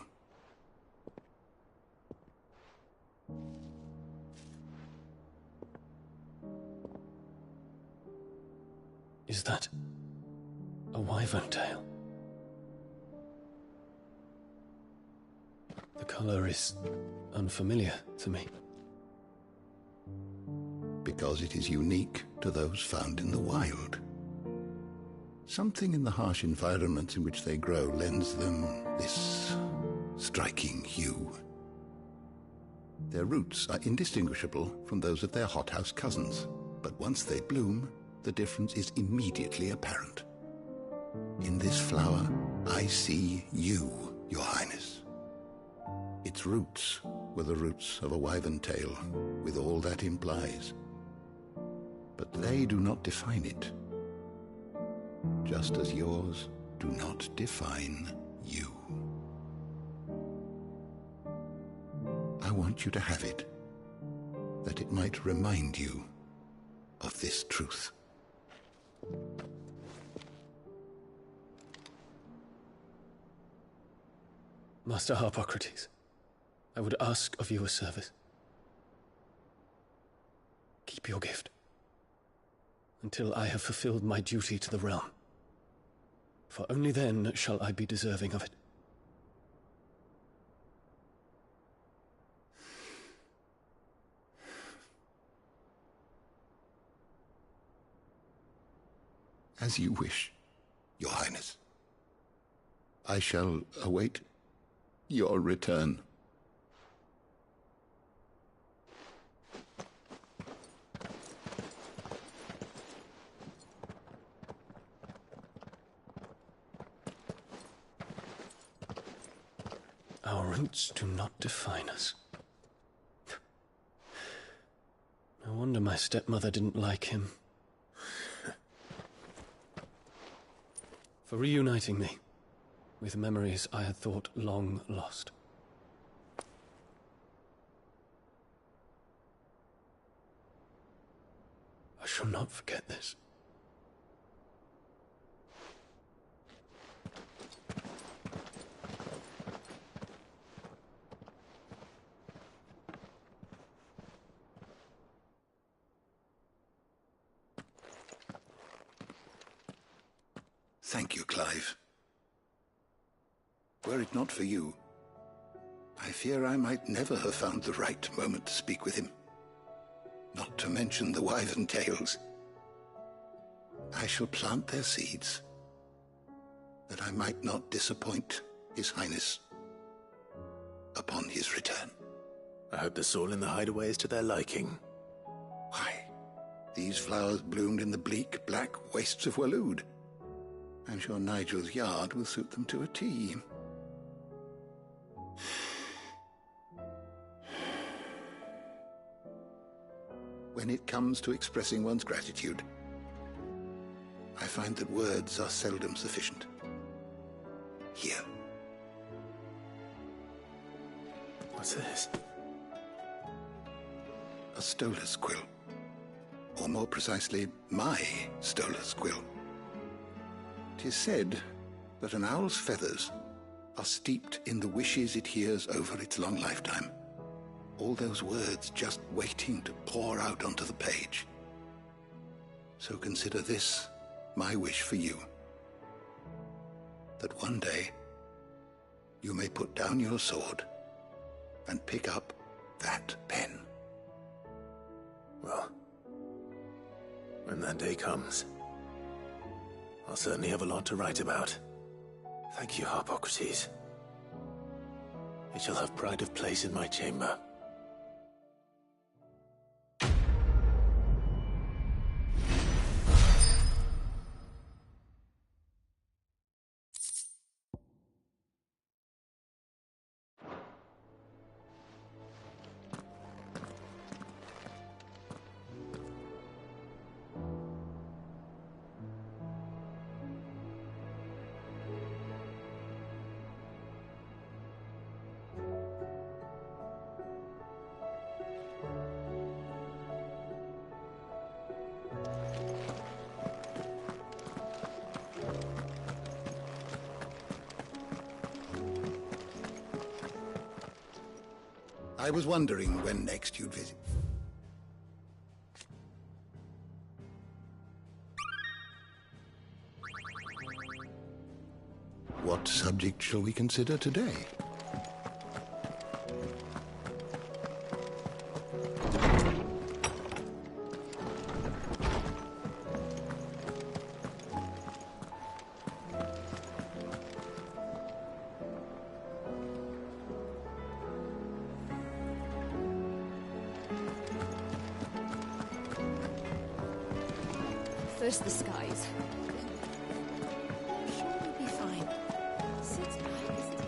Is that a wyvern tail? The color is unfamiliar to me. Because it is unique to those found in the wild. Something in the harsh environments in which they grow lends them this striking hue. Their roots are indistinguishable from those of their hothouse cousins, but once they bloom, the difference is immediately apparent. In this flower, I see you, Your Highness. Its roots were the roots of a wyvern tail, with all that implies. But they do not define it, just as yours do not define you. I want you to have it, that it might remind you of this truth. Master Harpocrates, I would ask of you a service. Keep your gift until I have fulfilled my duty to the realm, for only then shall I be deserving of it. As you wish, Your Highness. I shall await your return. Our roots do not define us. No wonder my stepmother didn't like him. For reuniting me with memories I had thought long lost. I shall not forget this. Thank you, Clive. Were it not for you, I fear I might never have found the right moment to speak with him. Not to mention the wyvern tales. I shall plant their seeds, that I might not disappoint His Highness upon his return. I hope the soil in the hideaway is to their liking. Why, these flowers bloomed in the bleak, black wastes of Waloed. I'm sure Nigel's yard will suit them to a T. When it comes to expressing one's gratitude, I find that words are seldom sufficient. Here. What's this? A stolas quill. Or more precisely, my stolas quill. 'Tis said that an owl's feathers are steeped in the wishes it hears over its long lifetime. All those words just waiting to pour out onto the page. So consider this my wish for you. That one day you may put down your sword and pick up that pen. Well, when that day comes, I'll certainly have a lot to write about. Thank you, Harpocrates. It shall have pride of place in my chamber. I was wondering when next you'd visit. What subject shall we consider today? Curse the skies. I'm sure we'll be fine. Sid's back, isn't he?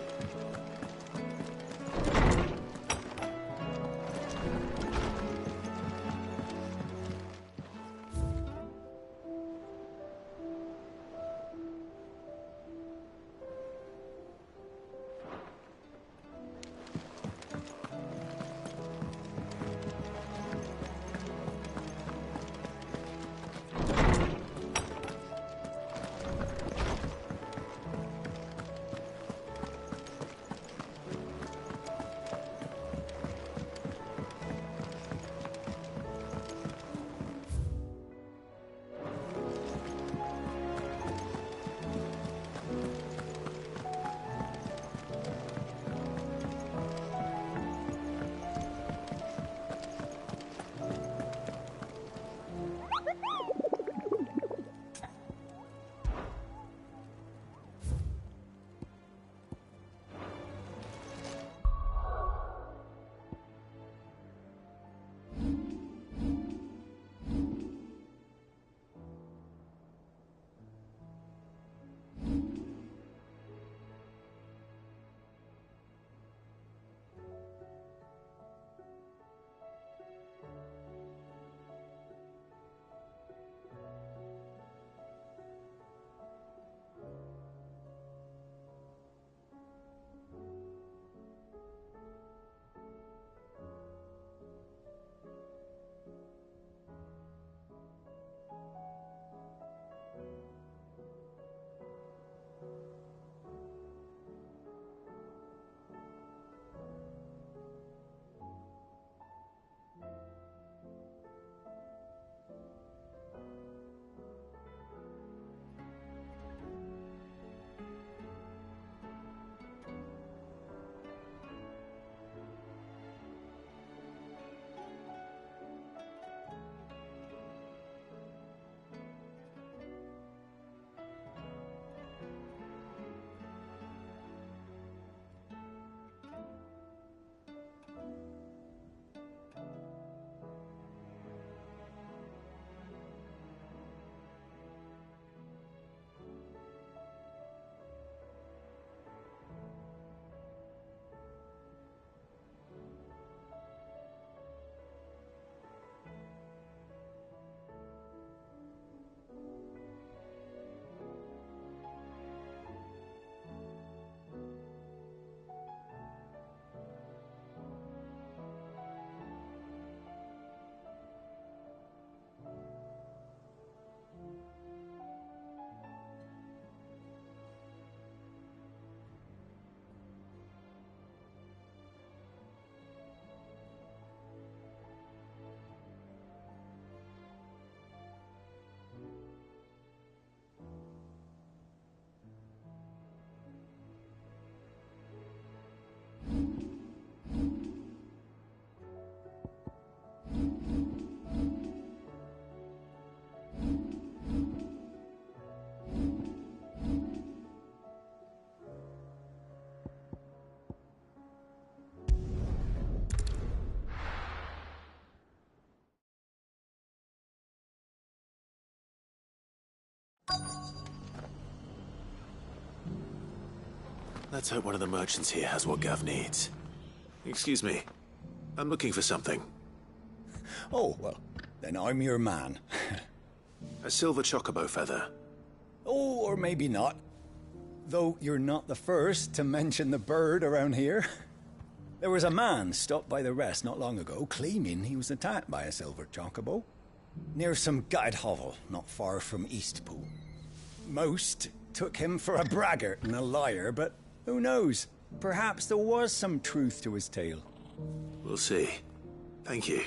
Let's hope one of the merchants here has what Gav needs. Excuse me. I'm looking for something. Oh, well, then I'm your man. A silver chocobo feather. Oh, or maybe not. Though you're not the first to mention the bird around here. There was a man stopped by the rest not long ago claiming he was attacked by a silver chocobo near some gutted hovel not far from Eastpool. Most took him for a braggart and a liar, but who knows? Perhaps there was some truth to his tale. We'll see. Thank you.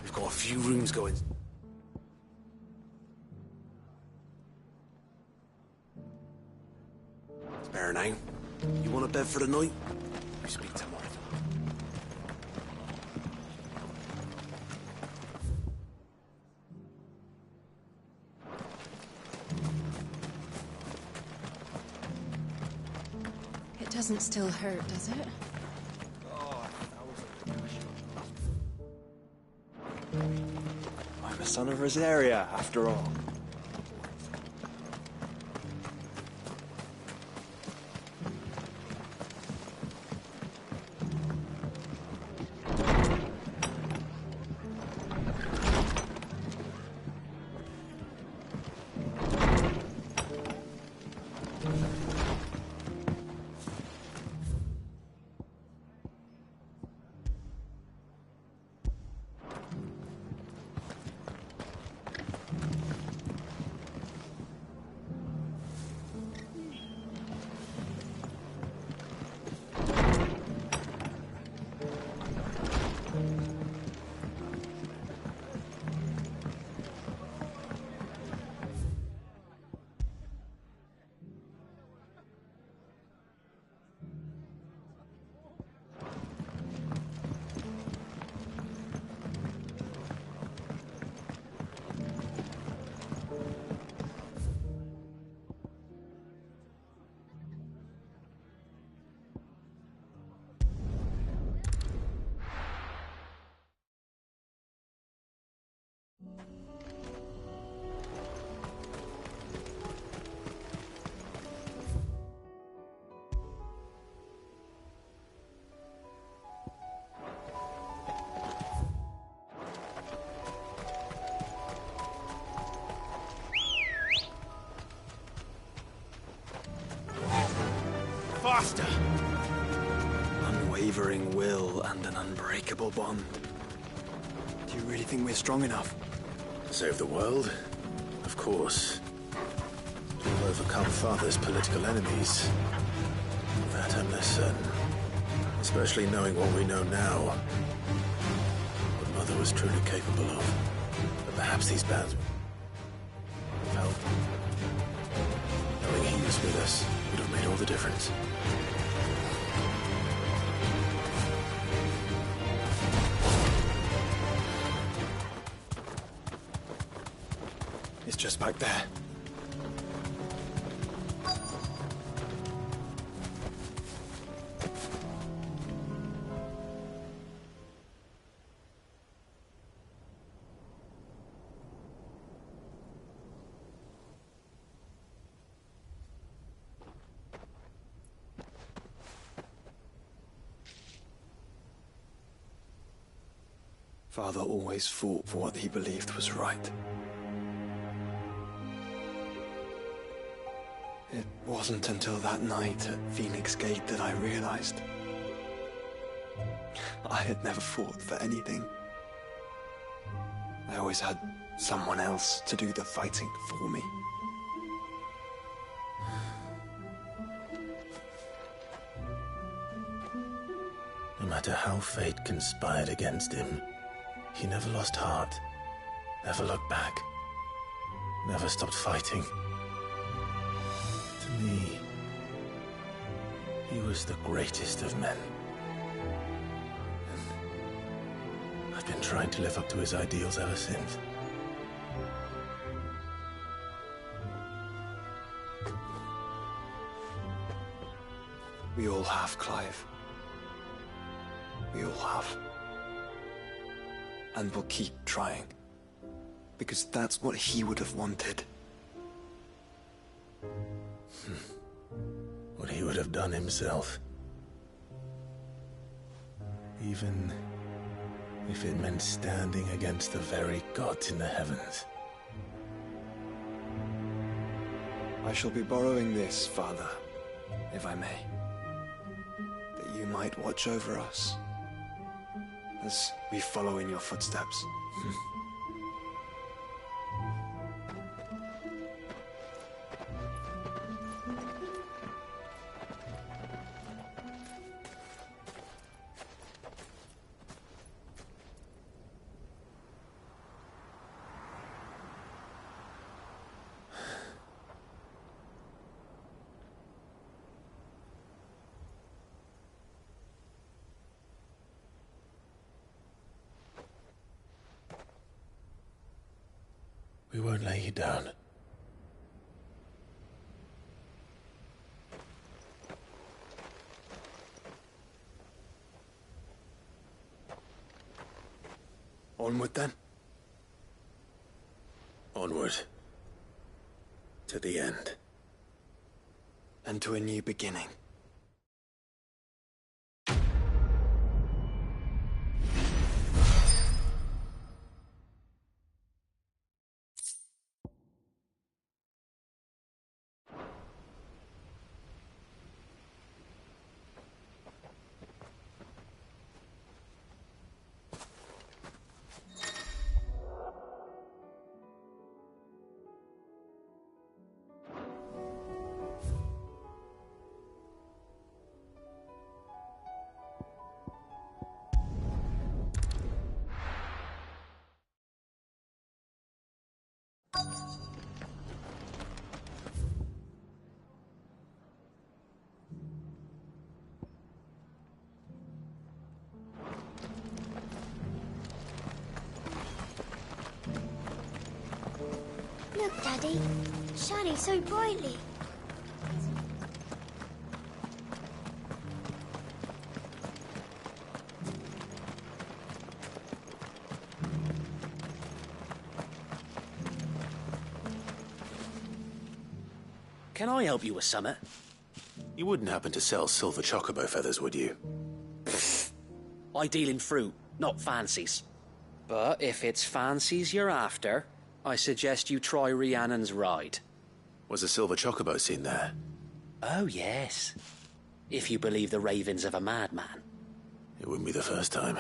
We've got a few rooms going. Spare now. You want a bed for the night? You speak to Martha. doesn't still hurt, does it? I'm a son of Rosaria, after all. Faster! Unwavering will and an unbreakable bond. Do you really think we're strong enough? Save the world? Of course. To overcome Father's political enemies. That I'm less certain. Especially knowing what we know now. What Mother was truly capable of. But perhaps these bands would have helped. Knowing he was with us would have made all the difference. It's just back there. Father always fought for what he believed was right. It wasn't until that night at Phoenix Gate that I realized I had never fought for anything. I always had someone else to do the fighting for me. No matter how fate conspired against him, he never lost heart, never looked back, never stopped fighting. To me, he was the greatest of men. And I've been trying to live up to his ideals ever since. We all have, Clive. We all have. And we'll keep trying. Because that's what he would have wanted. What he would have done himself. Even if it meant standing against the very gods in the heavens. I shall be borrowing this, Father, if I may. That you might watch over us as we follow in your footsteps. We won't lay you down. Onward, then? Onward. To the end. And to a new beginning. Look, Daddy. Shining so brightly. Can I help you with summit? You wouldn't happen to sell silver chocobo feathers, would you? I deal in fruit, not fancies. But if it's fancies you're after, I suggest you try Rhiannon's ride. Was a silver chocobo seen there? Oh, yes. If you believe the ravings of a madman. It wouldn't be the first time.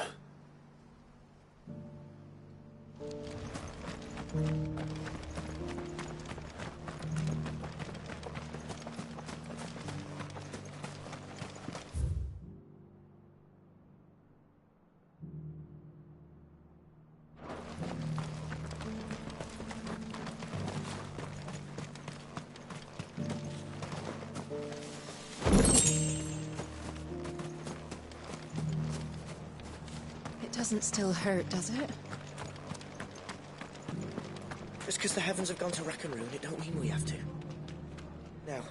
Doesn't still hurt, does it? Just because the heavens have gone to rack and ruin, it don't mean we have to. Now.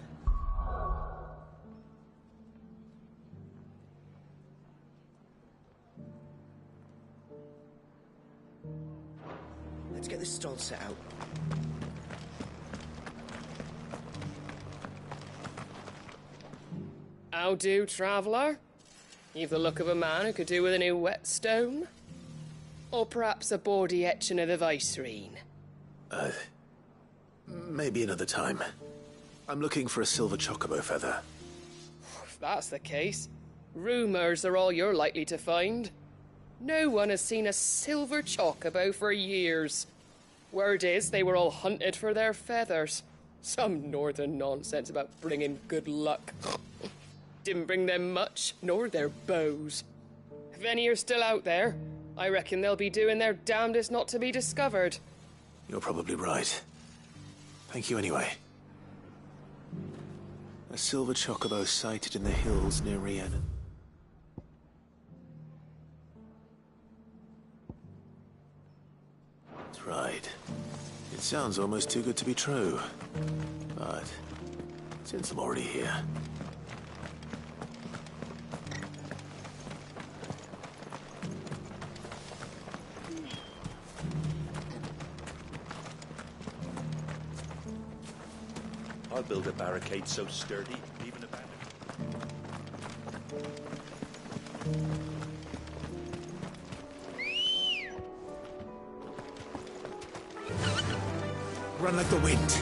Let's get this stall set out. How do, traveller? You've the look of a man who could do with a new whetstone. Or perhaps a bawdy etching of the Vicerine. Maybe another time. I'm looking for a silver chocobo feather. If that's the case, rumours are all you're likely to find. No one has seen a silver chocobo for years. Word is they were all hunted for their feathers. Some northern nonsense about bringing good luck. Didn't bring them much, nor their bows. If any are still out there, I reckon they'll be doing their damnedest not to be discovered. You're probably right. Thank you anyway. A silver chocobo sighted in the hills near Rhiannon. That's right. It sounds almost too good to be true. But since I'm already here... I'll build a barricade so sturdy, even abandoned. Run like the wind.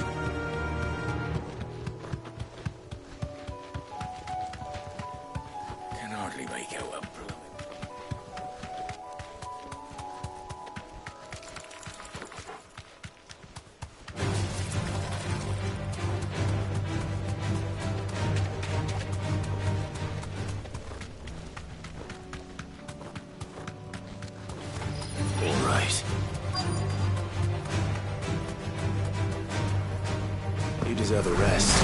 Can hardly make out what brewing. All right. You deserve a rest.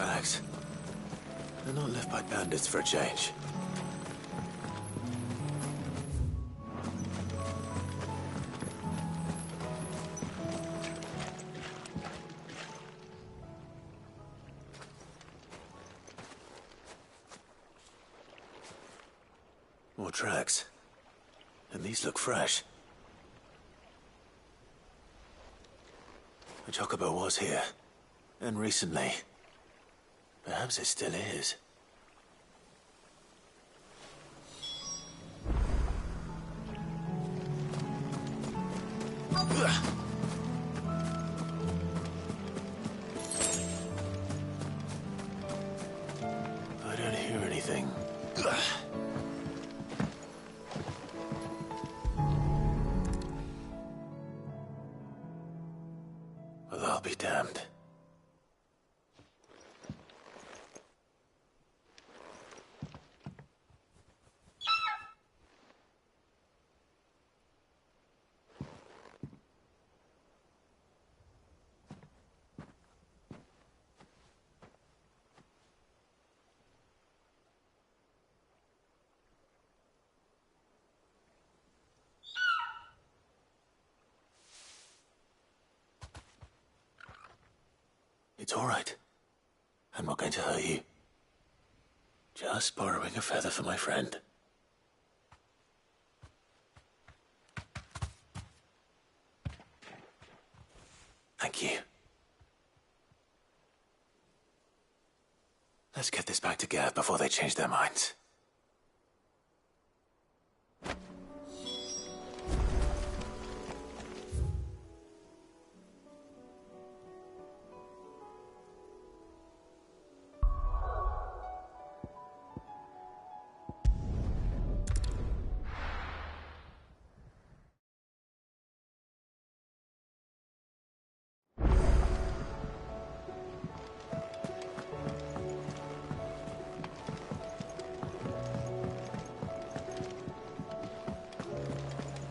tracks. They're not left by bandits for a change. More tracks. And these look fresh. The Chocobo was here. And recently. Perhaps it still is. I don't hear anything. Well, I'll be damned. It's all right. I'm not going to hurt you. Just borrowing a feather for my friend. Thank you. Let's get this back to Gav before they change their minds.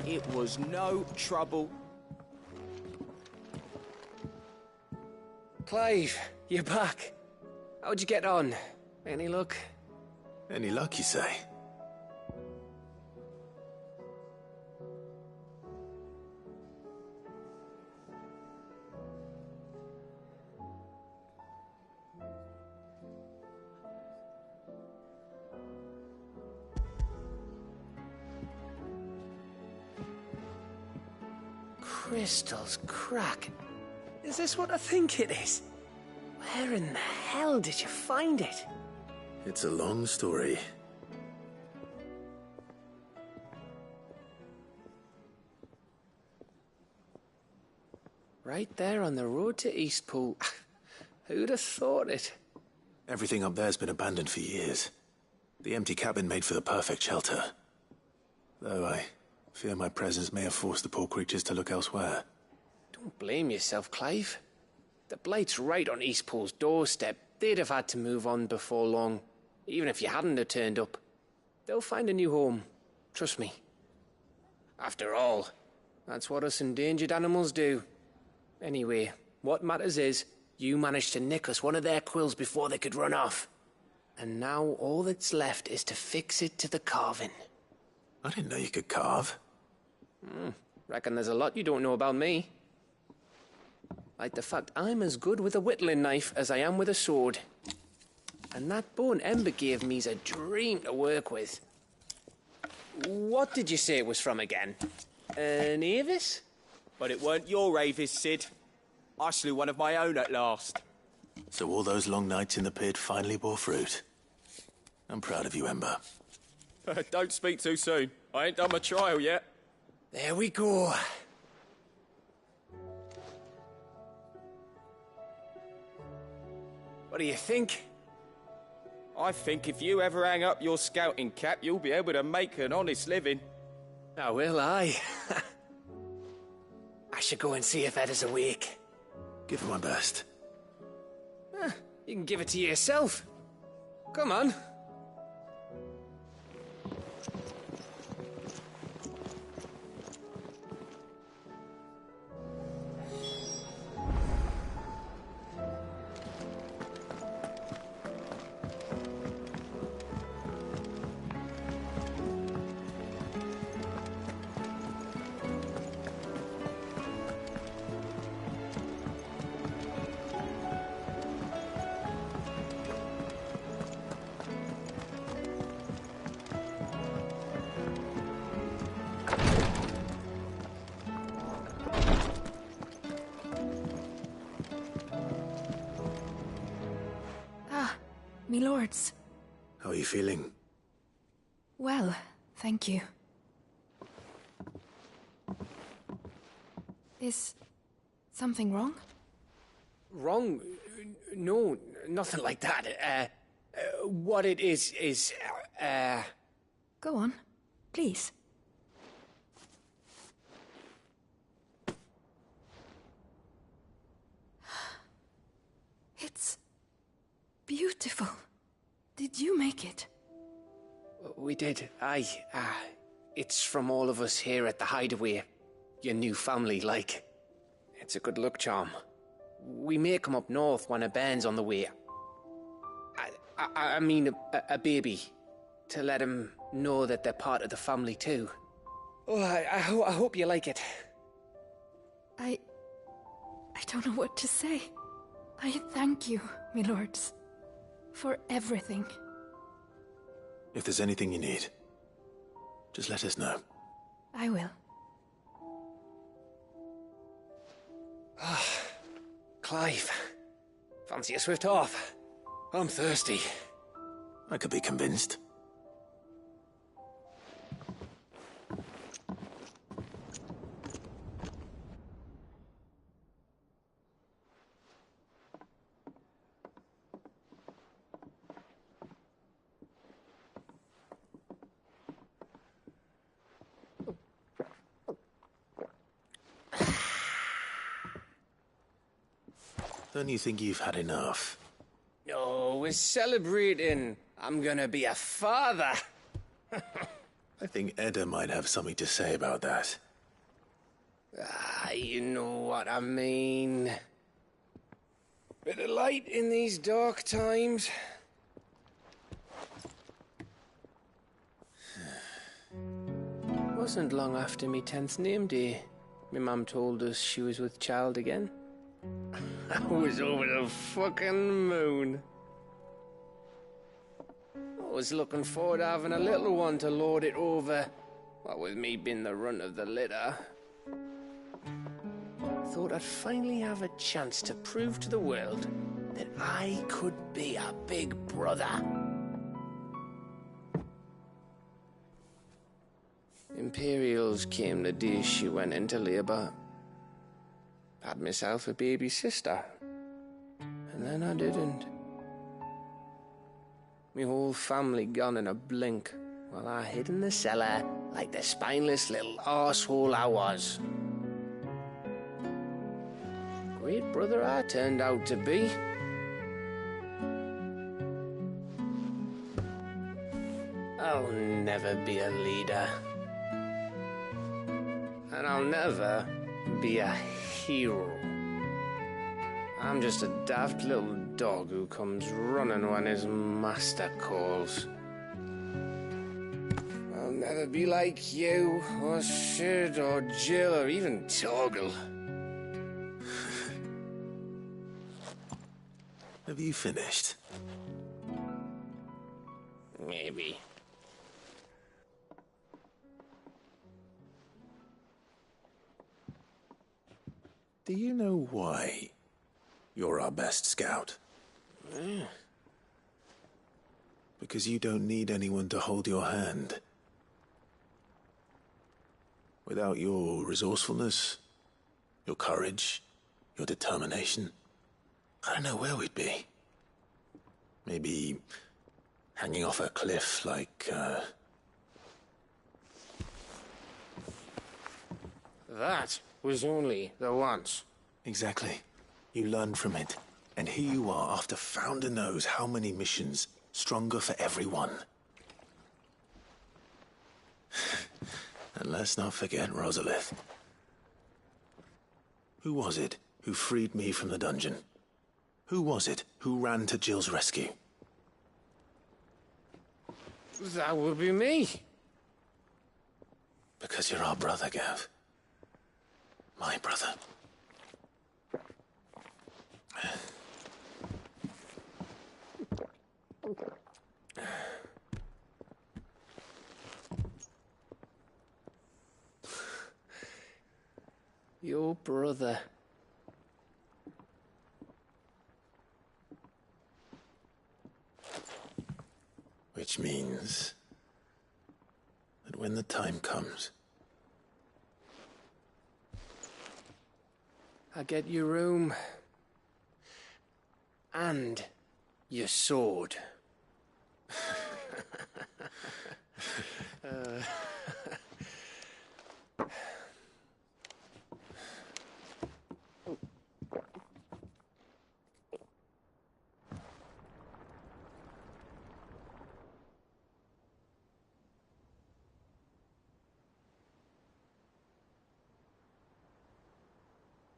It was no trouble. Clive, you're back. How'd you get on? Any luck? Any luck, you say? Crystal's crack. Is this what I think it is? Where in the hell did you find it? It's a long story. Right there on the road to Eastpool. Who'd have thought it? Everything up there's been abandoned for years. The empty cabin made for the perfect shelter. Though I fear my presence may have forced the poor creatures to look elsewhere. Don't blame yourself, Clive. The Blight's right on Eastpool's doorstep. They'd have had to move on before long, even if you hadn't have turned up. They'll find a new home. Trust me. After all, that's what us endangered animals do. Anyway, what matters is, you managed to nick us one of their quills before they could run off. And now all that's left is to fix it to the carving. I didn't know you could carve. Reckon there's a lot you don't know about me. Like the fact I'm as good with a whittling knife as I am with a sword. And that bone Ember gave me's a dream to work with. What did you say it was from again? An Avis? But it weren't your Avis, Sid. I slew one of my own at last. So all those long nights in the pit finally bore fruit. I'm proud of you, Ember. Don't speak too soon. I ain't done my trial yet. There we go. What do you think? I think if you ever hang up your scouting cap, you'll be able to make an honest living. Oh, will I? I should go and see if Ed is awake. Give it my best. You can give it to yourself. Come on. me lords. How are you feeling? Well, thank you. Is something wrong? Wrong? No, nothing like that. What it is, Go on, please. It's beautiful. Did you make it? We did. Aye. It's from all of us here at the Hideaway. Your new family, like. It's a good luck charm. We may come up north when a band's on the way. I mean a baby. To let him know that they're part of the family too. Oh, I hope you like it. I don't know what to say. I thank you, me lords, for everything. If there's anything you need, just let us know. I will. Clive, fancy a swift off? I'm thirsty. I could be convinced. Don't you think you've had enough? No, we're celebrating. I'm gonna be a father. I think Edda might have something to say about that. You know what I mean. Bit of light in these dark times. Wasn't long after me 10th name day. My mum told us she was with child again. I was over the fucking moon. I was looking forward to having a little one to lord it over. What with me being the runt of the litter. Thought I'd finally have a chance to prove to the world that I could be a big brother. Imperials came the day she went into labour. Had myself a baby sister. And then I didn't. My whole family gone in a blink, while I hid in the cellar like the spineless little arsehole I was. Great brother I turned out to be. I'll never be a leader. And I'll never be a hero. I'm just a daft little dog who comes running when his master calls. I'll never be like you, or Sid, or Jill, or even Torgal. Have you finished? Maybe. Do you know why you're our best scout? Because you don't need anyone to hold your hand. Without your resourcefulness, your courage, your determination, I don't know where we'd be. Maybe hanging off a cliff like, That was only the once. Exactly. You learned from it. And here you are after Founder knows how many missions, stronger for everyone. And let's not forget Rosalith. Who was it who freed me from the dungeon? Who was it who ran to Jill's rescue? That would be me. Because you're our brother, Gav. My brother. Your brother. Which means that when the time comes, I get your room. And your sword.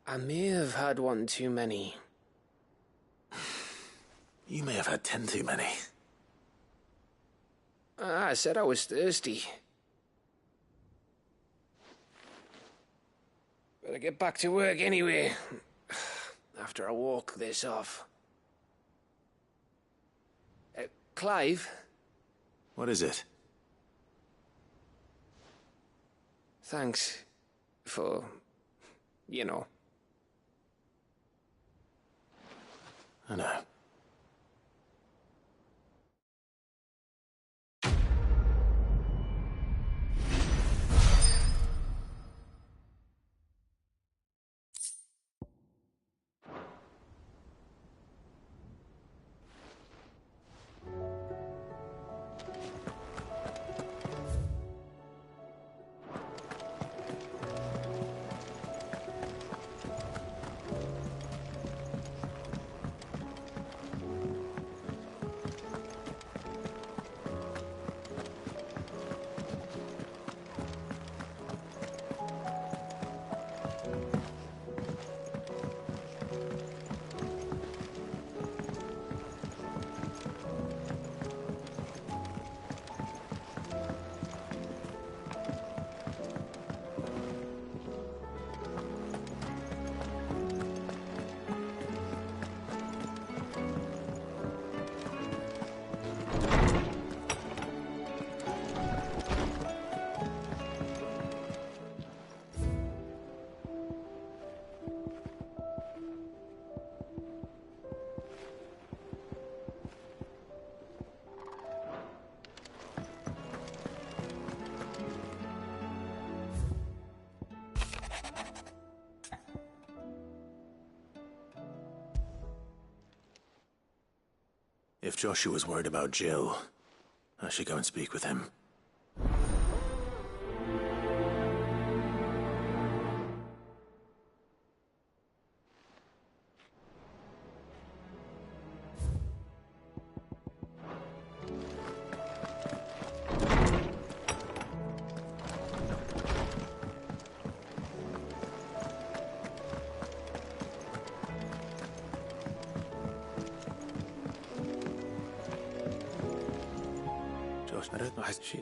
I may have had one too many. you may have had 10 too many. I said I was thirsty. Better get back to work anyway, after I walk this off. Clive? What is it? Thanks for, you know. I know. If Joshua's worried about Jill, I should go and speak with him.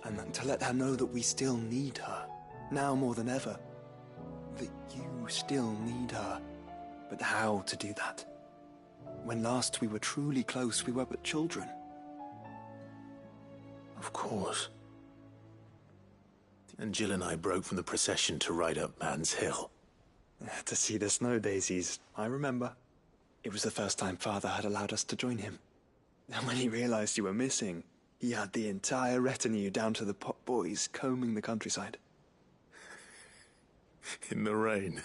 And to let her know that we still need her, now more than ever. That you still need her. But how to do that? When last we were truly close, we were but children. Of course. And Jill and I broke from the procession to ride up Man's Hill. To see the snow daisies, I remember. It was the first time Father had allowed us to join him. And when he realized you were missing, he had the entire retinue down to the pot boys combing the countryside. In the rain.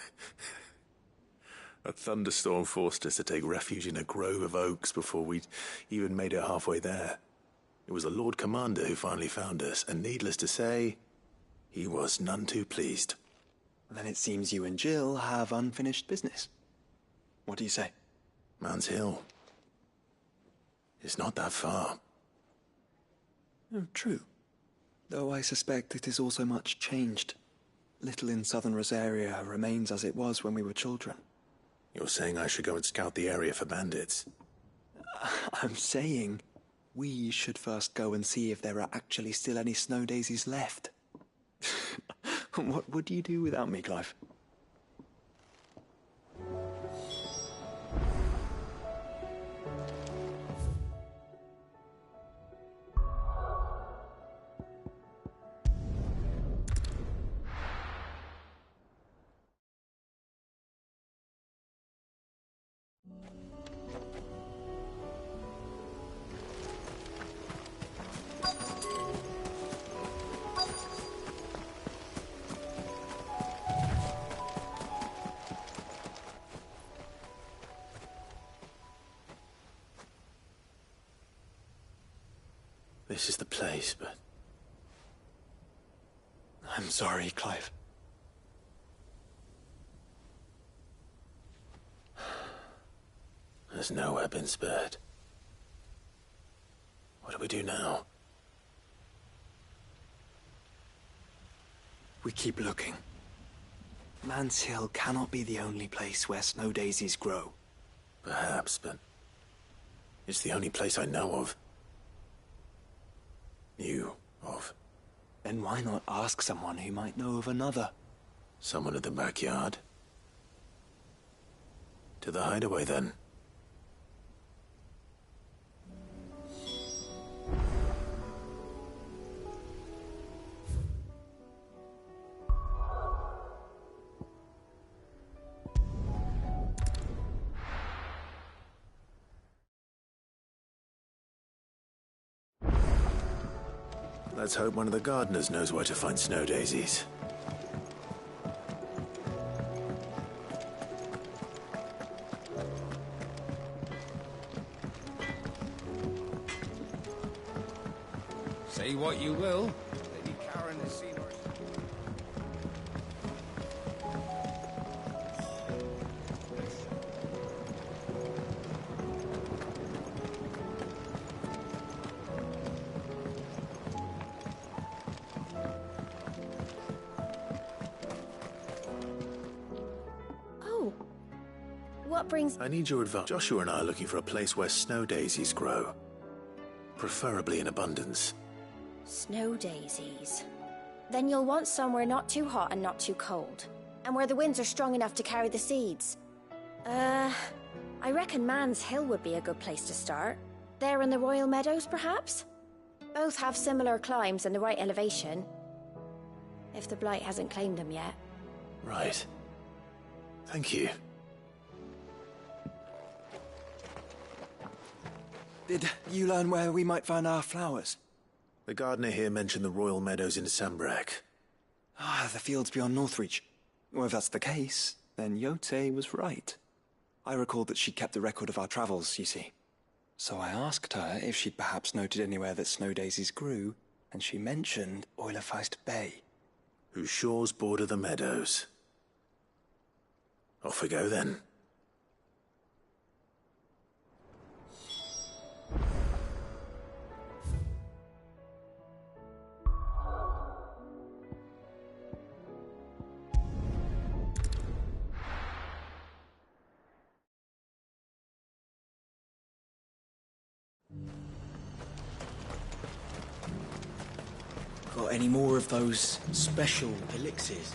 A thunderstorm forced us to take refuge in a grove of oaks before we'd even made it halfway there. It was the Lord Commander who finally found us, and needless to say, he was none too pleased. Then it seems you and Jill have unfinished business. What do you say? Man's Hill. It's not that far. Oh, true. Though I suspect it is also much changed. Little in southern Rosaria remains as it was when we were children. You're saying I should go and scout the area for bandits? I'm saying we should first go and see if there are actually still any snow daisies left. What would you do without me, Clive? This is the place, but... I'm sorry, Clive. There's nowhere been spared. What do we do now? We keep looking. Man's Hill cannot be the only place where snow daisies grow. Perhaps, but... it's the only place I know of. Knew of. Then why not ask someone who might know of another? Someone at the backyard? To the hideaway, then. Let's hope one of the gardeners knows where to find snow daisies. Say what you will, Lady Karen has seen her. What brings... I need your advice. Joshua and I are looking for a place where snow daisies grow. Preferably in abundance. Snow daisies. Then you'll want somewhere not too hot and not too cold. And where the winds are strong enough to carry the seeds. I reckon Man's Hill would be a good place to start. There in the Royal Meadows, perhaps? Both have similar climbs and the right elevation. If the Blight hasn't claimed them yet. Right. Thank you. Did you learn where we might find our flowers? The gardener here mentioned the Royal Meadows in Sambrak. Ah, the fields beyond Northreach. Well, if that's the case, then Yote was right. I recalled that she kept the record of our travels, you see. So I asked her if she'd perhaps noted anywhere that snow daisies grew, and she mentioned Oilerfeist Bay. Whose shores border the meadows. Off we go, then. Got any more of those special elixirs?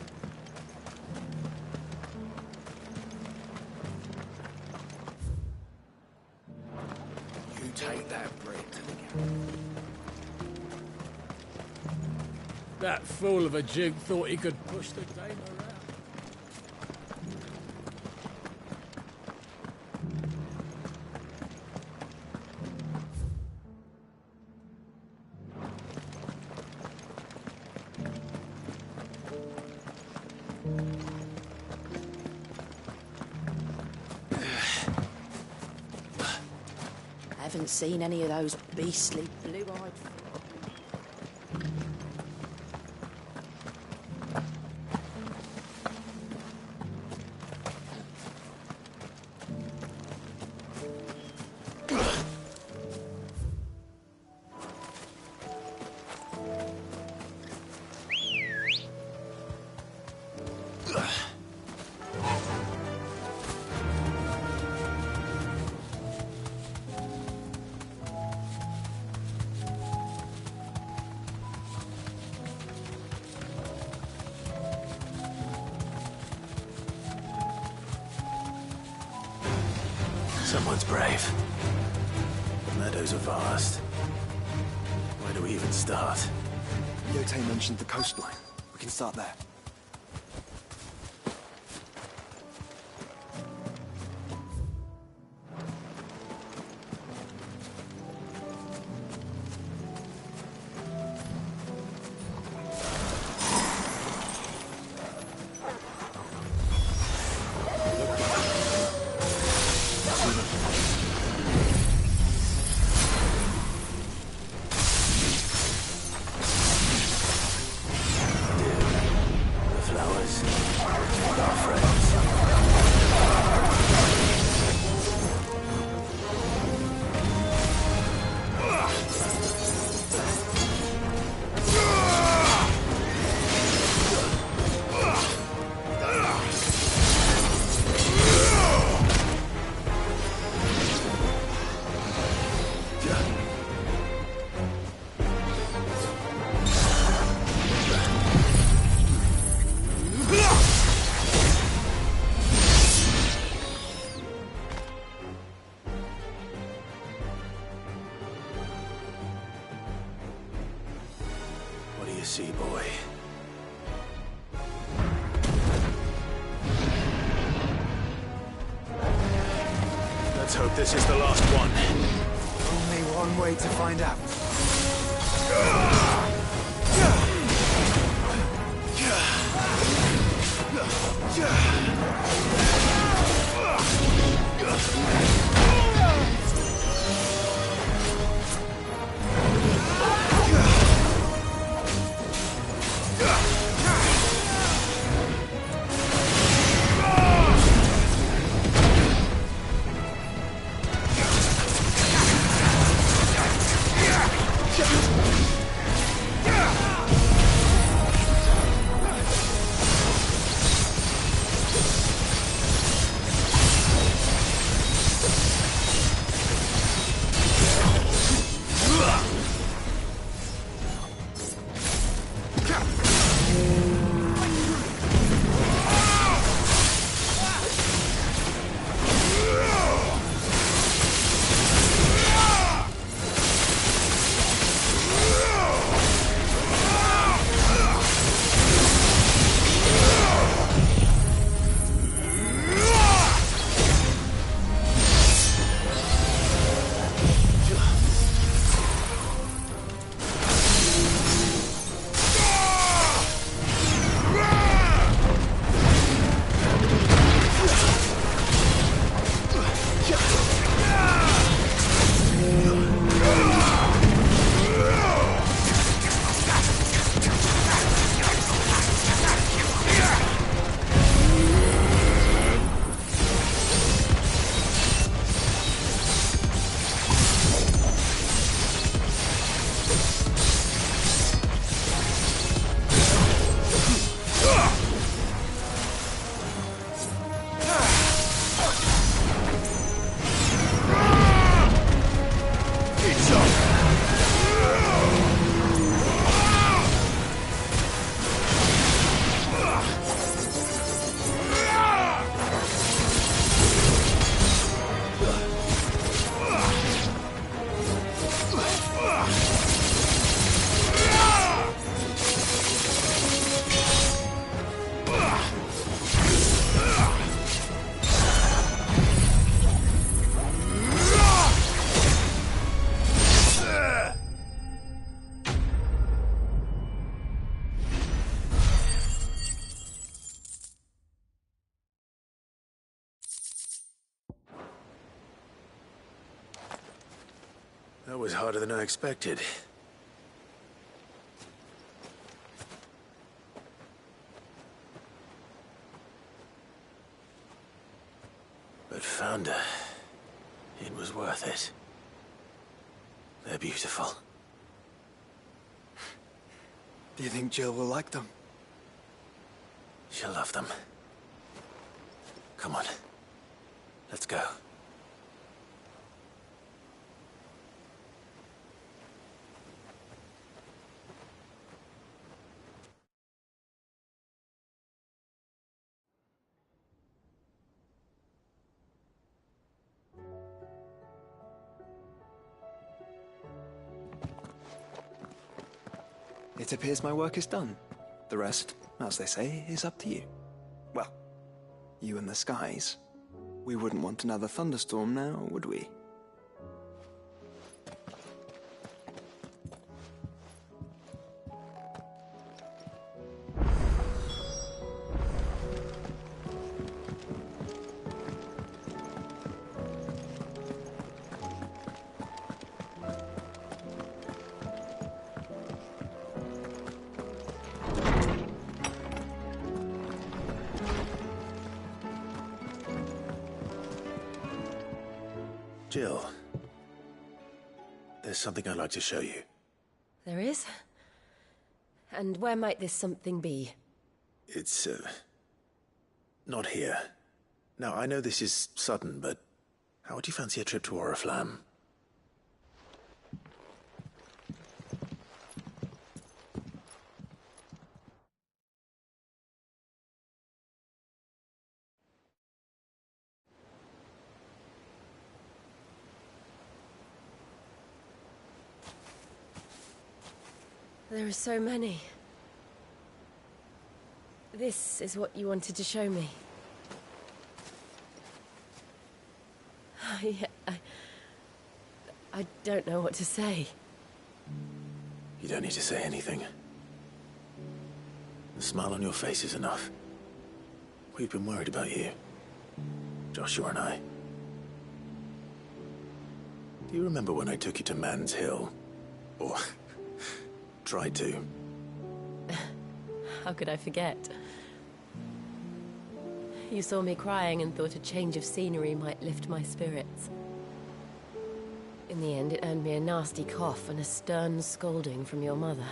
You take that, Britt. That fool of a Duke thought he could push the dame around. Haven't seen any of those beastly blue-eyed... Someone's brave. The meadows are vast. Where do we even start? Yote mentioned the coastline. We can start there. you see, boy? Let's hope this is the last one. Only one way to find out. That was harder than I expected. But found her. It was worth it. They're beautiful. Do you think Jill will like them? She'll love them. Come on. Let's go. It appears my work is done. The rest, as they say, is up to you. Well, you and the skies. We wouldn't want another thunderstorm now, would we? Jill, there's something I'd like to show you. There is? And where might this something be? It's, not here. Now, I know this is sudden, but how would you fancy a trip to Oriflamme? There are so many. This is what you wanted to show me. Yeah, I don't know what to say. You don't need to say anything. The smile on your face is enough. We've been worried about you. Joshua and I. Do you remember when I took you to Man's Hill? Or tried to? How could I forget? You saw me crying and thought a change of scenery might lift my spirits. In the end, it earned me a nasty cough and a stern scolding from your mother.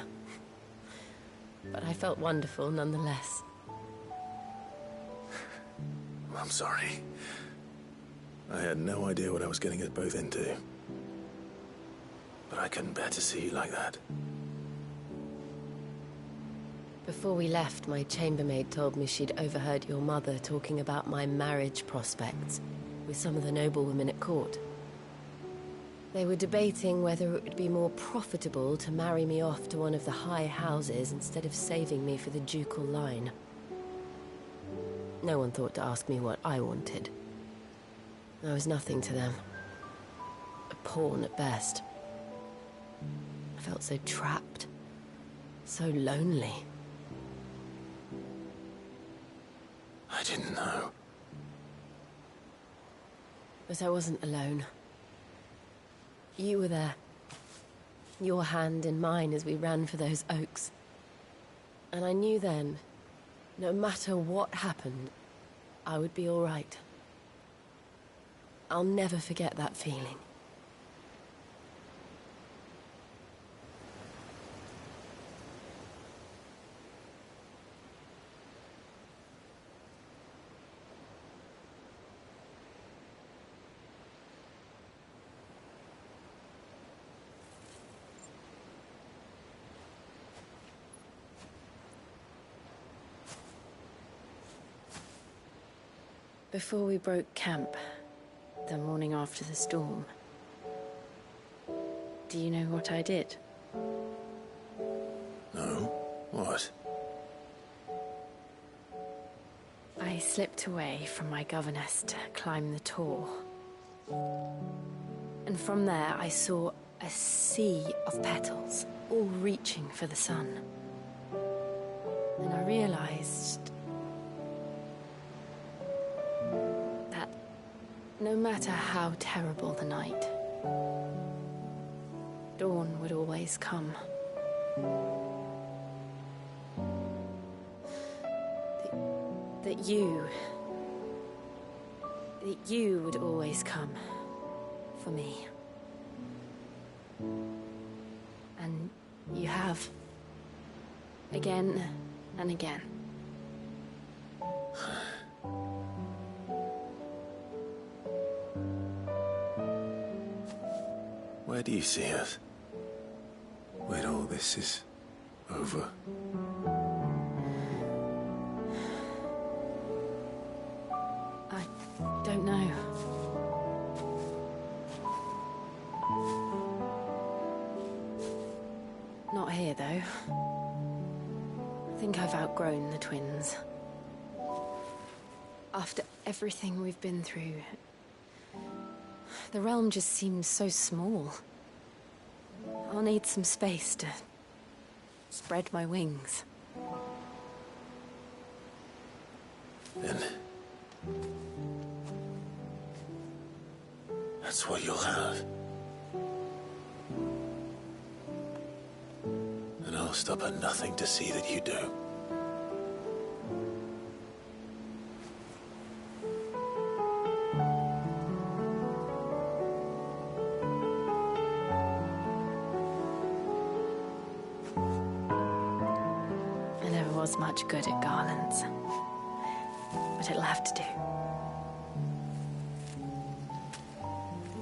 But I felt wonderful nonetheless. I'm sorry. I had no idea what I was getting us both into. But I couldn't bear to see you like that. Before we left, my chambermaid told me she'd overheard your mother talking about my marriage prospects with some of the noblewomen at court. They were debating whether it would be more profitable to marry me off to one of the high houses instead of saving me for the ducal line. No one thought to ask me what I wanted. I was nothing to them. A pawn at best. I felt so trapped. So lonely. I didn't know. But I wasn't alone. You were there. Your hand in mine as we ran for those oaks. And I knew then, no matter what happened, I would be all right. I'll never forget that feeling. Before we broke camp, the morning after the storm, do you know what I did? No? What? I slipped away from my governess to climb the tor. And from there I saw a sea of petals, all reaching for the sun. And I realized that no matter how terrible the night, dawn would always come. That you would always come for me. And you have. Again and again. Where do you see us? When all this is over? I don't know. Not here, though. I think I've outgrown the twins. After everything we've been through, the realm just seems so small. I'll need some space to spread my wings. Then that's what you'll have. And I'll stop at nothing to see that you do. I never was much good at garlands, but it'll have to do.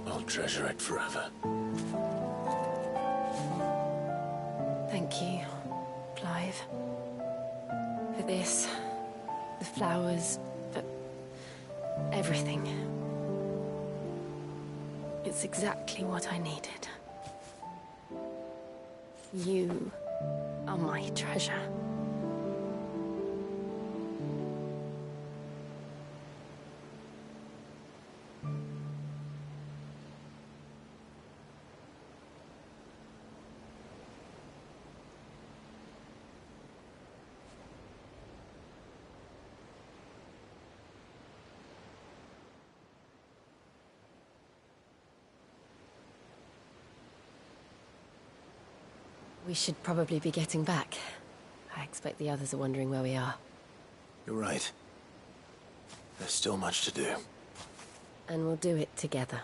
I'll treasure it forever. Thank you, Clive. For this, the flowers, for everything. It's exactly what I needed. You Oh, my treasure. We should probably be getting back. I expect the others are wondering where we are. You're right. There's still much to do. And we'll do it together.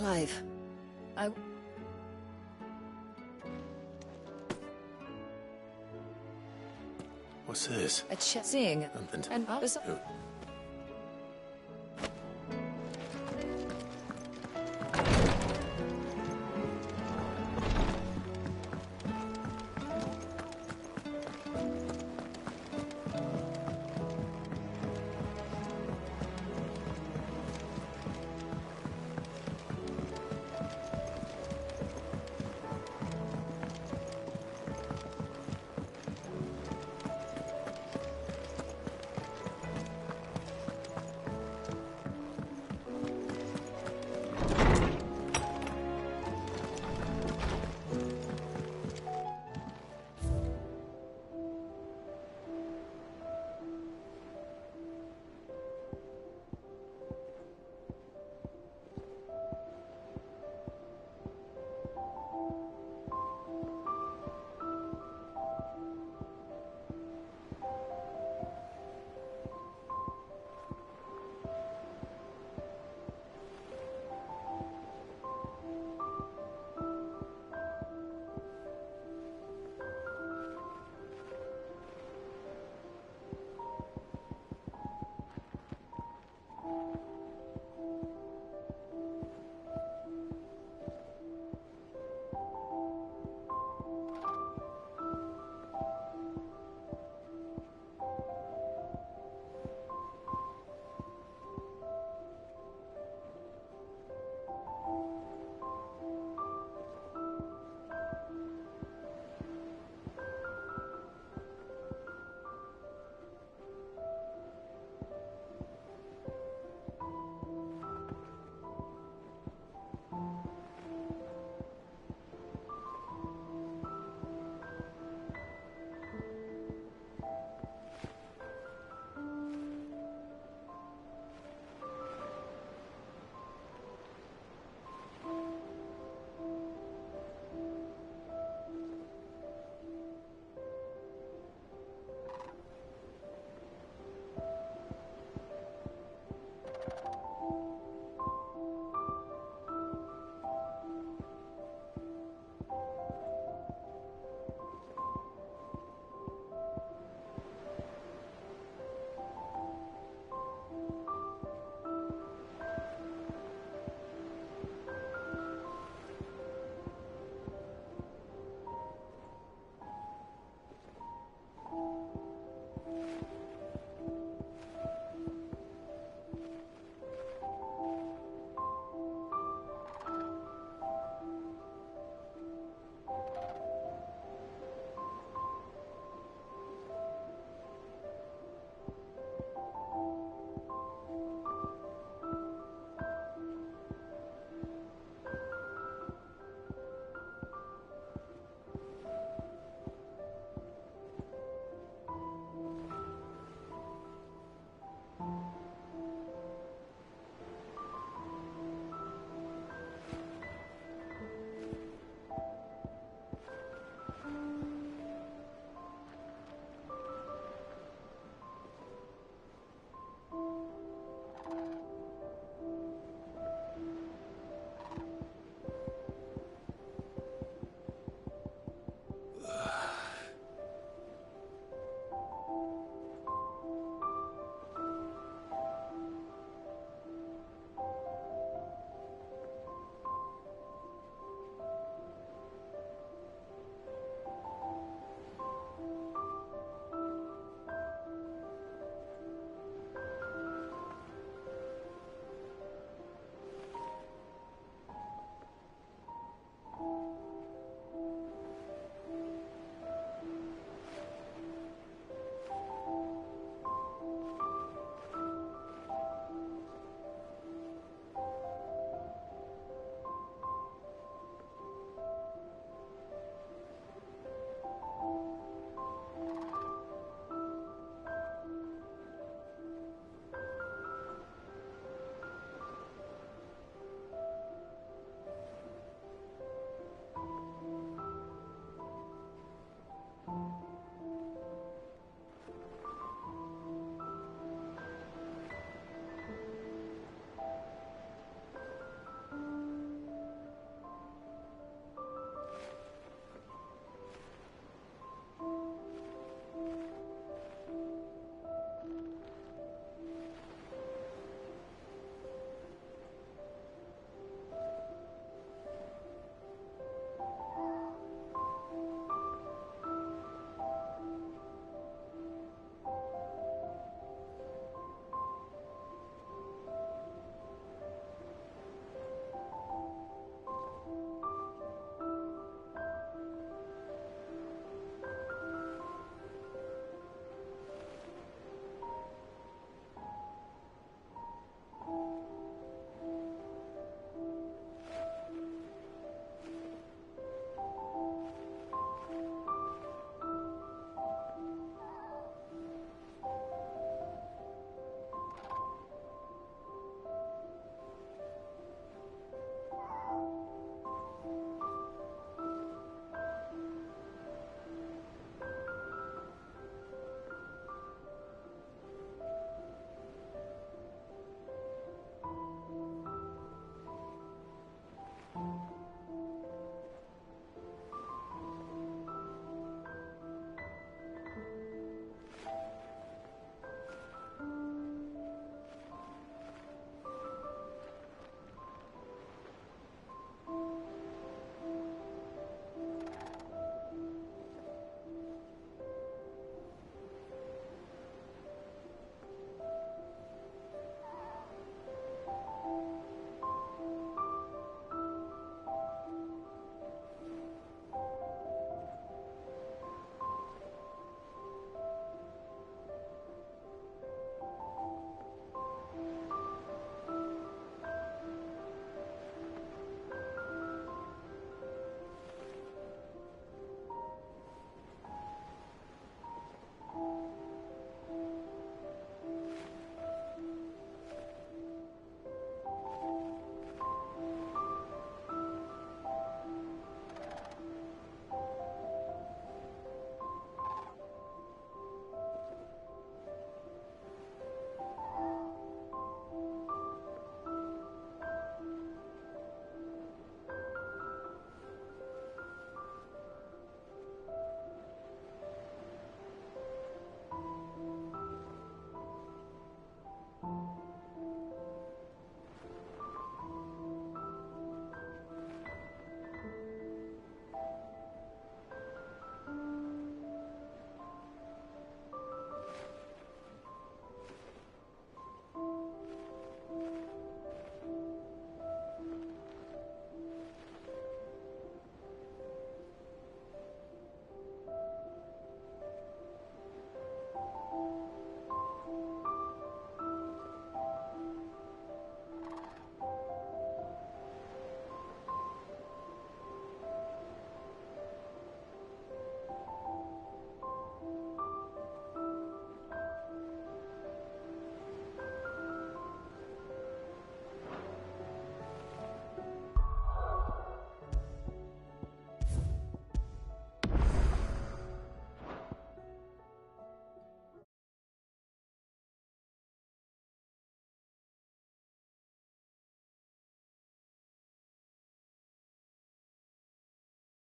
Clive, What's this? seeing Something. and